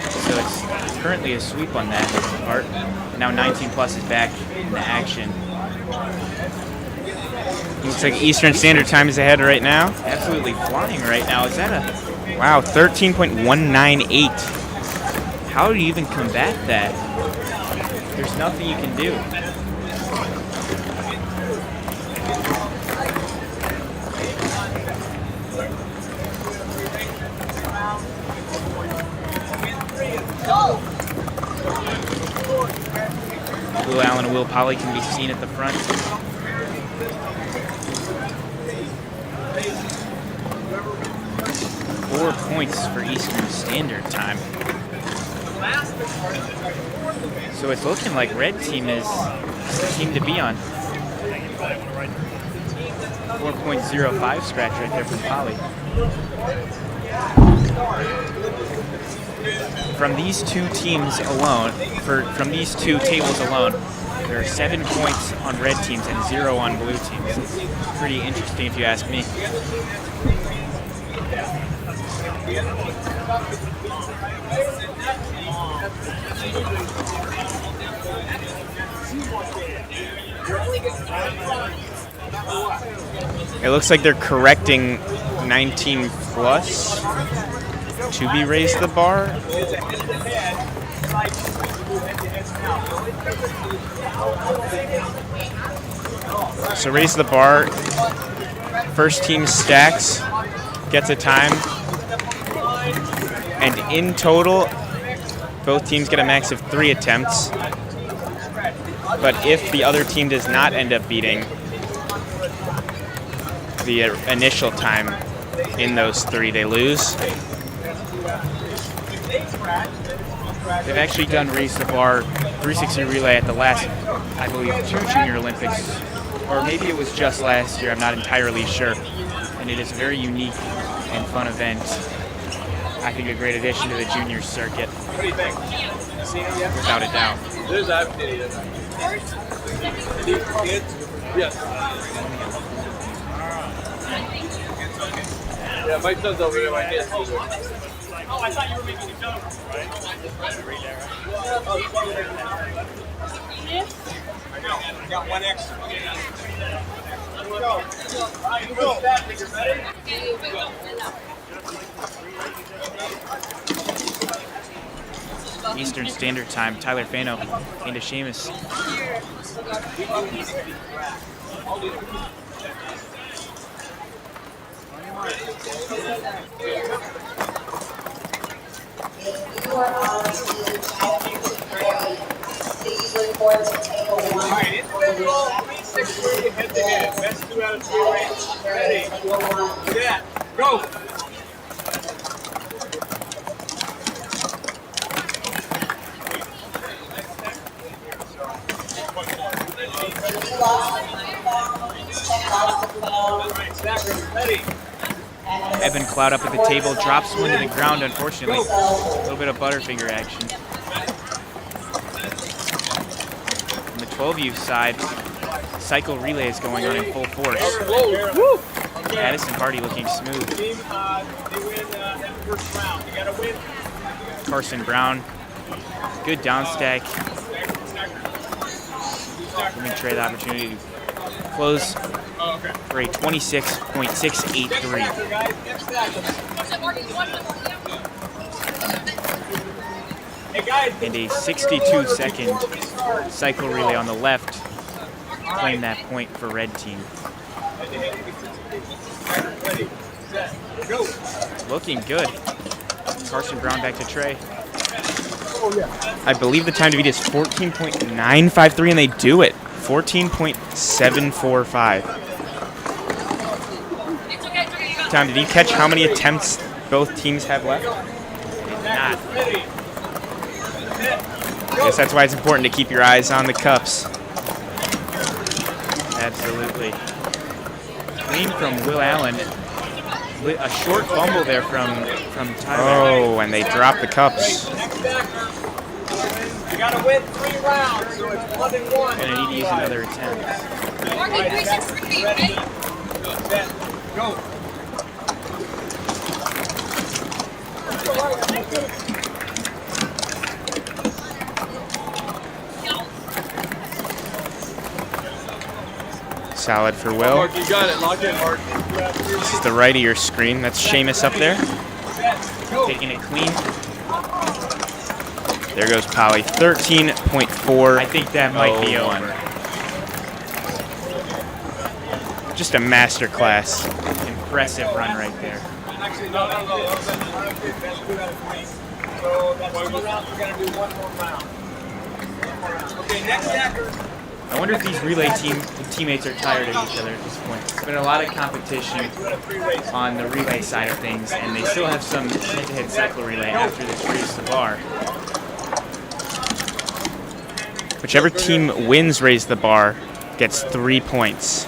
So it's currently a sweep on that part. Now 19 plus is back in the action. Looks like Eastern Standard Time is ahead right now. Absolutely flying right now. Is that a... Wow, 13.198. How do you even combat that? There's nothing you can do. Will Allen and Will Polly can be seen at the front. Four points for Eastern Standard Time. So it's looking like red team is the team to be on. 4.05 scratch right there from Polly. From these two teams alone, from these two tables alone, there are 7 points on red teams and 0 on blue teams. It's pretty interesting if you ask me. It looks like they're correcting 19 plus to be raised the bar. So raise the bar. First team stacks, gets a time. And in total, both teams get a max of 3 attempts. But if the other team does not end up beating the initial time in those 3, they lose. They've actually done raise the bar 360 relay at the last, I believe, 2 Junior Olympics, or maybe it was just last year, I'm not entirely sure. And it is a very unique and fun event. I think a great addition to the junior circuit, without a doubt. There's that video. Yes. Yeah, my son's over here. My kid's over there. Oh, I thought you were making a joke. Right there, I know. I got 1 extra. Let's go. All right, you go. Ready? Eastern Standard Time, Tyler Fano into Seamus. If you are on team Gray, please report to table 1. All right, individual 3-6-3 head-to-head. Best 2 out of 3 right. Ready? Yeah. Go. Evan Cloud up at the table, drops one to the ground, unfortunately. A little bit of butterfinger action. On the 12U side, cycle relay is going on in full force. Addison Hardy looking smooth. Carson Brown, good down stack. Giving Trey the opportunity to close for a 26.683. And a 62-second cycle relay on the left claim that point for red team. Looking good. Carson Brown back to Trey. I believe the time to beat is 14.953, and they do it. 14.745. Tom, did you catch how many attempts both teams have left? Not. I guess that's why it's important to keep your eyes on the cups. Absolutely. Clean from Will Allen. A short fumble there from Tyler. Oh, and they drop the cups. You gotta win 3 rounds, so it's 1-1. Gonna need to use another attempt. Ready, set, go. Solid for Will. Mark, you got it. Lock in, Mark. This is the right of your screen. That's Seamus up there. Taking it clean. There goes Polly. 13.4. I think that might be over. Just a master class. Impressive run right there. Actually, no. Best 2 out of 3. So that's 2 rounds. We're gonna do 1 more round. Okay, I wonder if these relay teammates are tired of each other at this point. There's been a lot of competition on the relay side of things, and they still have some head-to-head cycle relay after this race the bar. Whichever team wins Raise the Bar gets 3 points.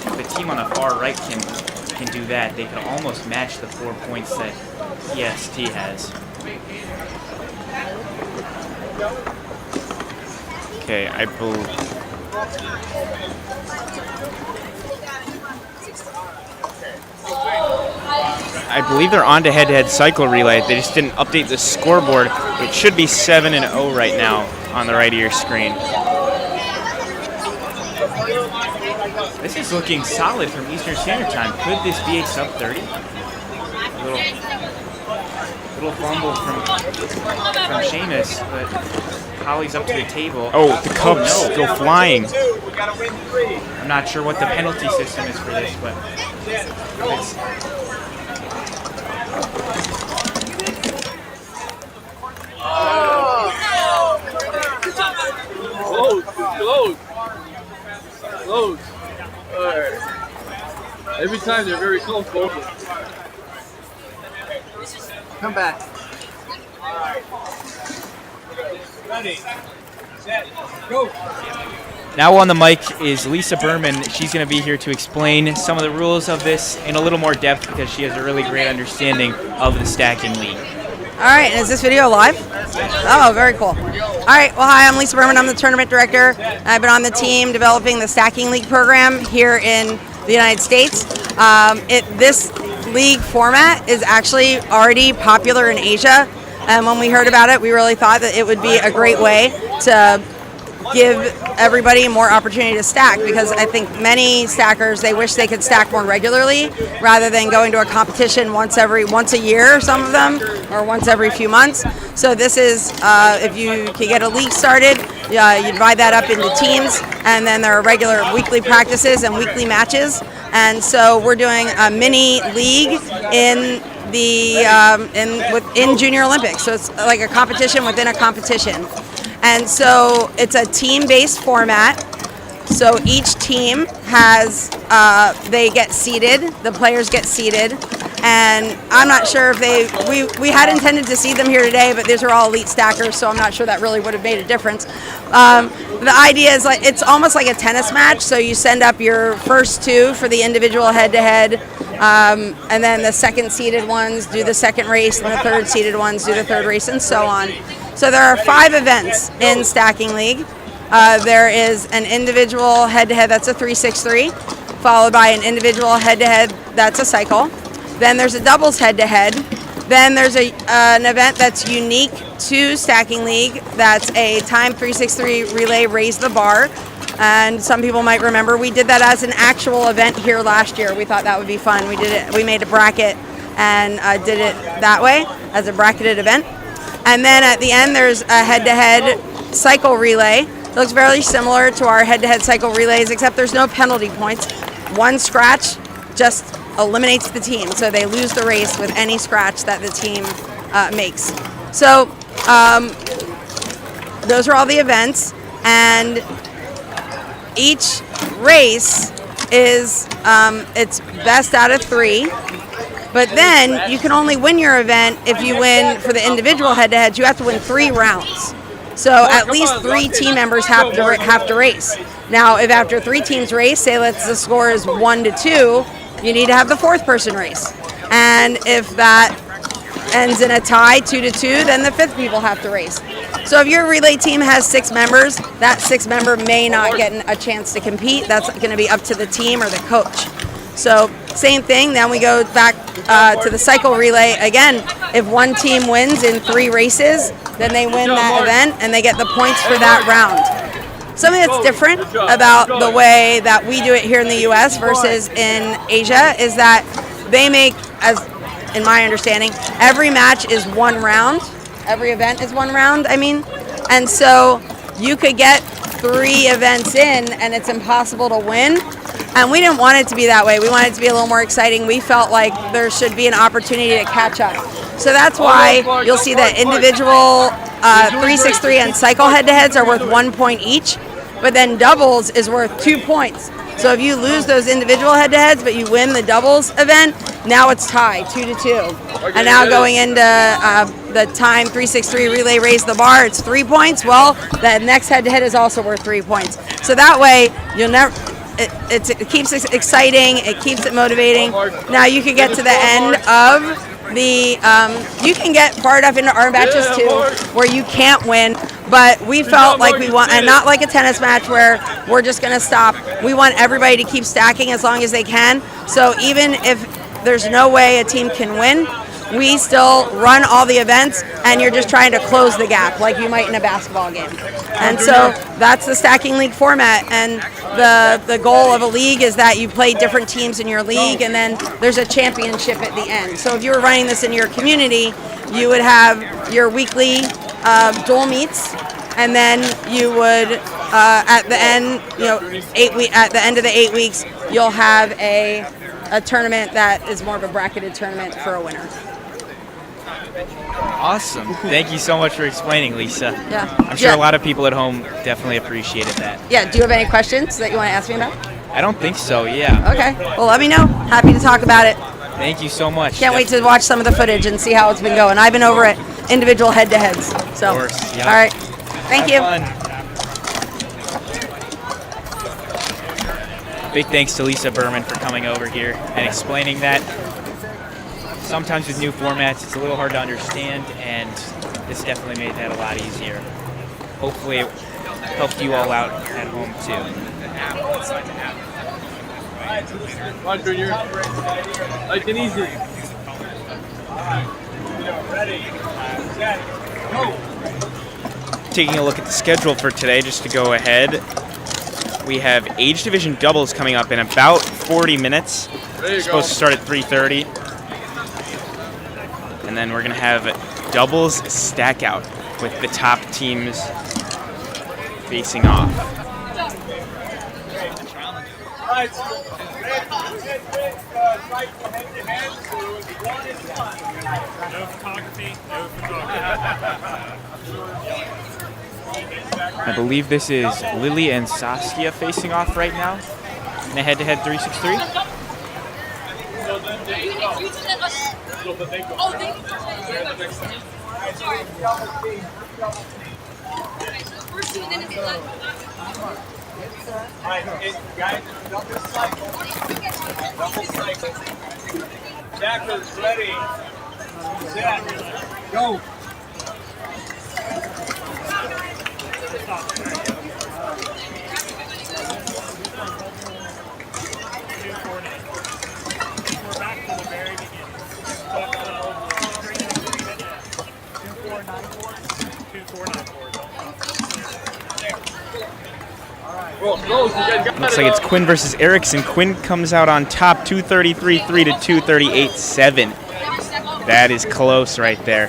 If the team on the far right can do that, they can almost match the 4 points that EST has. Okay, I believe they're on to head-to-head cycle relay. They just didn't update the scoreboard. It should be 7-0 right now on the right of your screen. This is looking solid from Eastern Standard Time. Could this be a sub 30? A little fumble from Seamus, but Holly's up to the table. Oh, the Cubs go flying. I'm not sure what the penalty system is for this, but it's Close. Alright. Every time they're very close, both of them. Come back. Ready, set, go. Now on the mic is Lisa Berman. She's going to be here to explain some of the rules of this in a little more depth because she has a really great understanding of the stacking league. All right, is this video live? Oh, very cool. All right, well, hi, I'm Lisa Berman. I'm the tournament director. I've been on the team developing the Stacking League program here in the United States. This league format is actually already popular in Asia, and when we heard about it, we really thought that it would be a great way to give everybody more opportunity to stack, because I think many stackers, they wish they could stack more regularly rather than going to a competition once a year, some of them, or once every few months. So this is, if you can get a league started, you divide that up into teams, and then there are regular weekly practices and weekly matches. And so we're doing a mini league in the in Junior Olympics. So it's like a competition within a competition. And so it's a team-based format. So each team has, they get seeded, the players get seeded, and I'm not sure if we had intended to seed them here today, but these are all elite stackers, so I'm not sure that really would have made a difference. The idea is like, it's almost like a tennis match, so you send up your first two for the individual head-to-head, and then the second seeded ones do the second race, and the third seeded ones do the third race, and so on. So there are 5 events in Stacking League. There is an individual head-to-head, that's a 3-6-3, followed by an individual head-to-head, that's a cycle. Then there's a doubles head-to-head. Then there's an event that's unique to Stacking League, that's a time 3-6-3 relay Raise the Bar. And some people might remember we did that as an actual event here last year. We thought that would be fun. We made a bracket and did it that way as a bracketed event. And then at the end, there's a head-to-head cycle relay. It looks very similar to our head-to-head cycle relays, except there's no penalty points. One scratch just eliminates the team, so they lose the race with any scratch that the team makes. So those are all the events, and each race is it's best out of 3. But then you can only win your event if you win for the individual head-to-heads. You have to win 3 rounds. So at least 3 team members have to race. Now, if after 3 teams race, say the score is 1-2, you need to have the 4th person race. And if that ends in a tie, 2-2, then the 5th people have to race. So if your relay team has 6 members, that 6th member may not get a chance to compete. That's going to be up to the team or the coach. So same thing, then we go back to the cycle relay. Again, if one team wins in 3 races, then they win that event and they get the points for that round. Something that's different about the way that we do it here in the US versus in Asia is that they make, as in my understanding, every match is 1 round. Every event is 1 round, I mean. And so you could get 3 events in and it's impossible to win. And we didn't want it to be that way. We wanted it to be a little more exciting. We felt like there should be an opportunity to catch up. So that's why you'll see that individual 3-6-3 and cycle head-to-heads are worth 1 point each, but then doubles is worth 2 points. So if you lose those individual head-to-heads, but you win the doubles event, now it's tied 2-2. And now going into the time 3-6-3 relay raise the bar, it's 3 points. Well, the next head-to-head is also worth 3 points. So that way you'll never. It keeps it exciting. It keeps it motivating. Now you can get to the end of the. You can get far enough into our matches too, where you can't win. But we felt like we want, and not like a tennis match where we're just going to stop. We want everybody to keep stacking as long as they can. So even if there's no way a team can win, we still run all the events, and you're just trying to close the gap like you might in a basketball game. And so that's the stacking league format. And the goal of a league is that you play different teams in your league, and then there's a championship at the end. So if you were running this in your community, you would have your weekly dual meets, and then you would at the end, at the end of the 8 weeks, you'll have a tournament that is more of a bracketed tournament for a winner. Awesome. Thank you so much for explaining, Lisa. Yeah. I'm sure a lot of people at home definitely appreciated that. Yeah, do you have any questions that you want to ask me about? I don't think so, yeah. Okay, well, let me know. Happy to talk about it. Thank you so much. Can't wait to watch some of the footage and see how it's been going. I've been over at individual head-to-heads. So, of course, yeah. All right. Thank you. Big thanks to Lisa Berman for coming over here and explaining that. Sometimes with new formats, it's a little hard to understand, and this definitely made that a lot easier. Hopefully it helped you all out at home too. Come on, Junior. Nice and easy. Ready, set, go. Taking a look at the schedule for today, just to go ahead, we have age division doubles coming up in about 40 minutes. It's supposed to start at 3:30. And then we're going to have doubles stack out with the top teams facing off. I believe this is Lily and Saskia facing off right now in a head-to-head 3-6-3. Jackers ready, set, go. Looks like it's Quinn versus Erickson. Quinn comes out on top, 233-3 to 238-7. That is close right there.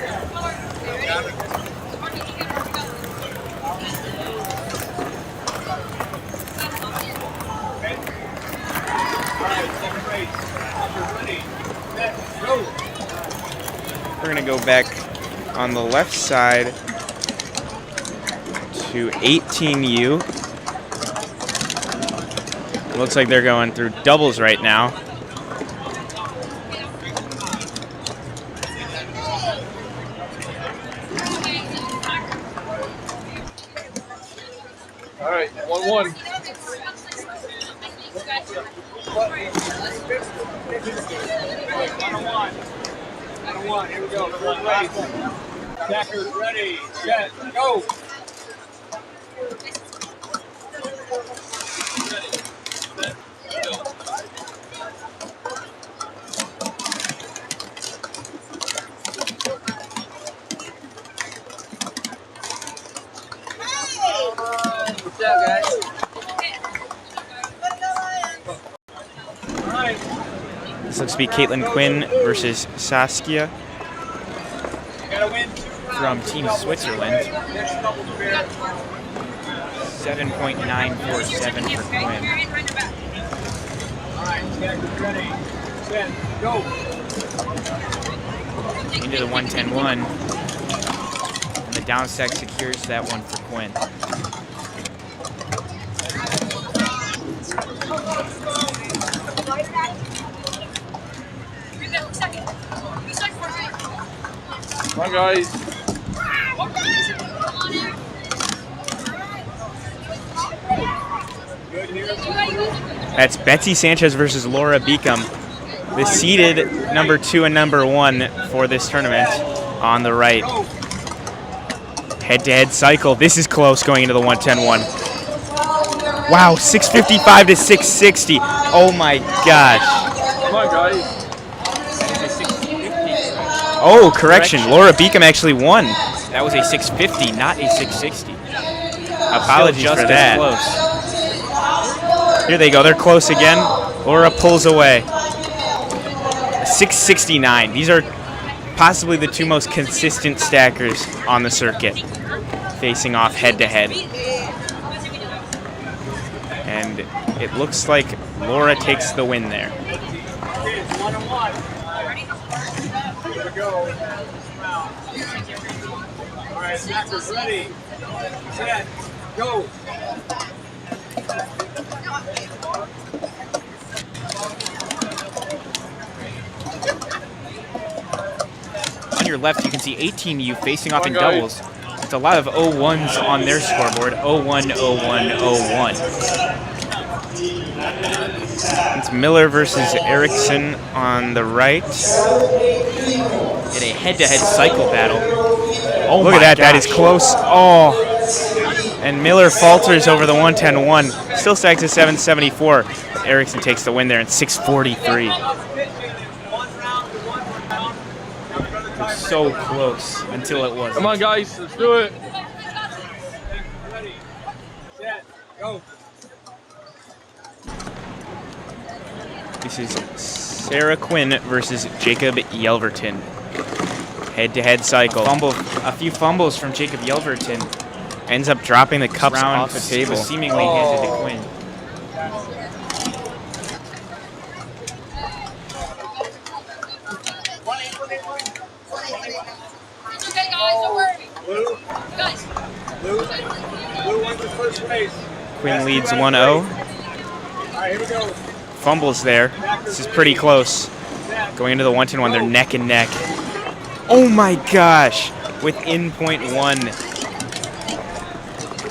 We're going to go back on the left side to 18U. Looks like they're going through doubles right now. All right, 1-1. Here we go. Jackers ready, set, go. What's up, guys? This looks to be Caitlin Quinn versus Saskia from Team Switzerland. 7.947 for Quinn. right, stackers ready, set, go. Into the 110-1. And the down stack secures that one for Quinn. Come on, guys. That's Betsy Sanchez versus Laura Beacom, the seeded number 2 and number 1 for this tournament on the right. Head-to-head cycle. This is close going into the 110-1. Wow, 655 to 660. Oh my gosh. Come on, guys. Oh, correction. Laura Beacom actually won. That was a 650, not a 660. Apologies Still just for that. as close. Here they go. They're close again. Laura pulls away. 669. These are possibly the 2 most consistent stackers on the circuit, facing off head-to-head. And it looks like Laura takes the win there. Okay, it's 1-on-1. Here we go. All right, stackers ready, set, go. On your left, you can see 18U facing off in doubles. It's a lot of 0-1s on their scoreboard. 0-1, 0-1, 0-1. It's Miller versus Erickson on the right. In a head-to-head cycle battle. Oh, look at that. That is close. Oh. And Miller falters over the 110-1. Still stacks at 774. Erickson takes the win there in 643. So close until it wasn't. Come on, guys. Let's do it. Ready, set, go. This is Sarah Quinn versus Jacob Yelverton. Head-to-head cycle. A few fumbles from Jacob Yelverton. Ends up dropping the cups Round off the table. was seemingly handed to Quinn. Blue wins the first race. Quinn leads 1-0. All right, here we go. Fumbles there. This is pretty close. Going into the 110-1, they're neck and neck. Oh my gosh! Within .1.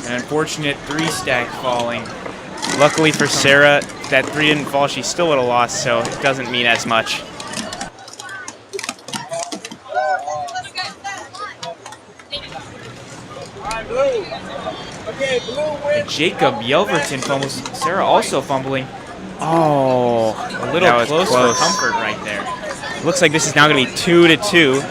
An unfortunate 3-stack falling. Luckily for Sarah, that 3 didn't fall. She still would have lost, so it doesn't mean as much. Blue. Okay, blue wins. Jacob Yelverton fumbles. Sarah also fumbling. Oh, A little that was close close. for comfort right there. Looks like this is now going to be 2-2.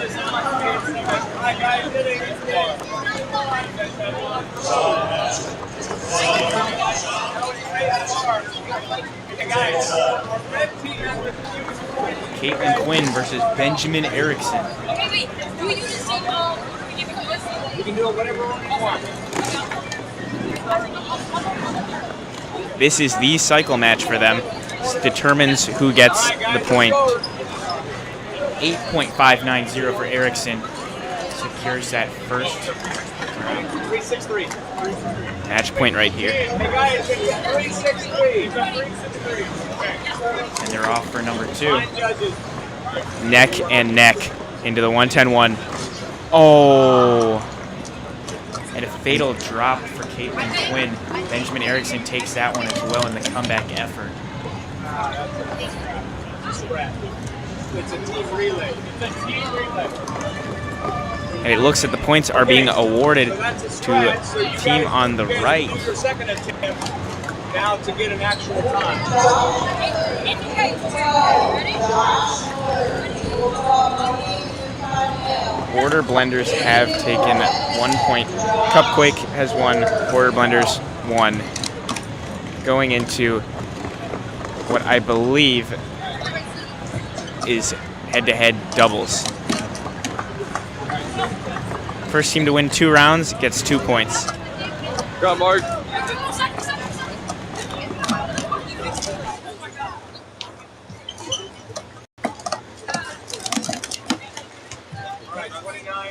Caitlin Quinn versus Benjamin Erickson. You can do it whatever you want. This is the cycle match for them. This determines who gets the point. 8.590 for Erickson. Secures that first. 363. Match point right here. Hey guys, 363. And they're off for number 2. Judges. Neck and neck into the 110-1. Oh. And a fatal drop for Caitlin Quinn. Benjamin Erickson takes that one as well in the comeback effort. It's a team relay. And it looks like the points are being awarded to the team on the right. Your second attempt now to get an actual time. Border Blenders have taken 1 point. Cupquake has won. Border Blenders 1. Going into what I believe is head-to-head doubles. First team to win 2 rounds gets 2 points. Go on, Mark.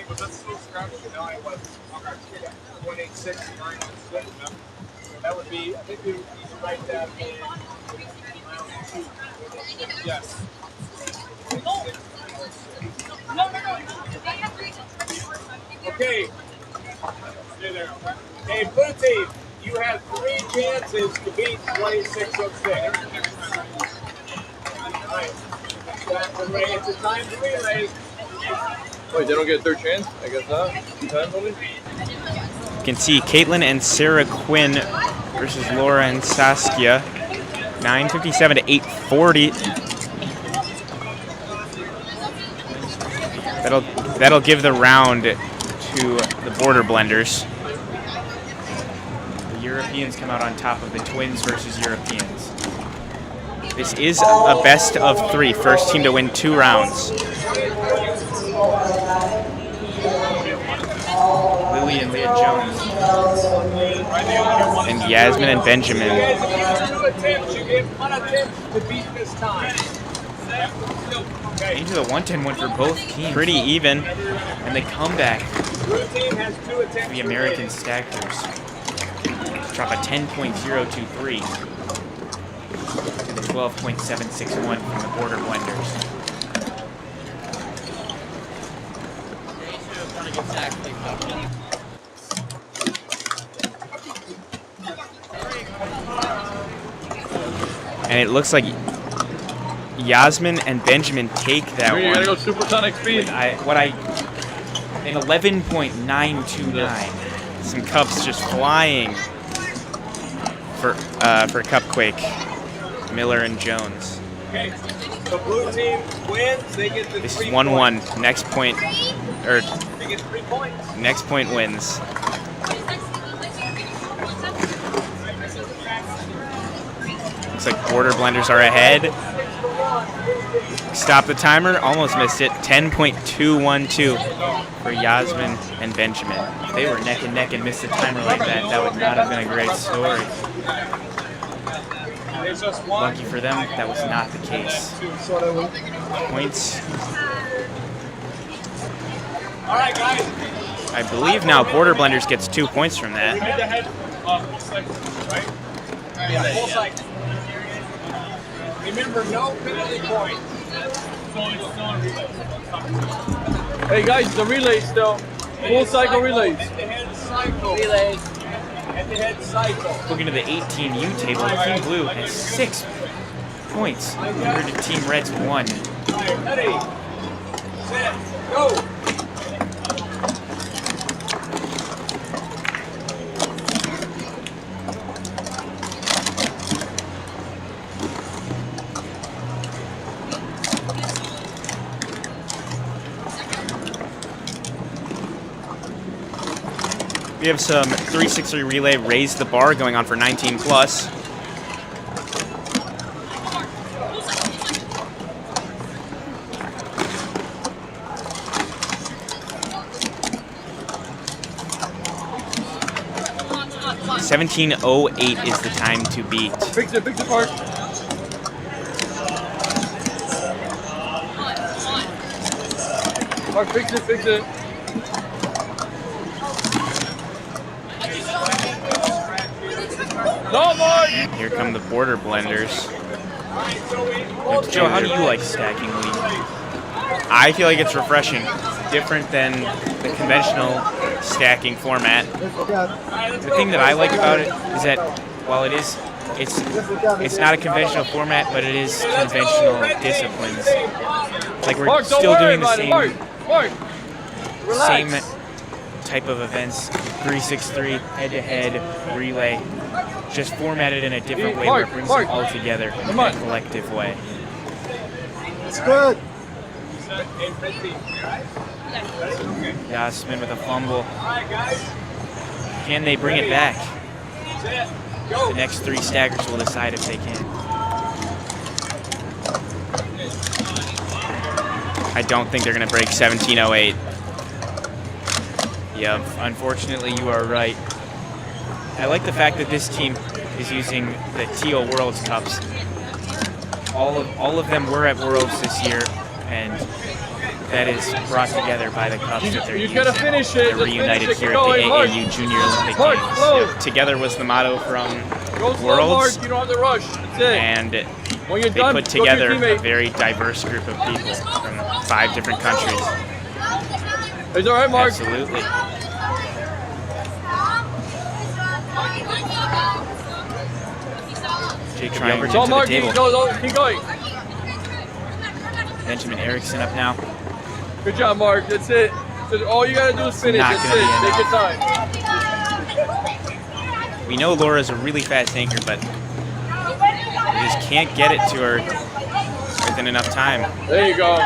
was that still scrapping? No, I wasn't. Okay. 186 and 916. That would be, I think you need to write that in round 2. Yes. Okay. Stay there. Hey, blue team, you have 3 chances to beat 2606. Right. It's a timed relay. Wait, they don't get a third chance? I guess not. 2 times only? You can see Caitlin and Sarah Quinn versus Laura and Saskia. 9:57 to 8:40. That'll give the round to the Border Blenders. The Europeans come out on top of the twins versus Europeans. This is a best of 3. First team to win 2 rounds. Lily and Leah Jones. And Yasmin and Benjamin. You guys get 2 attempts. You get 1 attempt to beat this time. Into the 110 win for both teams. Pretty even. And they come back. The American Stackers drop a 10.023 to the 12.761 from the Border Blenders. And it looks like Yasmin and Benjamin take that one. You gotta go supersonic speed. In 11.929. Some cups just flying for Cupquake, Miller and Jones. Okay, the blue team wins. They get the This is 3 1-1. points. Next point, or They get 3 points. next point wins. Looks like Border Blenders are ahead. Stop the timer. Almost missed it. 10.212 for Yasmin and Benjamin. If they were neck and neck and missed the timer like that, that would not have been a great story. Lucky for them, that was not the case. Points. All right, guys. I believe now Border Blenders gets 2 points from that. Right? Yeah, full cycle. Remember, no penalty point. Hey guys, the relay still. Full cycle relays. Head-to-head cycle. Relays. Head-to-head cycle. Looking to the 18U table, Team Blue has 6 points compared to Team Red's 1. All right, ready, set, go. We have some 363 relay raise the bar going on for 19 plus. $17.08 is the time to beat. Fix it part. Mark, fix it. No more! And here come the Border Blenders. Joe, how do you like stacking league? I feel like it's refreshing. Different than the conventional stacking format. The thing that I like about it is that while it's not a conventional format, but it is conventional disciplines. Like we're still doing the same type of events, 363, head-to-head, relay, just formatted in a different way where it brings them all together in a collective way. It's good. Yasmin with a fumble. Can they bring it back? The next 3 stackers will decide if they can. I don't think they're going to break 17.08. Yep, unfortunately you are right. I like the fact that this team is using the Teal Worlds Cups. All of them were at Worlds this year, and that is brought together by the cups that they're You using. gotta finish it. They're Just reunited finish it. here Keep at the going, Mark. AAU Junior Olympic Mark, Games. slow. Together was the motto from Go slow, Worlds. Mark. You don't have to rush. That's it. And When you're they done, put go to your together a teammate. very diverse group of people from 5 different countries. It's all right, Mark. Absolutely. Jacob Yelverton It's all to the Mark. table. Keep going. Benjamin Erickson up now. Good job, Mark. That's it. So all you gotta do is finish. Not That's gonna it. be Take your enough. time. We know Laura's a really fast anchor, but we just can't get it to her within enough time. There you go.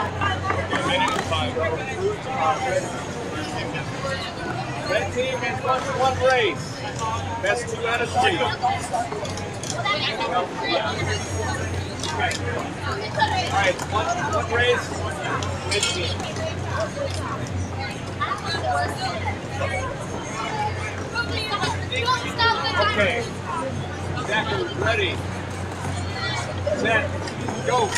That team has won 1 race. Best 2 out of 3. All right, one race, red team. Okay. Zachary, ready. Set. Go.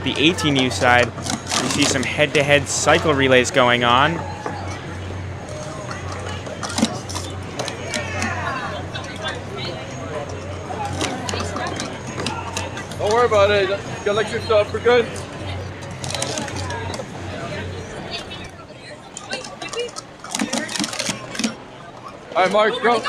The 18U side, we see some head-to-head cycle relays going on. Don't worry about it. Collect your stuff. We're good. All right, Mark, go.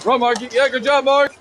Run, Mark. Yeah, good job, Mark.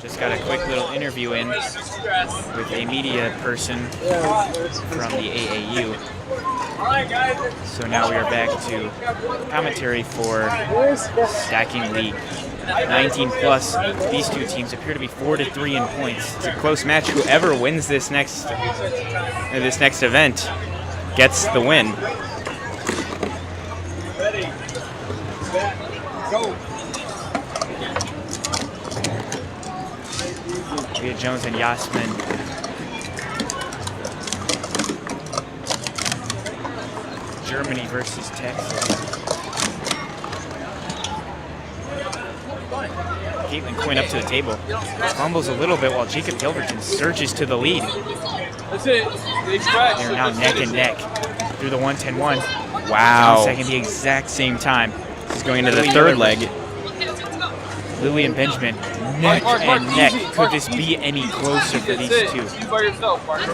Just got a quick little interview in with a media person from the AAU. So now we are back to commentary for Stacking League. 19 plus. These two teams appear to be 4-3 in points. It's a close match. Whoever wins this next event gets the win. Ready. Set. Go. Leah Jones and Yasmin. Germany versus Texas. Caitlin Quinn up to the table. Fumbles a little bit while Jacob Gilberton surges to the lead. That's it. They scratch. They're now neck and neck through the 110-1. Wow. Second, the exact same time. This is going into the third leg. Lily and Benjamin, neck and neck. Could this be any closer for these two?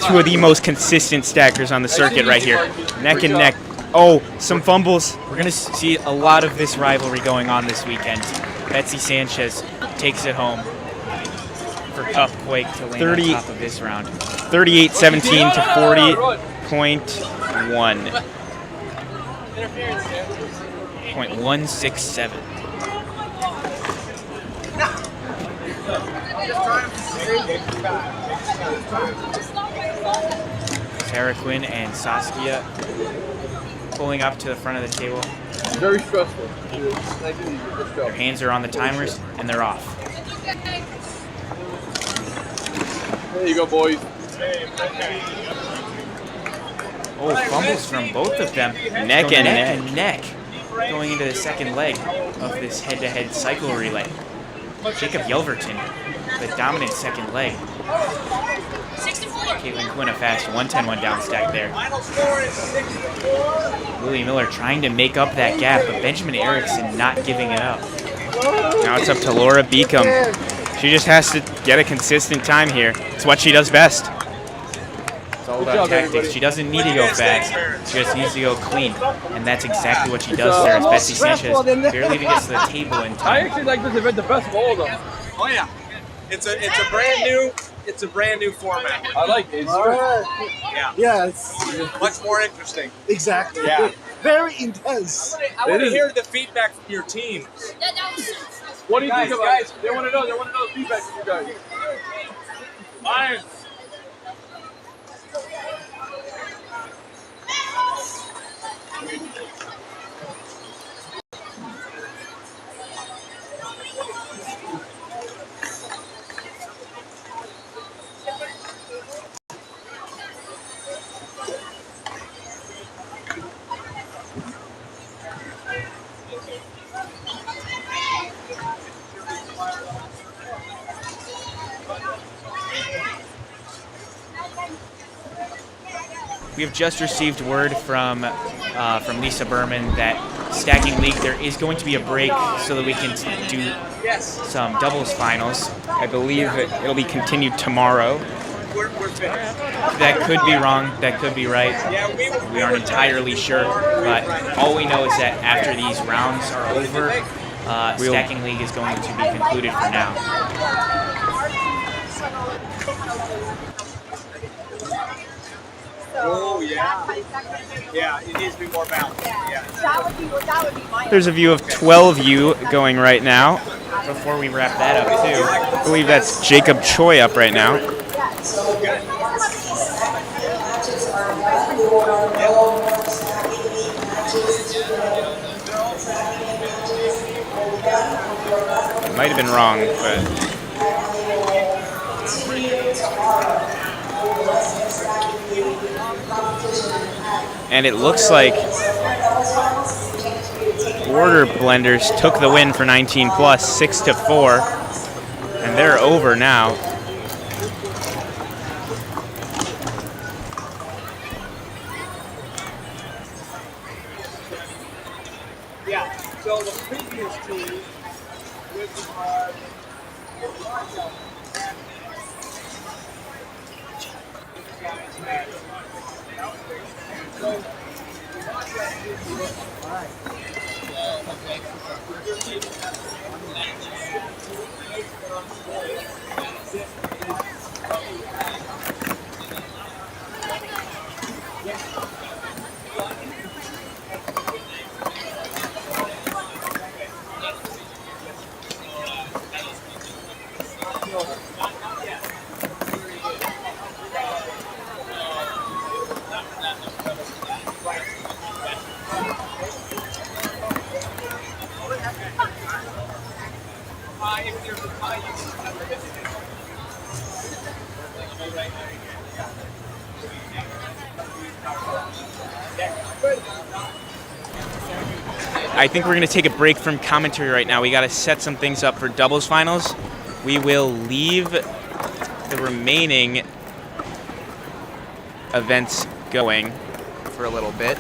Two of the most consistent stackers on the circuit right here. Neck and neck. Oh, some fumbles. We're going to see a lot of this rivalry going on this weekend. Betsy Sanchez takes it home for Cup Quake to land on top of this round. 38-17 to 40.1. 0.167. Sarah Quinn and Saskia pulling up to the front of the table. Very stressful. Their hands are on the timers and they're off. There you go, boys. Oh, fumbles from both of them. Neck and neck. and neck. Going into the second leg of this head-to-head cycle relay. Jacob Yelverton, the dominant second leg. Caitlin Quinn a fast 110-1 down stack there. Lily Miller trying to make up that gap, but Benjamin Erickson not giving it up. Now it's up to Laura Beacom. She just has to get a consistent time here. It's what she does best. It's all about tactics. She doesn't need to go fast. She just needs to go clean. And that's exactly what she does there as Betsy Sanchez barely even gets to the table in I time. actually like this event the best of all of them. Oh, yeah. It's a brand new format. I like it. All right. Yeah. Much more interesting. Exactly. Yeah. Very intense. I want to hear the feedback from your teams. What do you Guys, think about guys, it? They want to know. They want to know the feedback from you guys. Lions. We have just received word from Lisa Berman that Stacking League, there is going to be a break so that we can do some doubles finals. I believe it'll be continued tomorrow. We're finished. That could be wrong. That could be right. We aren't entirely sure, but all we know is that after these rounds are over, Stacking League is going to be concluded for now. Oh yeah. Yeah, it needs to be more balanced. Yeah. That would be my. There's a view of 12U going right now. Before we wrap that up, too, I believe that's Jacob Choi up right now. It might have been wrong, but and it looks like Border Blenders took the win for 19 plus 6-4, and they're over now. Yeah. So the previous two, which are I think we're going to take a break from commentary right now. We got to set some things up for doubles finals. We will leave the remaining events going for a little bit.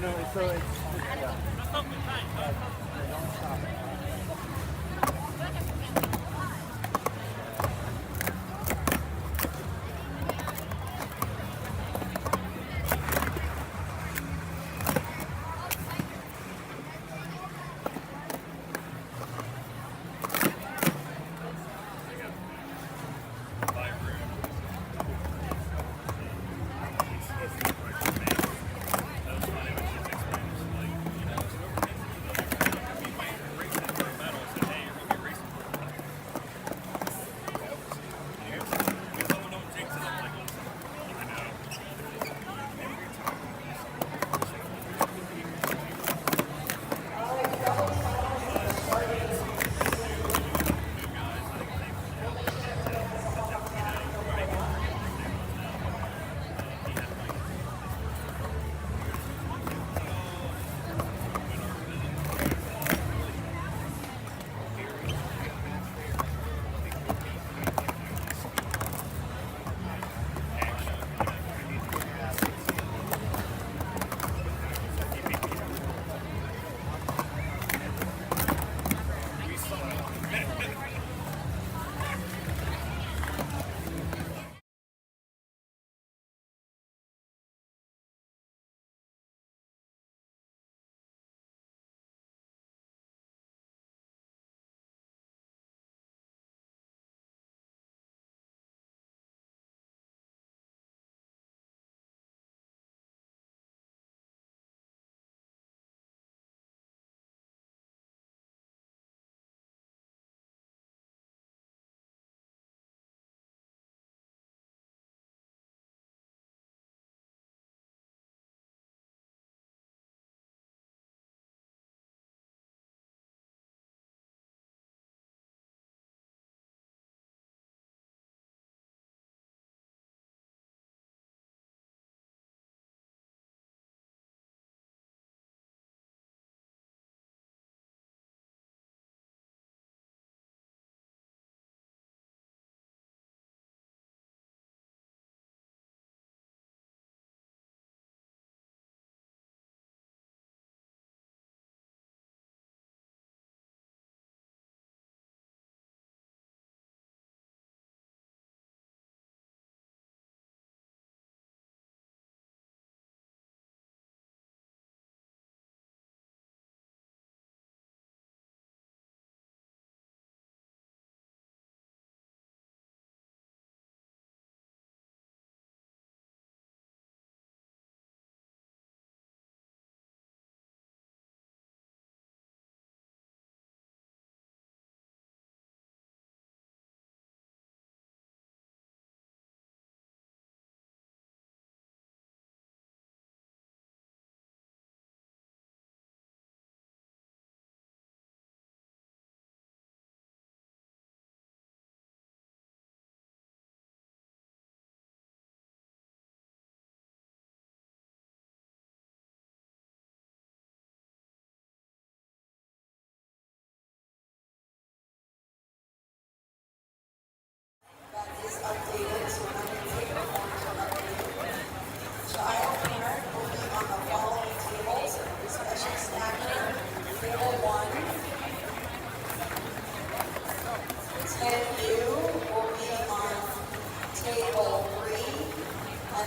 No, so it's yeah.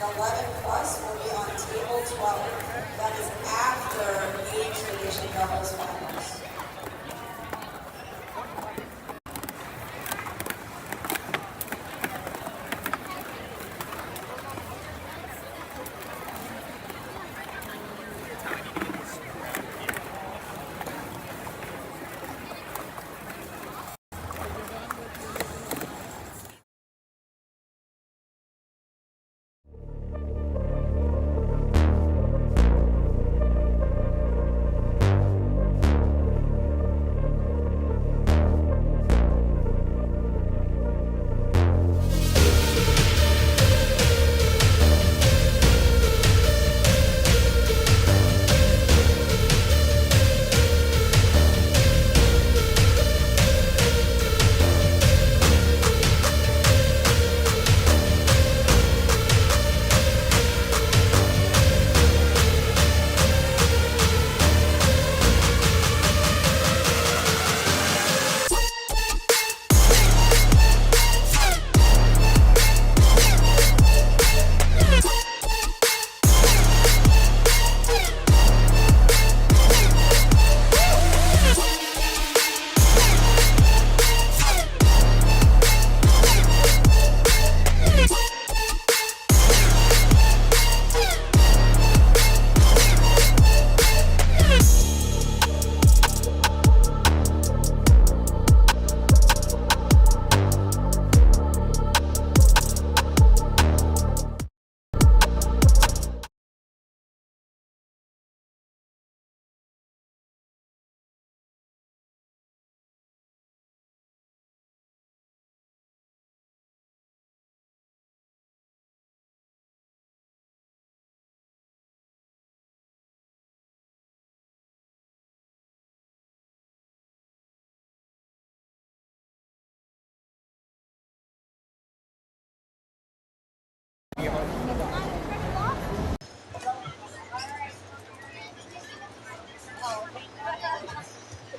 and 11 plus will be on table 12. That is after age division doubles finals.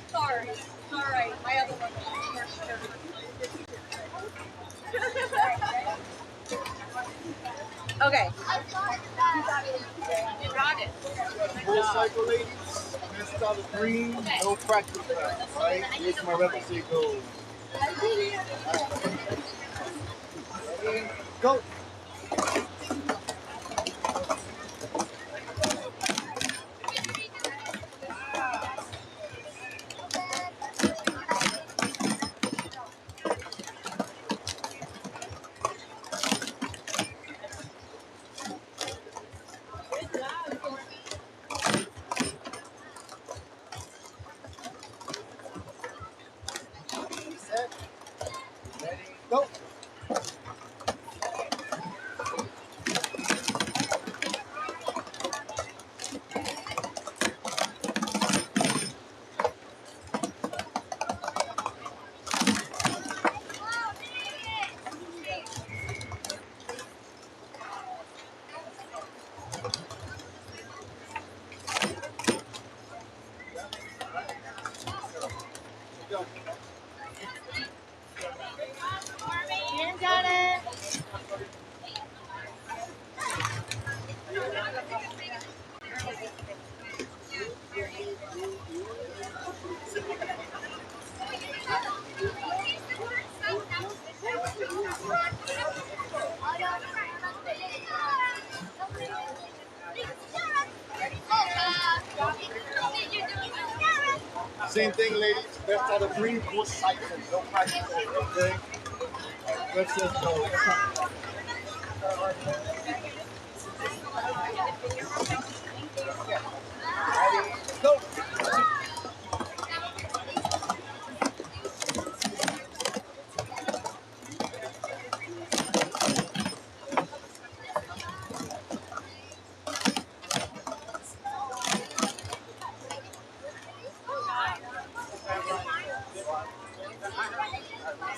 Sorry. All right. My other one. Okay. You got it. Full cycle, ladies. Missed out of green. No practice round. Right? Here's my referee goal. Ready? Go. Set. Ready? Go. You got it. Same thing, ladies. Best out of three. Full cycle. No practice over. Okay. Let's just go. Ready? Go.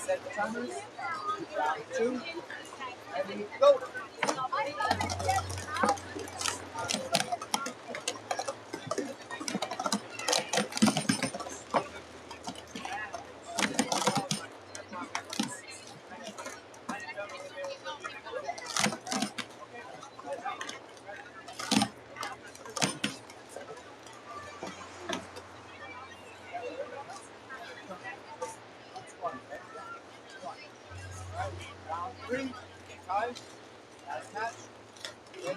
Set the timers. Round two. Ready? Go.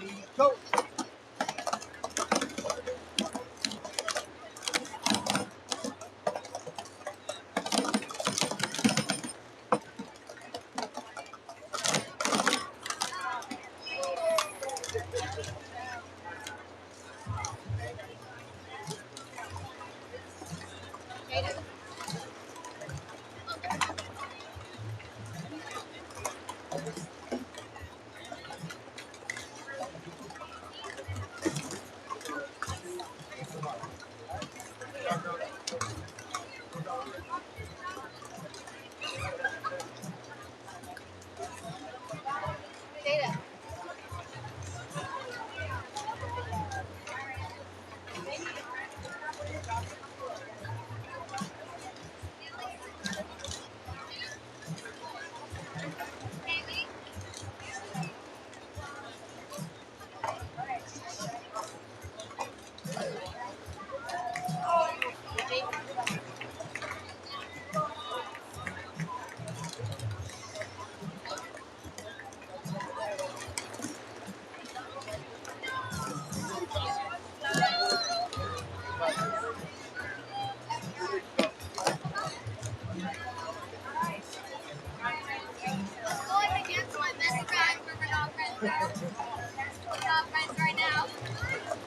Ready, go.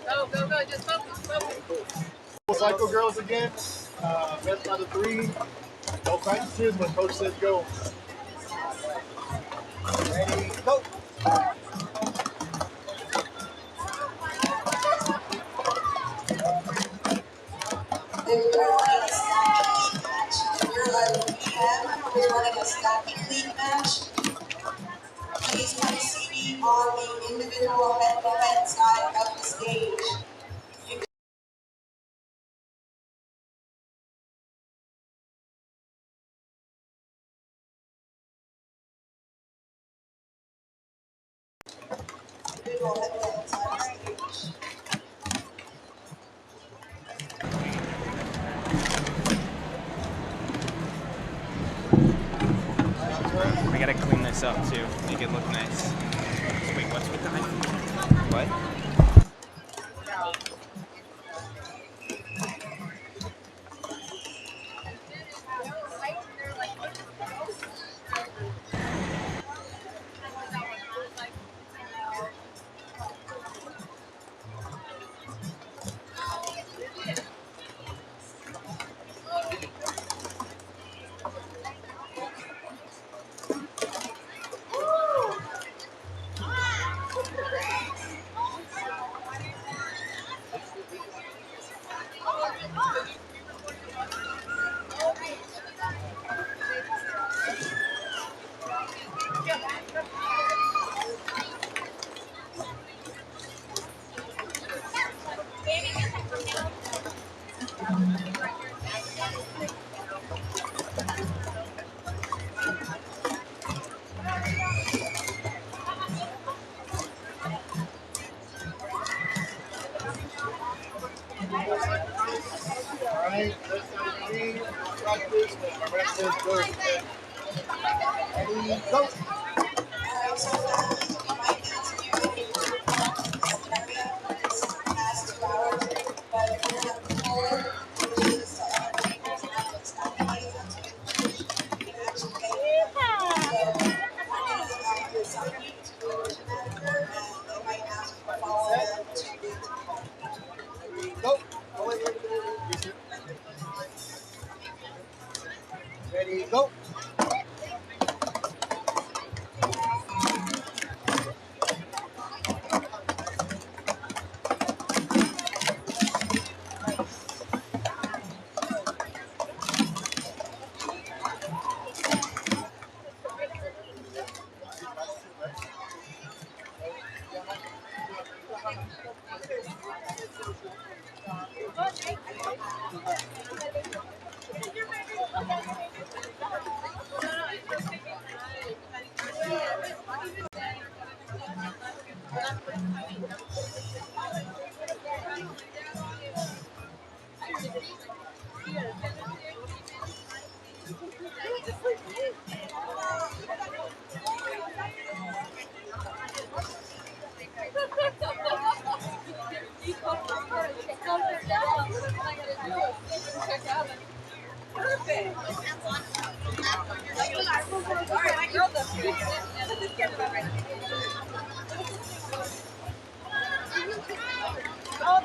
Go, go, go. Just focus, focus. Cycle girls again. Best out of 3. No practices when coach says go. Ready, go. If you're running a stacking league match, if you're a PM who's running a stacking league match, please come see me on the individual head-to-head side of the stage. Individual head-to-head side of the stage. We gotta clean this up too, make it look nice. Wait, what's with the hyphen? What? Alright, best out of 3. Practice when my ref says go. Ready, go. Alright, so we might ask you if you area for this past 2 hours, but we're gonna have the floor, which is tables and stacking leagues, that's what you can actually get. So we're gonna assign you to the coach manager, and they might ask you to follow them to the Ready, go. Oh, wait. Ready, go.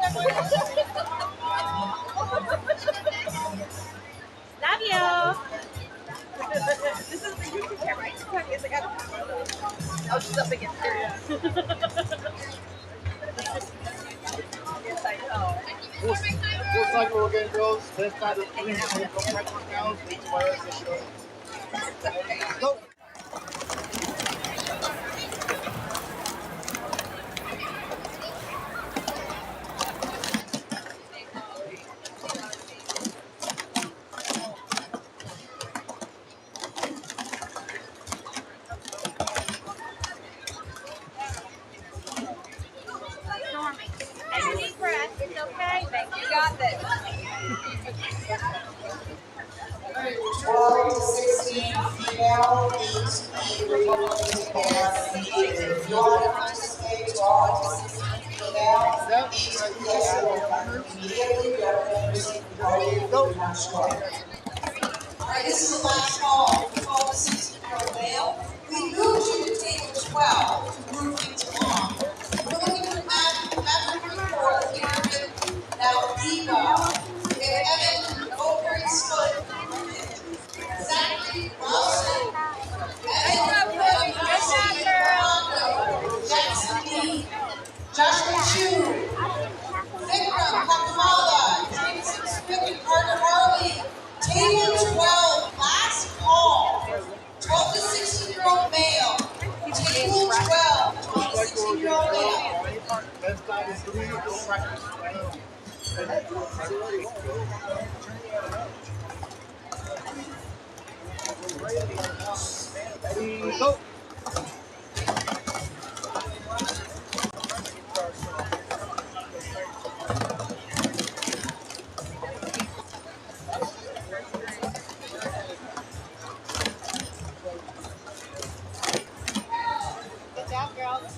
Love you. This is the YouTube camera. I keep talking. I got. Oh, she's up against her. Yes, I know. Full cycle again, girls. Left side of the three. Go right now. Reach fire as a show. Go. Take a deep breath. It's okay. Thank you. Got this. 12 to 16 female speed relay table run initiative. If you want to participate, 12 to 16 female speed relay will run immediately. You have to receive the code if you're not sure. All right, this is the last call for 12 to 16-year-old male. We moved you to table 12 to move things along. We're looking for match number 4 here. Now, Eva, we have Evan Oakbury Spud, Zachary Wilson, Evan Fernando, Jackson Lee, Joshua Chu, Vikram Kakamala, Jameson Smith, and Carter Harley. Table 12, last call. 12 to 16-year-old male. Table 12, 12 to 16-year-old male. Left side is three. Go practice. Ready, go. Good job, girls.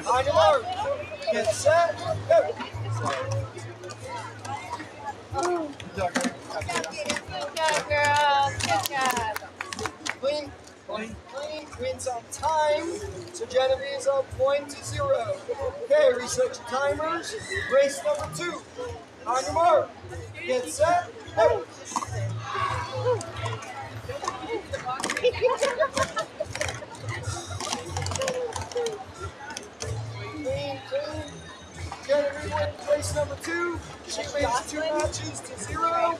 On your mark. Get set. Go. Good job, girls. Good job. Clean. Wins on time. So Genevieve's on 0.20. Okay, reset your timers. Race number 2. On your mark. Get set. Go. Clean. Genevieve wins race number 2. She wins 2 matches to 0.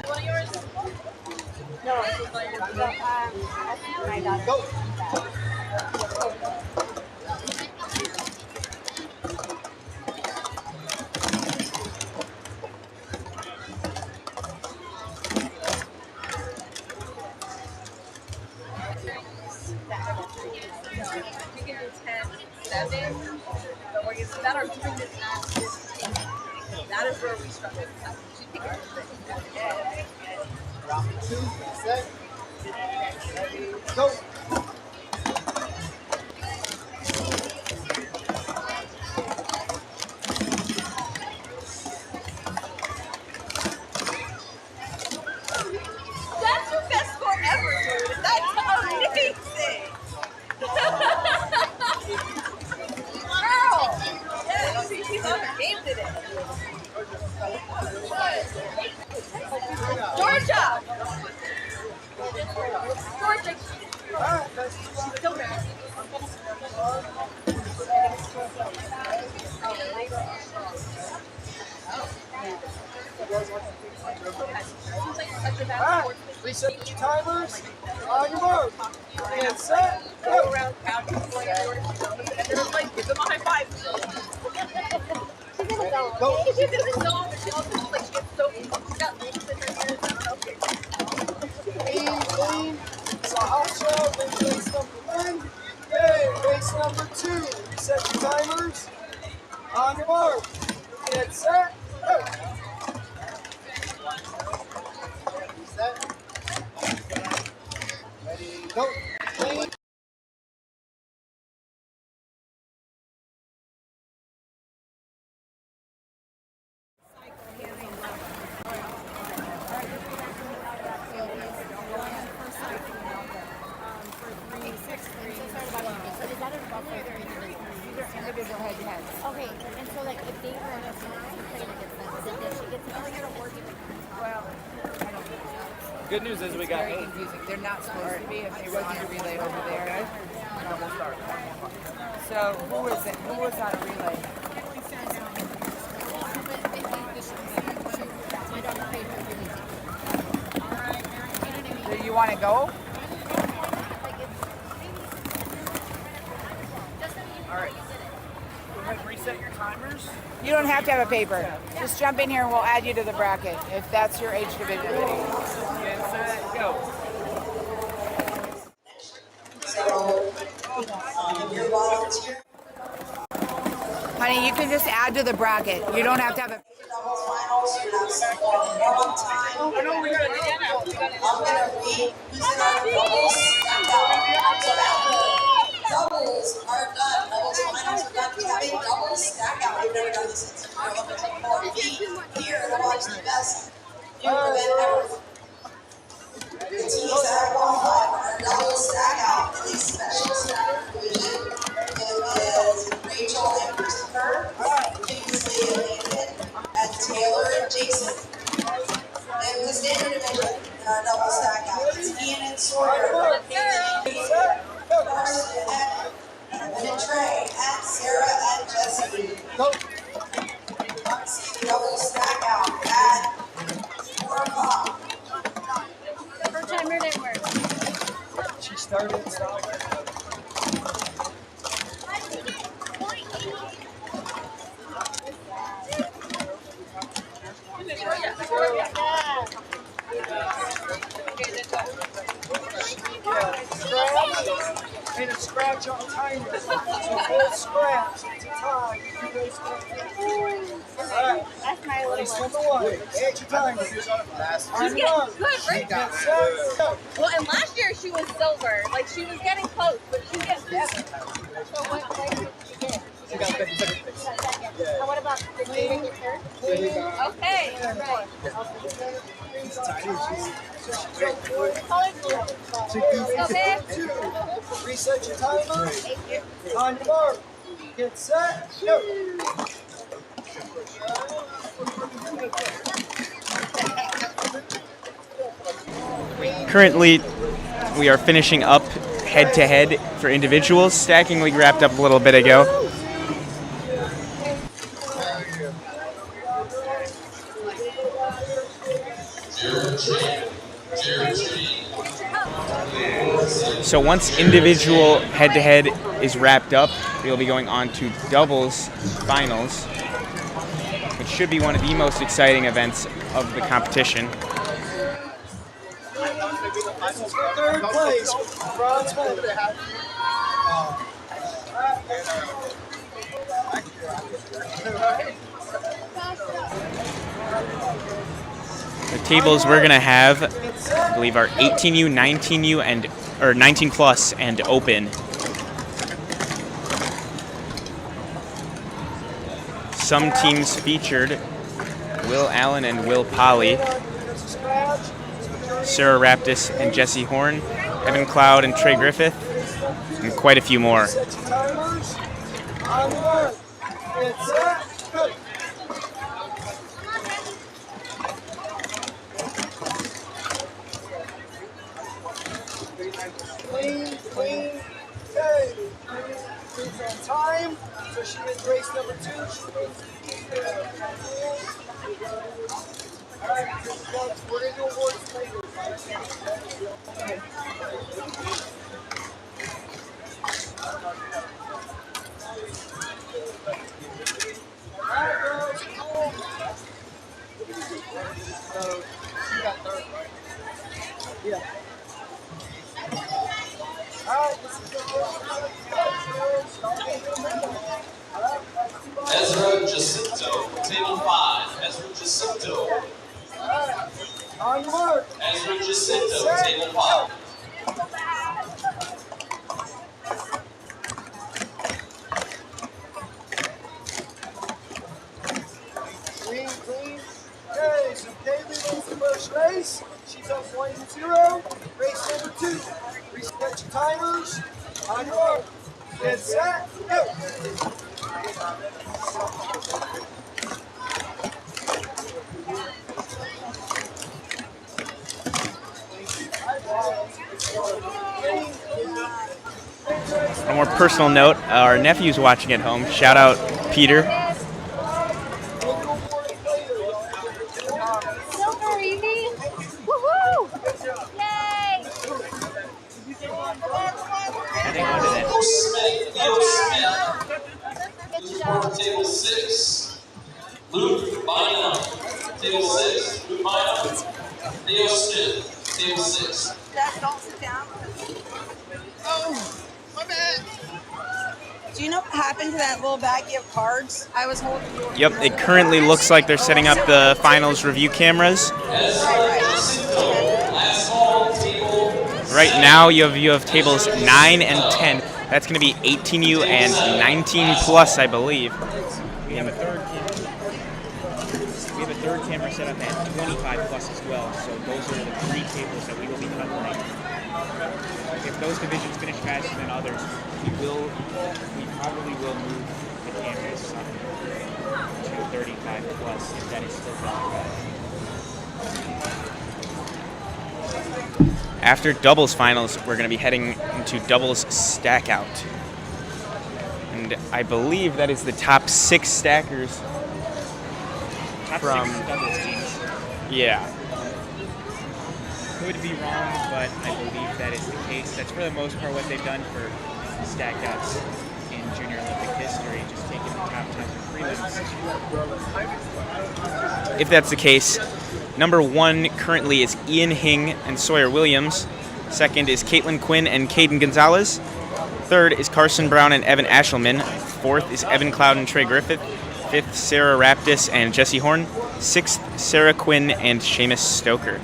One of yours? No, she's not yours. My daughter. Go. You can do 10, 7, but we're using that or doing this not 15. That is where we struggle. She picked it. Round 2. Set. Ready, go. That's your best score ever, dude. That's amazing. Girl. Yeah, she's on her game today. Georgia. Georgia. She's still there. Alright, reset your timers. On your mark. And set. Go Go. around crowd, going everywhere. And they're like, give them a high five. Go. She did it so, but she also just like, she gets so, she's got leaves in her ears. I don't know. Clean. Sahasha wins race number 1. Okay. race number 2. Reset your timers. On your mark. Get set. Go. Reset. Ready, go. Clean. Individual head-to-head. Okay, and so like if they were on a song to play against them, then she gets to work it. Well, I don't know. Good news is we got Very 8. confusing. They're not supposed to be if they were on a relay over there. Now we'll start. So who is it? Who was on a relay? Do you want to go? All right. Go ahead and reset your timers. You don't have to have a paper. Just jump in here and we'll add you to the bracket if that's your age division. Get set, go. So, your volunteer Honey, you can just add to the bracket. You don't have to have a doubles finals, you have some more warm-up time. I'm going to read who's in our doubles stack-out. So after doubles are done, doubles finals are done, we have a doubles stack-out. We've never done this since we're looking for here to watch the best event ever. The teams that have qualified for our double stack-out in the special stack division. It is Rachel and Christopher, Kingsley and Nathan, and Taylor and Jason. In the standard division, in our double stack-out, it's Ian and Sawyer, Carson and Trey, and Sarah and Jesse. Come see the double stack-out at 4 o'clock. Her timer didn't work. She started. And a scratch on timer. So full scratch. It's a tie. You guys Alright. That's my little Race one. number 1. Get your timer. She's getting good, right? Get set. Go. Well, and last year she was silver. Like she was getting close, but she's getting good. So what place did she get? She got second place. So what about did she make it third? Okay, right. Go babe. 2. Reset your timer. On your mark. Get set. Go. Currently, we are finishing up head-to-head for individuals. Stacking league wrapped up a little bit ago. So once individual head-to-head is wrapped up, we'll be going on to doubles finals, which should be one of the most exciting events of the competition. Third place. Bronze medal. The tables we're gonna have, I believe, are 18U, 19U, or 19 plus and open. Some teams featured Will Allen and Will Polly, Sarah Raptis and Jesse Horn, Evan Cloud and Trey Griffith, and quite a few more. Clean. Okay. She's on time. So she is race number 2. Alright, we're going to do awards later. Alright, girls. So, she got third, right? Yeah. Alright, this is the table 5, Ezra Jacinto. On your mark. Ezra Jacinto, table 5. Clean, clean. Okay, so Kaylee wins the first race. She's up 1-0. Race number 2. Reset your timers. On your mark. Get set, go. On a more personal note, our nephew's watching at home. Shout out, Peter. Silver, Evie! Woohoo! Yay! Theo Smith, Luke Ford, table 6. Luke Bynum, table 6. Luke Bynum. Theo Smith, table 6. Don't sit down. Oh, my bad. Do you know what happened to that little baggie of cards I was holding? Yep, it currently looks like they're setting up the finals review cameras. Right now, you have tables 9 and 10. That's going to be 18U and 19 plus, I believe. We have a third camera set up at 25 plus as well, so those are the 3 tables that we will be covering. If those divisions finish faster than others, we probably will move the cameras to 35 plus if that is still going. After doubles finals, we're going to be heading into doubles stack out. And I believe that is the top 6 stackers. Top from 6 doubles teams. Yeah. Could be wrong, but I believe that is the case. That's for the most part what they've done for stack outs in Junior Olympic history, just taking the top times for prelims. If that's the case, number 1 currently is Ian Hing and Sawyer Williams. Second is Caitlin Quinn and Caden Gonzalez. Third is Carson Brown and Evan Ashelman. Fourth is Evan Cloud and Trey Griffith. Fifth, Sarah Raptis and Jesse Horn. Sixth, Sarah Quinn and Seamus Stoker.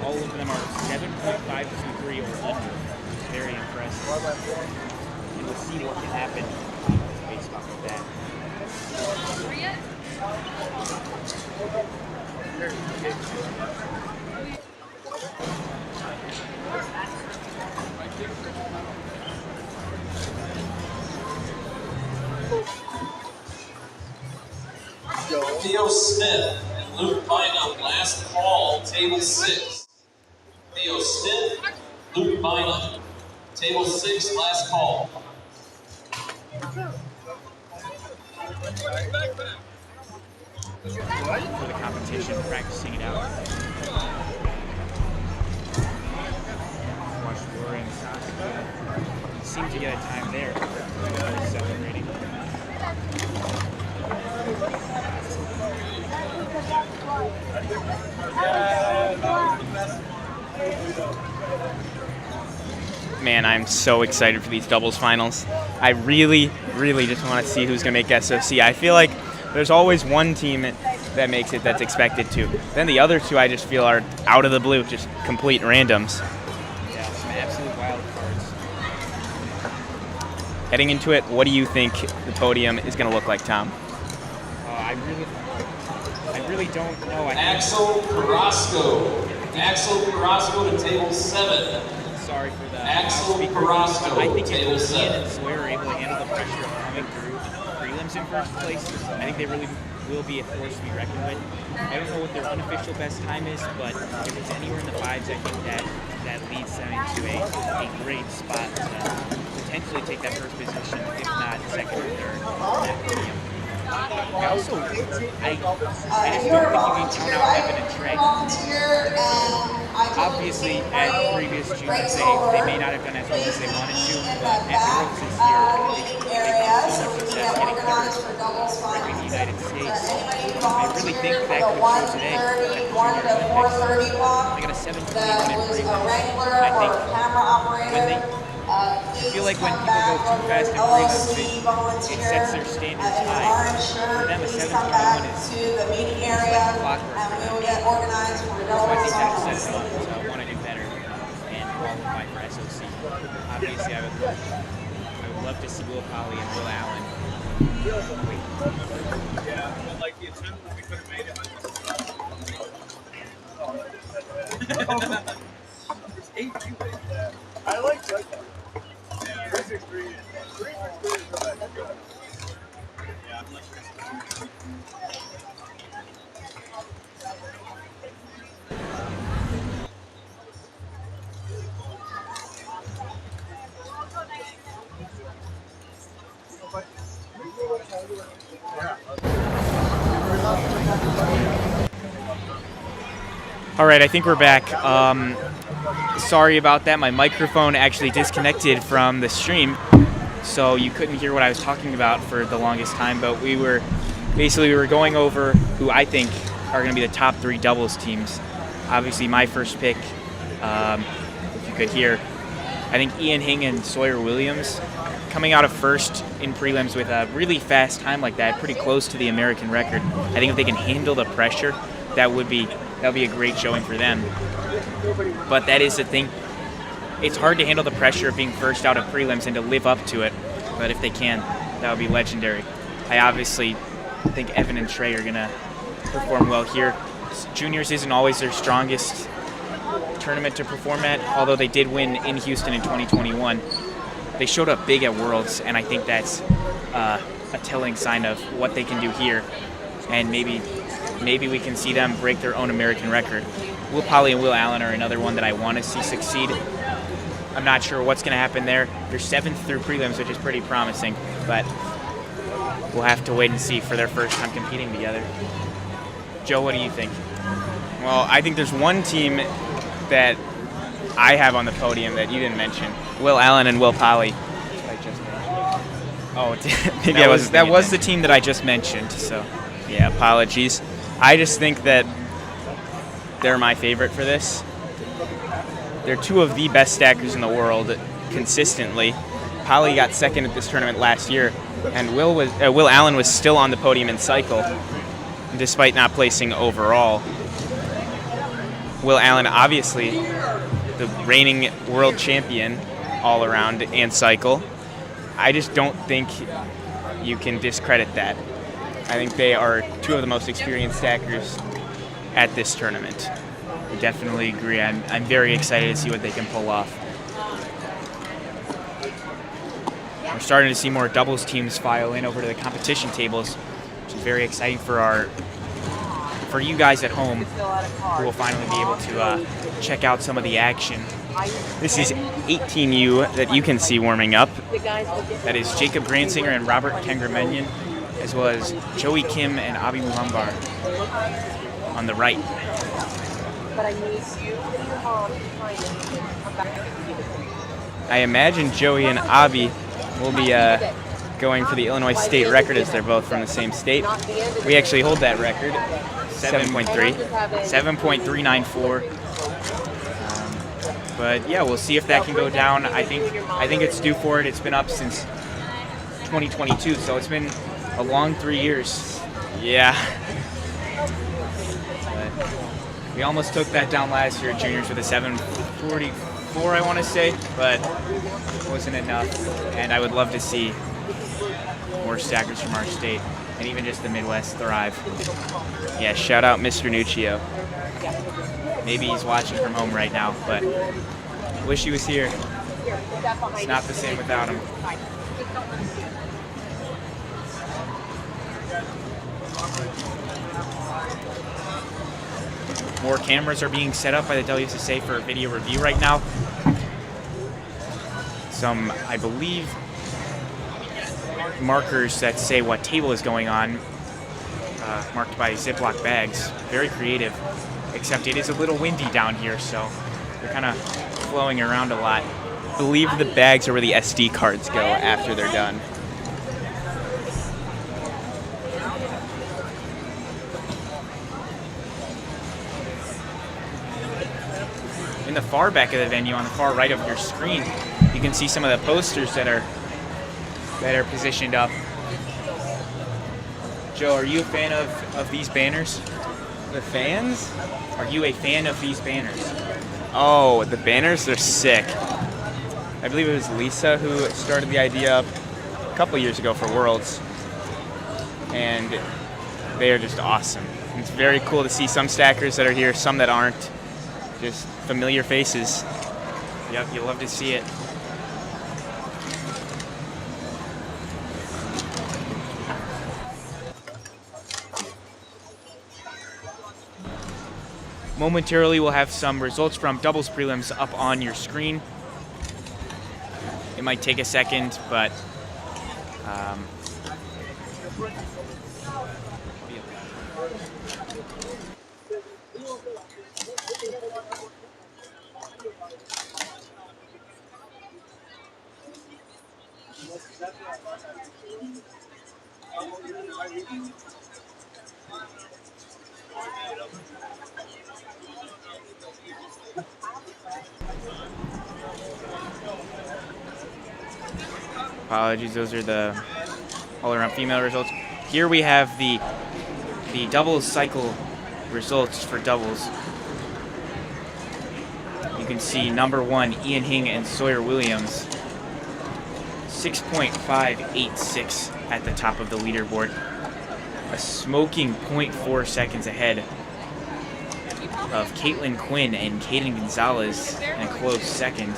All of them are 7.523 or under. Very impressive. And we'll see what can happen based off of that. Theo Smith and Luke Bynum, last call, table 6. Theo Smith, Luke Bynum, table 6, last call. For the competition, practicing it out. Watch Warren seemed to get a time there. Celebrating. Man, I'm so excited for these doubles finals. I really, really just want to see who's going to make SOC. I feel like there's always one team that makes it that's expected to. Then the other 2 I just feel are out of the blue, just complete randoms. Yeah, some absolute wild cards. Heading into it, what do you think the podium is going to look like, Tom? I really don't know. Axel Carrasco. Axel Carrasco to table 7. Sorry for that. Axel Carrasco, I think table if Ian 7. and Sawyer are able to handle the pressure of coming through prelims in first place, I think they really will be a force to be reckoned with. I don't know what their unofficial best time is, but if it's anywhere in the 5s, I think that leads them into a great spot to potentially take that first position, if not second or third. I just don't think you can count out Evan and Trey. Obviously, at previous juniors, they may not have done as well as they wanted to, but at Worlds this year, they've had so much success getting third, representing the United States. I really think that could show today at the Junior Olympics. They got a 17 win in prelims. I think when they I feel like when people go too fast in prelims, it sets their standards high. For them, a 7:21 is like clockwork for them. So I think that'll set them up. So I want to do better and qualify for SOC. Obviously, I would love to see Will Polly and Will Allen. Yeah, but like the attempt that we could have made it. There's 8 yeah. I like that. Yeah, 363 is the best. Yeah, I'm listening. All right, I think we're back. Sorry about that. My microphone actually disconnected from the stream, so you couldn't hear what I was talking about for the longest time. But we were going over who I think are going to be the top 3 doubles teams. Obviously, my first pick, if you could hear, I think Ian Hing and Sawyer Williams coming out of first in prelims with a really fast time like that, pretty close to the American record. I think if they can handle the pressure, that would be a great showing for them. But that is the thing. It's hard to handle the pressure of being first out of prelims and to live up to it. But if they can, that would be legendary. I obviously think Evan and Trey are going to perform well here. Juniors isn't always their strongest tournament to perform at, although they did win in Houston in 2021. They showed up big at Worlds, and I think that's a telling sign of what they can do here. And maybe we can see them break their own American record. Will Polly and Will Allen are another one that I want to see succeed. I'm not sure what's going to happen there. They're 7th through prelims, which is pretty promising, but we'll have to wait and see for their first time competing together. Joe, what do you think? Well, I think there's one team that I have on the podium that you didn't mention. Will Allen and Will Polly. Oh, maybe that was the team that I just mentioned, so yeah, apologies. I just think that they're my favorite for this. They're 2 of the best stackers in the world consistently. Polly got 2nd at this tournament last year, and Will Allen was still on the podium in cycle, despite not placing overall. Will Allen, obviously, the reigning world champion all around and cycle. I just don't think you can discredit that. I think they are 2 of the most experienced stackers at this tournament. I definitely agree. I'm very excited to see what they can pull off. We're starting to see more doubles teams file in over to the competition tables, which is very exciting for you guys at home, who will finally be able to check out some of the action. This is 18U that you can see warming up. That is Jacob Gransinger and Robert Kengramenyan, as well as Joey Kim and Abi Mulumbar on the right. I imagine Joey and Abi will be going for the Illinois state record, as they're both from the same state. We actually hold that record, 7.3. 7.394. But yeah, we'll see if that can go down. I think it's due for it. It's been up since 2022, so it's been a long 3 years. Yeah. But we almost took that down last year at juniors with a 7:44, I want to say, but it wasn't enough. And I would love to see more stackers from our state and even just the Midwest thrive. Yeah, shout out Mr. Nuccio. Maybe he's watching from home right now, but wish he was here. It's not the same without him. More cameras are being set up by the WSSA for video review right now. Some, I believe, markers that say what table is going on, marked by Ziploc bags. Very creative, except it is a little windy down here, so they're kind of flowing around a lot. I believe the bags are where the SD cards go after they're done. In the far back of the venue, on the far right of your screen, you can see some of the posters that are positioned up. Joe, are you a fan of these banners? The fans? Are you a fan of these banners? Oh, the banners, they're sick. I believe it was Lisa who started the idea a couple years ago for Worlds. And they are just awesome. It's very cool to see some stackers that are here, some that aren't. Just familiar faces. Yep, you'll love to see it. Momentarily, we'll have some results from doubles prelims up on your screen. It might take a second, but apologies, those are the all-around female results. Here we have the doubles cycle results for doubles. You can see number 1, Ian Hing and Sawyer Williams, 6.586 at the top of the leaderboard. A smoking 0.4 seconds ahead of Caitlin Quinn and Kaden Gonzalez in a close second.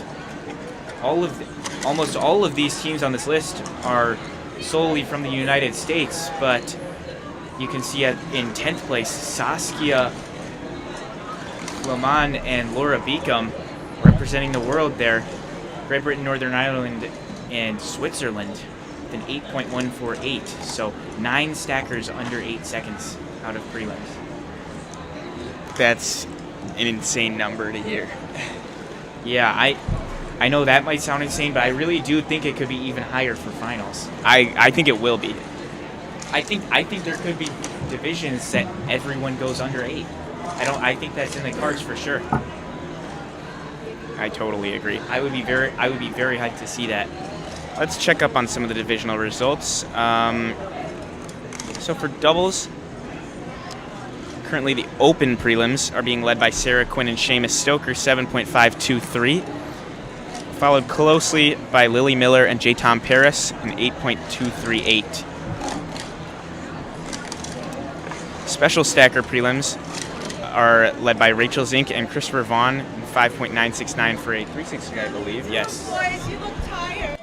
Almost all of these teams on this list are solely from the United States, but you can see in 10th place, Saskia Flaman and Laura Beacom representing the world there. Great Britain, Northern Ireland, and Switzerland with an 8.148. So 9 stackers under 8 seconds out of prelims. That's an insane number to hear. Yeah, I know that might sound insane, but I really do think it could be even higher for finals. I think it will be. I think there could be divisions that everyone goes under 8. I think that's in the cards for sure. I totally agree. I would be very hyped to see that. Let's check up on some of the divisional results. So for doubles, currently the open prelims are being led by Sarah Quinn and Seamus Stoker, 7.523. Followed closely by Lily Miller and J. Tom Paris, an 8.238. Special stacker prelims are led by Rachel Zink and Christopher Vaughn, 5.969 for a 360, I believe. Yes. Boys, you look tired.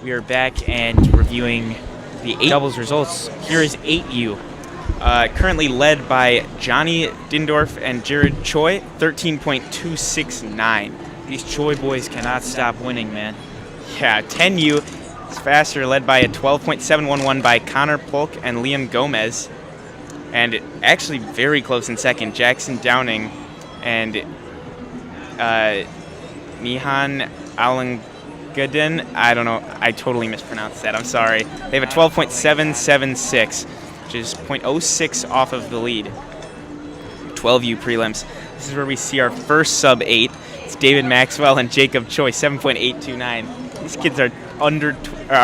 We are back and reviewing the 8 doubles results. Here is 8U. Currently led by Johnny Dindorf and Jared Choi, 13.269. These Choi boys cannot stop winning, man. Yeah, 10U is faster, led by a 12.711 by Connor Polk and Liam Gomez. And actually very close in second, Jackson Downing and Nihan Alangadin. I don't know, I totally mispronounced that, I'm sorry. They have a 12.776, which is 0.06 off of the lead. 12U prelims. This is where we see our first sub 8. It's David Maxwell and Jacob Choi, 7.829. These kids are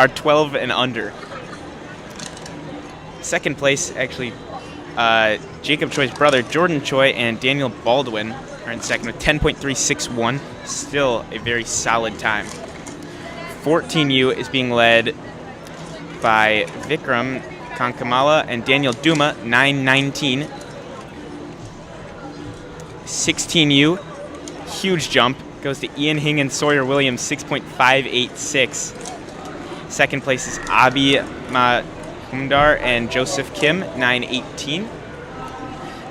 12 and under. Second place, actually, Jacob Choi's brother, Jordan Choi, and Daniel Baldwin are in second with 10.361. Still a very solid time. 14U is being led by Vikram Kankamala and Daniel Duma, 9.19. 16U, huge jump, goes to Ian Hing and Sawyer Williams, 6.586. Second place is Abi Mahumdar and Joseph Kim, 9.18.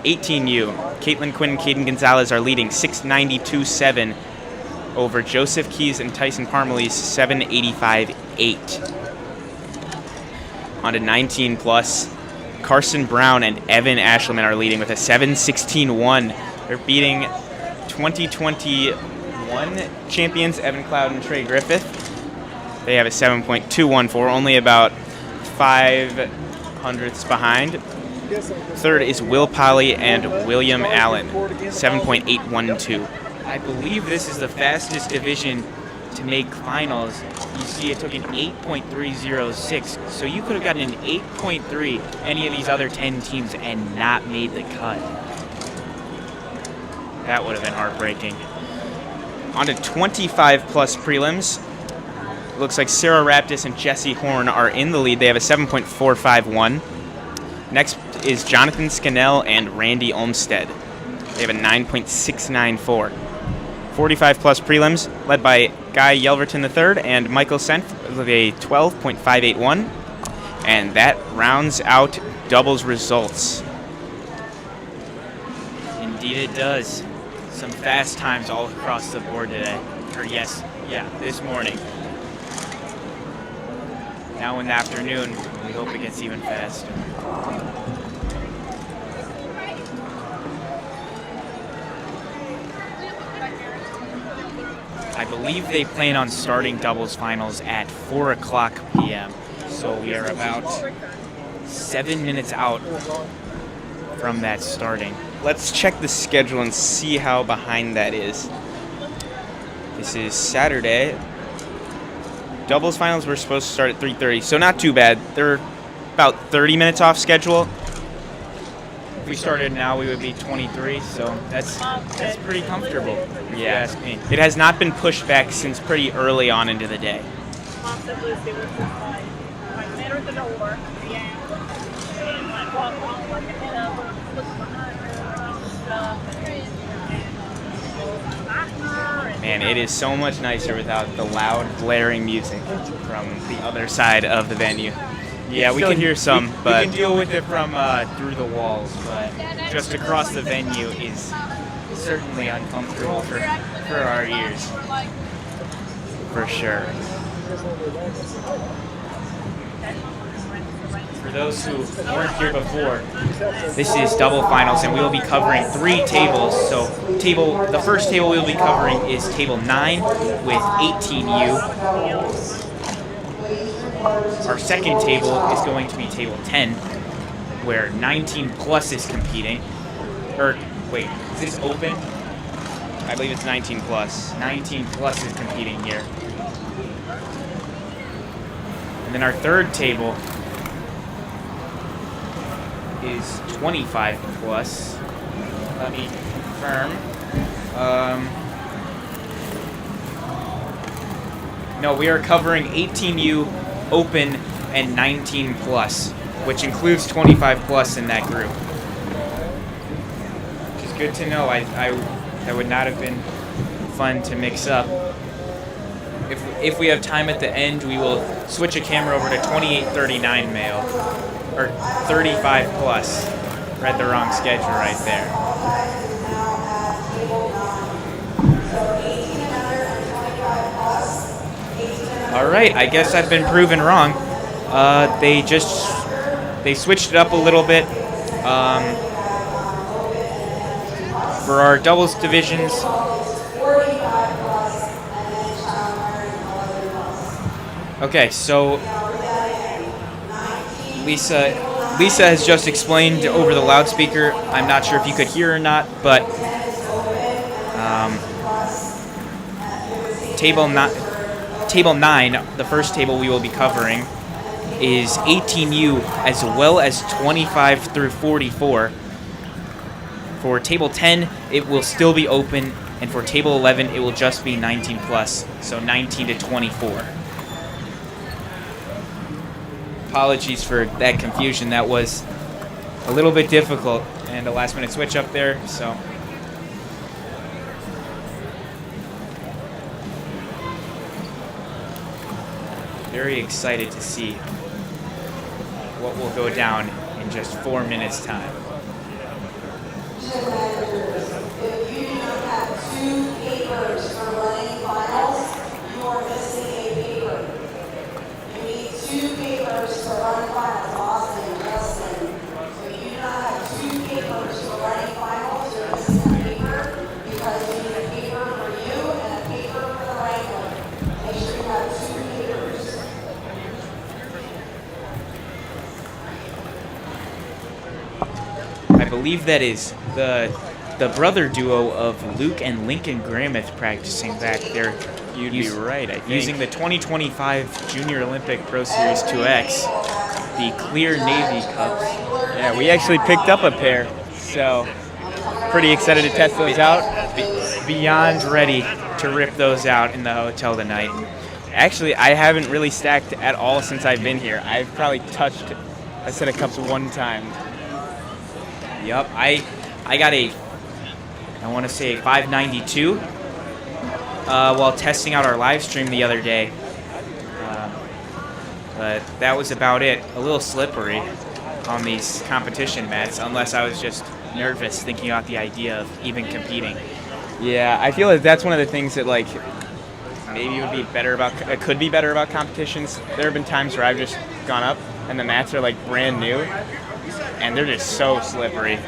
18U. Caitlin Quinn and Caden Gonzalez are leading 692.7 over Joseph Keys and Tyson Parmelee's 785.8. On to 19 plus. Carson Brown and Evan Ashleman are leading with a 716.1. They're beating 2021 champions Evan Cloud and Trey Griffith. They have a 7.214, only about 5/100ths behind. Third is Will Polly and William Allen, 7.812. I believe this is the fastest division to make finals. You see it took an 8.306, so you could have gotten an 8.3 any of these other 10 teams and not made the cut. That would have been heartbreaking. On to 25 plus prelims. Looks like Sarah Raptis and Jesse Horn are in the lead. They have a 7.451. Next is Jonathan Scannell and Randy Olmstead. They have a 9.694. 45 plus prelims, led by Guy Yelverton III and Michael Senf with a 12.581. And that rounds out doubles results. Indeed it does. Some fast times all across the board today. This morning. Now in the afternoon, we hope it gets even faster. I believe they plan on starting doubles finals at 4 o'clock p.m. So we are about 7 minutes out from that starting. Let's check the schedule and see how behind that is. This is Saturday. Doubles finals were supposed to start at 3:30, so not too bad. They're about 30 minutes off schedule. If we started now, we would be 23, so that's pretty comfortable, if you ask me. It has not been pushed back since pretty early on into the day. Man, it is so much nicer without the loud, blaring music from the other side of the venue. Yeah, we can hear some, but we can deal with it from through the walls, but just across the venue is certainly uncomfortable for our ears. For sure. For those who weren't here before, this is double finals, and we will be covering 3 tables. So the first table we'll be covering is table 9 with 18U. Our second table is going to be table 10, where 19 plus is competing. Or wait, is this open? I believe it's 19 plus. 19 plus is competing here. And then our third table is 25 plus. Let me confirm. No, we are covering 18U open and 19 plus, which includes 25 plus in that group. Which is good to know. That would not have been fun to mix up. If we have time at the end, we will switch a camera over to 2839 male. Or 35 plus. Read the wrong schedule right there. All right, I guess I've been proven wrong. They switched it up a little bit. For our doubles divisions, okay, so Lisa has just explained over the loudspeaker. I'm not sure if you could hear or not, but table 9, the first table we will be covering, is 18U as well as 25 through 44. For table 10, it will still be open, and for table 11, it will just be 19 plus, so 19 to 24. Apologies for that confusion. That was a little bit difficult, and a last-minute switch up there, so. Very excited to see what will go down in just 4 minutes' time. believe that is the brother duo of Luke and Lincoln Grameth practicing back there. You'd be right, I think. Using the 2025 Junior Olympic Pro Series 2X, the clear navy cups. Yeah, we actually picked up a pair, so pretty excited to test those out. Beyond ready to rip those out in the hotel tonight. Actually, I haven't really stacked at all since I've been here. I've probably touched a set of cups one time. Yep, I got I want to say 592 while testing out our live stream the other day. But that was about it. A little slippery on these competition mats, unless I was just nervous thinking about the idea of even competing. Yeah, I feel that that's one of the things that like maybe would be better about could be better about competitions. There have been times where I've just gone up and the mats are like brand new and they're just so slippery.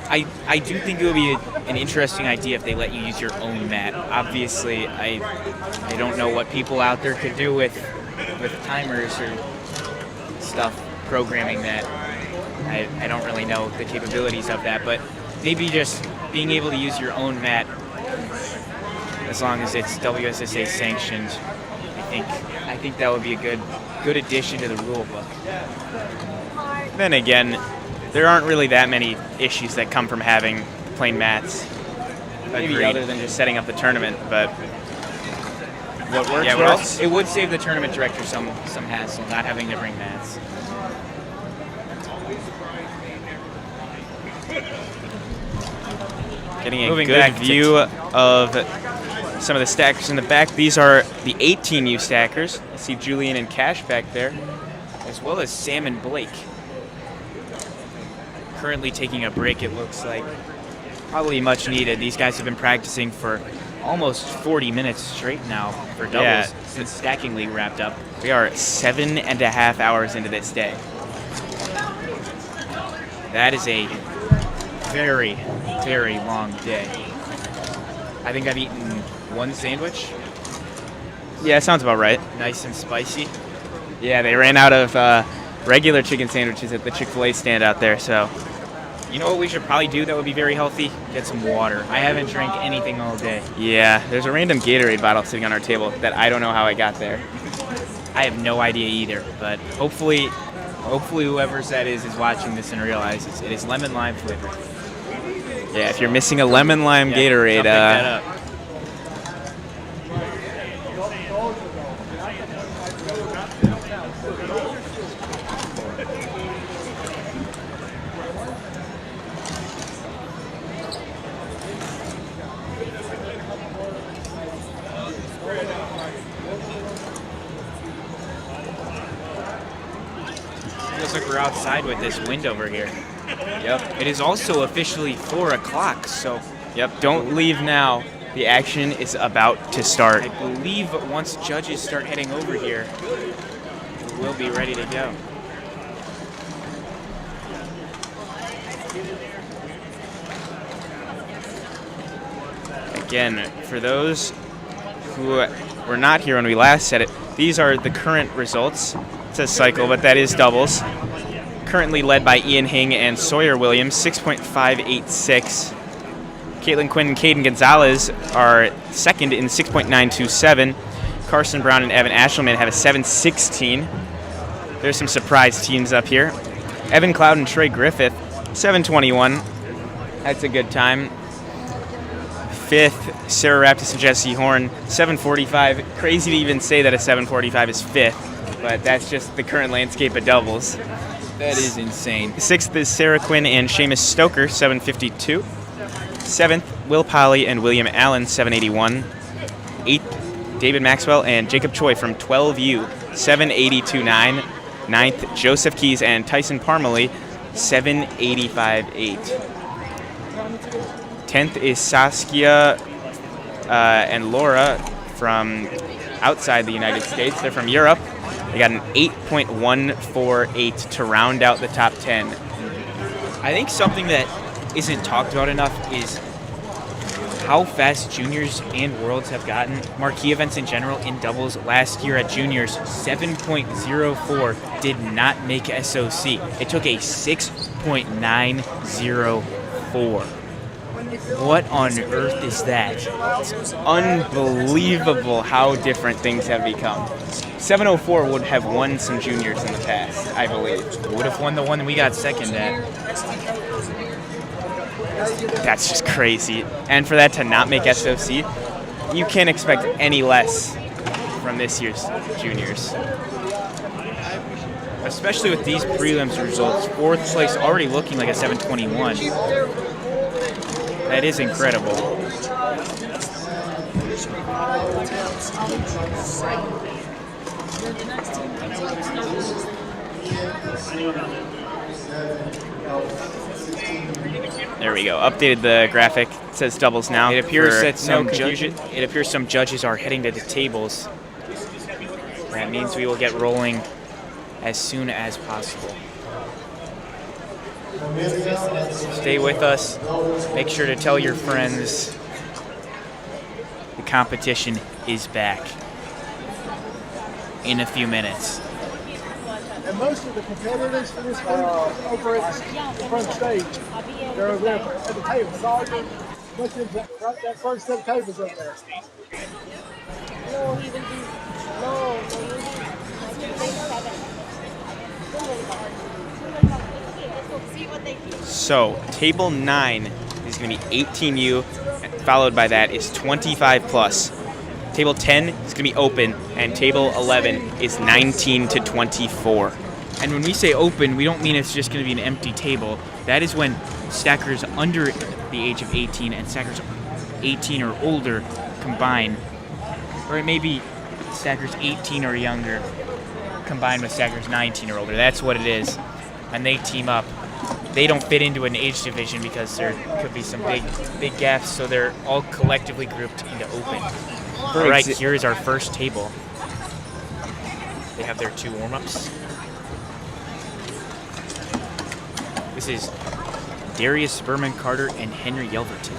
I do think it would be an interesting idea if they let you use your own mat. Obviously, I don't know what people out there could do with timers or stuff programming that. I don't really know the capabilities of that, but maybe just being able to use your own mat, as long as it's WSSA sanctioned, I think that would be a good addition to the rule book. Then again, there aren't really that many issues that come from having plain mats. Maybe Agreed. other than just setting up the tournament, but What works, yeah, works. It would save the tournament director some hassle, not having to bring mats. Getting a Moving good back to- view of some of the stackers in the back. These are the 18U stackers. I see Julian and Cash back there, As well as Sam and Blake. Currently taking a break, it looks like. Probably much needed. These guys have been practicing for almost 40 minutes straight now for doubles Yeah. since Stacking League wrapped up. We are 7.5 hours into this day. That is a very, very long day. I think I've eaten one sandwich. Yeah, sounds about right. Nice and spicy. Yeah, they ran out of regular chicken sandwiches at the Chick-fil-A stand out there, so. You know what we should probably do that would be very healthy? Get some water. I haven't drank anything all day. Yeah, there's a random Gatorade bottle sitting on our table that I don't know how I got there. I have no idea either, but hopefully whoever's that is watching this and realizes it is lemon lime flavored. Yeah, if you're missing a lemon lime Yeah, Gatorade, pick that up. Feels like we're outside with this wind over here. Yep. It is also officially 4 o'clock, so Yep, don't leave now. The action is about to start. I believe once judges start heading over here, we'll be ready to go. Again, for those who were not here when we last said it, these are the current results. It says cycle, but that is doubles. Currently led by Ian Hing and Sawyer Williams, 6.586. Caitlin Quinn and Caden Gonzalez are second in 6.927. Carson Brown and Evan Ashelman have a 7.16. There's some surprise teams up here. Evan Cloud and Trey Griffith, 7.21. That's a good time. Fifth, Sarah Raptis and Jesse Horn, 7.45. Crazy to even say that a 7.45 is fifth, but that's just the current landscape of doubles. That is insane. Sixth is Sarah Quinn and Seamus Stoker, 7.52. Seventh, Will Polly and William Allen, 7.81. Eighth, David Maxwell and Jacob Choi from 12U, 7.82.9. Ninth, Joseph Keys and Tyson Parmalee, 7.85.8. 10th is Saskia and Laura from outside the United States. They're from Europe. They got an 8.148 to round out the top 10. I think something that isn't talked about enough is how fast juniors and worlds have gotten. Marquee events in general in doubles last year at juniors, 7.04 did not make SOC. It took a 6.905 704. What on earth is that? It's unbelievable how different things have become. 704 would have won some juniors in the past, I believe. Would have won the one we got second at. That's just crazy. And for that to not make SOC, you can't expect any less from this year's juniors. Especially with these prelims results, 4th place already looking like a 721. That is incredible. There we go. Updated the graphic. It says doubles now. It appears that some judges are heading to the tables. That means we will get rolling as soon as possible. Stay with us. Make sure to tell your friends. The competition is back in a few minutes. And most of the competitors for this group over at the front stage, they're over there at the tables. All your Muslims that first set of tables up there. So, table 9 is going to be 18U, and followed by that is 25 plus. Table 10 is going to be open, and table 11 is 19 to 24. And when we say open, we don't mean it's just going to be an empty table. That is when stackers under the age of 18 and stackers 18 or older combine. Or it may be stackers 18 or younger combined with stackers 19 or older. That's what it is. And they team up. They don't fit into an age division because there could be some big gaps, so they're all collectively grouped into open. All right, here is our first table. They have their 2 warm-ups. This is Darius Berman Carter and Henry Yelverton.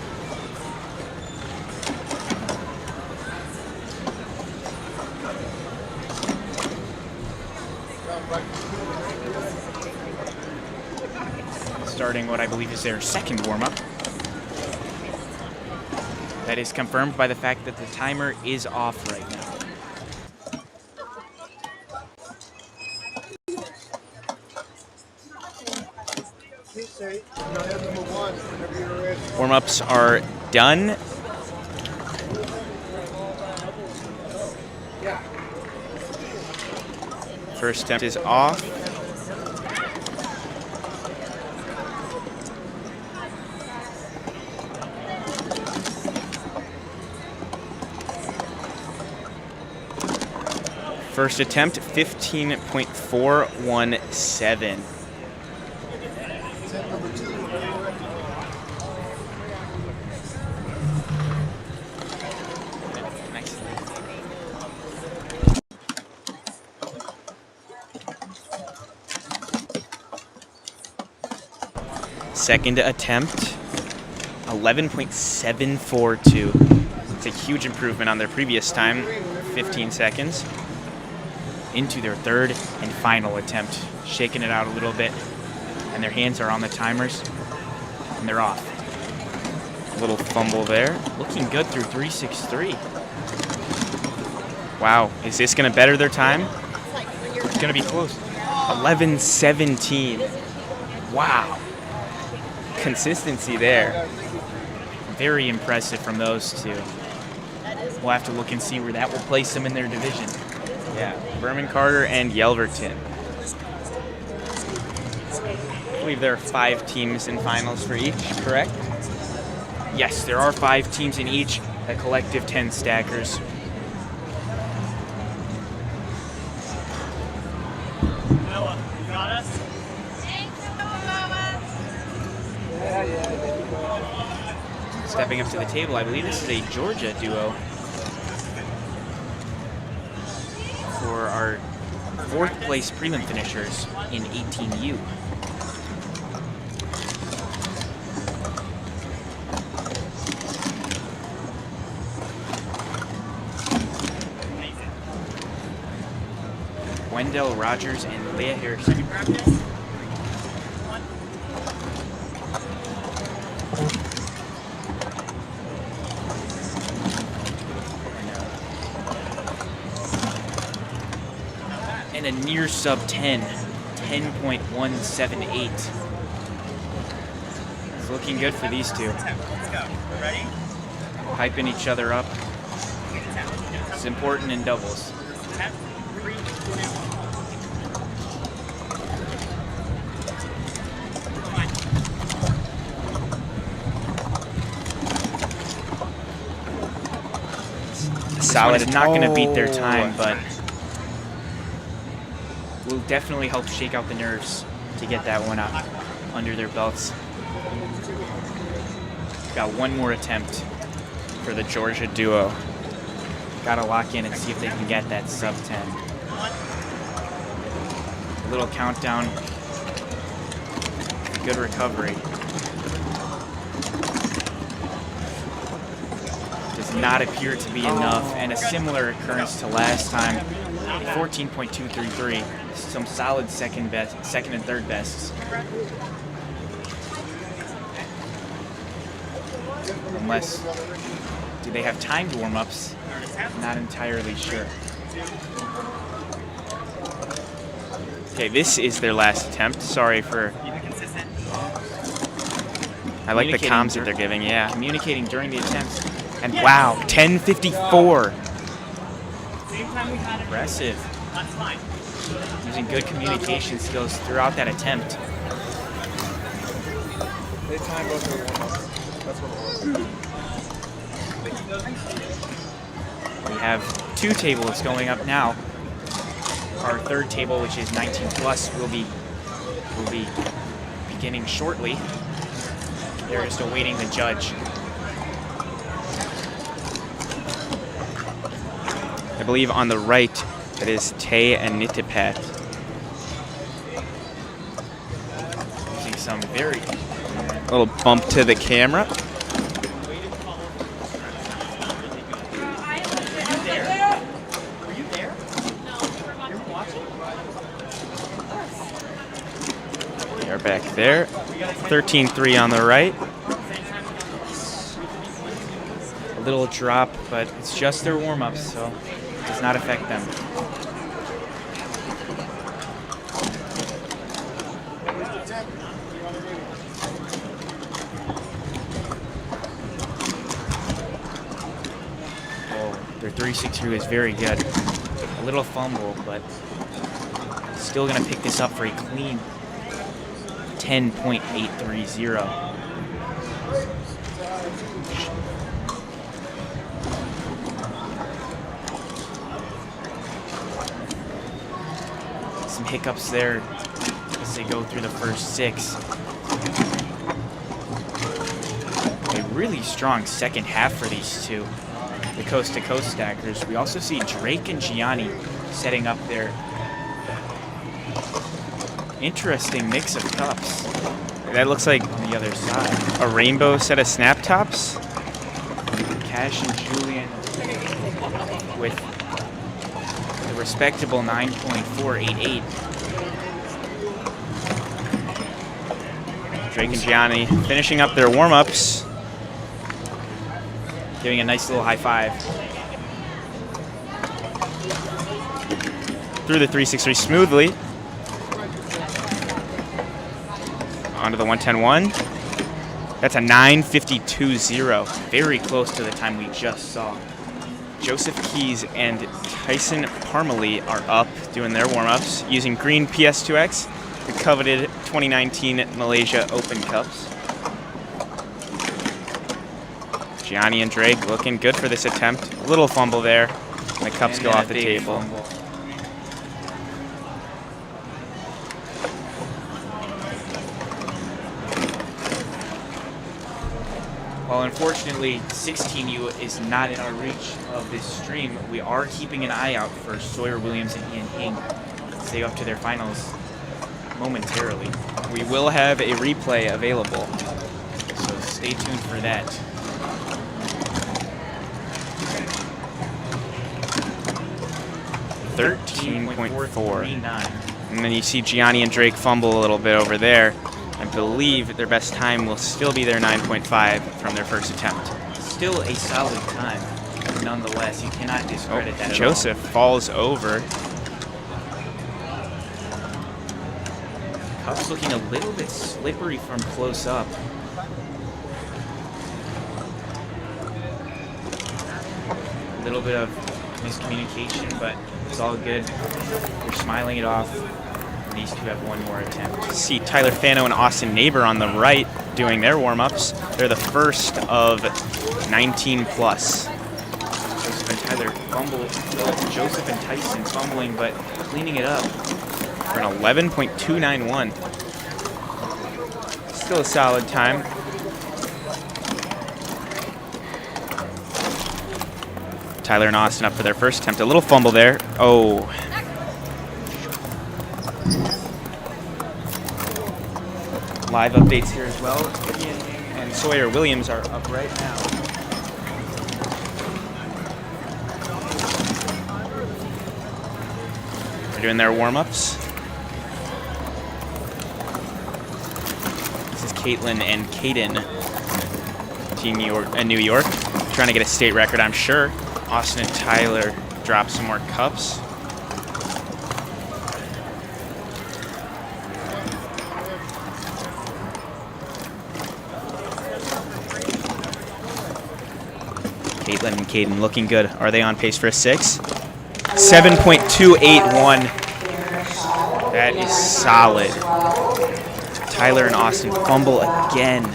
Starting what I believe is their second warm-up. That is confirmed by the fact that the timer is off right now. Warm-ups are done. First attempt is off. First attempt, 15.417. Second attempt, 11.742. It's a huge improvement on their previous time, 15 seconds. Into their third and final attempt, shaking it out a little bit, and their hands are on the timers, and they're off. A little fumble there. Looking good through 3.63. Wow, is this going to better their time? It's going to be close. 11.17. Wow. Consistency there. Very impressive from those two. We'll have to look and see where that will place them in their division. Yeah, Berman Carter and Yelverton. I believe there are 5 teams in finals for each, correct? Yes, there are 5 teams in each, a collective 10 stackers. Stepping up to the table, I believe this is a Georgia duo. For our 4th place prelim finishers in 18U. Wendell Rogers and Leah Harrison. and a near sub 10, 10.178. It's looking good for these two. Let's go. Ready? Hyping each other up. It's important in doubles. 10, 3, 2, 1. Solid. Is not going to beat their time, but will definitely help shake out the nerves to get that one out under their belts. Got one more attempt for the Georgia duo. Got to lock in and see if they can get that sub 10. A little countdown. Good recovery. Does not appear to be enough, and a similar occurrence to last time. 14.233. Some solid second and third bests. Unless, do they have timed warm-ups? Not entirely sure. Okay, this is their last attempt. Sorry for... I like the comms that they're giving, yeah. Communicating during the attempts. And wow, 10:54. Impressive. Using good communication skills throughout that attempt. They time both their warm-ups. That's what it was. We have two tables going up now. Our third table, which is 19 plus, will be beginning shortly. They're just awaiting the judge. I believe on the right, that is Tay and Nitipat. Using some very... A little bump to the camera. We are back there. 13-3 on the right. A little drop, but it's just their warm-ups, so it does not affect them. Oh, their 3-6-2 is very good. A little fumble, but still going to pick this up for a clean 10.830. Some hiccups there as they go through the first six. A really strong second half for these two, the coast-to-coast stackers. We also see Drake and Gianni setting up their interesting mix of cups. That looks like on the other side. A rainbow set of snap tops. Cash and Julian with a respectable 9.488. Drake and Gianni finishing up their warm-ups. Giving a nice little high five. Through the 3-6-3 smoothly. Onto the 110-1. That's a 9.52.0. Very close to the time we just saw. Joseph Keys and Tyson Parmalee are up doing their warm-ups using green PS2X, the coveted 2019 Malaysia Open Cups. Gianni and Drake looking good for this attempt. A little fumble there, and the cups go off the table. Fumble. Well, unfortunately, 16U is not in our reach of this stream. We are keeping an eye out for Sawyer Williams and Ian Hing as they go up to their finals momentarily. We will have a replay available, so stay tuned for that. $13.4. And then you see Gianni and Drake fumble a little bit over there. I believe their best time will still be their 9.5 from their first attempt. Still a solid time, nonetheless. You cannot discredit that at all. Joseph falls over. Cups looking a little bit slippery from close up. A little bit of miscommunication, but it's all good. They're smiling it off. These two have one more attempt. See Tyler Fano and Austin Neighbor on the right doing their warm-ups. They're the first of 19 plus. Joseph and Tyler fumble. Joseph and Tyson fumbling, but cleaning it up for an 11.291. Still a solid time. Tyler and Austin up for their first attempt. A little fumble there. Oh. Live updates here as well. Ian and Sawyer Williams are up right now. They're doing their warm-ups. This is Caitlin and Caden, Team New York, trying to get a state record, I'm sure. Austin and Tyler drop some more cups. Caitlin and Caden looking good. Are they on pace for a 6? 7.281. That is solid. Tyler and Austin fumble again.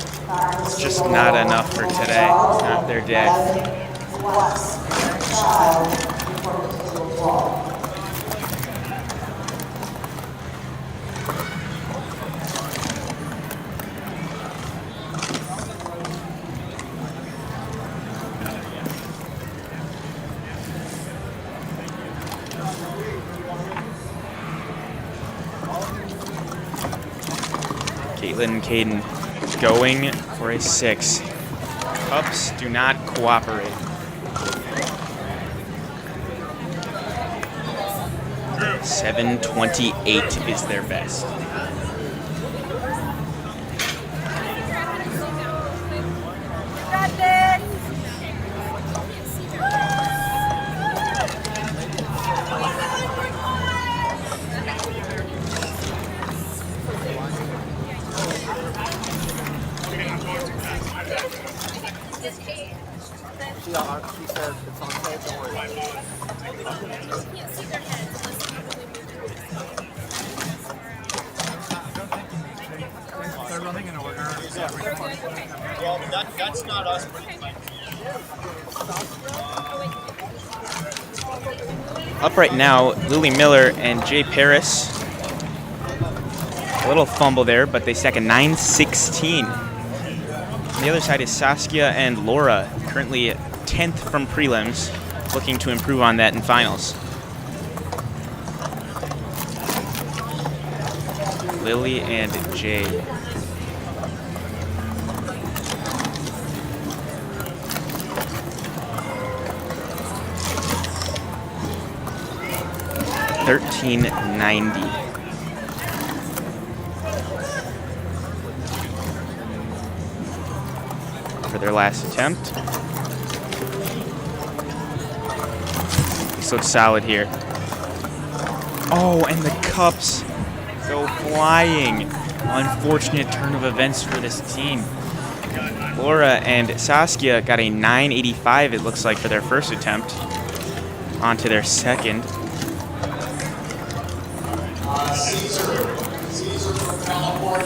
It's just not enough for today. It's not their day. Caitlin and Caden going for a 6. Cups do not cooperate. .728 is their best. She said it's on tape, don't worry. They're running in order. Well, that's not us. Up right now, Lily Miller and Jay Paris. A little fumble there, but they stack a 9.16. On the other side is Saskia and Laura, currently 10th from prelims, looking to improve on that in finals. Lily and Jay. $13.90. For their last attempt. This looks solid here. Oh, and the cups go flying. Unfortunate turn of events for this team. Laura and Saskia got a 9.85, it looks like, for their first attempt. On to their second.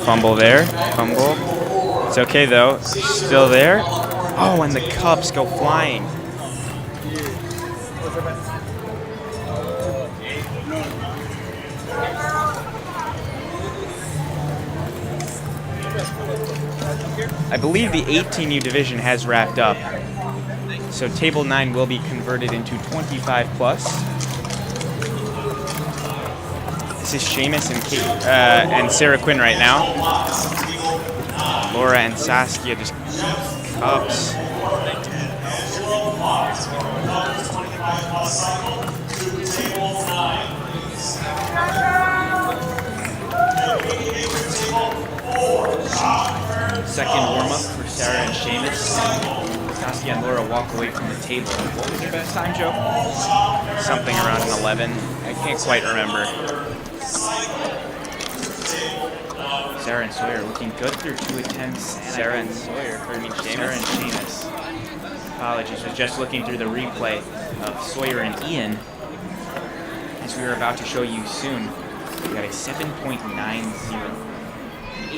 Fumble there. Fumble. It's okay, though. Still there. Oh, and the cups go flying. I believe the 18U division has wrapped up. So Table 9 will be converted into 25 plus. This is Seamus and Sarah Quinn right now. Laura and Saskia just cups. Second warm-up for Sarah and Seamus. Saskia and Laura walk away from the table. What was your best time, Joe? Something around an 11. I can't quite remember. Sarah and Sawyer looking good through 2 attempts. Sarah and Sawyer, I mean Sarah and Seamus. Seamus. Apologies, was just looking through the replay of Sawyer and Ian. As we were about to show you soon, we got a 7.90, an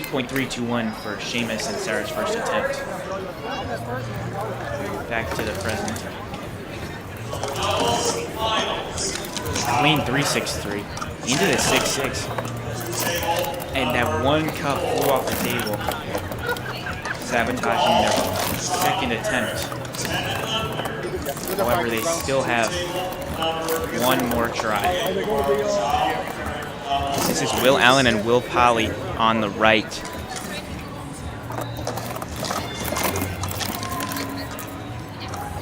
8.321 for Seamus and Sarah's first attempt. Back to the present. Clean 3-6-3 into the 6-6, and that one cup flew off the table, sabotaging their second attempt. However, they still have one more try. This is Will Allen and Will Polly on the right.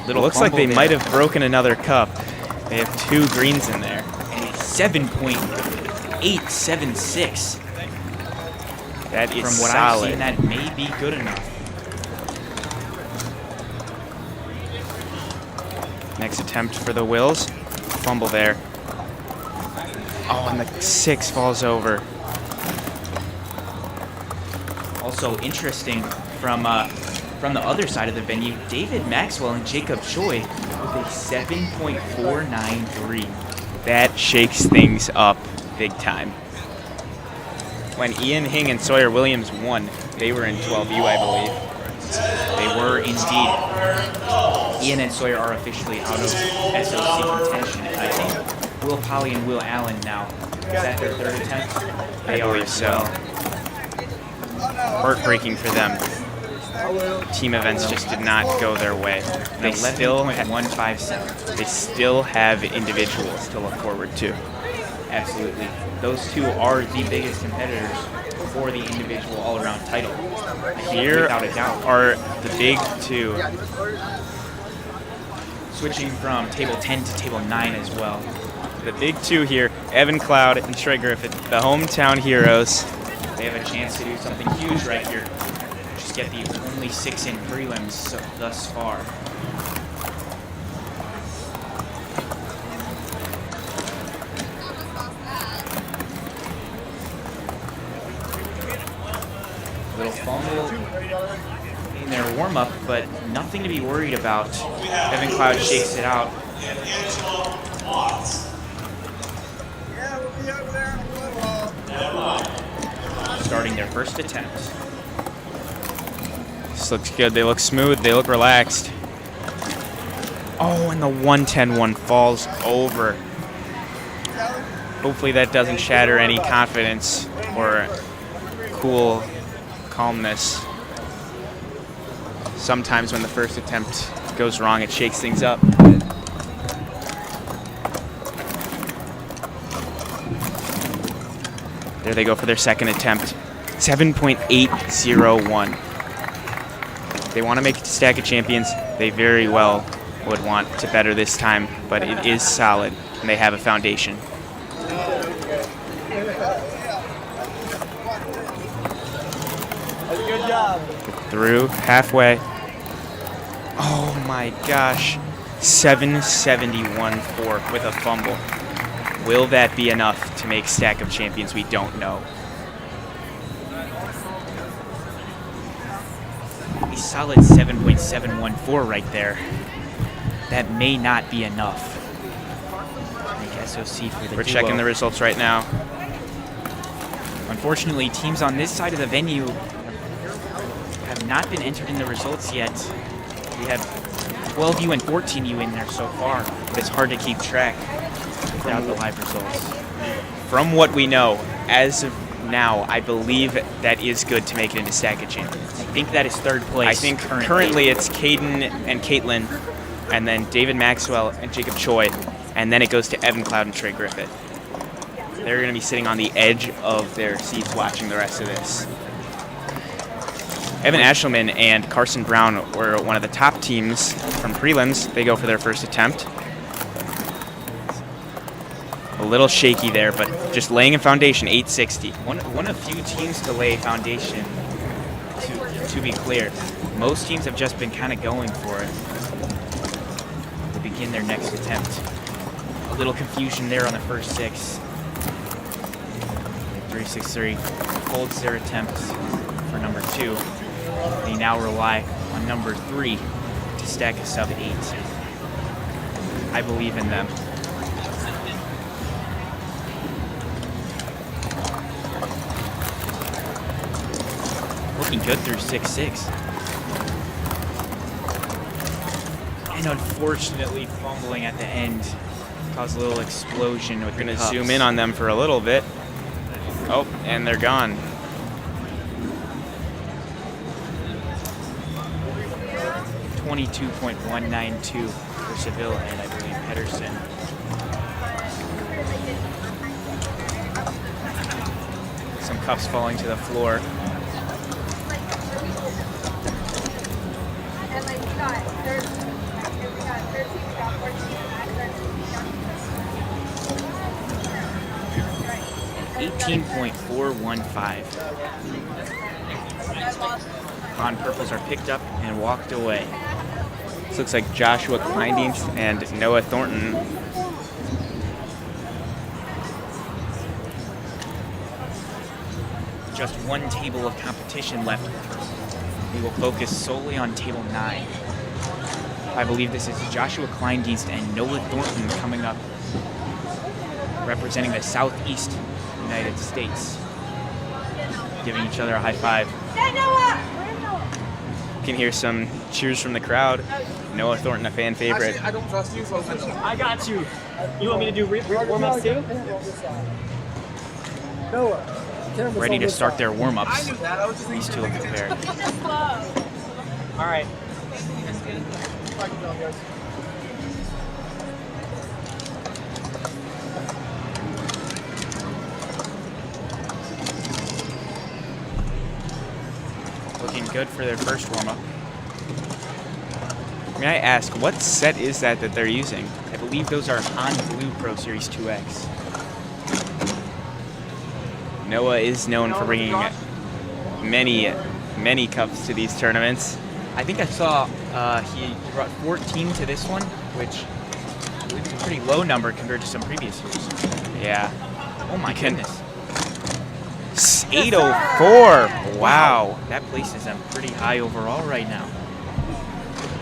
Looks like they might have broken another cup. They have 2 greens in there. And a 7.876. That is From what solid. I've seen, that may be good enough. Next attempt for the Wills. Fumble there. Oh, and the 6 falls over. Also interesting from the other side of the venue, David Maxwell and Jacob Choi with a 7.493. That shakes things up big time. When Ian Hing and Sawyer Williams won, they were in 12U, I believe. They were indeed. Ian and Sawyer are officially out of SOC contention. I think Will Polly and Will Allen now. Is that their third attempt? I believe so. Heartbreaking for them. Team events just did not go their way. They still have individuals to look forward to. Absolutely. Those two are the biggest competitors for the individual all-around title. Here without a doubt. are the big 2. Switching from table 10 to table 9 as well. The big 2 here, Evan Cloud and Trey Griffith, the hometown heroes. They have a chance to do something huge right here. Just get the only 6 in prelims thus far. Little fumble in their warm-up, but nothing to be worried about. Evan Cloud shakes it out. Starting their first attempt. This looks good. They look smooth. They look relaxed. Oh, and the 110-1 falls over. Hopefully that doesn't shatter any confidence or cool calmness. Sometimes when the first attempt goes wrong, it shakes things up. There they go for their second attempt. 7.801. They want to make it to Stack of Champions. They very well would want to better this time, but it is solid, and they have a foundation. Good job. Through halfway. Oh my gosh. 771-4 with a fumble. Will that be enough to make Stack of Champions? We don't know. A solid 7.714 right there. That may not be enough. Make SOC for the We're duo. checking the results right now. Unfortunately, teams on this side of the venue have not been entered in the results yet. We have 12U and 14U in there so far. It's hard to keep track without the live results. From what we know, as of now, I believe that is good to make it into Stack of Champions. I think that is third place. I think currently it's Caden and Caitlin, and then David Maxwell and Jacob Choi, and then it goes to Evan Cloud and Trey Griffith. They're going to be sitting on the edge of their seats watching the rest of this. Evan Ashelman and Carson Brown were one of the top teams from prelims. They go for their first attempt. A little shaky there, but just laying a foundation, 860. One of few teams to lay a foundation, to be clear. Most teams have just been kind of going for it to begin their next attempt. A little confusion there on the first 6. 363 holds their attempts for number 2. They now rely on number 3 to stack a sub 8. I believe in them. Looking good through 6-6. And unfortunately, fumbling at the end caused a little explosion with We're the going to cups. zoom in on them for a little bit. Oh, and they're gone. $22.192 for Seville and I believe Pedersen. Some cups falling to the floor. And like we got 18.415. Von Purples are picked up and walked away. This looks like Joshua Kleindienst and Noah Thornton. Just one table of competition left. We will focus solely on table 9. I believe this is Joshua Kleindienst and Noah Thornton coming up, representing the Southeast United States, giving each other a high five. You can hear some cheers from the crowd. Noah Thornton, a fan favorite. Actually, I don't trust you, so I got you. You want me to do warm-ups too? Noah. Ready to start their warm-ups. These two look prepared. All right. Looking good for their first warm-up. May I ask, what set is that they're using? I believe those are Han Blue Pro Series 2X. Noah is known for bringing many cups to these tournaments. I think I saw he brought 14 to this one, which I believe is a pretty low number compared to some previous years. Yeah. Oh my goodness. 804. Wow. That places them pretty high overall right now.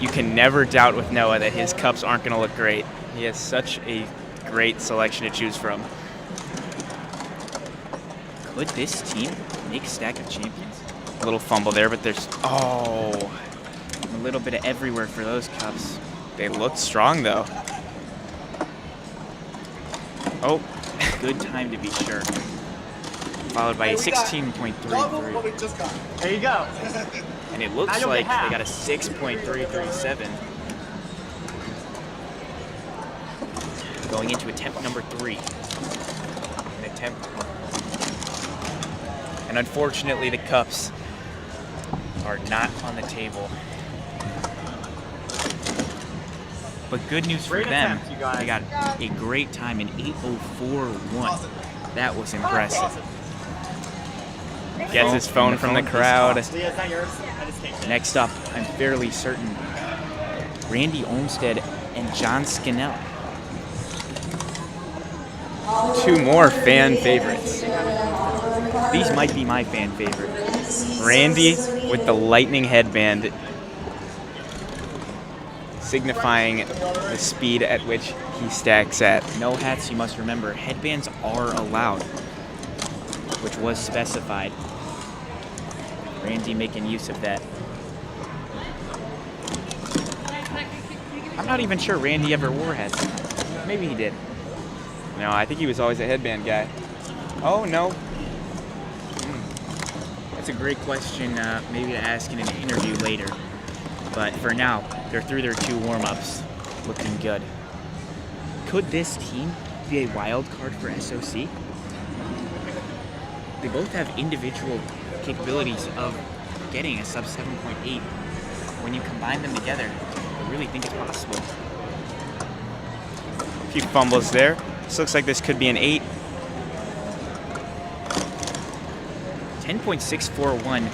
You can never doubt with Noah that his cups aren't going to look great. He has such a great selection to choose from. Could this team make Stack of Champions? A little fumble there, but there's... Oh. A little bit of everywhere for those cups. They look strong, though. Oh. Good time to be sure. Followed by a 16.33. There you go. And it looks like they got a 6.337. Going into attempt number 3. An attempt. And unfortunately, the cups are not on the table. But good news for them, they got a great time in 8:04.1. That was impressive. Gets his phone from the crowd. Next up, I'm fairly certain, Randy Olmstead and John Scannell. 2 more fan favorites. These might be my fan favorite. Randy with the lightning headband, signifying the speed at which he stacks at. No hats, you must remember. Headbands are allowed, which was specified. Randy making use of that. I'm not even sure Randy ever wore hats. Maybe he did. No, I think he was always a headband guy. Oh, no. That's a great question, maybe to ask in an interview later. But for now, they're through their 2 warm-ups. Looking good. Could this team be a wild card for SOC? They both have individual capabilities of getting a sub 7.8. When you combine them together, I really think it's possible. A few fumbles there. This looks like this could be an 8. 10.641,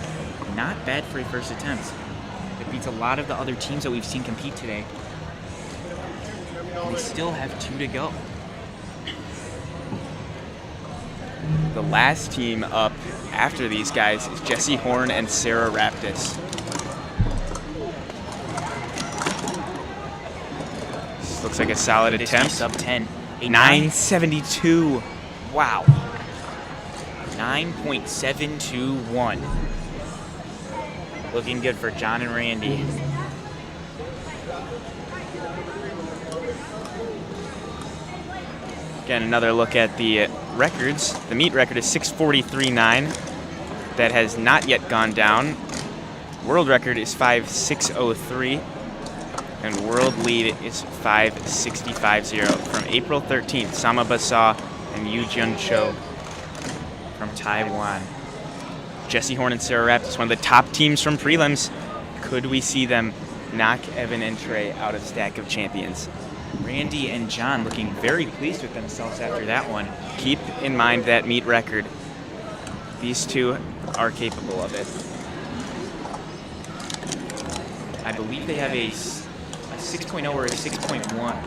not bad for a first attempt. It beats a lot of the other teams that we've seen compete today. We still have 2 to go. The last team up after these guys is Jesse Horn and Sarah Raptis. This looks like a solid attempt. Sub 10. 972. Wow. 9.721. Looking good for John and Randy. Again, another look at the records. The meet record is 6:43.9. That has not yet gone down. World record is 5:603. And world lead is 5:65.0 from April 13th. Sama Basa and Yu Jun Cho from Taiwan. Jesse Horn and Sarah Raptis, one of the top teams from prelims. Could we see them knock Evan and Trey out of Stack of Champions? Randy and John looking very pleased with themselves after that one. Keep in mind that meet record. These two are capable of it. I believe they have a 6.0 or a 6.1. I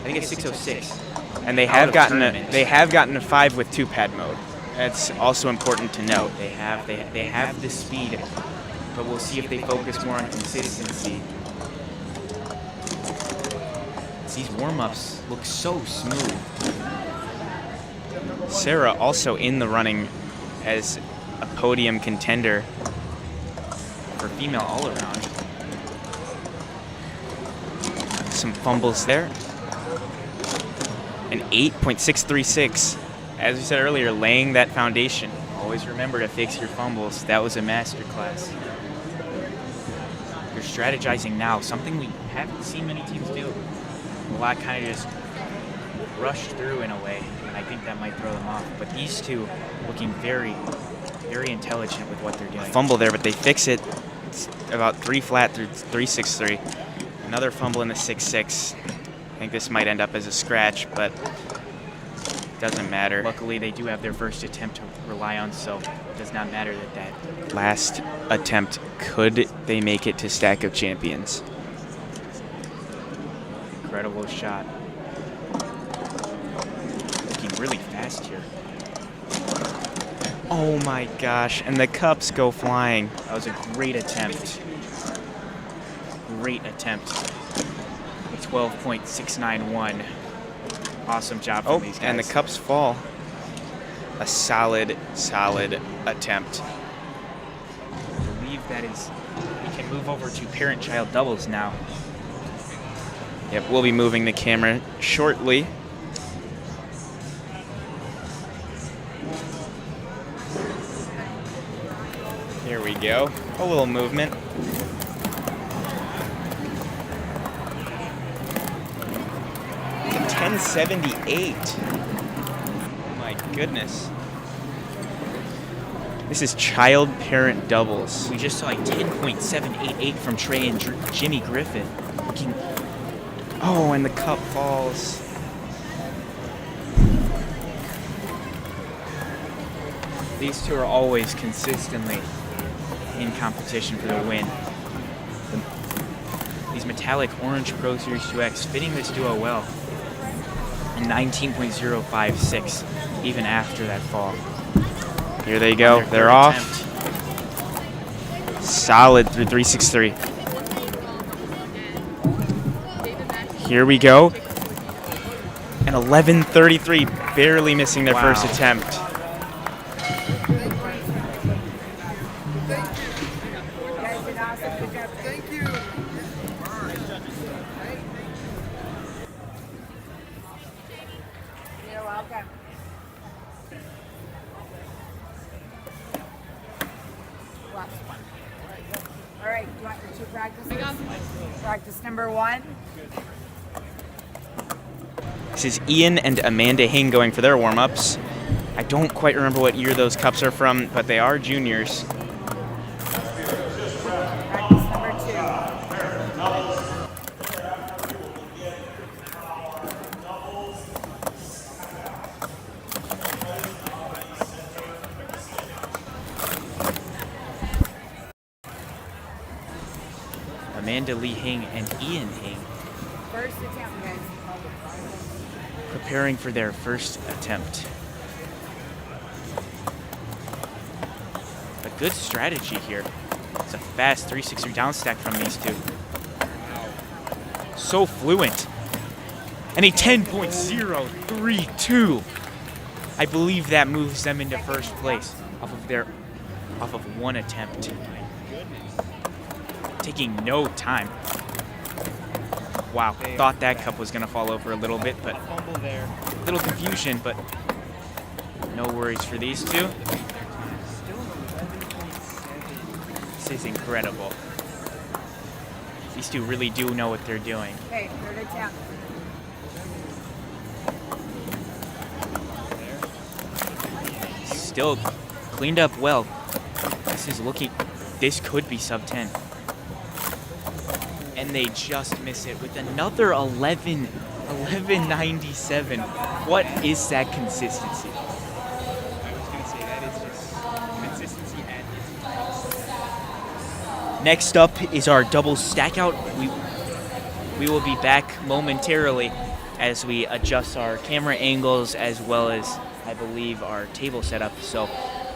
think it's 606. And they have gotten a 5 with 2-pad mode. That's also important to note. They have the speed, but we'll see if they focus more on consistency. These warm-ups look so smooth. Sarah also in the running as a podium contender for female all-around. Some fumbles there. An 8.636. As we said earlier, laying that foundation. Always remember to fix your fumbles. That was a masterclass. You're strategizing now, something we haven't seen many teams do. A lot kind of just rushed through in a way, and I think that might throw them off. But these two looking very, very intelligent with what they're doing. Fumble there, but they fix it. It's about 3 flat through 3.63. Another fumble in the 6.6. I think this might end up as a scratch, but doesn't matter. Luckily, they do have their first attempt to rely on, so it does not matter that last attempt. Could they make it to Stack of Champions? Incredible shot. Looking really fast here. Oh my gosh, and the cups go flying. That was a great attempt. Great attempt. 12.691. Awesome job from these guys. And the cups fall. A solid attempt. I believe that is, we can move over to parent-child doubles now. Yep, we'll be moving the camera shortly. Here we go. A little movement. $10.78. Oh my goodness. This is child-parent doubles. We just saw a 10.788 from Trey and Jimmy Griffith. Looking. Oh, and the cup falls. These two are always consistently in competition for the win. These metallic orange Pro Series 2X fitting this duo well. And 19.056 even after that fall. Here they go. They're off. Solid through 363. Here we go. And 11:33, barely missing their first attempt. Thank you. You're welcome. Last one. All right, do you want your 2 practices? Practice number 1. This is Ian and Amanda Hing going for their warm-ups. I don't quite remember what year those cups are from, but they are juniors. Practice number 2. Amanda Lee Hing and Ian Hing. First attempt, guys. Preparing for their first attempt. good strategy here. It's a fast 363 down stack from these two. So fluent. And a 10.032. I believe that moves them into first place off of one attempt. Taking no time. Wow, thought that cup was gonna fall over a little bit, but a little confusion, but no worries for these two. This is incredible. These two really do know what they're doing. Okay, third attempt. Still cleaned up well. This could be sub 10. And they just miss it with another 1197. What is that consistency? I was going to say that is just consistency at its Next up is our double stack out. We will be back momentarily as we adjust our camera angles as well as, I believe, our table setup. So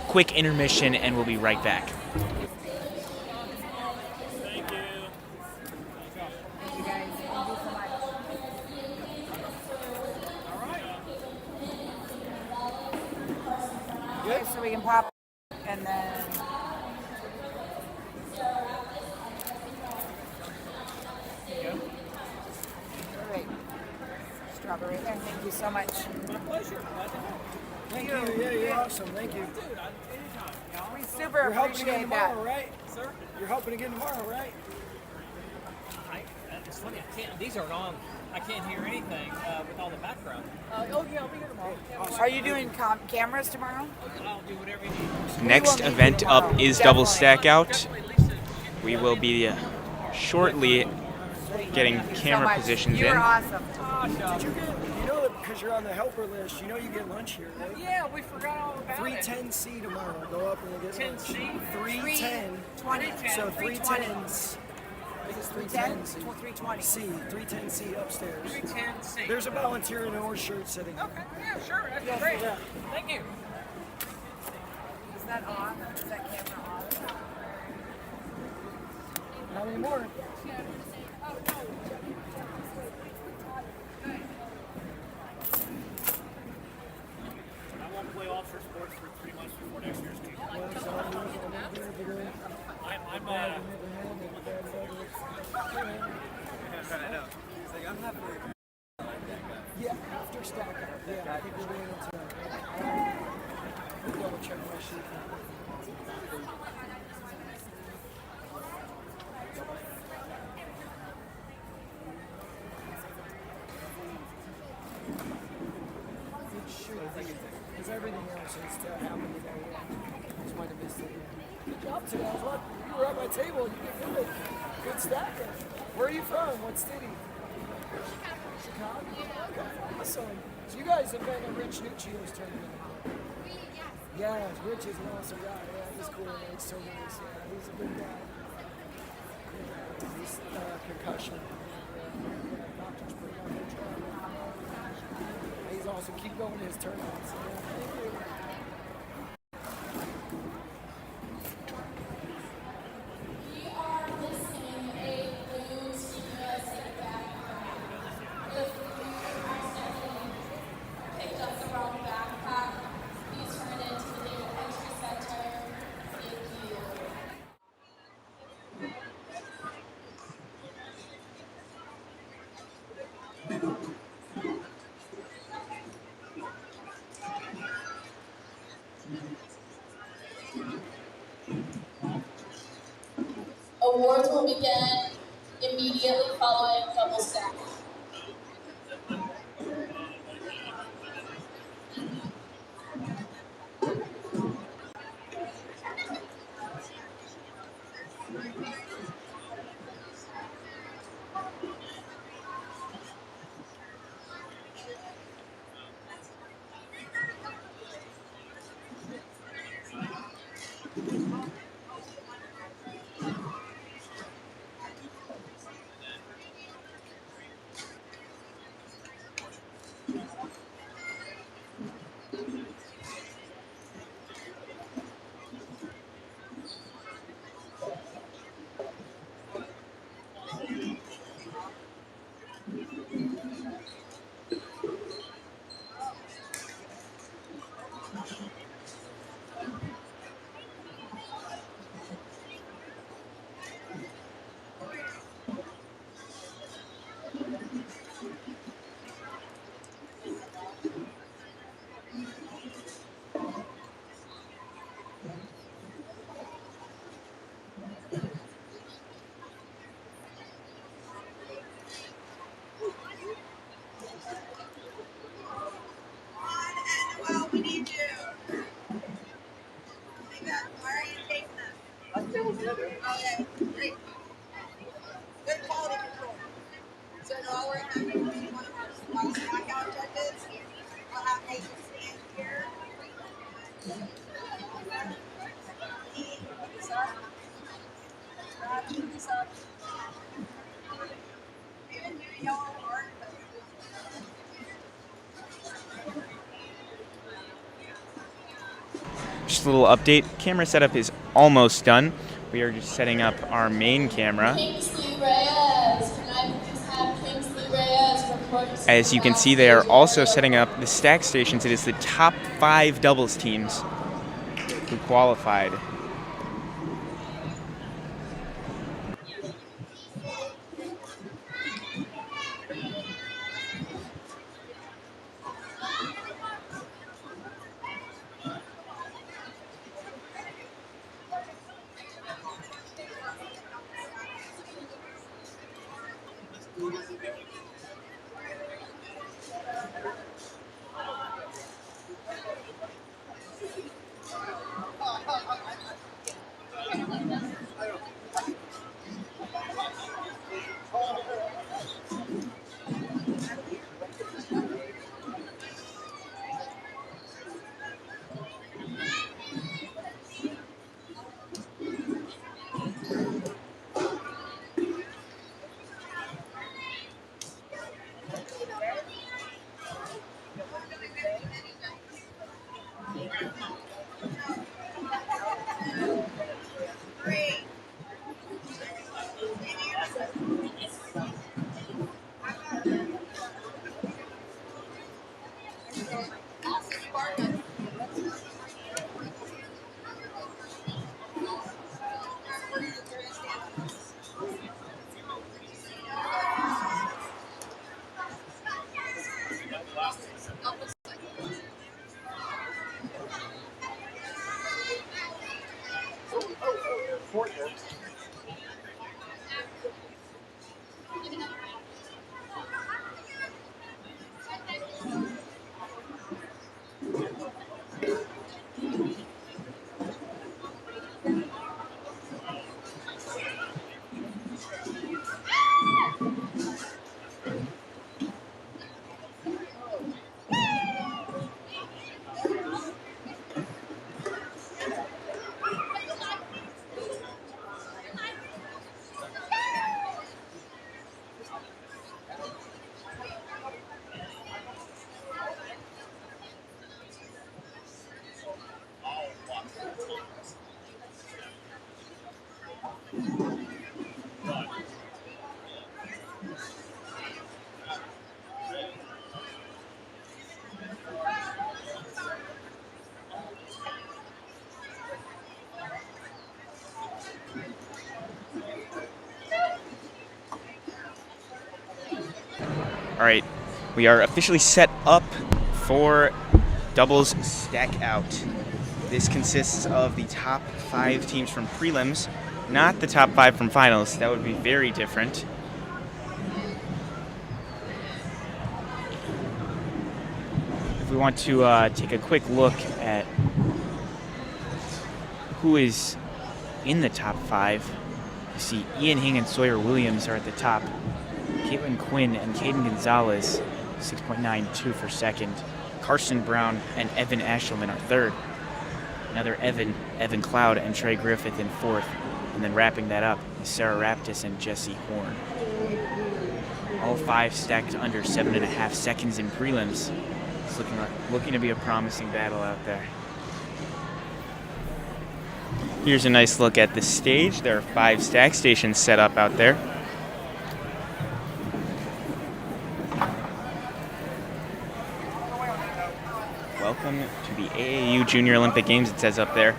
quick intermission and we'll be right back. Okay, so we can pop and then. Great. Strawberry there. Thank you so much. My pleasure. Thank you. Yeah, you're awesome. Thank you. We super You're helping again appreciate that. tomorrow, right? Sir? You're helping again tomorrow, right? It's funny, these aren't on. I can't hear anything with all the background. Oh yeah, I'll be here tomorrow. Are you doing cameras tomorrow? I'll do whatever you need. Next event up is double stack out. We will be shortly getting camera positions You in. were awesome. Did you get, you know that because you're on the helper list, you know you get lunch here, right? Yeah, we forgot all about 310C tomorrow. Go up and we'll get lunch. 10C? 310. 20. So 310s. It's 310? 320. C, 310C upstairs. 310C. There's a volunteer in an orange shirt sitting. Okay, yeah, sure. That's Yeah, great. yeah. Thank you. Is that on? Is that camera on? Not anymore. I won't play officer sports for 3 months before next year's team. I'm Yeah, after stack up. Yeah, I think we're doing it tonight. Double check my sheet. Because everything else is to happen today. Just might have missed it. Good job today. I was watching. You were at my table. You did good. Good stacking. Where are you from? What city? Chicago. Okay. Awesome. So you guys have been at Rich Nuccio's tournament. Yeah, Rich is an awesome guy. Yeah, he's cool. He's so nice. Yeah, he's a good guy. Yeah, he's concussion. Doctors put him on their trial. He's awesome. Keep going to his tournaments. Yeah, thank you. Awards will begin immediately following double stack. we need you. Like that. Why are you taking them? Okay, great. Good quality control. So now we're having one of our stack out judges. I'll have Nathan stand here. He put this up. Brad, put this up. Even do a yellow heart. Just a little update. Camera setup is almost done. We are just setting up our main camera. As you can see, they are also setting up the stack stations. It is the top 5 doubles teams who qualified. All right, we are officially set up for doubles stack out. This consists of the top 5 teams from prelims, not the top 5 from finals. That would be very different. If we want to take a quick look at who is in the top 5, you see Ian Hing and Sawyer Williams are at the top. Caitlin Quinn and Caden Gonzalez, 6.92 for second. Carson Brown and Evan Ashelman are third. Another Evan Cloud and Trey Griffith in fourth. And then wrapping that up is Sarah Raptis and Jesse Horn. All 5 stacked under 7.5 seconds in prelims. It's looking to be a promising battle out there. Here's a nice look at the stage. There are 5 stack stations set up out there. Welcome to the AAU Junior Olympic Games, it says up there.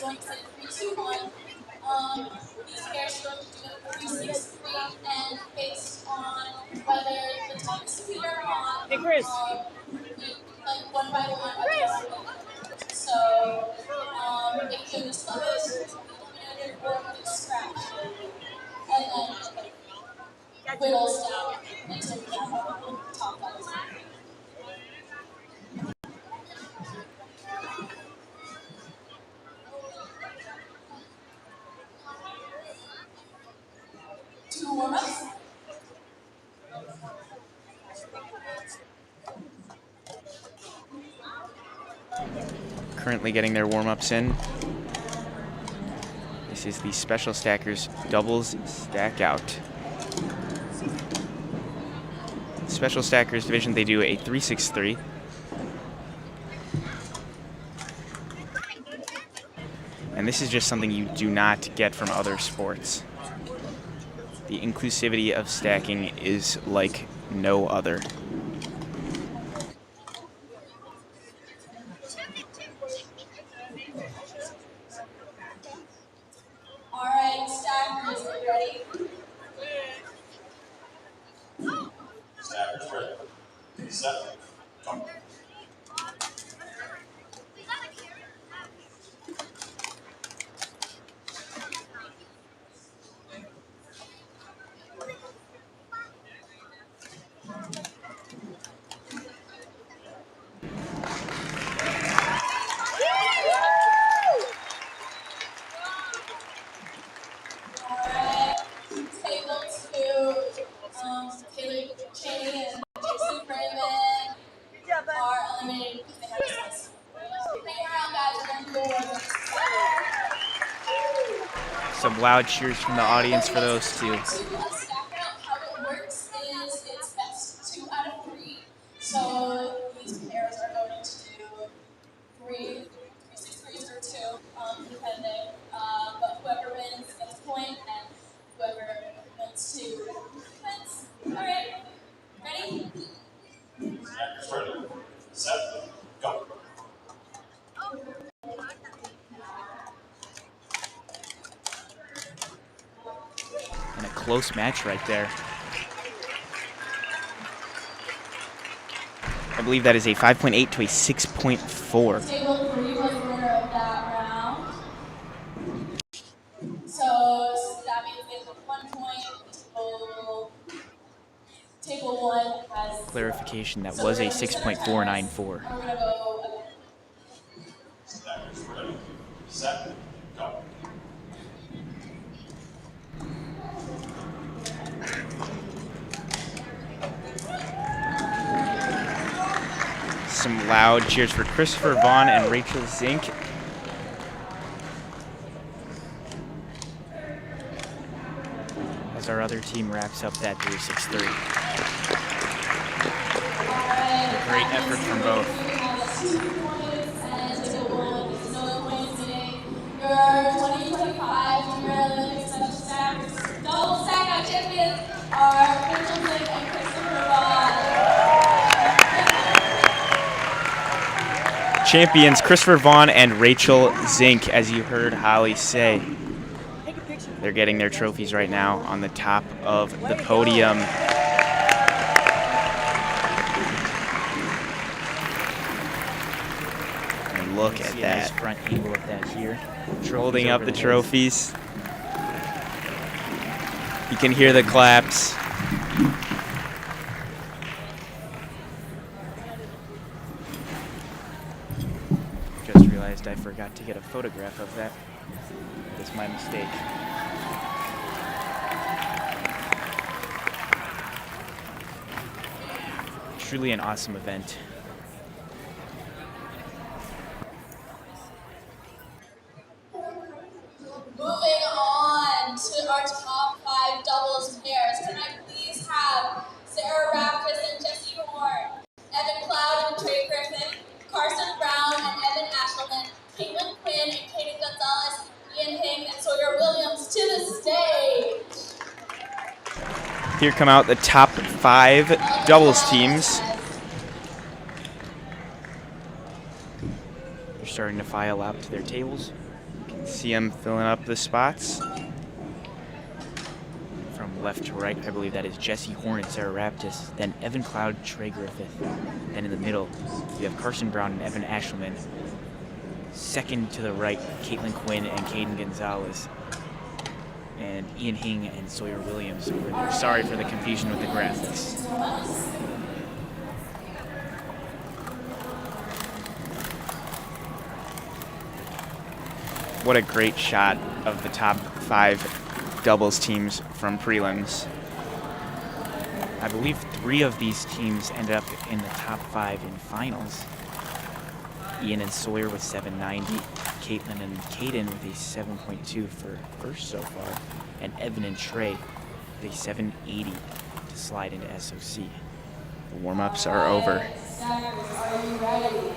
going to say 3, 2, 1. These pairs are going to do a 3, 6, 3, and based on whether the time is clear or not, like 1 by 1 by the So it could be slowest, eliminated, or it could scratch. And then whittles down until we have our top level. Two warm-ups. Currently getting their warm-ups in. This is the Special Stackers doubles stack out. Special Stackers division, they do a 3-6-3. And this is just something you do not get from other sports. The inclusivity of stacking is like no other. All right, stackers, are you ready? Stackers ready. Set. Go. Table 2, Taylor Cheney and Jason Freeman are eliminated because they had a slice. Hang around, guys. We're going to go Some loud cheers from the audience for those two. stack out. How it works is it's best 2 out of 3. So these pairs are going to do 3, 6 threes or 2, depending. But whoever wins gets a point, and whoever wins 2 wins. All right, ready? Stackers ready. Set. Go. And a close match right there. I believe that is a 5.8 to a 6.4. Table 3 was the winner of that round. So that means they have 1 point. Table 1 has Clarification, that was a 6.494. We're gonna go again. Stackers ready. Set. Go. Some loud cheers for Christopher Vaughn and Rachel Zink. As our other team wraps up that 3-6-3. Great effort from both. Your 2025 Junior Olympic Special Stackers double stack out champions are Rachel Zink and Christopher Vaughn. Champions Christopher Vaughn and Rachel Zink, as you heard Holly say. They're getting their trophies right now on the top of the podium. And look at that. Front angle of that here. Holding up the trophies. You can hear the claps. Just realized I forgot to get a photograph of that. That's my mistake. Truly an awesome event. Moving on to our top 5 doubles pairs. Can I please have Sarah Raptis and Jesse Horn, Evan Cloud and Trey Griffin, Carson Brown and Evan Ashelman, Caitlin Quinn and Katie Gonzalez, Ian Ping and Sawyer Williams to the stage. Here come out the top 5 doubles teams. They're starting to file out to their tables. You can See him filling up the spots. From left to right, I believe that is Jesse Horn and Sarah Raptis, then Evan Cloud, Trey Griffith. Then in the middle, we have Carson Brown and Evan Ashelman. Second to the right, Caitlin Quinn and Caden Gonzalez. And Ian Hing and Sawyer Williams over there. Sorry for the confusion with the graphics. What a great shot of the top 5 doubles teams from prelims. I believe 3 of these teams ended up in the top 5 in finals. Ian and Sawyer with 790, Caitlin and Caden with a 7.2 for first so far, and Evan and Trey with a 780 to slide into SOC. The warm-ups are over. Stackers, are you ready?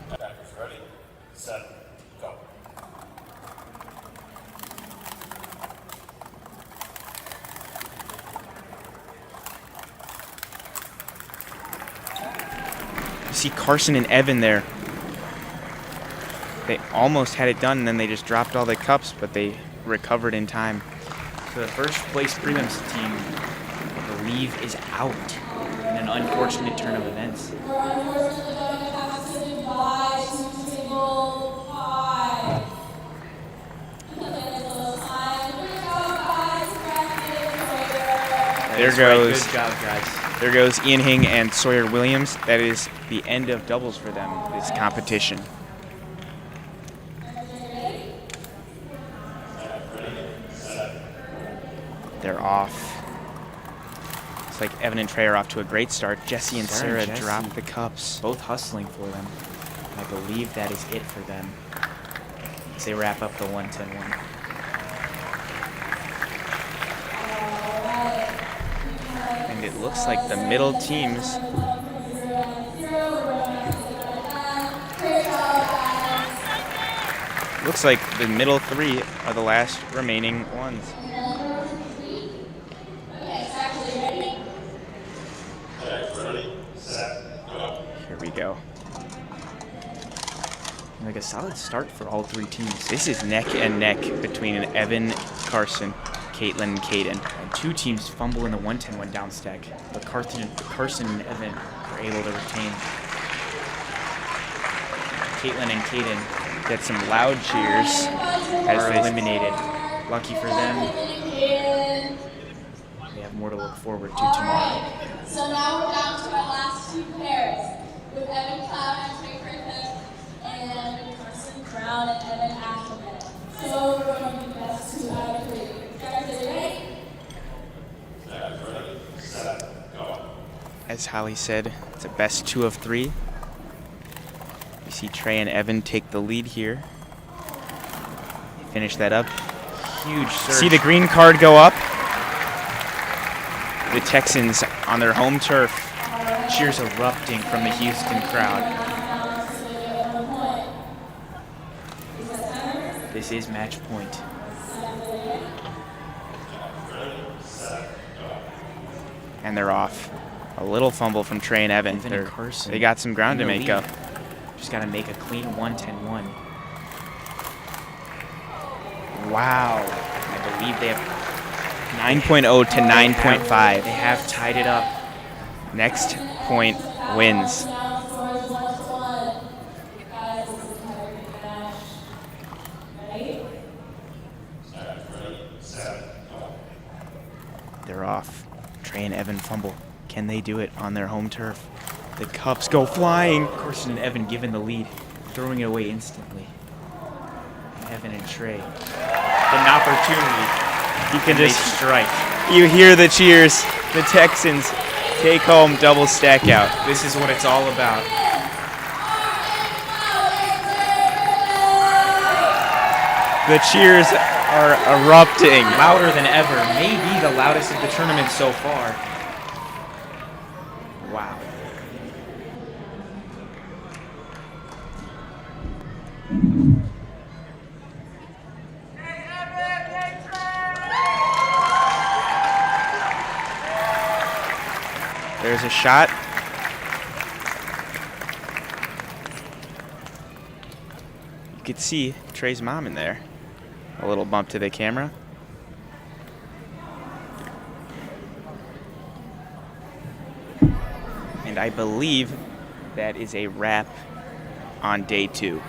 Stackers ready, set, go. You see Carson and Evan there. They almost had it done, and then they just dropped all the cups, but they recovered in time. So the first place prelims team, I believe, is out in an unfortunate turn of events. We're unfortunately going to have to say goodbye to table 5. There goes, Good job, guys. there goes Ian Hing and Sawyer Williams. That is the end of doubles for them, this competition. They're off. It's like Evan and Trey are off to a great start. Jesse and Sarah Jesse, dropped the cups. Both hustling for them. I believe that is it for them as they wrap up the 110-1. And it looks like the middle teams looks like the middle 3 are the last remaining ones. Here we go. Like a solid start for all 3 teams. This is neck and neck between Evan, Carson, Caitlin, and Caden. And 2 teams fumble in the 110-1 down stack, but Carson and Evan are able to retain. Caitlin and Caden get some loud cheers as as are they eliminated. Lucky for them, they have more to look forward to tomorrow. So now we're down to our last 2 pairs with Evan Cloud and Trey Griffith and Carson Brown and Evan Ashelman. So we're going to do best 2 out of 3. Guys, are you ready? Ready, set, go. As Holly said, it's a best 2 of 3. We see Trey and Evan take the lead here. They finish that up. Huge surge. See the green card go up. The Texans on their home turf. Cheers erupting from the Houston crowd. This is match point. And they're off. A little fumble from Trey and Evan. Evan and Carson They got some ground to in the make lead. up. Just got to make a clean 110-1. Wow. I believe they have 9.0 to 9.5. They have tied it up. Next point wins. They're off. Trey and Evan fumble. Can they do it on their home turf? The cups go flying. Carson and Evan given the lead, throwing it away instantly. Evan and Trey. An opportunity. You can They just strike. You hear the cheers. The Texans take home double stack out. This is what it's all about. The cheers are erupting. Louder than ever. Maybe the loudest of the tournament so far. Wow. There's a shot. You could see Trey's mom in there. A little bump to the camera. And I believe that is a wrap on day 2.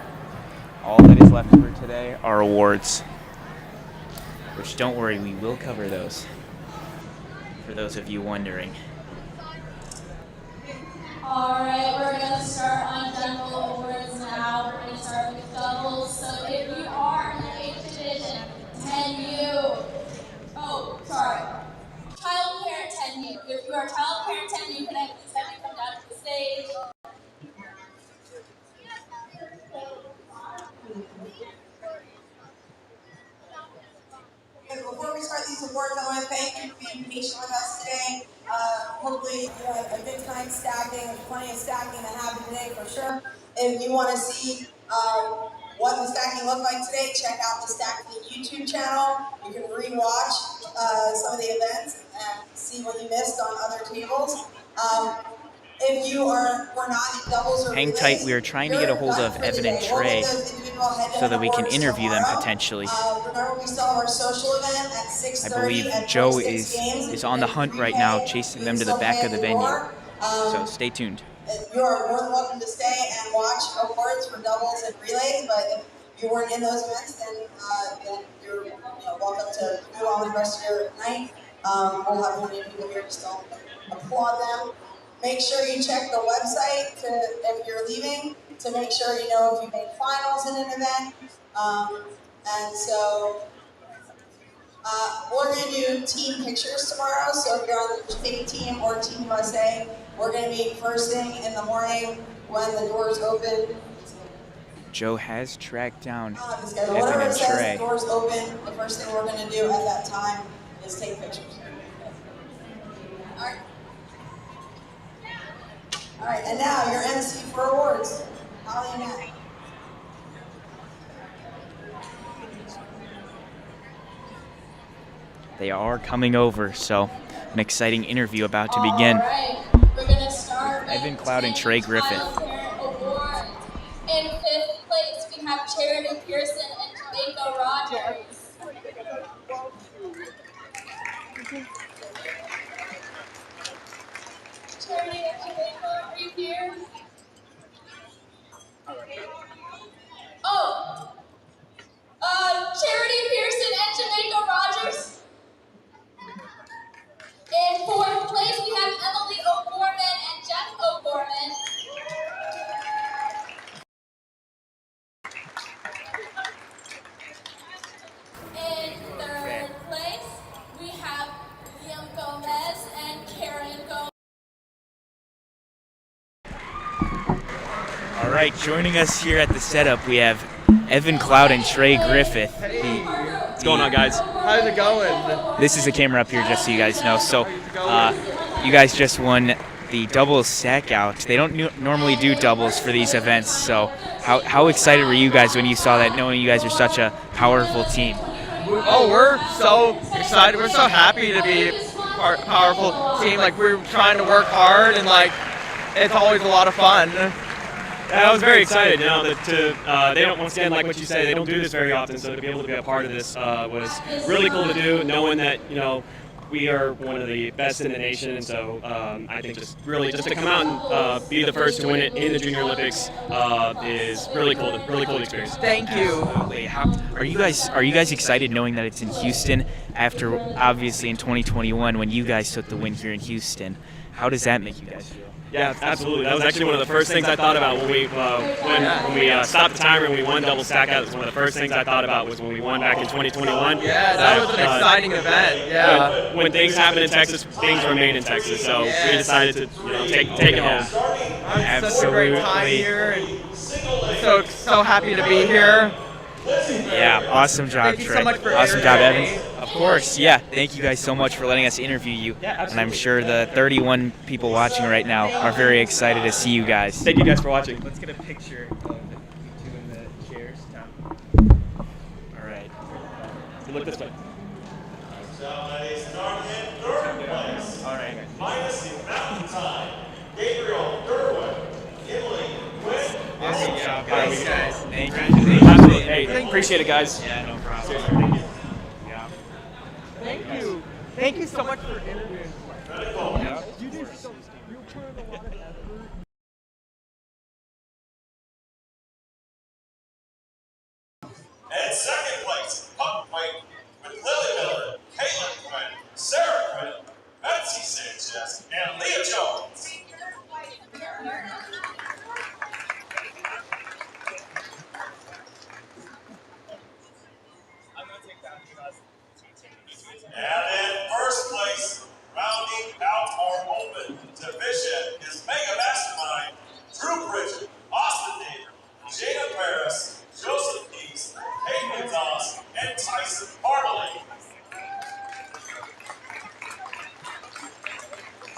All that is left for today are awards, which, don't worry, we will cover those, for those of you wondering. Alright, we're going to start on general awards now. We're going to start with doubles. So if you are in the H division, 10U. Oh, sorry. Child parent 10U. If you are child parent 10U, can I please have you come down to the stage? Okay, before we start these awards, I want to thank you for being patient with us today. Hopefully you had a good time stacking. There's plenty of stacking that happened today for sure. If you want to see what the stacking looked like today, check out the Stacking YouTube channel. You can rewatch some of the events and see what you missed on other tables. If you were not in doubles or Hang relays, tight, we are trying to get a hold of Evan and Trey so that we can interview them potentially. Remember, we still have our social event at 6:30 I believe at Joe 46 Games. is on the hunt right now, chasing them to the back of the venue. So stay tuned. You are more than welcome to stay and watch awards for doubles and relays, but if you weren't in those events, then you're welcome to do on the rest of your night. We'll have plenty of people here to still applaud them. Make sure you check the website if you're leaving to make sure you know if you made finals in an event. And so we're going to do team pictures tomorrow. So if you're on the state team or Team USA, we're going to meet first thing in the morning when the doors open. Joe has tracked down Whatever Evan it and says, Trey. the doors open. The first thing we're going to do at that time is take pictures. All right. All right, and now your MC for awards, Holly and Matt. They are coming over, so an exciting interview about to begin. All right, we're going to start with Evan Cloud and Trey Griffith. Child Parent Award. In 5th place, we have Charity Pearson and Jamaica Rogers. Charity and Jamaica, are you here? Oh, Charity Pearson and Jamaica Rogers. In 4th place, we have Emily O'Gorman and Jeff O'Gorman. In 3rd place, we have Liam Gomez and Karen Gomez. All right, joining us here at the setup, we have Evan Cloud and Trey Griffith. What's going on, guys? How's it going? This is the camera up here, just so you guys know. So, you guys just won the doubles stack out. They don't normally do doubles for these events, so how excited were you guys when you saw that, knowing you guys are such a powerful team? Oh, we're so excited. We're so happy to be a powerful team. Like, we're trying to work hard, and like, it's always a lot of fun. I was very excited, that they don't, once again, like what you say, they don't do this very often, so to be able to be a part of this was really cool to do, knowing that, we are one of the best in the nation, and so I think just to come out and be the first to win it in the Junior Olympics is really cool experience. Thank you. Absolutely. Are you guys excited knowing that it's in Houston after obviously in 2021 when you guys took the win here in Houston? How does that make you guys feel? Yeah, absolutely. That was actually one of the first things I thought about when we stopped the timer and we won double stack out. It was one of the first things I thought about was when we won back in 2021. Yeah, that was an exciting event. Yeah. When things happen in Texas, things remain in Texas. So we decided to take it home. Absolutely. Such a great time here, and so happy to be here. Yeah, awesome job, Trey. Thank you so much for awesome job, interviewing Evan. me. Of course, yeah. Thank you guys so much for letting us interview you. Yeah, absolutely. And I'm sure the 31 people watching right now are very excited to see you guys. Thank you guys for watching. Let's get a picture of you two in the chairs, Tom. All right. You look this way. So that is starting in 3rd place. All right. Minus the mountain time. Gabriel Durwood, Emily Quinn. Awesome job, guys. Thanks, guys. Thank you. Absolutely. Hey, appreciate it, guys. Yeah, no problem. Seriously, thank you. Yeah. Thank you. Thank you so much for interviewing me. Yeah. You did so. You put in a lot of effort. And second place, pump weight with Lily Miller, Caitlin Quinn, Sarah Quinn, Betsy Sanchez, and Leah Jones. And in first place, rounding out our open division is Mega Mastermind, Drew Bridget, Austin David, Jada Paris, Joseph East, Hayden Gonzalez, and Tyson Hartley.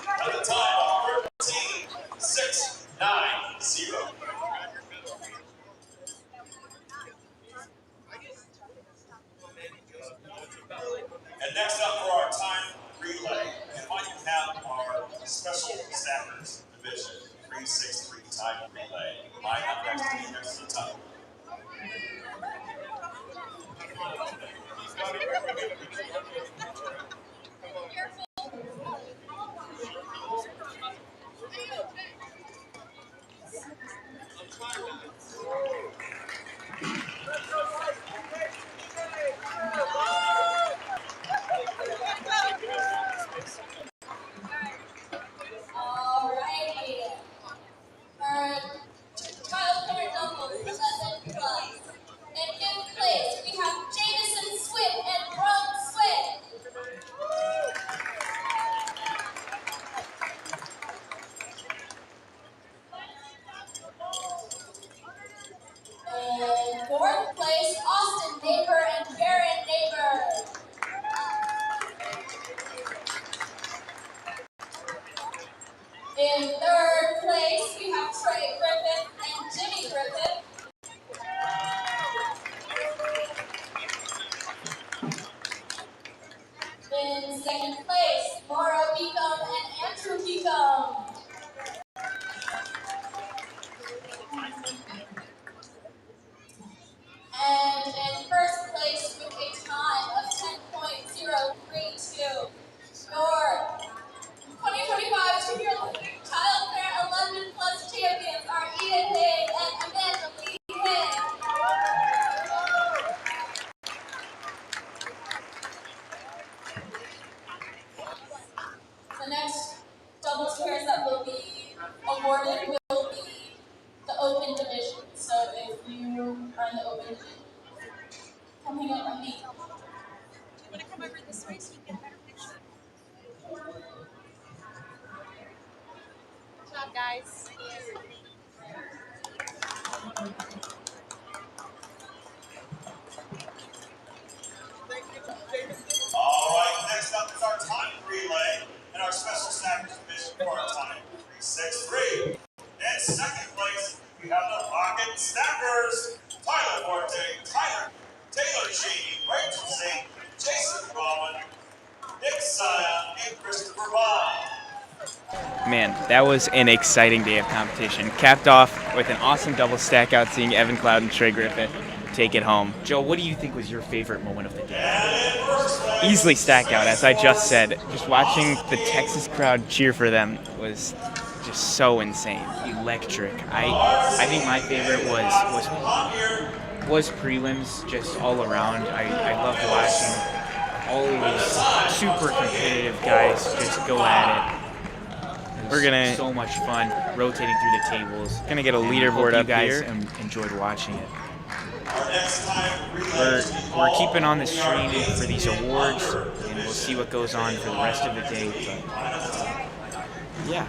At the time of 13.690. And next up for our time relay, and I can have our special stackers division, 363 time relay. Line up next to me next to the time. Alrighty. For child care doubles, 11 plus. In fifth place, we have Jamison Swift and Brooke Swift. In fourth place, Austin Neighbor and Karen Neighbor. In third place, we have Trey Griffith and Jimmy Griffith. In second place, Laura Beacom and Andrew Beacom. And in first place with a time of 10.032, your 2025 Junior Child Care 11 Plus champions are Eden Hayes and Amanda Lee Hayes. The next doubles pairs that will be awarded will be the open division. So if you are in the open division, come hang out with me. Do you want to come over this way so you can get a better picture? Good job, guys. All right, next up is our time relay and our special stackers division for our time, 363. In second place, we have the Rocket Stackers, Tyler Forte, Taylor Cheney, Rachel Singh, Jason Roman, Nick Sion, and Christopher Bond. Man, that was an exciting day of competition. Capped off with an awesome double stack out, seeing Evan Cloud and Trey Griffith take it home. Joe, what do you think was your favorite moment of the day? Easily stack out, as I just said. Just watching the Texas crowd cheer for them was just so insane, electric. I think my favorite was prelims, just all around. I loved watching all of these super competitive guys just go at it. We're gonna so much fun rotating through the tables. Gonna get a leaderboard up here and enjoyed watching it. We're keeping on the stream for these awards, and we'll see what goes on for the rest of the day. But yeah.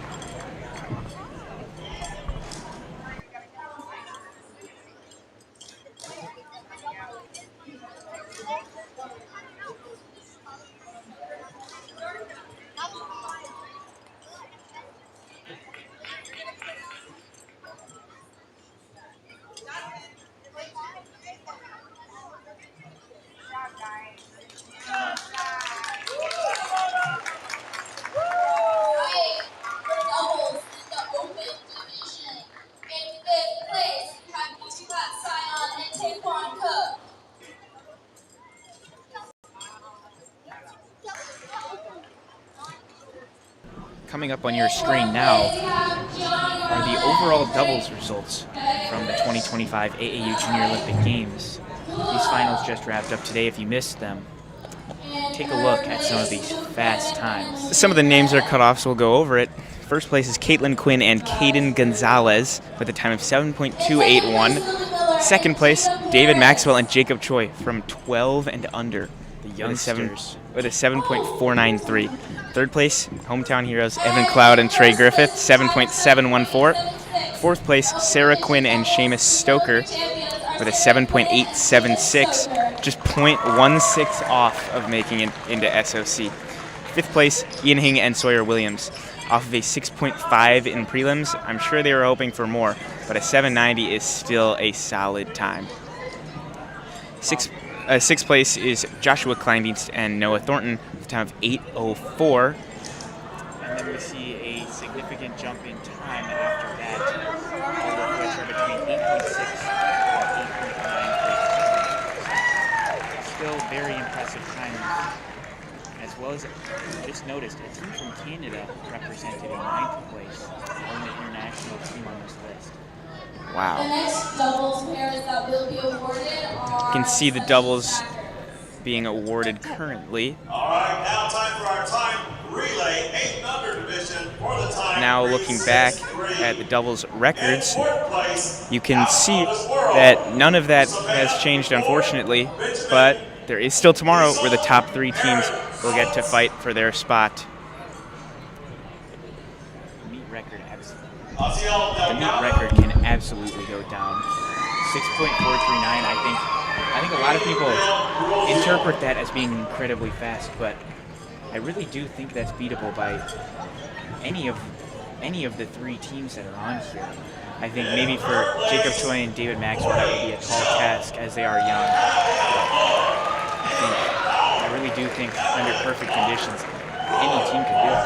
coming up on your screen now are the overall doubles results from the 2025 AAU Junior Olympic Games. These finals just wrapped up today. If you missed them, take a look at some of these fast times. Some of the names are cut off, so we'll go over it. First place is Caitlin Quinn and Caden Gonzalez with a time of 7.281. Second place, David Maxwell and Jacob Choi from 12 and under. The youngsters. With a 7.493. Third place, hometown heroes Evan Cloud and Trey Griffith, 7.714. Fourth place, Sarah Quinn and Seamus Stoker with a 7.876, just 0.16 off of making it into SOC. Fifth place, Ian Hing and Sawyer Williams, off of a 6.5 in prelims. I'm sure they were hoping for more, but a 790 is still a solid time. Sixth place is Joshua Kleindienst and Noah Thornton with a time of 8:04. And then we see a significant jump in time after that, all of which are between 8.6 and 8.9. Still very impressive timing. As well as, I just noticed, a team from Canada represented in 9th place, only international team on this list. Wow. The next doubles pairs that will be awarded are... You can see the doubles being awarded currently. All right, now time for our time relay, 8 and under division for the time. Now looking back at the doubles records, you can see that none of that has changed, unfortunately, but there is still tomorrow where the top 3 teams will get to fight for their spot. The meet record can absolutely go down. 6.439. I think a lot of people interpret that as being incredibly fast, but I really do think that's beatable by any of the 3 teams that are on here. I think maybe for Jacob Choi and David Maxwell that would be a tall task as they are young. I really do think under perfect conditions, any team can do it.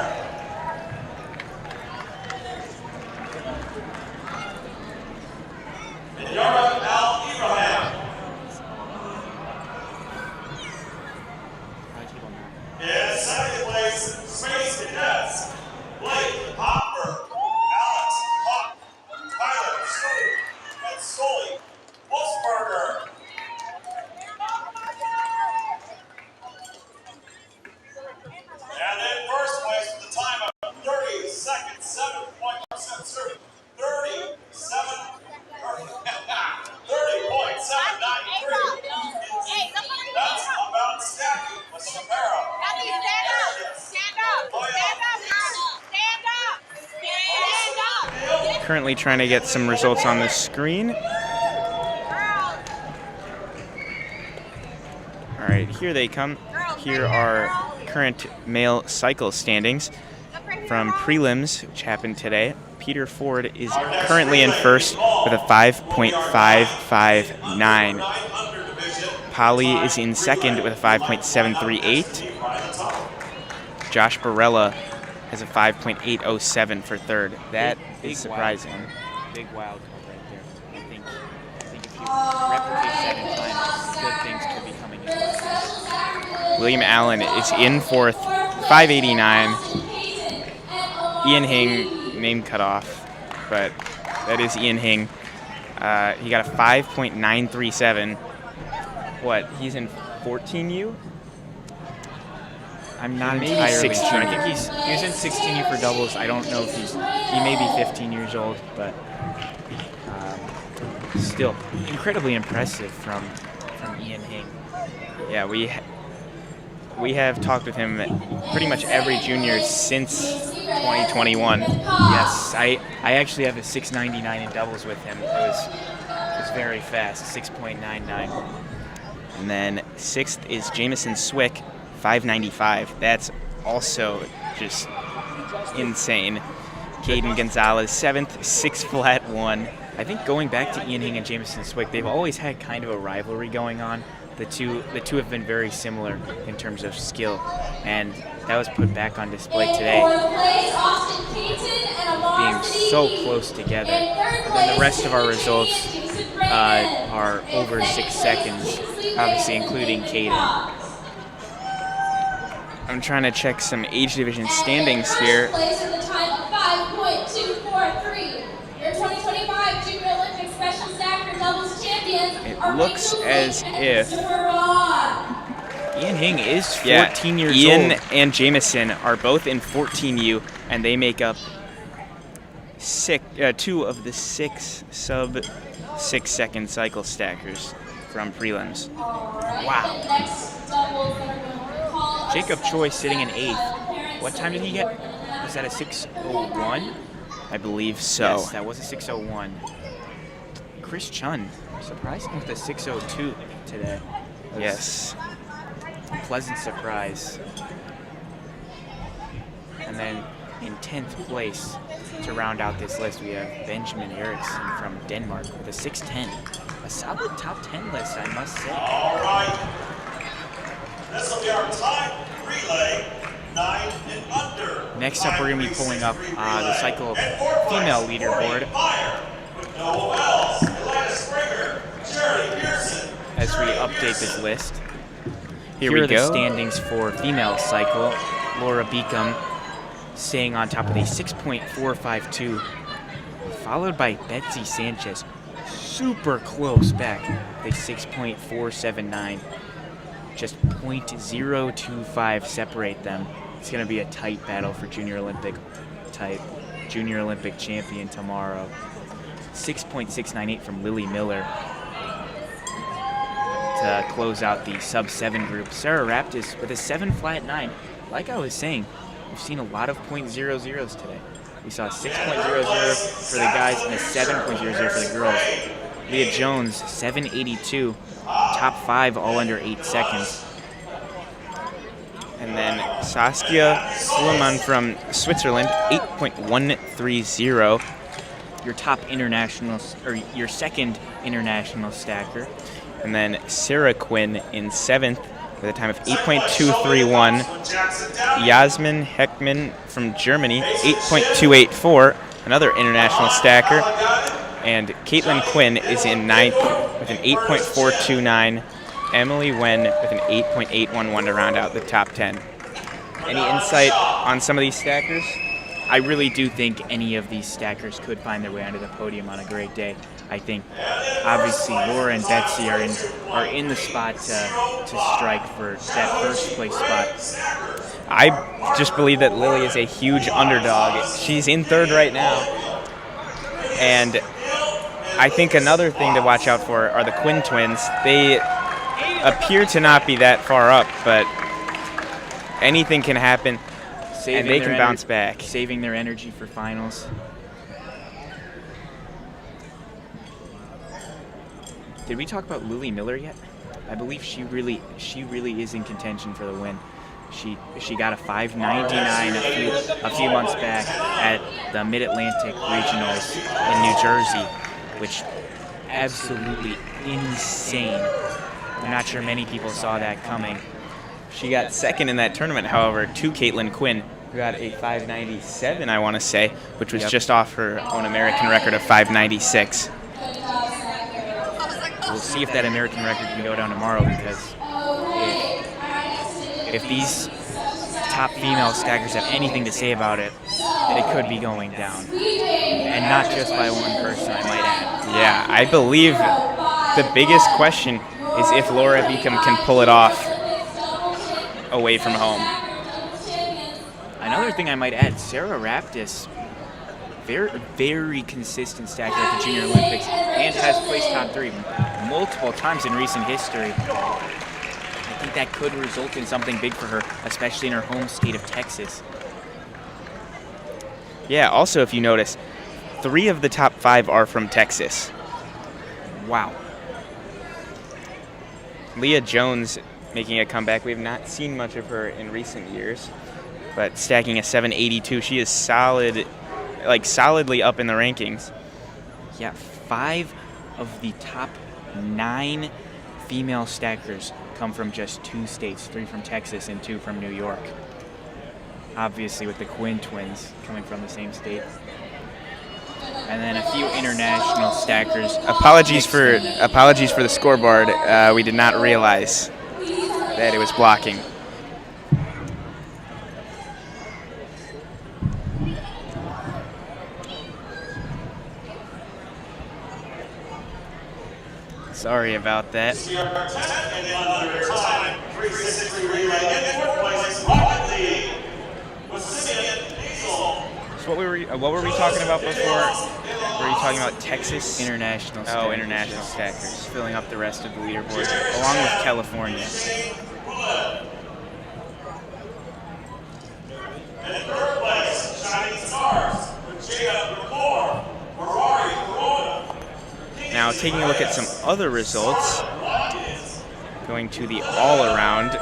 In second place, Space Cadets, Blake Hopper, Alex Hawk, Tyler Sue, and Scully Wolfsberger. And in first place with the time of 30 seconds, 7.793. 30.793. That's about stacking with some apparel. Currently trying to get some results on the screen. All right, here they come. Here are current male cycle standings from prelims, which happened today. Peter Ford is currently in first with a 5.559. Polly is in second with a 5.738. Josh Barella has a 5.807 for third. That is surprising. Big wild card right there. I think if you replicate that in finals, good things could be coming in. William Allen is in fourth, 589. Ian Hing, name cut off, but that is Ian Hing. He got a 5.937. What, he's in 14U? I'm not entirely sure. I think he was in 16U for doubles. I don't know if he may be 15 years old, but still incredibly impressive from Ian Hing. Yeah, we have talked with him pretty much every junior since 2021. Yes, I actually have a 6.99 in doubles with him. It was very fast, 6.99. And then sixth is Jamison Swick, 595. That's also just insane. Caden Gonzalez, seventh, 6 flat 1. I think going back to Ian Hing and Jamison Swick, they've always had kind of a rivalry going on. The two have been very similar in terms of skill, and that was put back on display today, being so close together. And then the rest of our results are over 6 seconds, obviously including Caden. I'm trying to check some age division standings here. It looks as if Ian Hing is 14 yeah, years Ian old. and Jameson are both in 14U, and they make up 2 of the 6 sub 6-second cycle stackers from prelims. Wow. Jacob Choi sitting in 8th. What time did he get? Was that a 6:01? I believe so. Yes, that was a 6:01. Chris Chun, surprising with a 6:02 today. Yes. Pleasant surprise. And then in 10th place, to round out this list, we have Benjamin Eriksson from Denmark with a 6:10. A solid top 10 list, I must say. All right. This will be our time relay, 9 and under. Next up, we're going to be pulling up the cycle female leaderboard as we update this list. Here we are the go. standings for female cycle. Laura Beacom staying on top with a 6.452, followed by Betsy Sanchez, super close back with a 6.479. Just 0.025 separate them. It's going to be a tight battle for Junior Olympic champion tomorrow. 6.698 from Lily Miller to close out the sub-7 group. Sarah Raptis with a 7 flat 9. Like I was saying, we've seen a lot of .00s today. We saw 6.00 for the guys and a 7.00 for the girls. Leah Jones, 782. Top 5 all under 8 seconds. And then Saskia Suleiman from Switzerland, 8.130. Your top international, or your second international stacker. And then Sarah Quinn in 7th with a time of 8.231. Yasmin Heckman from Germany, 8.284, another international stacker. And Caitlin Quinn is in 9th with an 8.429. Emily Wen with an 8.811 to round out the top 10. Any insight on some of these stackers? I really do think any of these stackers could find their way onto the podium on a great day. I think obviously Laura and Betsy are in the spot to strike for that first place spot. I just believe that Lily is a huge underdog. She's in 3rd right now. And I think another thing to watch out for are the Quinn twins. They appear to not be that far up, but anything can happen, and they can bounce back. Saving their energy for finals. Did we talk about Lily Miller yet? I believe she really is in contention for the win. She got a 5.99 a few months back at the Mid-Atlantic Regionals in New Jersey, which absolutely insane. I'm not sure many people saw that coming. She got 2nd in that tournament, however, to Caitlin Quinn, who got a 5.97, I want to say, which was just off her own American record of 5.96. We'll see if that American record can go down tomorrow, because if these top female stackers have anything to say about it, it could be going down. And not just by one person, I might add. Yeah, I believe the biggest question is if Laura Beacom can pull it off away from home. Another thing I might add, Sarah Raptis, very, very consistent stacker at the Junior Olympics and has placed top 3 multiple times in recent history. I think that could result in something big for her, especially in her home state of Texas. Yeah, also if you notice, 3 of the top 5 are from Texas. Wow. Leah Jones making a comeback. We have not seen much of her in recent years, but stacking a 782. She is solidly up in the rankings. Yeah, 5 of the top 9 female stackers come from just 2 states, 3 from Texas and 2 from New York. Obviously with the Quinn twins coming from the same state. And then a few international stackers. Apologies for the scoreboard. We did not realize that it was blocking. Sorry about that. This will be our 10th and under time 360 relay. In fourth place, Rocket League with Simeon Diesel. So what were we talking about before? Were you talking about Texas? International stackers. Oh, international stackers. Filling up the rest of the leaderboard, along with California. And in third place, Shining Stars with Jacob Lepore, Ferrari Corona. Now, taking a look at some other results, going to the all-around.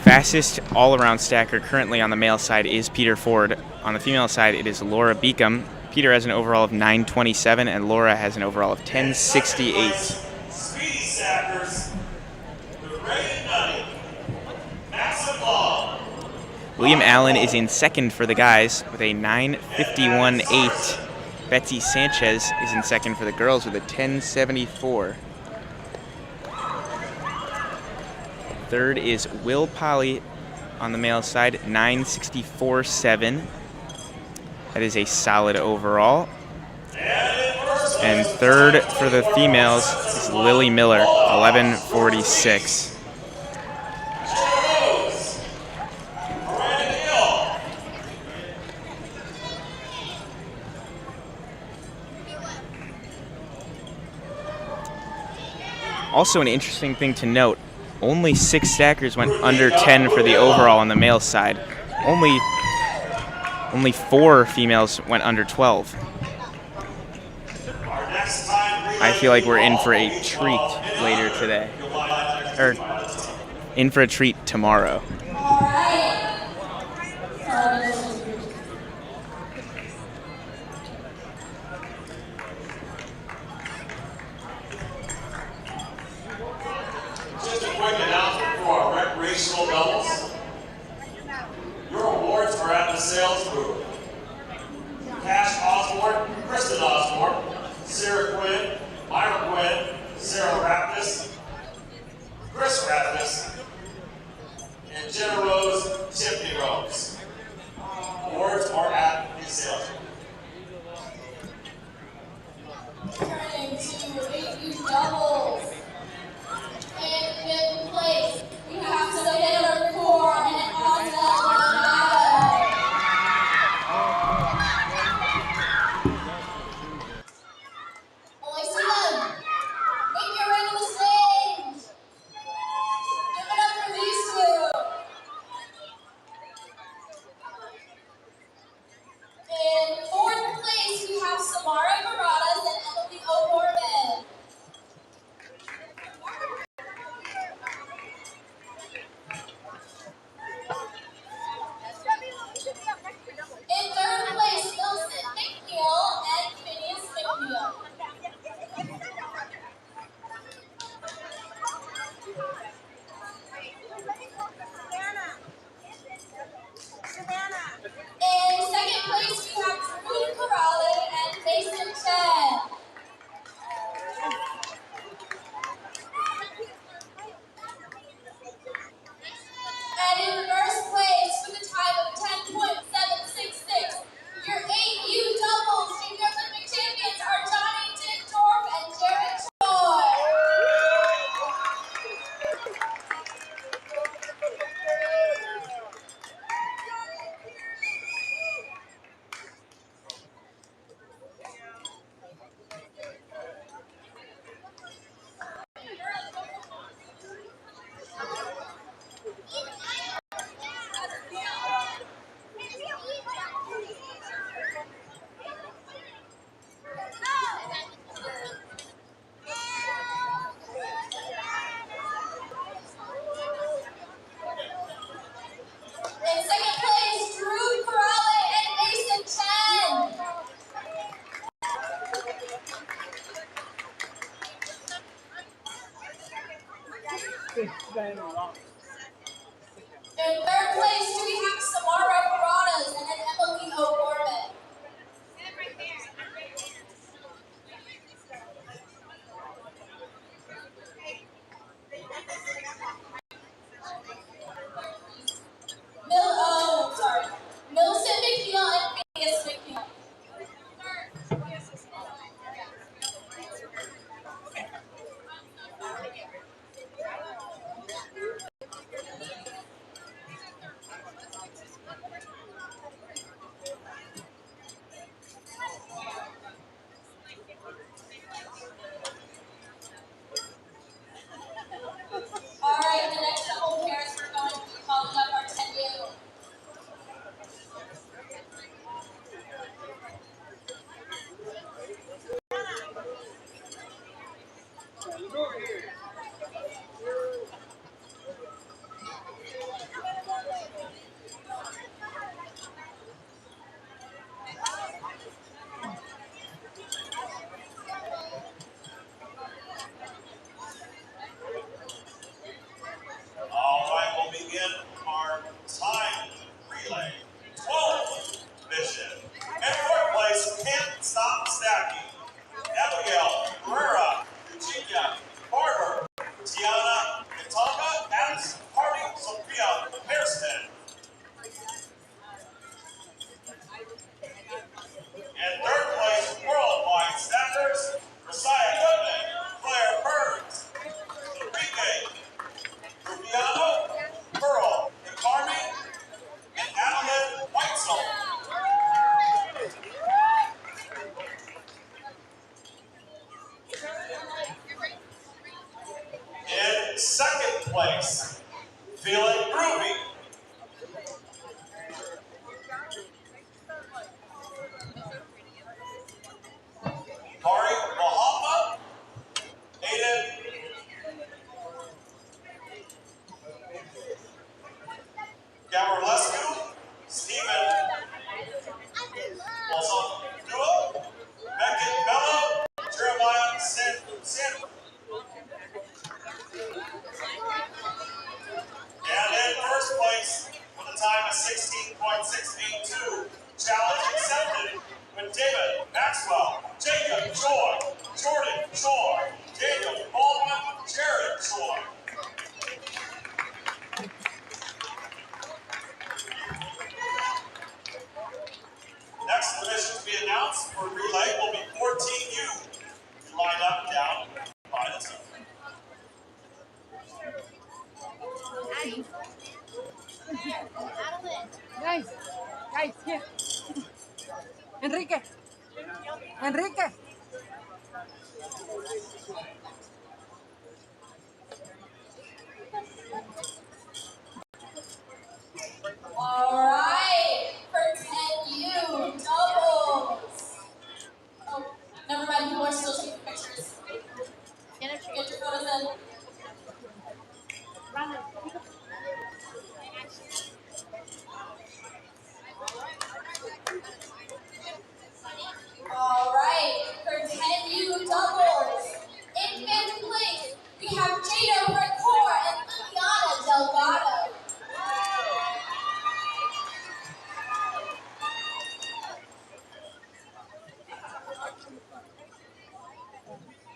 Fastest all-around stacker currently on the male side is Peter Ford. On the female side, it is Laura Beacom. Peter has an overall of 9:27, and Laura has an overall of 10:68. Speedy stackers with Ray Nutty, Massive Law. William Allen is in second for the guys with a 9:51.8. Betsy Sanchez is in second for the girls with a 10:74. Third is Will Polly on the male side, 9:64.7. That is a solid overall. And third for the females is Lily Miller, 11:46. Also, an interesting thing to note, only 6 stackers went under 10 for the overall on the male side. Only 4 females went under 12. I feel like we're in for a treat later today. Or in for a treat tomorrow. Just a quick announcement for our recreational doubles. Your awards are at the sales booth. Cash Osborne, Kristen Osborne, Sarah Quinn, Myra Quinn, Sarah Raptis, Chris Raptis, and Jenna Rose, Tiffany Rose. Awards are at the sales booth. Turning to AAU doubles. In fifth place, we have Savannah Core and Asa Lomado. Always see them. Make your way to the stage. Give it up for these two. In fourth place, we have Samara Baradas and Emily O'Gorman. In third place, Wilson McNeil and Phineas McNeil. In second place, we have Drew Corrales and Mason Chen. And in first place, with a time of 10.766, your AAU doubles junior Olympic champions are Johnny Dickdorf and Jared Troy. In second place, Drew Corrales and Mason Chen. In third place, we have Samara Baradas and Emily O'Gorman. Millicent McNeil and Phineas McNeil. All right, we'll begin our time relay. 12th mission. In fourth place, Can't Stop Stacking. Abigail Herrera, Eugenia Barber, Tiana Katanga, Adams Harding, Sophia Hairston. In third place, Worldwide Stackers, Messiah Goodman, Claire Burns, Enrique Rubiano, Pearl McCartney, and Adeline Weitzel. In second place, Feeling Groovy, Kari Bahama, Aiden Gavrilescu, Stephen Duo, Beckett Bello, Jeremiah Sanford. And in first place, with a time of 16.682, challenge accepted with David Maxwell, Jacob Choi, Jordan Choi, Daniel Baldwin, Jared Choi. Next division to be announced for relay will be 14U. You line up down by the team. Guys, guys, here. Enrique. Enrique. All right, for 10U doubles. Oh, never mind, people are still taking pictures. Get your photos in. All right, for 10U doubles. In fifth place, we have Jado Rincor and Liliana Delgado.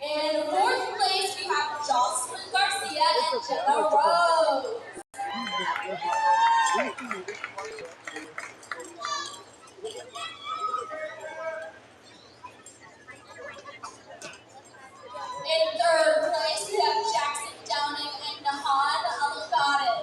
In fourth place, we have Jocelyn Garcia and Jenna Rose. In third place, we have Jackson Downing and Nahan Alagade.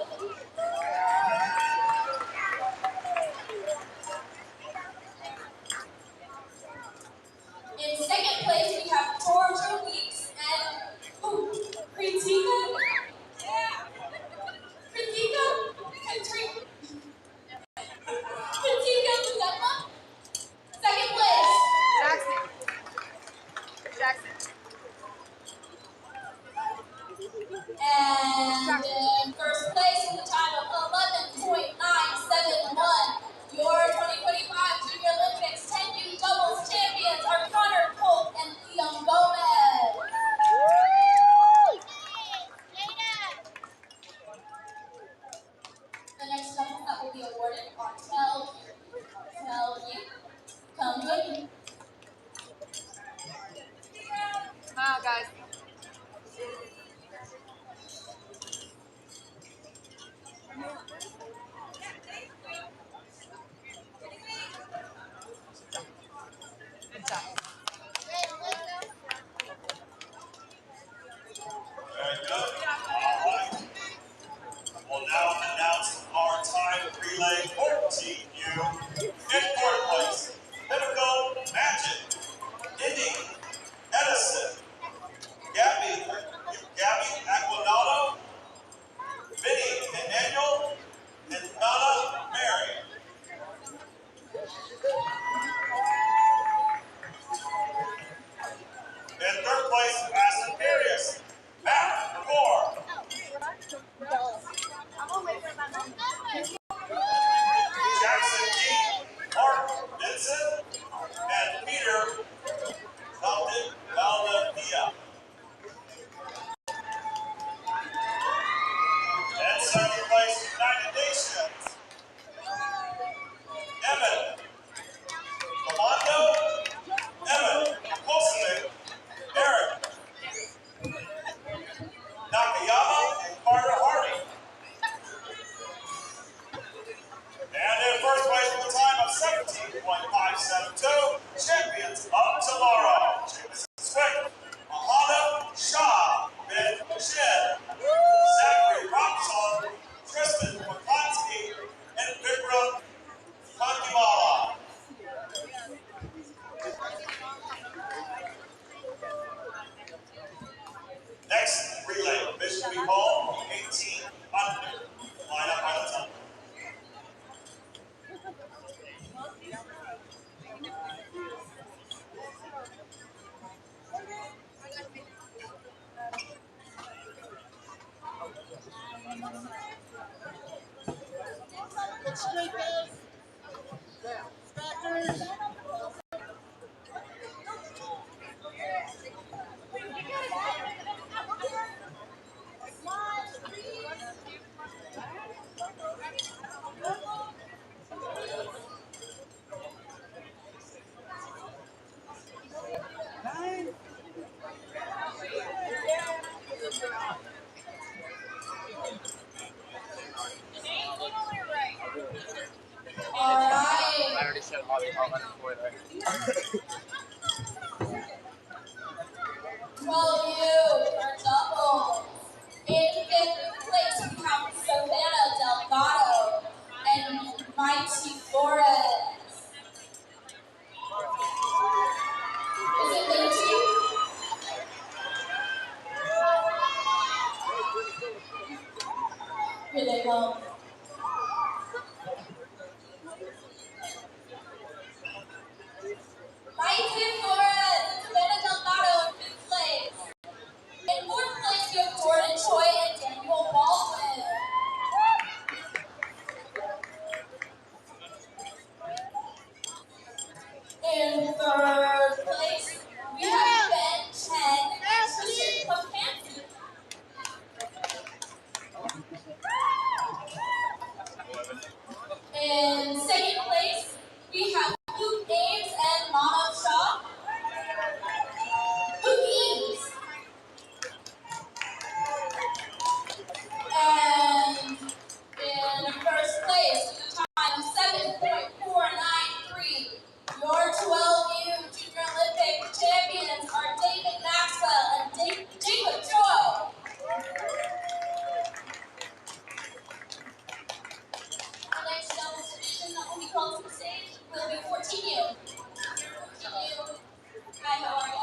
In second place, we have Georgia Weeks and Kritika. Kritika Lugema. Second place. Jackson. Jackson. And in first place with a time of 11.971, your 2025 Junior Olympics 10U doubles champions are Connor Polk and Liam Gomez. The next doubles that will be awarded are Tell You, Come With Me. Come on, guys. Good job. Very good. All right. We'll now announce our time relay 14U. In fourth place, Pinnacle Magic, Indy Edison, Gabby Aquinato, Vinny Daniel, Next relay, division we call 1800. Line up by the top. Look straight, guys. Now, stackers. All right. I already said I'll unemployed, right? 12U for doubles. In fifth place, we have Savannah Delgado and Mighty Flores. Is it Mighty? Here they go. Mighty Flores and Savannah Delgado in fifth place. In fourth place, we have Jordan Choi and Daniel Baldwin. In third place, we have Ben Chen and Tristan Papansi. In second place, we have Luke Ames and Mama Shaw. Luke Ames. And in first place, with a time of 7.493, your 12U Junior Olympic champions are David Maxwell and Jacob Joe. The next doubles division that will be called to the stage will be 14U. 14U. Hi, how are you?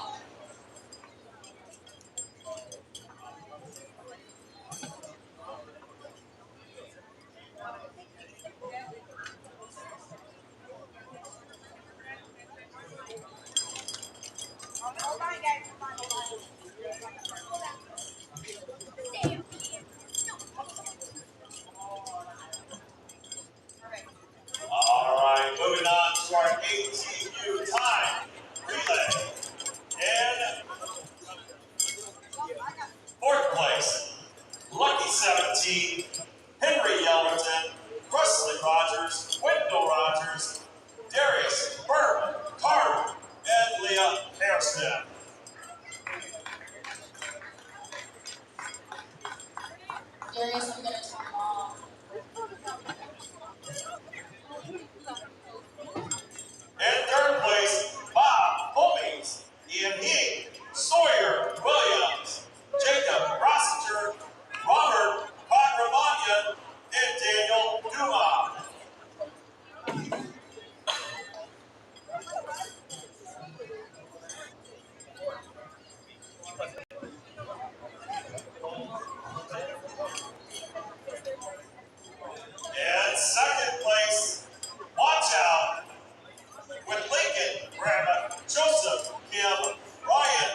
Hold on, guys. Hold on. All right, moving on to our ATU time relay. In fourth place, Lucky 17, Henry Yelverton, Presley Rogers, Wendell Rogers, Darius Berman, Carter, and Leah Hairston. Darius, I'm going to turn off. In third place, Bob Homies, Ian Heath, Sawyer Williams, Jacob Rossinger, Robert Quadramanian, and Daniel Duma. In second place, watch out, with Lincoln, Grandma, Joseph, Kim, Ryan.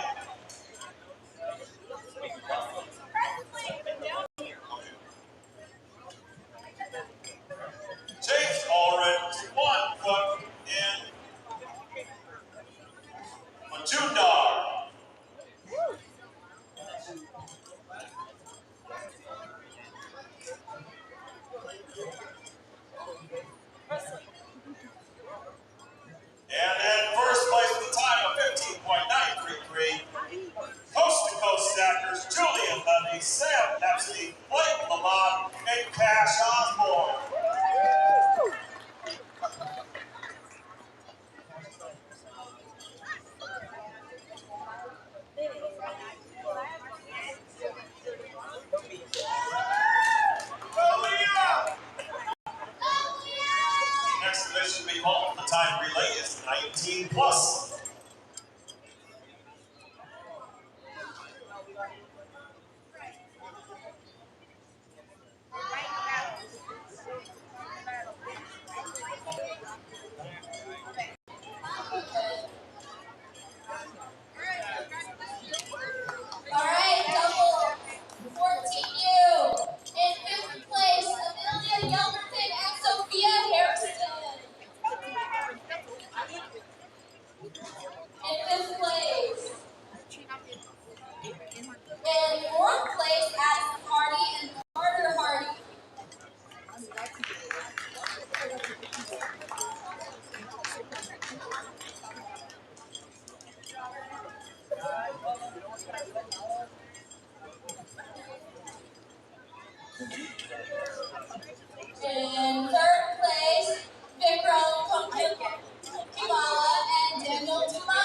James Ulrich, 1 foot in Majundar. And in first place with a time of 15.933, Coast to Coast stackers Julian Levy, Sam Epstein, Blake Lamont, and Cash Osborne. Next division we hold, the time relay is 19 plus. In third place, Vikram Kimala and Daniel Duma.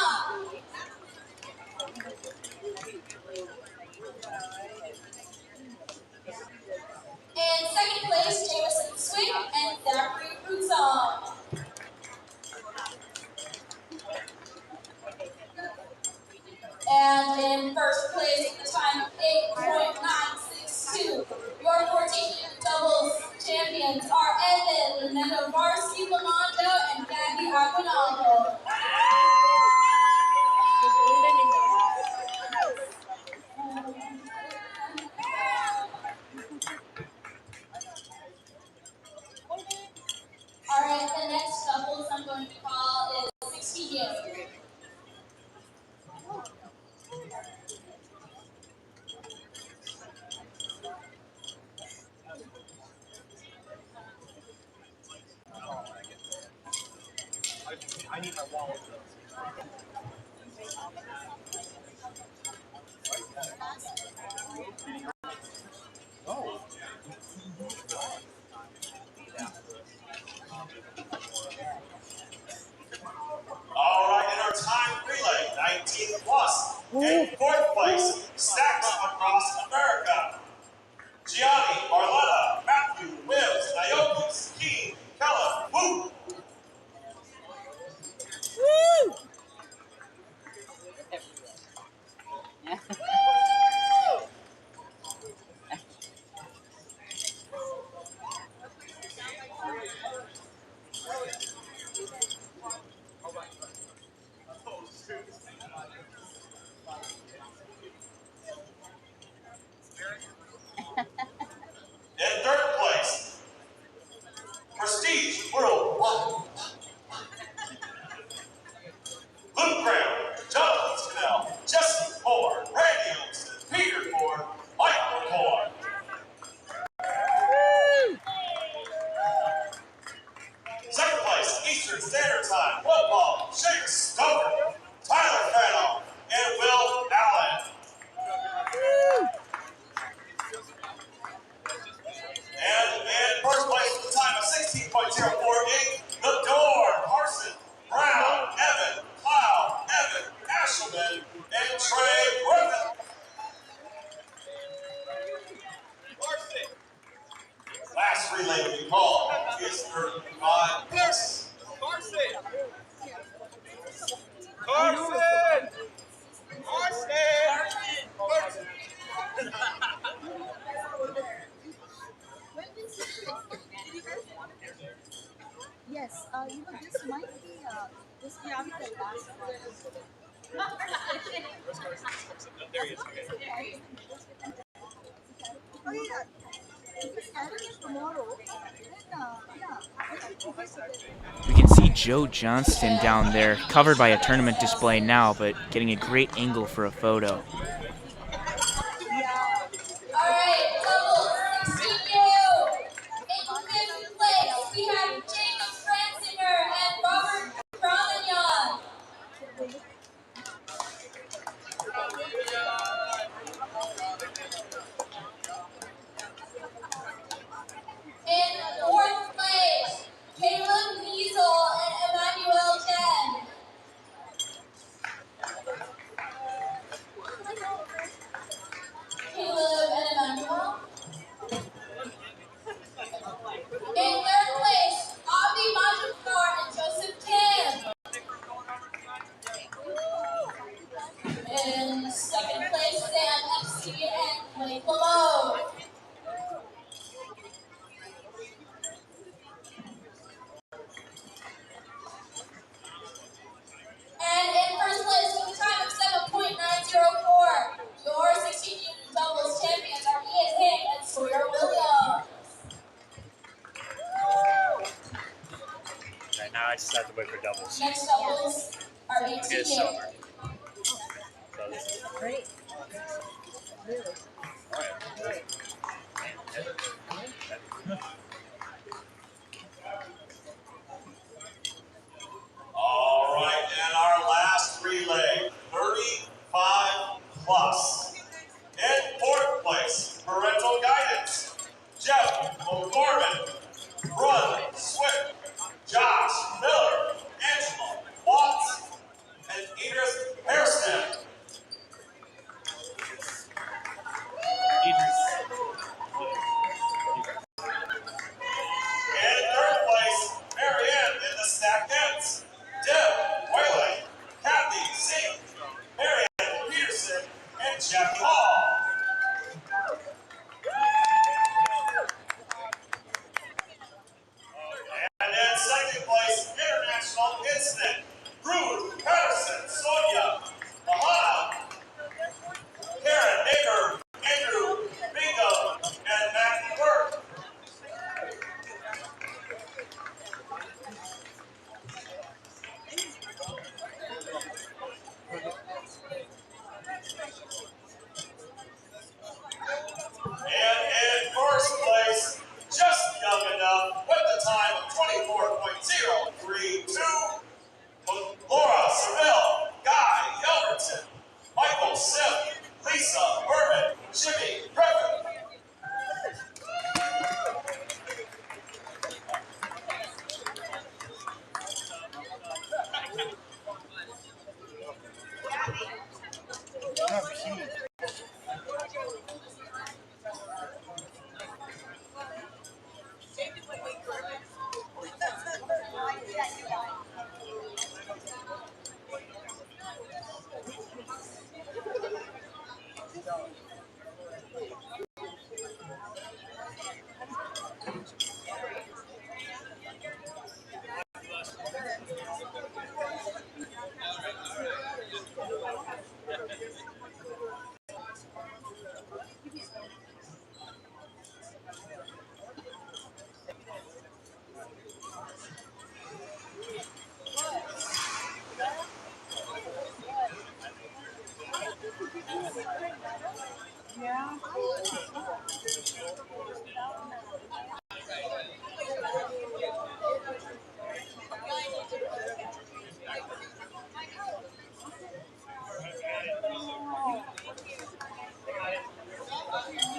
In second place, Jameson Swing and Zachary Ruzon. And in first place with the time of 8.962, your 14 doubles champions are Evan Renendo Varsi Lamando and Gabby Aguinaldo. All right, the next doubles I'm going to call is 16U. I need my wallet. Oh. All right, in our time relay, 19 plus. In fourth place, Stacks Across America. Gianni, Arletta, Matthew, Wibbs, Naoki, Keen, Kellen, Woo! Woo! In third place, Prestige World 1. Luke Graham, Jonathan Scannell, Jesse Ford, Randy Olson, Peter Ford, Michael Ford. Second place, Eastern Standard Time, football, Shakes Stover, Tyler Fano, and Will Allen. And in first place with a time of 16.048, The Door, Carson, Brown, Evan, Cloud, Evan, Ashelman, and Trey Griffin. Last relay we call is 35 plus. Carson! Carson! Carson! Yes, this might be, this might be the last one. There he is. Okay. Oh yeah, if you scan it tomorrow, then yeah. We can see Joe Johnston down there, covered by a tournament display now, but getting a great angle for a photo. All right, doubles, 16U. In fifth place, we have James Franzinger and Robert Bromagnon. In fourth place, Caleb Niesel and Emmanuel Chen. Caleb and Emmanuel. In third place, Avi Majumdar and Joseph Kim. In second place, Sam FC and Blake Malone. And in first place with a time of 7.904, your 16U doubles champions are Ian Hick and Sawyer Williams. Right now I just have to wait for doubles. Next doubles are Get 18U. silver. So this is great. All right, and our last relay, 35 plus. In fourth place, Parental Guidance. Shimmy, Griffin.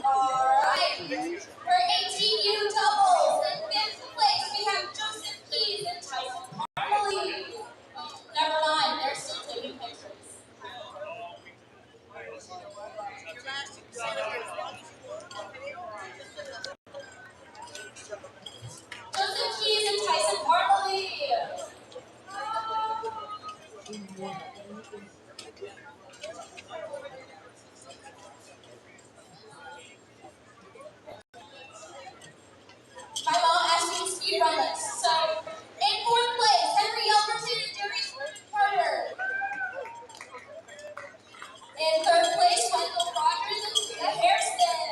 Alright, for 18U doubles, in fifth place we have Joseph Keys and Tyson Parley. Never mind, they're still taking pictures. Joseph Keys and Tyson Parley. My mom asked me to speed run this. So, in fourth place, Henry Elberson and Darius Carter. In third place, Michael Rogers and Tia Harrison.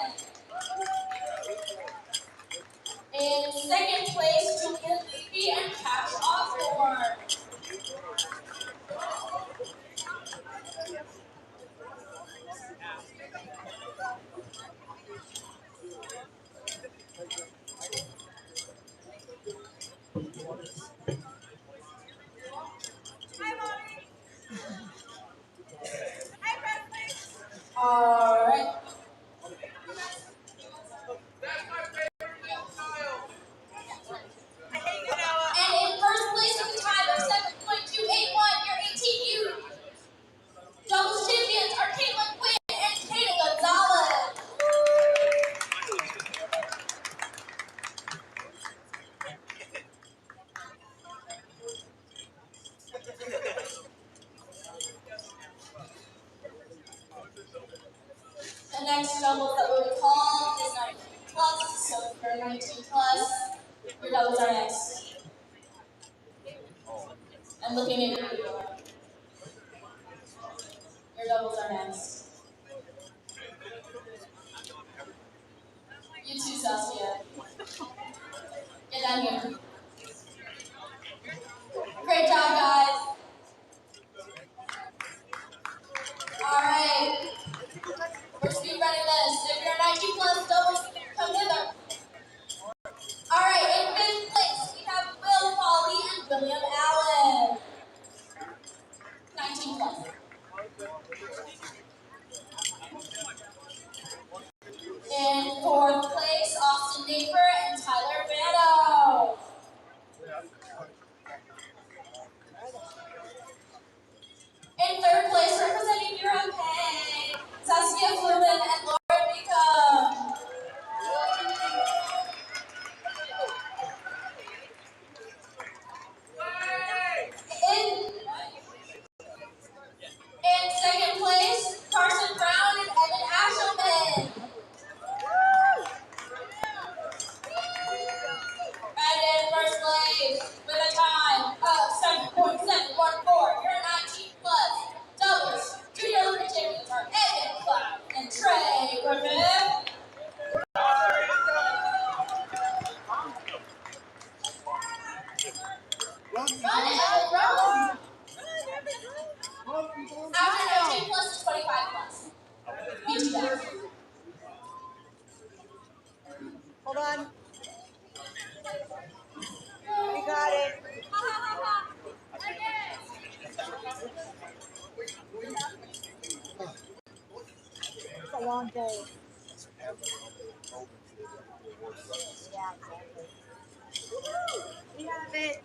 In second place, Julian Levy and Cash Osborne. Alright. And in first place with a time of 7.281, your 18U doubles champions are Caitlin Quinn and Kayla Gonzalez. The next double that will be called is 19 plus, so for 19 plus, your doubles are next. I'm looking at you. Your doubles are next. You too, Saskia. Get down here. Great job, guys. Alright. We're speed running this. If you're 19 plus, doubles, come hither. Alright, in fifth place, we have Will Foley and William Allen. 19 plus. In fourth place, Austin Naper and Tyler Vano. In third place, representing Europe, Saskia Flumen and Laura Beacom. In second place, Carson Brown and Evan Ashelman. And in first place, with a time of 7.714, you're 19 plus doubles. Junior Olympic champions are Evan Cloud and Trey Griffin. Run it, run! After 19 plus is 25 plus. Beat that. Hold on. We got it. It's a long simple. Yeah, exactly. We have it.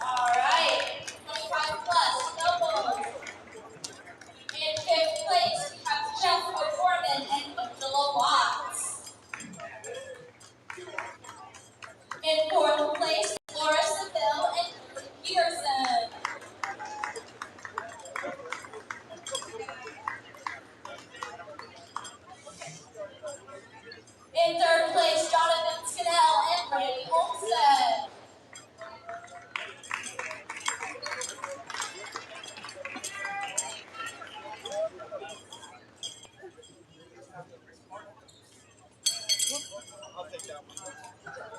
Alright, 25 plus, doubles. In fifth place, we have Jeff O'Gorman and Angela Watts. In fourth place, Laura Seville and Ethan Peterson. In third place, Jonathan Scannell and Randy Olmstead.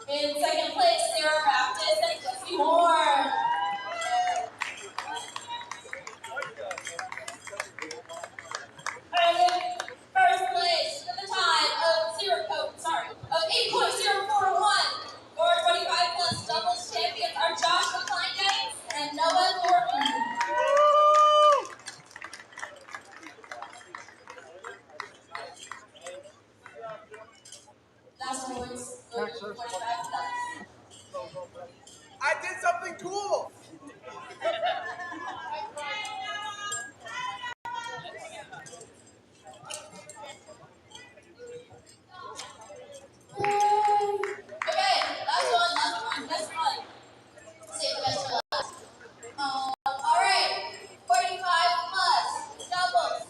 In second place, Sarah Baptist and Chrissy Moore. And in first place, with a time of 8.041, for 25 plus doubles champions are Josh McClingates and Noah Thornton. That's awards 45 plus. I did something cool. Okay, last one. Save the best for last. Alright, 45 plus, doubles.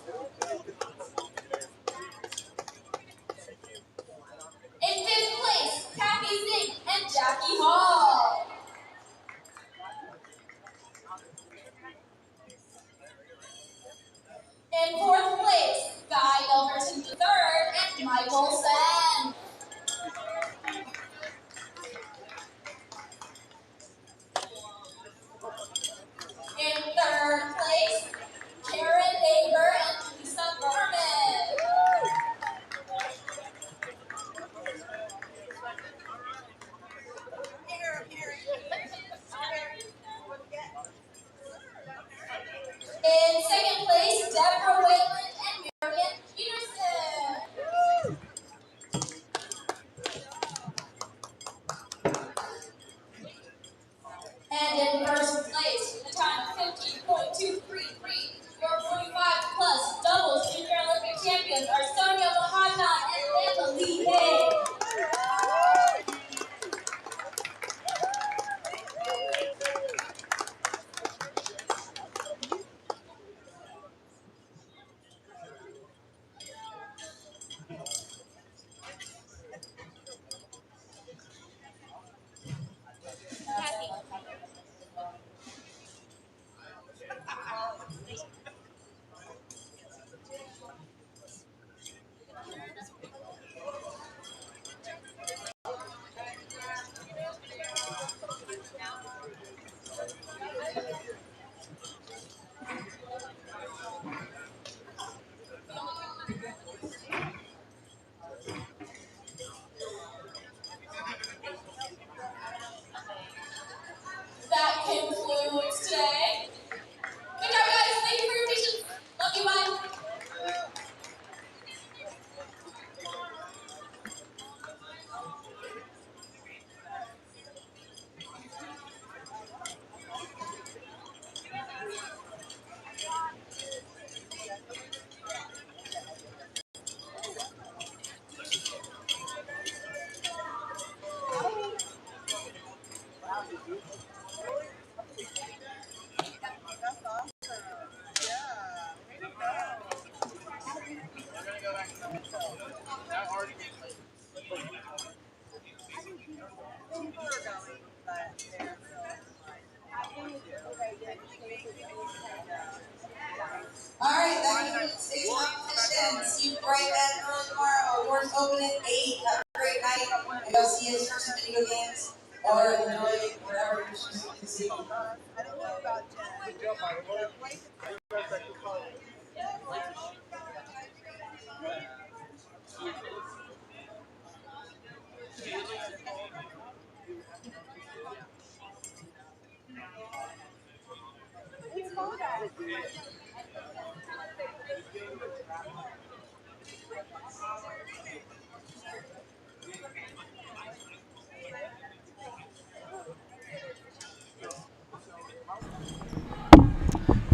In fifth place, Kathy Zink have a great night and go see us for some video games or enjoy whatever you're choosing to see.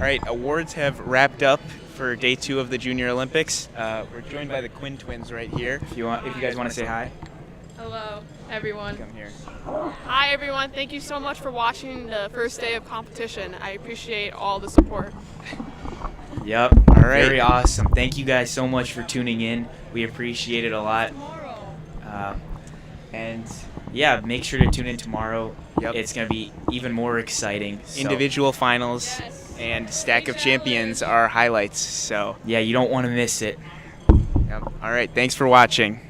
All right, awards have wrapped up for day 2 of the Junior Olympics. We're joined by the Quinn twins right here. If you guys want to say hi. Hello, everyone. Come here. Hi, everyone. Thank you so much for watching the first day of competition. I appreciate all the support. Yep. All right. Very awesome. Thank you guys so much for tuning in. We appreciate it a lot. And yeah, make sure to tune in tomorrow. Yep. It's going to be even more exciting. So. Individual finals and Stack of Champions are highlights. So yeah, you don't want to miss it. Yep. All right. Thanks for watching.